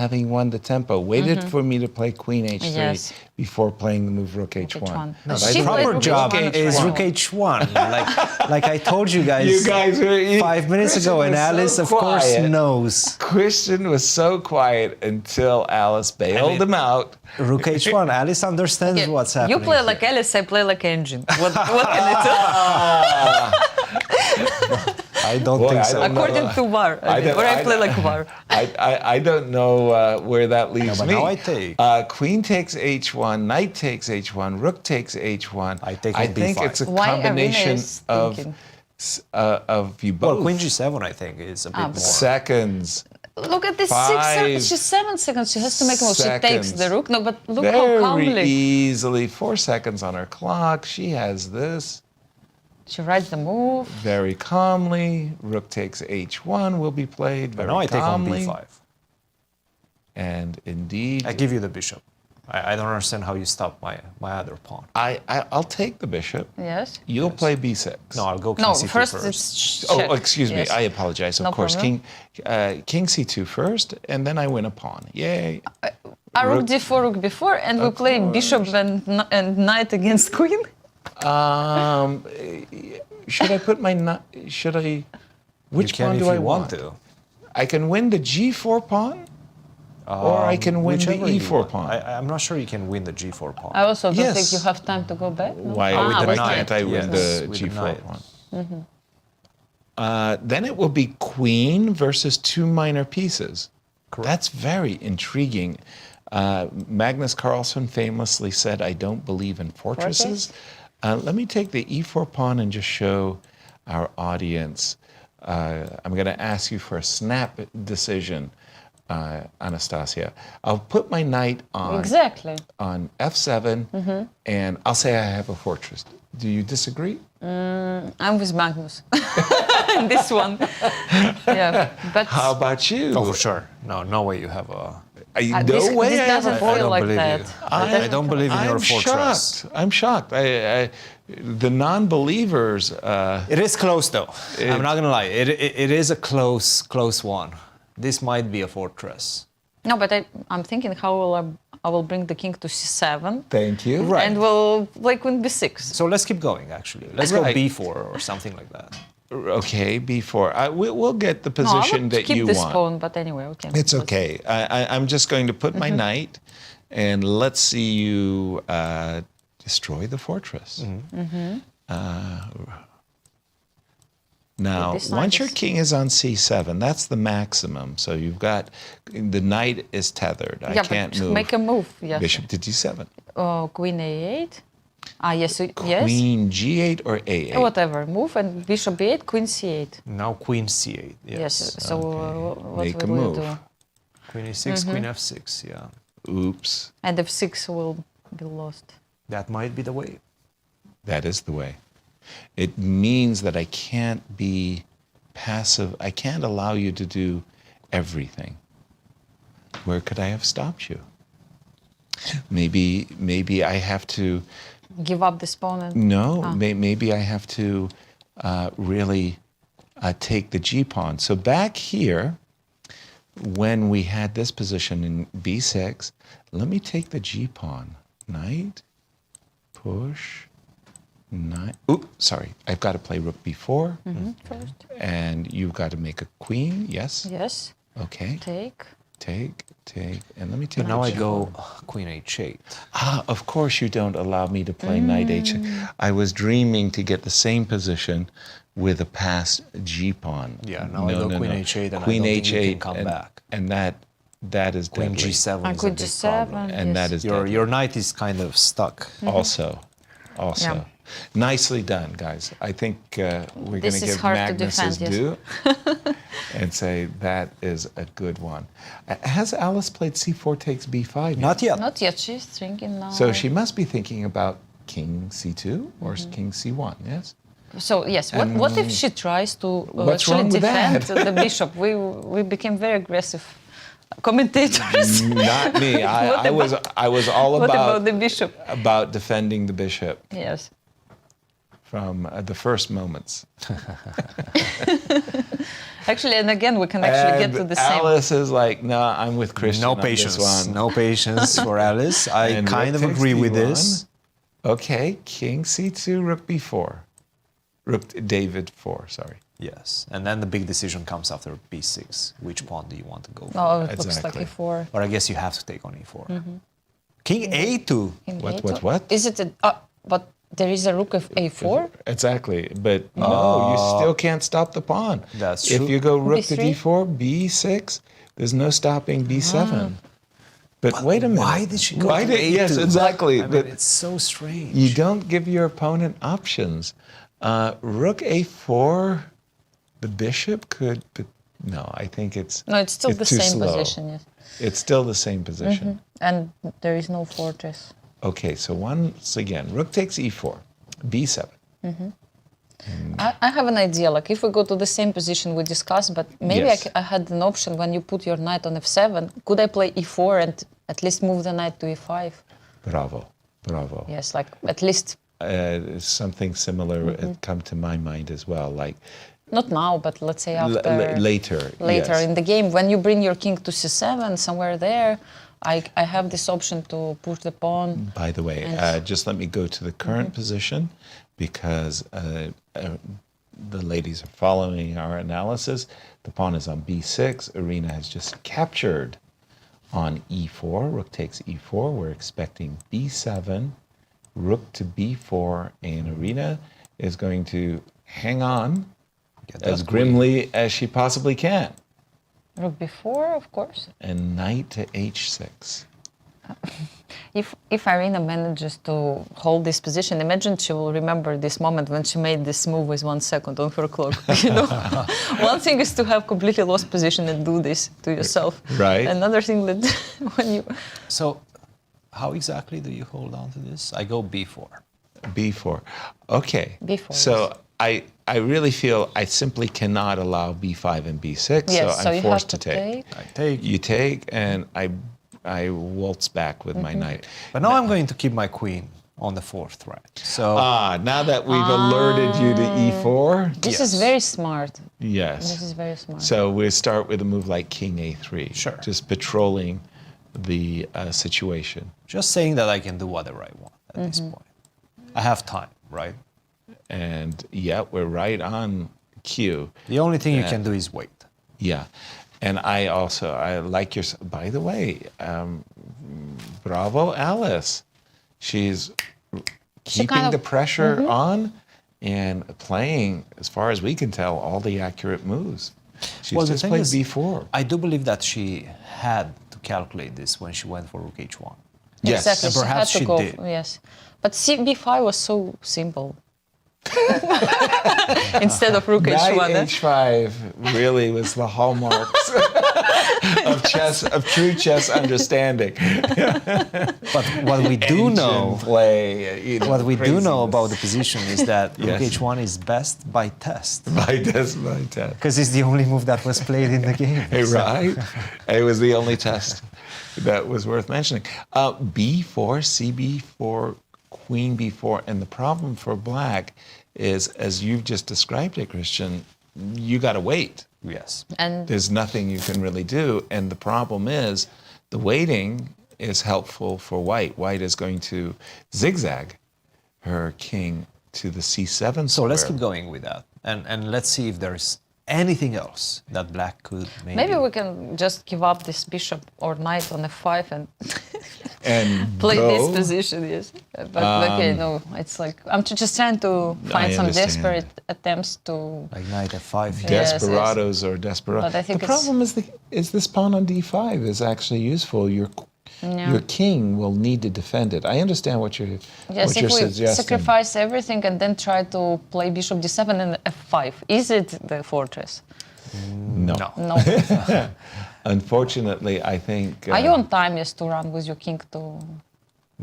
Having won the tempo, waited for me to play queen h3 Yes. before playing the move rook h1. No, the proper job is rook h1. like I told you guys, You guys were 5 minutes ago, and Alice, of course, knows. Christian was so quiet until Alice bailed him out. Rook h1. Alice understands what's happening. You play like Alice, I play like engine. What can I do? I don't think so. According to VAR, I play like VAR. I don't know where that leaves but me. now I take. Queen takes h1, knight takes h1, rook takes h1. I take I on think b5. it's a Why combination Arena of you both. Well, queen g7, I think, is a bit more. Seconds. Look at this 5 she's 7 seconds. She has to make a move. She takes the seconds. rook. No, but look Very how calmly. easily. 4 seconds on her clock. She has this. She writes the move. Very calmly. Rook takes h1 will be played very Now I take on calmly. b5. And indeed, I give you the bishop. I don't understand how you stop my other pawn. I'll take the bishop. Yes. You'll play b6. No, I'll go king No, c2 first it's Oh, check. excuse me. Yes. I apologize. Of No course, problem. king c2 first, and then I win a pawn. Yay! Rook d4, rook b4, and we play bishop and knight against queen. Should I put my should I? Which You can pawn if do I you want want? to. I can win the g4 pawn, or I can win the Whichever you e4 want. pawn. I'm not sure you can win the g4 pawn. I also don't Yes. think you have time to go back. No? Why with the knight, can't I win yes, the with the g4 knight. pawn? Then it will be queen versus 2 minor pieces. That's very intriguing. Magnus Carlsen famously said, "I don't believe in fortresses." Let me take the e4 pawn and just show our audience. I'm going to ask you for a snap decision, Anastasia. I'll put my knight on on f7, and I'll say I have a fortress. Do you disagree? I'm with Magnus in this one. Yeah, but How about you? Oh, for sure. No way you have a. this doesn't feel like that. I don't believe in your fortress. I'm shocked. The non-believers. It is close, though. I'm not gonna lie. It is a close one. This might be a fortress. No, but I'm thinking how I will bring the king to c7. Thank you. Right. And we'll play queen b6. So let's keep going. Actually, let's go b4 or something like that. Okay, b4. We'll get the No, I position would that keep you this want. pawn, but anyway, okay. It's okay. I'm just going to put my knight, and let's see you destroy the fortress. Now, This knight once your is- king is on c7, that's the maximum. So you've got the knight is tethered. I can't but move. make a move. Yes. Bishop to d7. Queen a8. Yes. Yes. Queen g8 or a8. Whatever. Move and bishop b8, queen c8. Now queen c8. Yes. So what Make a will move. you do? Queen e6, queen f6. Yeah. Oops. And f6 will be lost. That might be the way. That is the way. It means that I can't be passive. I can't allow you to do everything. Where could I have stopped you? Maybe I have to. Give up this pawn and... No, maybe I have to really take the g pawn. So back here, when we had this position in b6, let me take the g pawn. Knight, push. Knight. Oops, sorry. I've got to play rook b4. First. And you've got to make a queen. Yes. Yes. Okay. Take. And let me take. But now I the go queen h8. Of course you don't allow me to play knight h8. I was dreaming to get the same position with a passed g pawn. Yeah. Now I go queen h8, and queen I don't think h8, you can come back. And that is Queen deadly. g7 And is a queen big g7, problem. And that is deadly. Your knight is kind of stuck. Also. Yeah. Nicely done, guys. I think we're going This to is give hard to Magnus his defend, due and say that is a good one. Has Alice played c4 takes b5 yet? Not yet. Not yet. She's thinking now. So she must be thinking about king c2 or king c1, yes? So yes, what if she tries to what's actually wrong with defend that? the bishop? We became very aggressive commentators. Not me. I was all what about the bishop? About defending the bishop. Yes. From the first moments. Actually, and again, we can actually get to the same. Alice is like, no, I'm with Cristian. No on patience. This one. No patience for Alice. I And kind of rook takes agree with d1. this. Okay, king c2, rook b4. David 4, sorry. Yes, and then the big decision comes after b6. Which pawn do you want to go for? Oh, it looks like e4. But I guess you have to take on e4. King a2. King What? A2. Is it but there is a rook of a4? Exactly, but no, you still can't stop the pawn. That's If true. you go rook to B3? d4, b6, there's no stopping b7. But wait a minute. Why did she go Why to did, a2? Yes, exactly. I mean, but it's so strange. you don't give your opponent options. Rook a4, the bishop could, but no, I think it's No, it's still the too same slow. position. Yes. It's still the same position. And there is no fortress. Okay, so once again, rook takes e4, b7. I have an idea. Like if we go to the same position we discussed, but maybe Yes. I had an option when you put your knight on f7. Could I play e4 and at least move the knight to e5? Bravo, bravo. Yes, like at least Something similar had come to my mind as well. Like not now, but let's say after later. Later yes. in the game, when you bring your king to c7, somewhere there, I have this option to push the pawn. By the way, just let me go to the current position because the ladies are following our analysis. The pawn is on b6. Irina has just captured on e4. Rook takes e4. We're expecting b7, rook to b4, and Irina is going to hang on as grimly as she possibly can. Rook b4, of course. And knight to h6. If Irina manages to hold this position, imagine she will remember this moment when she made this move with 1 second on her clock. You know, one thing is to have completely lost position and do this to yourself. Right. Another thing that when you. So, how exactly do you hold on to this? I go b4. b4. Okay. B4, So I really feel I simply cannot allow b5 and b6. Yes, so I'm you forced have to take. I take. You take, and I waltz back with my knight. But now I'm going to keep my queen on the 4th thread. So now that we've alerted you to e4. This is very smart. Yes. This is very smart. So we start with a move like king a3. Sure. Just patrolling the situation. just saying that I can do whatever I want at this point. I have time, right? And yeah, we're right on cue. The only thing you can do is wait. Yeah. And I like your, by the way, bravo, Alice. She's keeping the pressure on and playing, as far as we can tell, all the accurate moves. She's just played b4. I do believe that she had to calculate this when she went for rook h1. Yes. Exactly. And perhaps she she had to did. go. Yes. But b5 was so simple. Instead of rook h1. Knight h5 really was the hallmarks of chess, of true chess understanding. But what we do know, play, what we do know about the position is that Yes. rook h1 is best by test. By test. Because it's the only move that was played in the game. Hey, right? It was the only test that was worth mentioning. B4, cb4, queen b4, and the problem for black is, as you've just described it, Cristian, you got to wait. Yes. And there's nothing you can really do, and the problem is the waiting is helpful for white. White is going to zigzag her king to the c7 So let's square. keep going with that, and let's see if there's anything else that black could maybe we can just give up this bishop or knight on f5 and play go. this position. Yes, but okay, no, it's like I'm just trying to find some understand. desperate attempts to. like knight f5. Yes, Desperados or desperados. But I think the problem is this pawn on d5 is actually useful. Your king will need to defend it. I understand what you're Yes, what you're if we suggesting. sacrifice everything and then try to play bishop d7 and f5, is it the fortress? No. No. Unfortunately, I think. Are you on time, yes, to run with your king to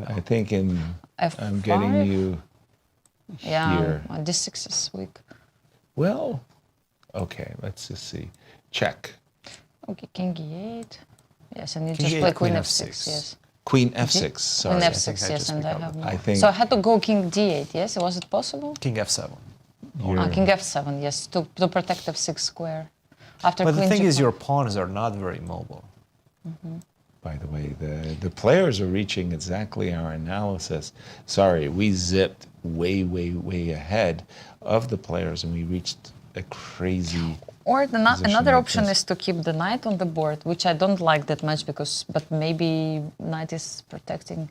I think F5? I'm getting you here. D6 is weak. Well, okay, let's just see. Check. Okay, king e8. Yes, and you King just E8, play queen queen F6. f6, yes. Queen F6, sorry. Queen f6, yes, and I have more. I think So I had to go king d8, yes? Was it possible? King f7. King f7, yes, to protect f6 square. After But the queen thing is, g5. your pawns are not very mobile. By the way, the players are reaching exactly our analysis. Sorry, we zipped way, way, way ahead of the players, and we reached a crazy. Or another like option this. is to keep the knight on the board, which I don't like that much but maybe knight is protecting.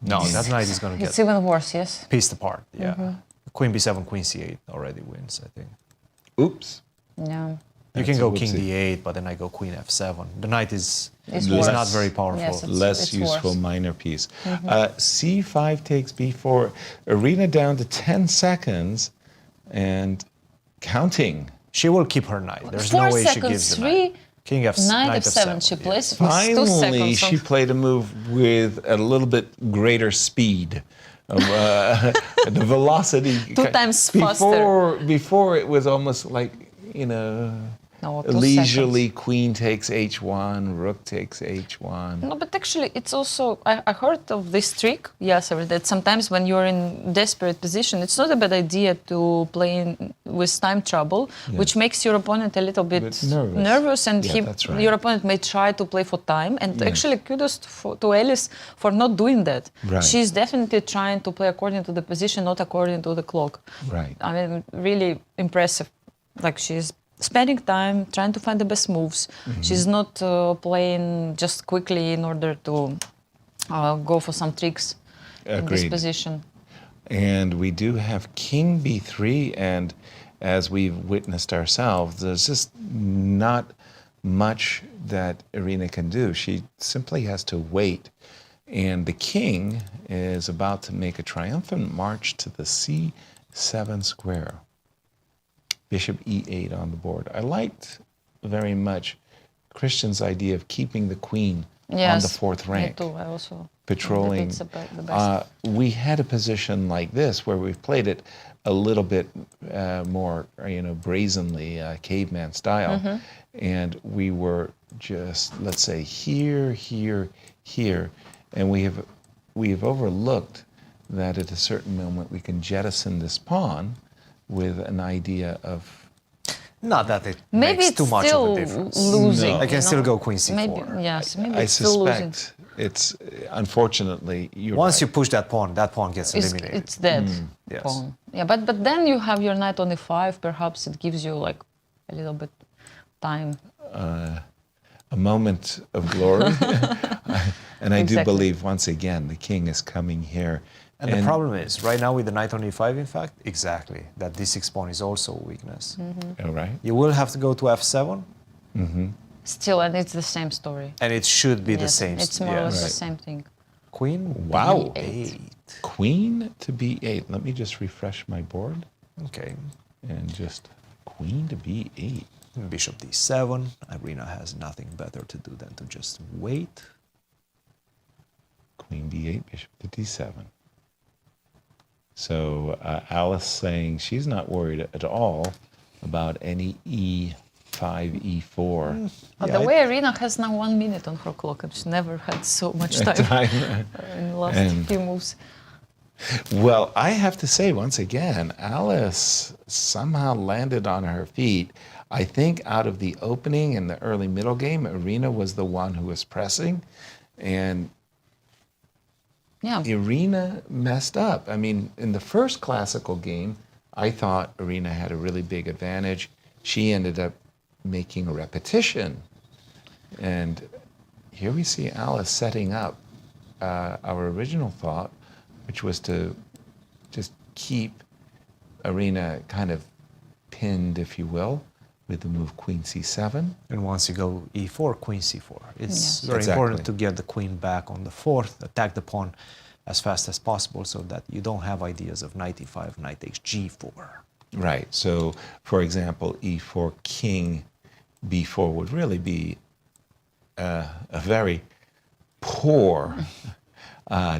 No, that knight is going to It's get even worse, yes. pieced apart. Yeah. Mhm. Queen b7, queen c8 already wins, I think. Oops. Yeah. You That's can a go king whoopsie. d8, but then I go queen f7. The knight is It's not worse. very powerful. Yes, Less it's useful worse. minor piece. Mhm. C5 takes b4. Arena down to 10 seconds and counting. She will keep her knight. There's 4 no way she seconds, gives the 3, knight. King knight f7. She plays with 2 Finally, seconds. she played a move with a little bit greater speed. The velocity. 2 times faster. Before it was almost like, you know, No, 2 leisurely queen takes h1, rook takes h1. No, but actually, it's also, I heard of this trick, Yasser, that sometimes when you're in desperate position, it's not a bad idea to play with time trouble, which makes your opponent a little bit nervous and Yeah, that's right. your opponent may try to play for time. And actually, kudos to Alice for not doing that. Right. She's definitely trying to play according to the position, not according to the clock. Right. I mean, really impressive. Like, she's spending time trying to find the best moves. She's not playing just quickly in order to go for some tricks in this Agreed. position. And we do have king b3, and as we've witnessed ourselves, there's just not much that Irina can do. She simply has to wait. And the king is about to make a triumphant march to the c7 square. Bishop e8 on the board. I liked very much Cristian's idea of keeping the queen on the 4th rank. Me too. I also patrolling. think it's the best. We had a position like this where we've played it a little bit more, brazenly, caveman style, and we were just, let's say, here, here, here, and we have overlooked that at a certain moment we can jettison this pawn with an idea of. Not that it Maybe makes it's too much still of a difference. losing. No. I can you still know? go queen c4. Maybe, yes, maybe I it's still losing. suspect it's, unfortunately, you're Once right. you push that pawn gets eliminated. It's dead. Yes. Pawn. Yeah, but then you have your knight on e5. Perhaps it gives you like a little bit time. A moment of glory. And I do Exactly. believe, once again, the king is coming here. And the problem is, right now with the knight on e5, in fact, exactly, that d6 pawn is also a weakness. All right. You will have to go to f7, Still, and it's the same story. and it should be the Yes, same. It's more or less the Right. same thing. Queen, Wow. b8. Queen to b8. Let me just refresh my board. Okay. And just queen to b8. Bishop d7. Irina has nothing better to do than to just wait. Queen b8, bishop to d7. So Alice saying she's not worried at all about any e5, e4. The way Irina has now 1 minute on her clock, and she never had so much time in the last few moves. Well, I have to say, once again, Alice somehow landed on her feet. I think out of the opening and the early middle game, Irina was the one who was pressing, and Irina messed up. I mean, in the first classical game, I thought Irina had a really big advantage. She ended up making a repetition. And here we see Alice setting up our original thought, which was to just keep Irina kind of pinned, if you will, with the move queen c7. And once you go e4, queen c4. It's very Exactly. important to get the queen back on the 4th, attack the pawn as fast as possible so that you don't have ideas of knight e5, knight takes g4. Right. So, for example, e4, king b4 would really be a very poor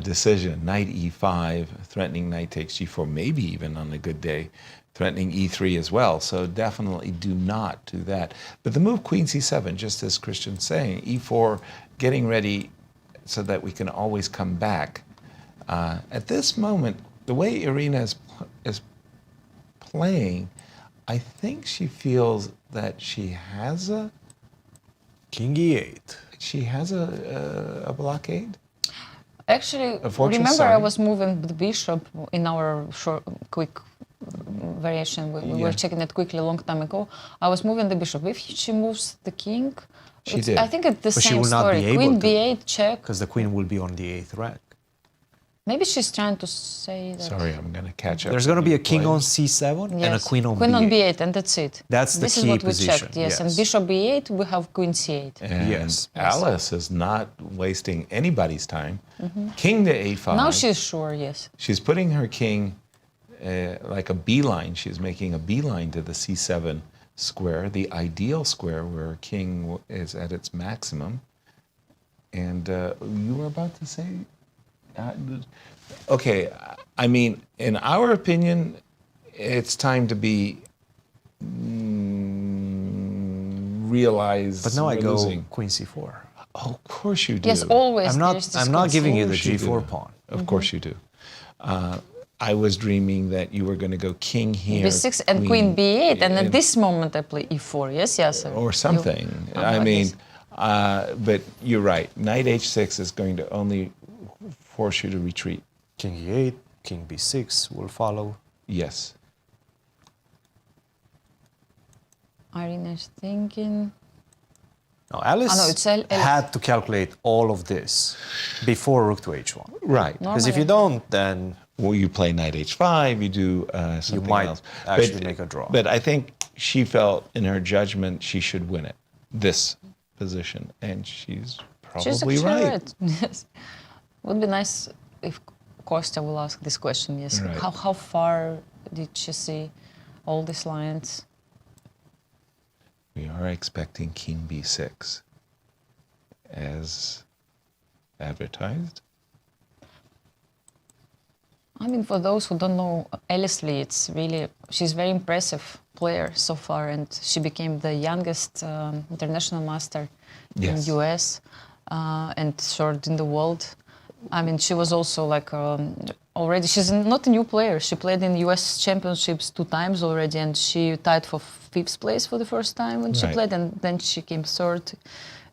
decision. Knight e5, threatening knight takes g4, maybe even on a good day, threatening e3 as well. So definitely do not do that. But the move queen c7, just as Cristian's saying, e4, getting ready so that we can always come back. At this moment, the way Irina is playing, I think she feels that she has a king e8. She has a blockade. Actually, remember I was moving the bishop in our short, quick variation. We were checking it quickly a long time ago. I was moving the bishop. If she moves the king, I think it's the same story. Queen b8 check. Because the queen will be on the 8th rack. Maybe she's trying to say that. Sorry, I'm going to catch up. There's going to be a king on c7 and a queen on b8. Queen on b8, and that's it. That's the this key is what position. we checked, yes. And bishop b8, we have queen c8. And yes. Alice is not wasting anybody's time. King to a5. Now she's sure, yes. She's putting her king like a beeline. She's making a beeline to the c7 square, the ideal square where king is at its maximum. And you were about to say... okay, I mean, in our opinion, it's time to be realized. But now I go losing. queen c4. Oh, of course you do. Yes, always. I'm not giving you the g4 pawn. Of course you do. I was dreaming that you were going to go king here, b6 and queen b8, and at this moment I play e4. Yes, Yasser. Or something. I mean, but you're right. Knight h6 is going to only force you to retreat. King e8, king b6 will follow. Yes. Irina's thinking. Now, Alice had to calculate all of this before rook to h1. Right. Because if you don't, then... Well, you play knight h5, you do something you might else. actually make a draw. But I think she felt in her judgment she should win it, this position. And she's probably right. Yes. Would be nice if Kostya will ask this question, yes. Right. How far did she see all these lines? We are expecting king b6 as advertised. I mean, for those who don't know Alice Lee, she's a very impressive player so far, and she became the youngest international master in the US and third in the world. I mean, she was also like already, she's not a new player. She played in US championships 2 times already, and she tied for 5th place for the first time when she played, and then she came 3rd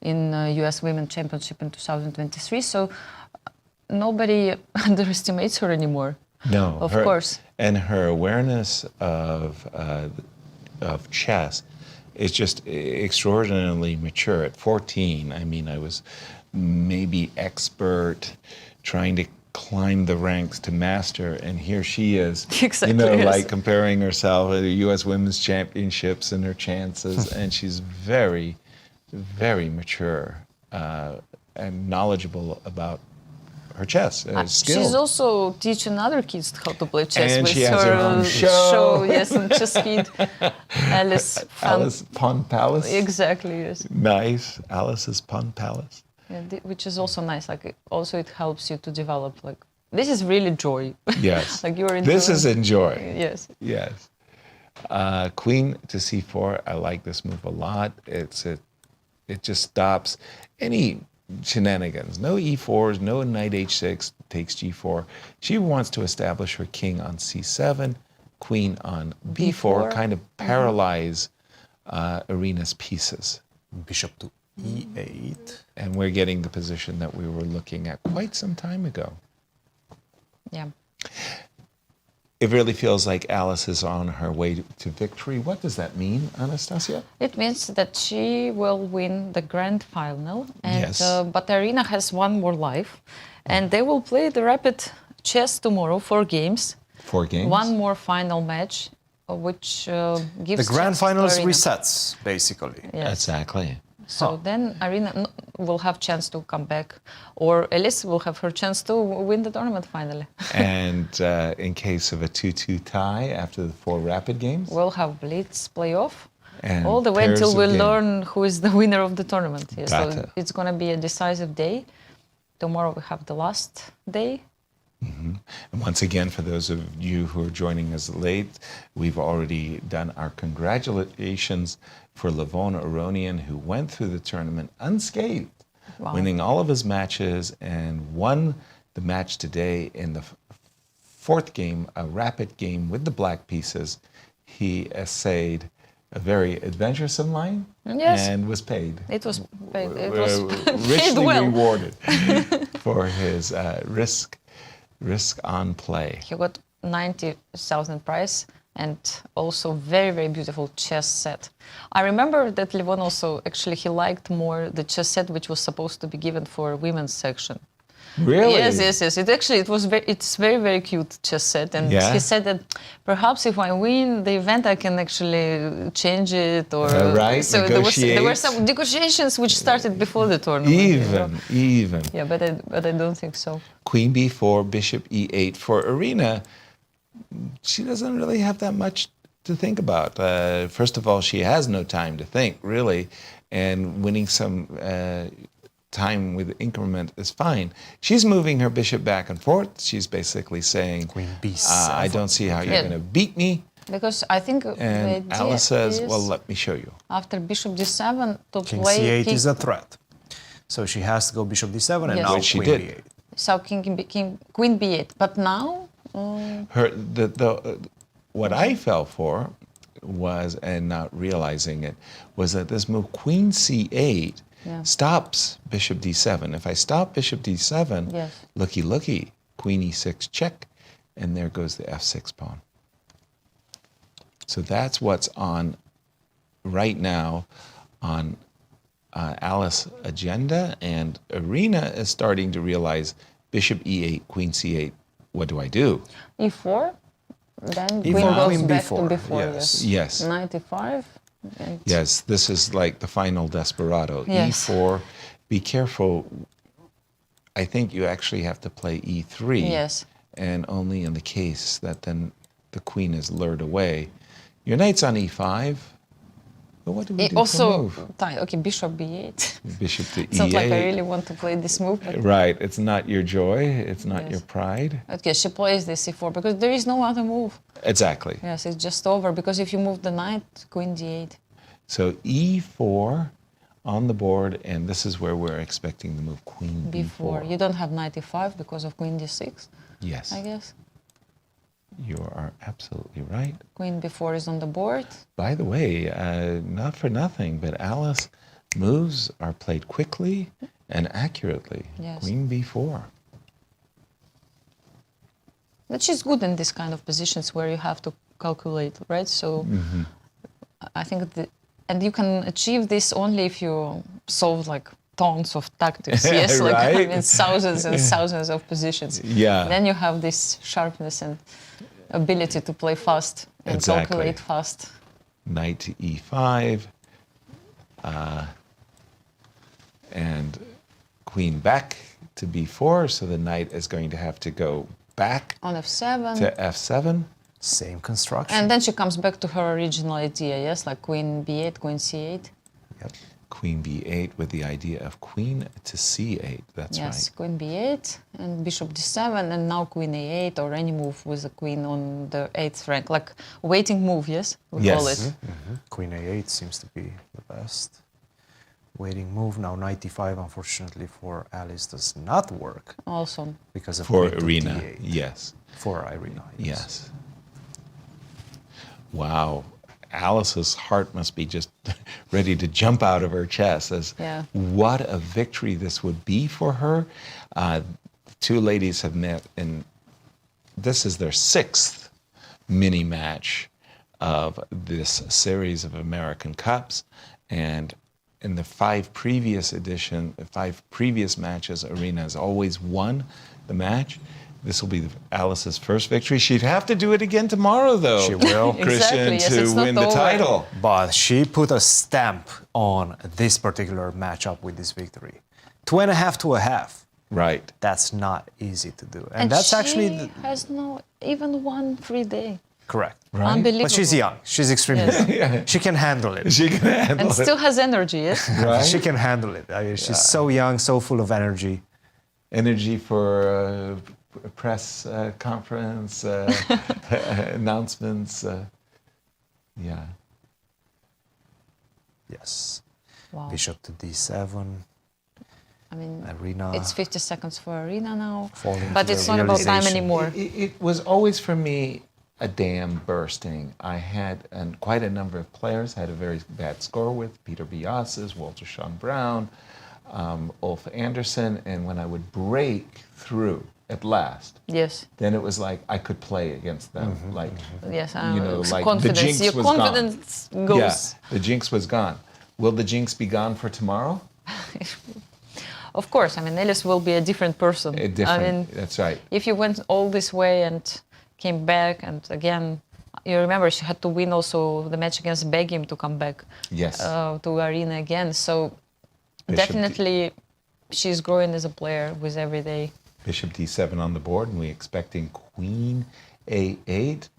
in US Women's Championship in 2023. So nobody underestimates her anymore. No, of course. And her awareness of chess is just extraordinarily mature. At 14, I mean, I was maybe expert, trying to climb the ranks to master, and here she is, like comparing herself at the U.S. Women's Championships and her chances, and she's very, very mature and knowledgeable about her chess skill. She's also teaching other kids how to play chess and with she has her own show. Yes, and Chess Kid. Alice Pawn Palace. Exactly, yes. Nice, Alice's Pawn Palace. Yeah, which is also nice. Like, also it helps you to develop. Like, this is really joy. Yes. Like you're enjoying. This is enjoy. Yes. Yes. Queen to c4. I like this move a lot. It just stops any shenanigans. No e4s, no knight h6 takes g4. She wants to establish her king on c7, queen on b4, kind of paralyze Irina's pieces. Bishop to e8. And we're getting the position that we were looking at quite some time ago. Yeah. It really feels like Alice is on her way to victory. What does that mean, Anastasia? It means that she will win the grand final, and yes. But Irina has one more life, and they will play the rapid chess tomorrow, 4 games. 4 games? One more final match, which gives the grand finals Irina. resets, basically. Yes. Exactly. So then Irina will have chance to come back, or Alice will have her chance to win the tournament finally. And in case of a 2-2 tie after the 4 rapid games? We'll have Blitz playoff and all the way until we game. learn who is the winner of the tournament. Yes, Gotcha. so it's going to be a decisive day. tomorrow we have the last day. And once again, for those of you who are joining us late, we've already done our congratulations for Levon Aronian, who went through the tournament unscathed, winning all of his matches and won the match today in the fourth game, a rapid game with the black pieces. He essayed a very adventuresome line and was paid. It was paid. It was richly well. rewarded for his risk on play. He got 90,000 prize and also very, very beautiful chess set. I remember that Levon also, actually, he liked more the chess set which was supposed to be given for women's section. Really? Yes. It's very, very cute chess set. And he said that perhaps if I win the event, I can actually change it. Or so there were some negotiations which started before the tournament. Even. Yeah, but I don't think so. Queen b4, bishop e8 for Irina. She doesn't really have that much to think about. First of all, she has no time to think, really. And winning some time with increment is fine. She's moving her bishop back and forth. She's basically saying, Queen b7. I don't see how you're going to beat me. Because I think and Alice says, well, let me show you. After bishop d7 to King play c8 is a threat. So she has to go bishop d7 and now she queen did. b8. So queen b8. But now... what I fell for was, and not realizing it, was that this move, queen c8, stops bishop d7. If I stop bishop d7, looky, queen e6 check, and there goes the f6 pawn. So that's what's on right now on Alice's agenda, and Irina is starting to realize bishop e8, queen c8, what do I do? e4, then E4, queen goes queen back b4. to b4, Yes. 95. And Yes, this is like the final desperado. Yes. E4, be careful. I think you actually have to play e3. Yes. And only in the case that then the queen is lured away. Your knight's on e5. But what do we do also, for move? okay, bishop b8. Bishop to It's e8. not like I really want to play this move. But Right, it's not your joy, it's not your pride. okay, she plays this e4 because there is no other move. Exactly. Yes, it's just over because if you move the knight, queen d8. So e4 on the board, and this is where we're expecting the move queen b4. You don't have knight e5 because of queen d6. Yes. I guess. You are absolutely right. Queen b4 is on the board. By the way, not for nothing, but Alice moves are played quickly and accurately. Yes. Queen b4. But she's good in this kind of positions where you have to calculate, right? So I think and you can achieve this only if you solve like tons of tactics. Yes, like I Right? mean thousands and thousands of positions. Yeah. Then you have this sharpness and ability to play fast and calculate fast. Knight to e5. And queen back to b4, so the knight is going to have to go back On f7. to f7. Same construction. And then she comes back to her original idea, yes, like queen b8, queen c8. Yep. Queen b8 with the idea of queen to c8. That's Yes, right. queen b8 and bishop d7, and now queen a8 or any move with a queen on the 8th rank, like waiting move, yes, we call it. Queen a8 seems to be the best waiting move. Now knight e5, unfortunately for Alice, does not work. Also. Because of For queen to Irina, d8. yes. For Irina, Yes. Wow. Alice's heart must be just ready to jump out of her chest as what a victory this would be for her. Two ladies have met, and this is their 6th mini match of this series of American Cups. And in the 5 previous matches, Irina has always won the match. This will be Alice's first victory. She'd have to do it again tomorrow, though. She will. Cristian, to win the title. But she put a stamp on this particular matchup with this victory. 2.5 to a half. Right. That's not easy to do. And that's she actually has no even one free day. correct. Right. Unbelievable. But she's young. She's extremely young. She can handle it. She can handle And still has energy, yes? She can handle it. I mean, she's so young, so full of energy. energy for a press conference, announcements. Yeah. Yes. Wow. Bishop to d7. I mean, Irina. it's 50 seconds for Irina now, Falling but to it's the not about time realization. anymore. It was always for me a dam bursting. I had quite a number of players, had a very bad score with Peter Biases, Walter Sean Brown, Ulf Anderson, and when I would break through at last, Yes. then it was like I could play against them. Like, Yes, you know, like confidence. the jinx Your was confidence gone. goes. Yeah, the jinx was gone. Will the jinx be gone for tomorrow? Of course, I mean, Ellis will be a different person. Different. I mean, That's right. if you went all this way and came back, and again, you remember she had to win also the match against Begim to come back. Yes. To Arena again. So Bishop definitely, she's growing as a player with every day. Bishop d7 on the board, and we're expecting Queen a8,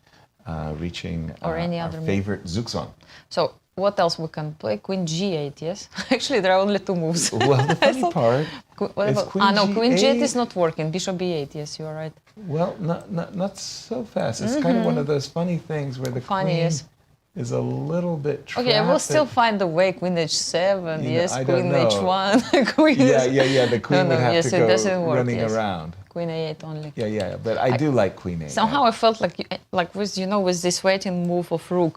reaching Or any our other move. favorite Zugzwang. So what else we can play? Queen g8, yes? Actually, there are only two moves. Well, the funny part What is about, Queen no, Queen g8 G8 is not working. Bishop b8, yes, you are right. Well, not so fast. It's kind of one of those funny things where the Funny, queen yes. is a little bit trapped. Okay, we'll still find a way. Queen h7, You know, yes, I Queen don't know. h1, Queen Yeah. The queen would have yes, to it go doesn't work, running yes. around. Queen a8 only. Yeah. But I do like Queen a8. Somehow I felt like with with this waiting move of rook,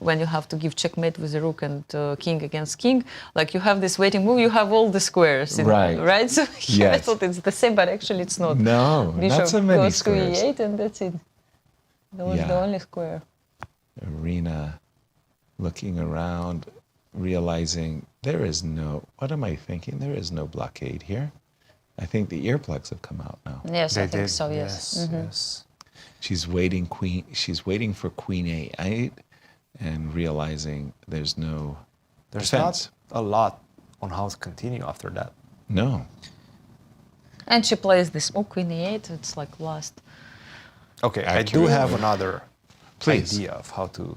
when you have to give checkmate with the rook and king against king, like you have this waiting move, you have all the squares. Right. So I thought it's the same, but actually it's not. No, Bishop not so many goes squares. to e8 and that's it. That was the only square. Irina looking around, realizing there is no, what am I thinking? There is no blockade here. I think the earplugs have come out now. Yes, I think so, yes. Yes. She's waiting for Queen a8 and realizing there's no There's defense. not a lot on how to continue after that. No. And she plays this Queen e8, it's like last. Okay, I do have another idea of how to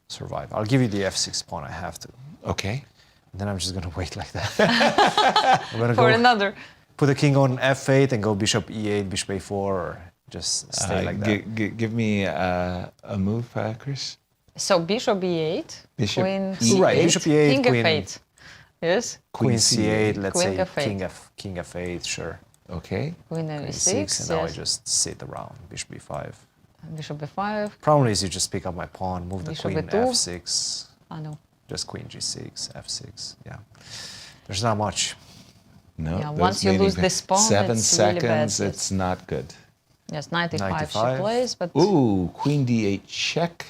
survive. I'll give you the f6 pawn, I have to. Okay. And then I'm just gonna wait like that. I'm gonna For another. Put the king on f8 and go bishop e8, bishop a4, or just stay like that. Give me a move, Chris. So bishop e8, Bishop queen E8. c8, Right, bishop e8, king queen- f8. Yes? Queen c8, let's Queen say f8. king f8, sure. Okay. Queen Queen e6, e6, and now I yes. just sit around, bishop e5. Bishop b5. Problem is you just pick up my pawn, move the Bishop queen b2. f6. I know. Just queen g6, f6, yeah. There's not much. No. Yeah, those once you mating lose pa- this pawn, 7 it's really bad, seconds, yes. it's not good. Yes, 95 she 95. plays, but Ooh, Queen d8 check.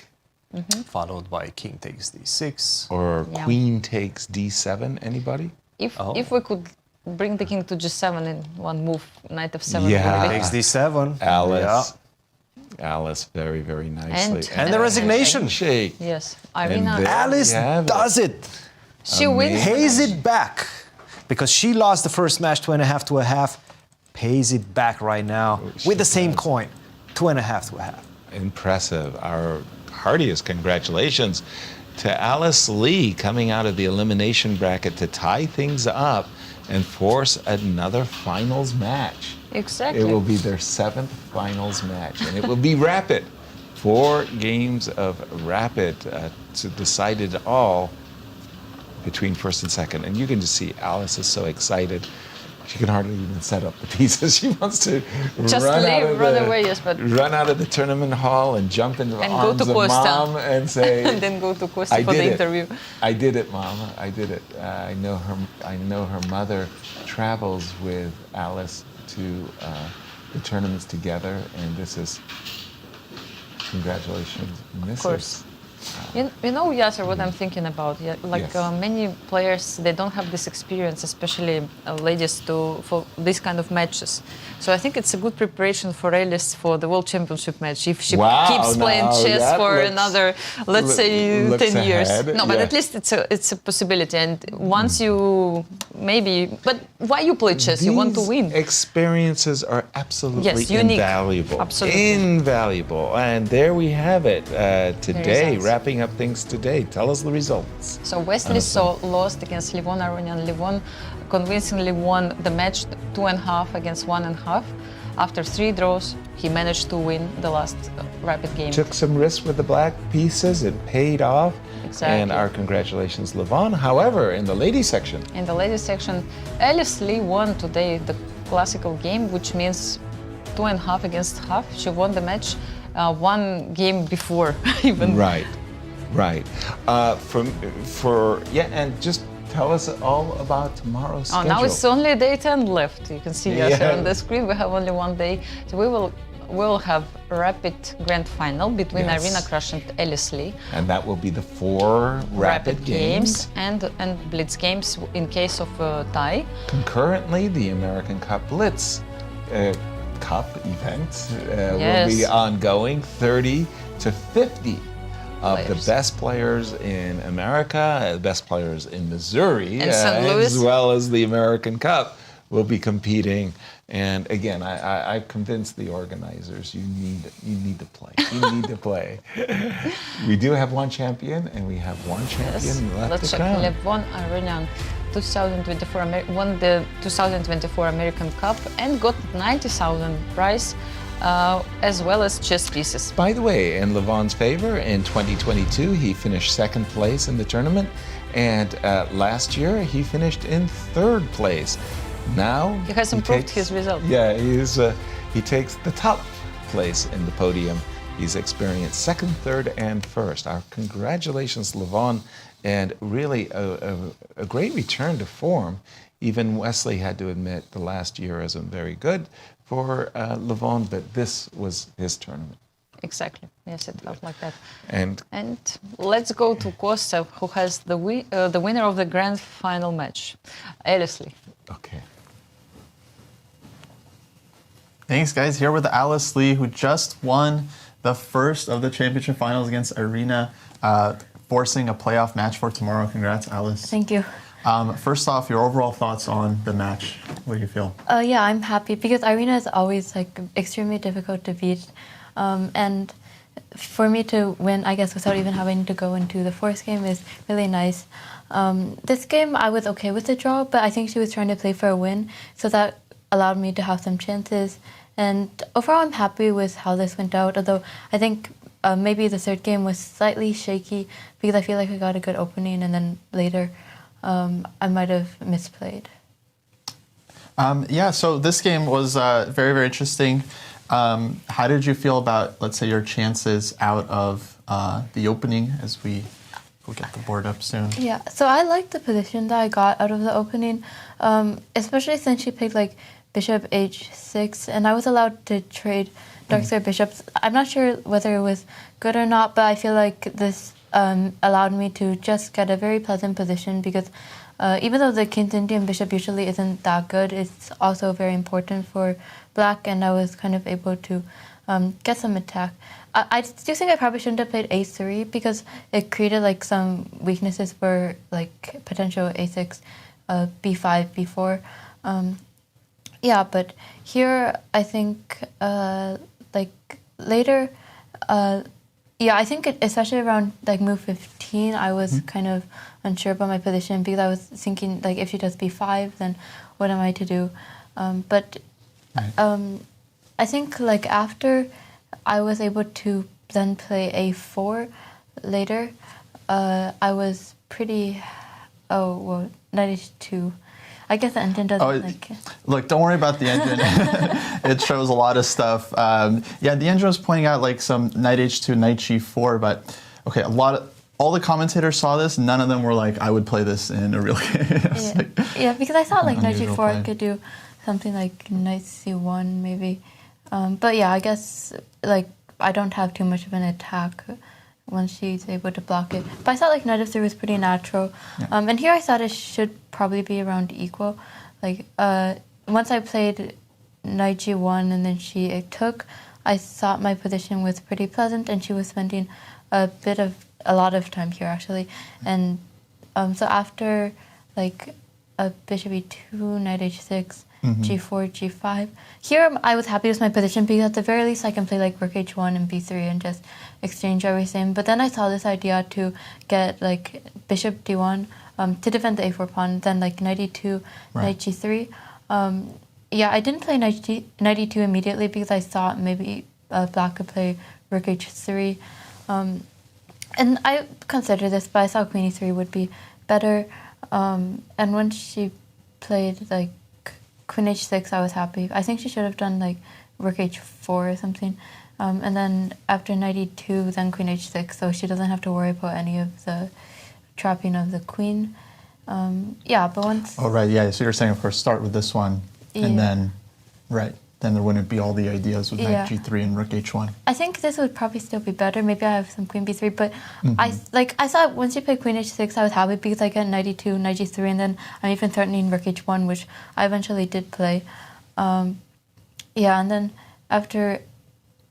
Followed by king takes d6. Or Yeah. Queen takes d7, anybody? if we could bring the king to g7 in one move, knight f7. Yeah. would be- Takes d7. Alice. Alice, very, very nicely. And the resignation. Shake. Yes, And Irina. there Alice we have does it. She wins. Pays it back. Because she lost the first match 2.5 to 1/2. Pays it back right now with the same coin. 2.5 to 1/2. Impressive. Our heartiest congratulations to Alice Lee coming out of the elimination bracket to tie things up and force another finals match. Exactly. It will be their 7th finals match, and it will be rapid. 4 games of rapid to decide it all between first and second. And you can just see Alice is so excited. She can hardly even set up the pieces. She wants to Just run away, yes, but run out of the tournament hall and jump into the And go arms to of Kostya. mom and say, and then go to Kostya I for did the it. interview. I did it, Mama. I did it. I know her mother travels with Alice to the tournaments together, and this is congratulations, Mrs. Of course. You know, Yasser, what I'm thinking about? Yeah, like Yes. many players, they don't have this experience, especially ladies, for this kind of matches. So I think it's a good preparation for Elis for the World Championship match. If she Wow, keeps playing now chess that for looks- another, let's say, looks 10 years. ahead, No, but yeah. at least it's a possibility. And once you maybe, but why you play chess? You want to These win. Experiences are absolutely Yes, unique. invaluable. Absolutely. Invaluable. And there we have it today, results. wrapping up things today. Tell us the results. So Wesley lost against Levon, Aronian. Levon convincingly won the match 2.5 against 1.5. After 3 draws, he managed to win the last rapid game. Took some risks with the black pieces. It paid off. Exactly. And our congratulations, Levon. However, in the ladies section, In the ladies section, Alice Lee won today the classical game, which means 2.5 against half. She won the match 1 game before even. Right. And just tell us all about tomorrow's schedule. Now it's only day 10 left. You can see Yasser on the screen. We have only 1 day. So we'll have a rapid grand final between Irina Krush and Alice Lee. And that will be the 4 rapid games. And blitz games in case of tie. Concurrently, the American Cup Blitz Cup event will be ongoing. 30 to 50 of the best players in America, the best players in Missouri, and St. Louis, as well as the American Cup, will be competing. And again, I've convinced the organizers you need to play. You need to play. We do have 1 champion, and we have 1 champion left Let's to check. come. Levon Aronian 2024 won the 2024 American Cup and got 90,000 prize. As well as chess pieces. By the way, in Levon's favor, in 2022, he finished 2nd place in the tournament, and last year he finished in 3rd place. Now he has improved his result. Yeah, he takes the top place in the podium. He's experienced 2nd, 3rd, and 1st. Our congratulations, Levon, and really a great return to form. Even Wesley had to admit the last year isn't very good for Levon, but this was his tournament. Exactly. Yes, it felt like that. And let's go to Kostya, who has the winner of the grand final match, Alice Lee. Okay. Thanks, guys. Here with Alice Lee, who just won the first of the championship finals against Irina, forcing a playoff match for tomorrow. Congrats, Alice. Thank you. First off, your overall thoughts on the match. What do you feel? Yeah, I'm happy because Irina is always extremely difficult to beat, and for me to win, I guess, without even having to go into the 4th game is really nice. This game, I was okay with the draw, but I think she was trying to play for a win, so that allowed me to have some chances. And overall, I'm happy with how this went out. Although I think maybe the 3rd game was slightly shaky because I feel like I got a good opening, and then later. I might have misplayed. So this game was very, very interesting. How did you feel about, let's say, your chances out of the opening as we will get the board up soon? Yeah, so I liked the position that I got out of the opening, especially since she picked bishop h6, and I was allowed to trade dark square bishops. I'm not sure whether it was good or not, but I feel like this allowed me to just get a very pleasant position because even though the King's Indian bishop usually isn't that good, it's also very important for black, and I was kind of able to get some attack. I do think I probably shouldn't have played a3 because it created some weaknesses for potential a6, b5, b4. But here I think later. I think especially around move 15, I was kind of unsure about my position because I was thinking if she does b5, then what am I to do? I think after I was able to then play a4 later, I was pretty. Knight h2. I guess the engine doesn't like it. Look, don't worry about the engine. It shows a lot of stuff. The engine was pointing out some knight h2, knight g4, but okay, all the commentators saw this. None of them were I would play this in a real game. Because I thought knight g4 I could do something like knight c1 maybe. I guess I don't have too much of an attack once she's able to block it. But I thought knight f3 was pretty natural. And here I thought it should probably be around equal. Once I played knight g1 and then she took, I thought my position was pretty pleasant, and she was spending a lot of time here actually. And so after a bishop e2, knight h6, G4, G5. Here I was happy with my position because at the very least I can play like rook H1 and B3 and just exchange everything. But then I saw this idea to get like bishop D1 to defend the A4 pawn, then like knight E2, knight G3. Yeah, I didn't play knight E2 immediately because I thought maybe black could play rook H3. And I considered this, but I thought queen E3 would be better. And when she played like queen H6, I was happy. I think she should have done like rook H4 or something. And then after knight E2, then queen H6, so she doesn't have to worry about any of the trapping of the queen. Yeah, but once... Oh, right, yeah. So you're saying, of course, start with this one, and then, then there wouldn't be all the ideas with knight G3 and rook H1. I think this would probably still be better. Maybe I have some queen B3, but I thought once you played queen H6, I was happy because I get knight E2, knight G3, and then I'm even threatening rook H1, which I eventually did play. Yeah, and then after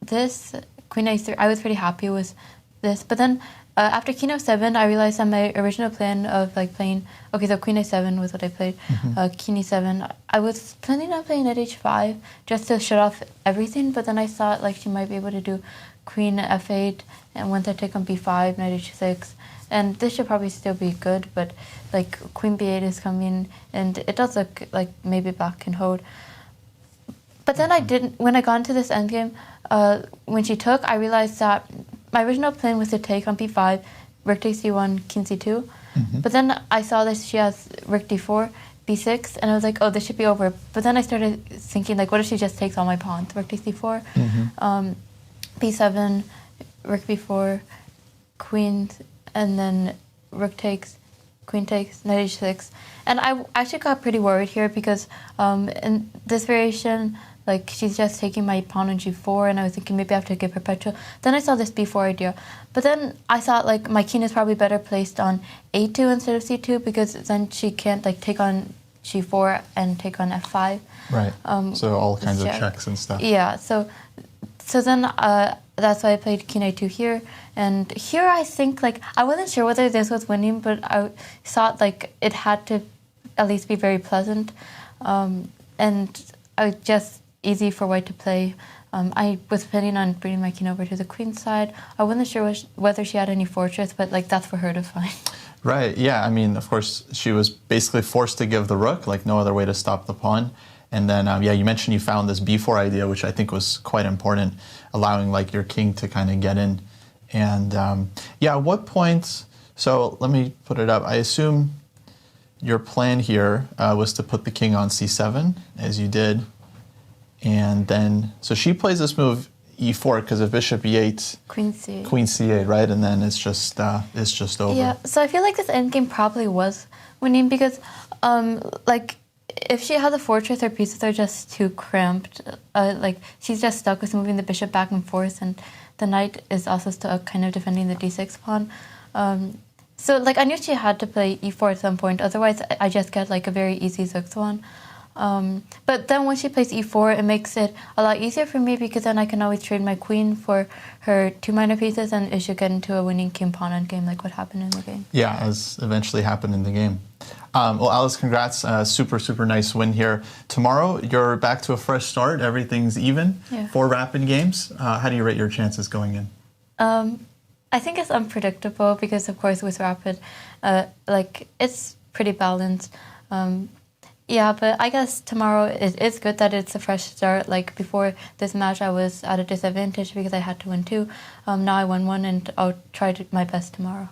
this, queen A3, I was pretty happy with this. But then after king f7, I realized that my original plan of like playing, okay, so queen a7 was what I played, king e7. I was planning on playing knight h5 just to shut off everything, but then I thought like she might be able to do queen f8, and once I take on b5, knight h6, and this should probably still be good, but like queen b8 is coming, and it does look like maybe black can hold. But then I didn't, when I got into this endgame, when she took, I realized that my original plan was to take on b5, rook takes c1, king c2. But then I saw that she has rook d4, b6, and I was like, oh, this should be over. But then I started thinking, like, what if she just takes all my pawns? Rook takes d4, b7, rook b4, queen, and then rook takes, queen takes, knight h6. And I actually got pretty worried here because in this variation, like, she's just taking my pawn on g4, and I was thinking maybe I have to give perpetual. Then I saw this b4 idea. But then I thought, like, my king is probably better placed on a2 instead of c2 because then she can't, like, take on g4 and take on f5. Right. So all kinds of checks and stuff. Yeah. So then that's why I played king a2 here. And here I think, like, I wasn't sure whether this was winning, but I thought, like, it had to at least be very pleasant. And I just... easy for white to play. I was planning on bringing my king over to the queen side. I wasn't sure whether she had any fortress, but like that's for her to find. Right, yeah, I mean, of course, she was basically forced to give the rook, like no other way to stop the pawn. And then, yeah, you mentioned you found this b4 idea, which I think was quite important, allowing like your king to kind of get in. And yeah, at what point, so let me put it up. I assume your plan here was to put the king on c7, as you did. And then, so she plays this move e4 because of bishop e8, queen c8, queen c8, right? And then it's just over. Yeah. So I feel like this endgame probably was winning because, like, if she had the fortress, her pieces are just too cramped. Like she's just stuck with moving the bishop back and forth, and the knight is also stuck, kind of defending the d6 pawn. So like I knew she had to play e4 at some point. Otherwise, I just get like a very easy zugzwang. But then when she plays e4, it makes it a lot easier for me because then I can always trade my queen for her two minor pieces, and it should get into a winning king pawn endgame like what happened in the game. Yeah, as eventually happened in the game. Well, Alice, congrats. Super nice win here. Tomorrow, you're back to a fresh start. Everything's even. Yeah. 4 rapid games. How do you rate your chances going in? I think it's unpredictable because, of course, with rapid, like it's pretty balanced. Yeah, but I guess tomorrow it's good that it's a fresh start. Like before this match, I was at a disadvantage because I had to win 2. Now I won 1, and I'll try my best tomorrow.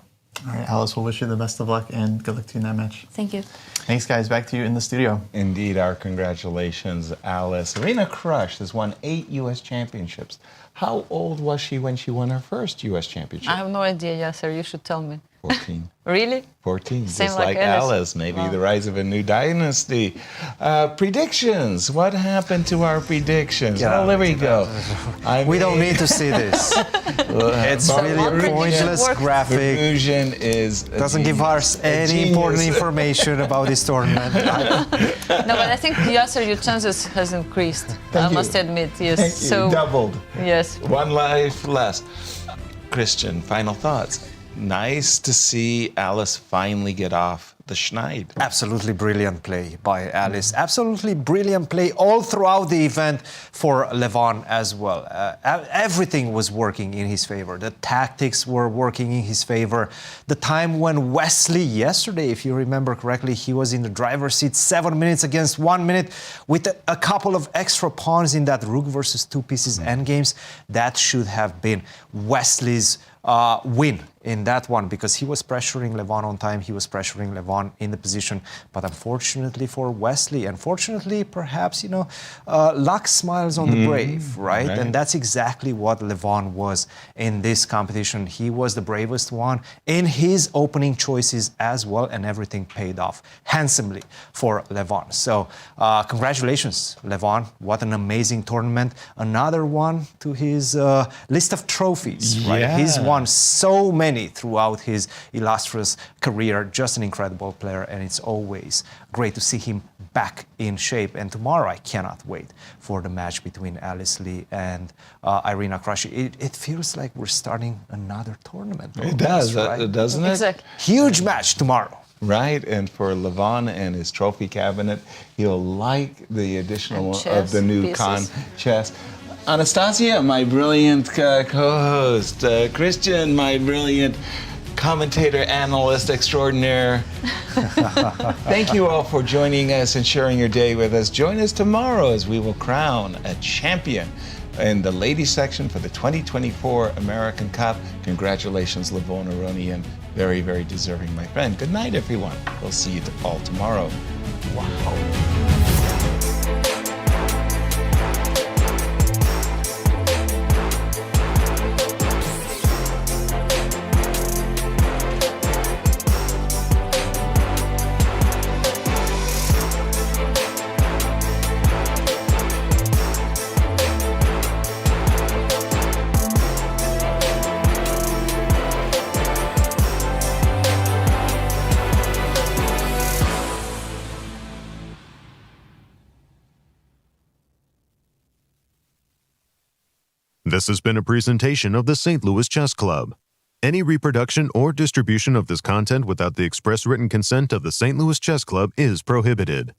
All right, Alice, we'll wish you the best of luck and good luck to you in that match. Thank you. Thanks, guys. Back to you in the studio. Indeed, our congratulations, Alice. Irina Krush has won 8 U.S. championships. How old was she when she won her first U.S. championship? I have no idea, Yasser. You should tell me. 14. Really? 14, Same just like Alice. Maybe wow. The rise of a new dynasty. Predictions. What happened to our predictions? Yeah, well, there we go. We don't need to see this. It's really a pointless graphic. Doesn't give us any important information about this tournament. No, but I think, Yasser, your chances has increased. I must admit, yes. Thank so you. Doubled. Yes. 1 life less. Cristian, final thoughts. Nice to see Alice finally get off the schneid. Absolutely brilliant play by Alice. Absolutely brilliant play all throughout the event for Levon as well. Everything was working in his favor. The tactics were working in his favor. The time when Wesley, yesterday, if you remember correctly, he was in the driver's seat 7 minutes against 1 minute with a couple of extra pawns in that rook versus two pieces endgames. That should have been Wesley's win in that one, because he was pressuring Levon on time, he was pressuring Levon in the position. But unfortunately for Wesley, unfortunately perhaps, luck smiles on the brave, right? And that's exactly what Levon was in this competition. He was the bravest one in his opening choices as well, and everything paid off handsomely for Levon. So congratulations, Levon. What an amazing tournament. Another one to his list of trophies, right? Yeah. He's won so many throughout his illustrious career. Just an incredible player, and it's always great to see him back in shape. And tomorrow, I cannot wait for the match between Alice Lee and Irina Krush. It feels like we're starting another tournament. It does, right? doesn't it? Exactly. Huge match tomorrow. Right, and for Levon and his trophy cabinet, he'll like the additional of the new pieces. chess. Anastasia, my brilliant co-host. Cristian, my brilliant commentator, analyst extraordinaire. Thank you all for joining us and sharing your day with us. Join us tomorrow as we will crown a champion in the ladies section for the 2024 American Cup. Congratulations, Levon Aronian. Very, very deserving, my friend. Good night, everyone. We'll see you all tomorrow. Wow. This has been a presentation of the St. Louis Chess Club. Any reproduction or distribution of this content without the express written consent of the St. Louis Chess Club is prohibited.